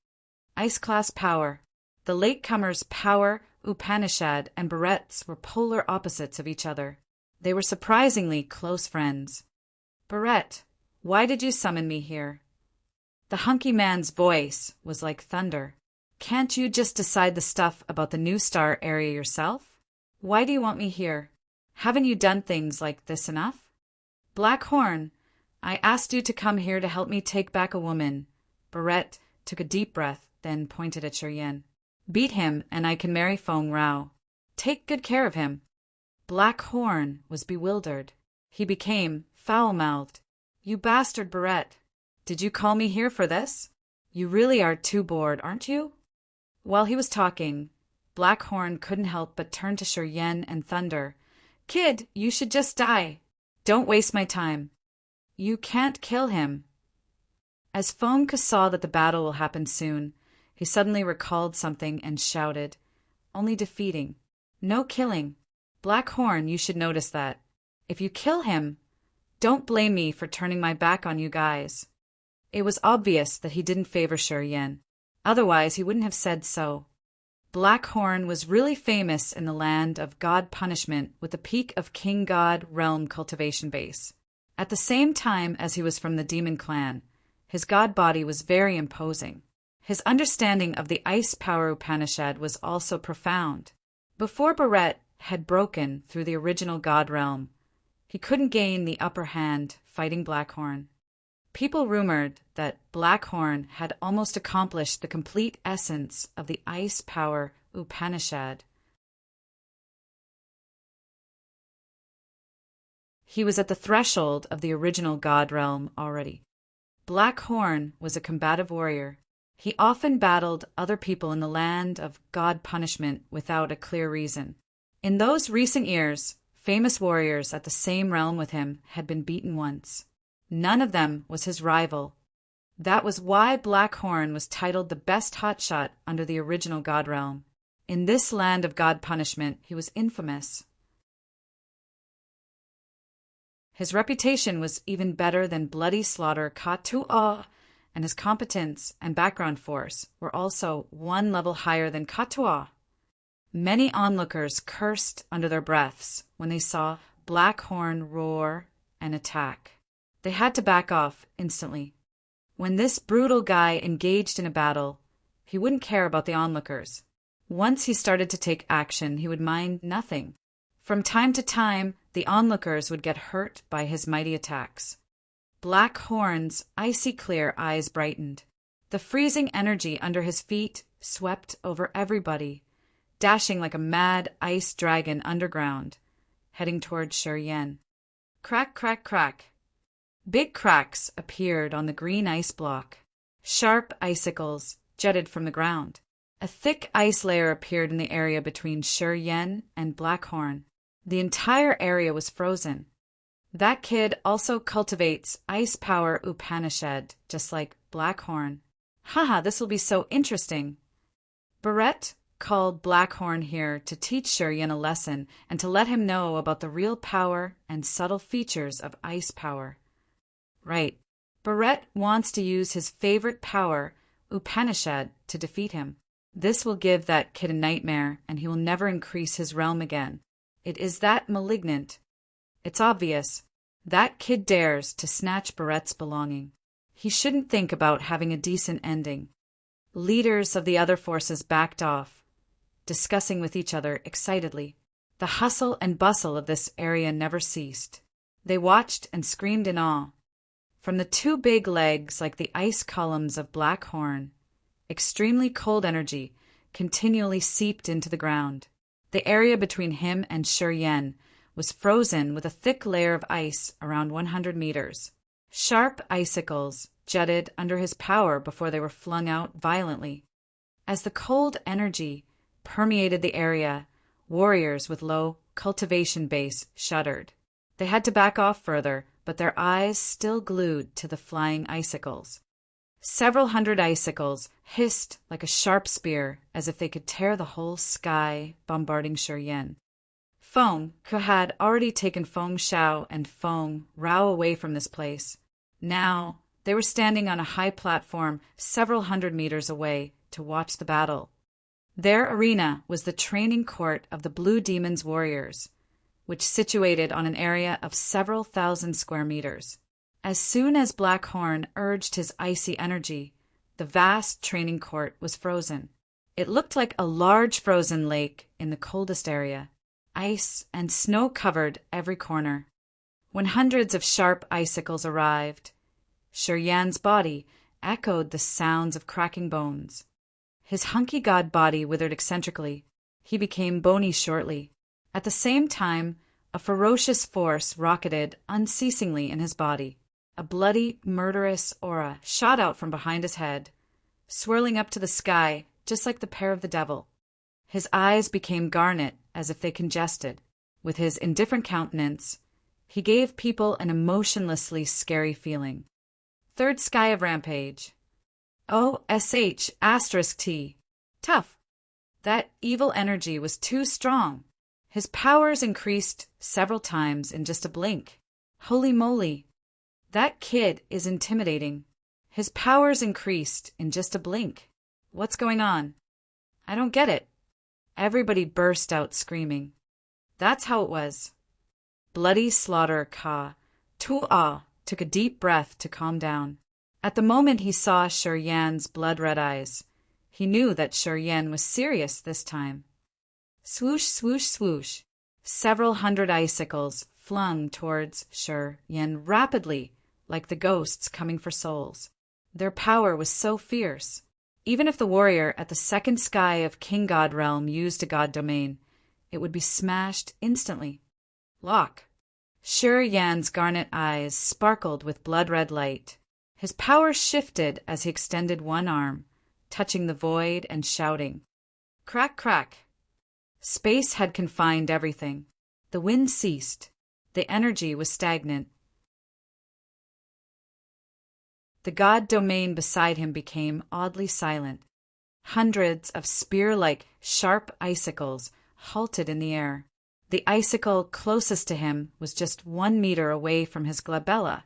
Ice-class power. The latecomers' power, Upanishad, and Barrett's were polar opposites of each other. They were surprisingly close friends. Barrett, why did you summon me here? The hunky man's voice was like thunder. Can't you just decide the stuff about the New Star area yourself? Why do you want me here? Haven't you done things like this enough? Black Horn, I asked you to come here to help me take back a woman. Barrett took a deep breath, then pointed at Shi Yan. Beat him, and I can marry Feng Rao. Take good care of him. Black Horn was bewildered. He became foul-mouthed. You bastard, Barrett. Did you call me here for this? You really are too bored, aren't you? While he was talking, Black Horn couldn't help but turn to Shi Yan and thunder. Kid, you should just die. Don't waste my time. You can't kill him. As Feng saw that the battle will happen soon, he suddenly recalled something and shouted, Only defeating. No killing. Black Horn, you should notice that. If you kill him, don't blame me for turning my back on you guys. It was obvious that he didn't favor Shi Yan. Otherwise, he wouldn't have said so. Black Horn was really famous in the land of God punishment with the peak of King God realm cultivation base. At the same time as he was from the demon clan, his god body was very imposing. His understanding of the ice power Upanishad was also profound. Before Barrett had broken through the original god realm, he couldn't gain the upper hand fighting Blackhorn. People rumored that Blackhorn had almost accomplished the complete essence of the ice power Upanishad. He was at the threshold of the original god realm already. Blackhorn was a combative warrior. He often battled other people in the land of god punishment without a clear reason. In those recent years, famous warriors at the same realm with him had been beaten once. None of them was his rival. That was why Blackhorn was titled the best hotshot under the original god realm. In this land of god punishment, he was infamous. His reputation was even better than bloody slaughter Katua, and his competence and background force were also one level higher than Katua. Many onlookers cursed under their breaths when they saw Blackhorn roar and attack. They had to back off instantly. When this brutal guy engaged in a battle, he wouldn't care about the onlookers. Once he started to take action, he would mind nothing. From time to time, the onlookers would get hurt by his mighty attacks. Blackhorn's icy clear eyes brightened. The freezing energy under his feet swept over everybody, dashing like a mad ice dragon underground, heading toward Yen. Crack, crack, crack. Big cracks appeared on the green ice block. Sharp icicles jetted from the ground. A thick ice layer appeared in the area between Yen and Blackhorn. The entire area was frozen. That kid also cultivates ice power Upanishad, just like Blackhorn. Haha, this will be so interesting. Barrett called Blackhorn here to teach Yen a lesson and to let him know about the real power and subtle features of ice power. Right. Barrett wants to use his favorite power, Upanishad, to defeat him. This will give that kid a nightmare, and he will never increase his realm again. It is that malignant. It's obvious. That kid dares to snatch Barrett's belonging. He shouldn't think about having a decent ending. Leaders of the other forces backed off, discussing with each other excitedly. The hustle and bustle of this area never ceased. They watched and screamed in awe. From the two big legs like the ice columns of Blackhorn, extremely cold energy continually seeped into the ground. The area between him and Yen was frozen with a thick layer of ice around 100 meters. Sharp icicles jetted under his power before they were flung out violently. As the cold energy permeated the area, warriors with low cultivation base shuddered. They had to back off further, but their eyes still glued to the flying icicles. Several hundred icicles hissed like a sharp spear as if they could tear the whole sky, bombarding Yen. Feng, who had already taken Feng Shao and Feng Rao away from this place. Now, they were standing on a high platform several hundred meters away to watch the battle. Their arena was the training court of the Blue Demon's warriors, which situated on an area of several thousand square meters. As soon as Blackhorn urged his icy energy, the vast training court was frozen. It looked like a large frozen lake in the coldest area. Ice and snow covered every corner. When hundreds of sharp icicles arrived, Yan's body echoed the sounds of cracking bones. His hunky god body withered eccentrically. He became bony shortly. At the same time, a ferocious force rocketed unceasingly in his body. A bloody, murderous aura shot out from behind his head, swirling up to the sky just like the pear of the devil. His eyes became garnet as if they congested. With his indifferent countenance, he gave people an emotionlessly scary feeling. Third sky of rampage. OSH*T. Tough. That evil energy was too strong. His powers increased several times in just a blink. Holy moly. That kid is intimidating. His powers increased in just a blink. What's going on? I don't get it. Everybody burst out screaming. That's how it was. Bloody Slaughter Ka Tu-ah took a deep breath to calm down. At the moment he saw Yan's blood-red eyes, he knew that Yen was serious this time. Swoosh, swoosh, swoosh. Several hundred icicles flung towards Yen rapidly, like the ghosts coming for souls. Their power was so fierce. Even if the warrior at the second sky of King God realm used a god domain, it would be smashed instantly. Lock. Yan's garnet eyes sparkled with blood-red light. His power shifted as he extended one arm, touching the void and shouting. Crack, crack. Space had confined everything. The wind ceased. The energy was stagnant. The god domain beside him became oddly silent. Hundreds of spear-like, sharp icicles halted in the air. The icicle closest to him was just 1 meter away from his glabella.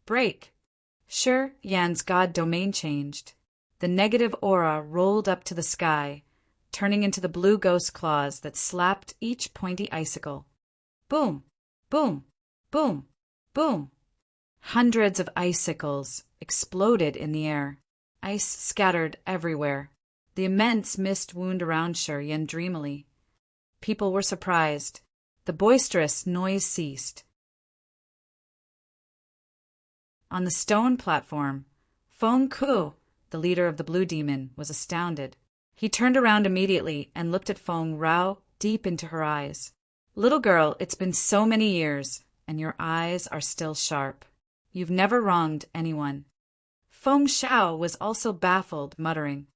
Break! Yan's god domain changed. The negative aura rolled up to the sky, turning into the blue ghost claws that slapped each pointy icicle. Boom! Boom! Boom! Boom! Hundreds of icicles exploded in the air. Ice scattered everywhere. The immense mist wound around Yen dreamily. People were surprised. The boisterous noise ceased. On the stone platform, Feng Ku, the leader of the Blue Demon, was astounded. He turned around immediately and looked at Feng Rao deep into her eyes. "Little girl, it's been so many years, and your eyes are still sharp. You've never wronged anyone." Feng Shao was also baffled, muttering,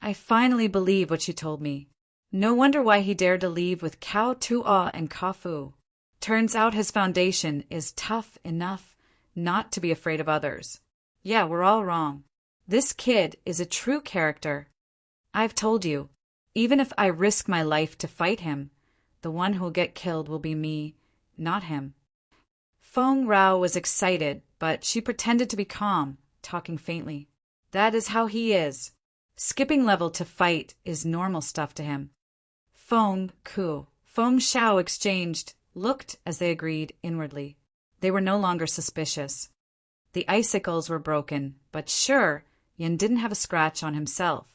"I finally believe what she told me. No wonder why he dared to leave with Cao Tuo and Ka Fu. Turns out his foundation is tough enough not to be afraid of others. Yeah, we're all wrong. This kid is a true character. I've told you, even if I risk my life to fight him, the one who'll get killed will be me, not him." Feng Rao was excited, but she pretended to be calm, talking faintly. "That is how he is. Skipping level to fight is normal stuff to him." Feng Ku, Feng Shao exchanged, looked as they agreed inwardly. They were no longer suspicious. The icicles were broken, but sure, Yen didn't have a scratch on himself.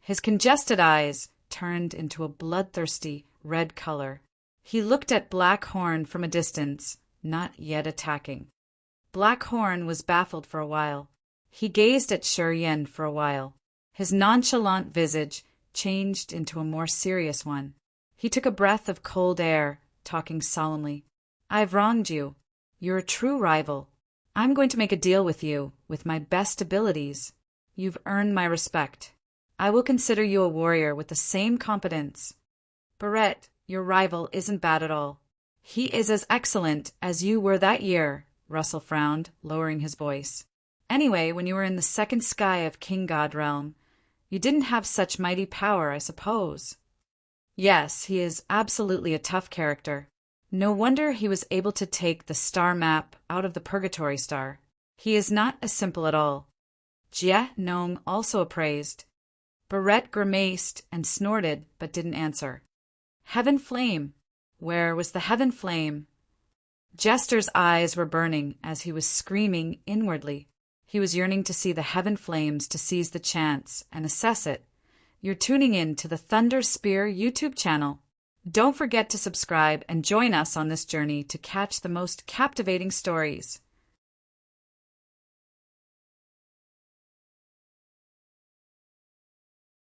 His congested eyes turned into a bloodthirsty red color. He looked at Black Horn from a distance, not yet attacking. Black Horn was baffled for a while. He gazed at Yen for a while. His nonchalant visage changed into a more serious one. He took a breath of cold air, talking solemnly. "I've wronged you. You're a true rival. I'm going to make a deal with you, with my best abilities. You've earned my respect. I will consider you a warrior with the same competence. Barrett, your rival, isn't bad at all. He is as excellent as you were that year." Russell frowned, lowering his voice. "Anyway, when you were in the second sky of King God Realm, you didn't have such mighty power, I suppose." "Yes, he is absolutely a tough character. No wonder he was able to take the star map out of the Purgatory Star. He is not as simple at all." Jie Nong also appraised. Barrett grimaced and snorted, but didn't answer. Heaven Flame. Where was the Heaven Flame? Jester's eyes were burning as he was screaming inwardly. He was yearning to see the Heaven Flames to seize the chance and assess it. You're tuning in to the Thunder Spear YouTube channel. Don't forget to subscribe and join us on this journey to catch the most captivating stories.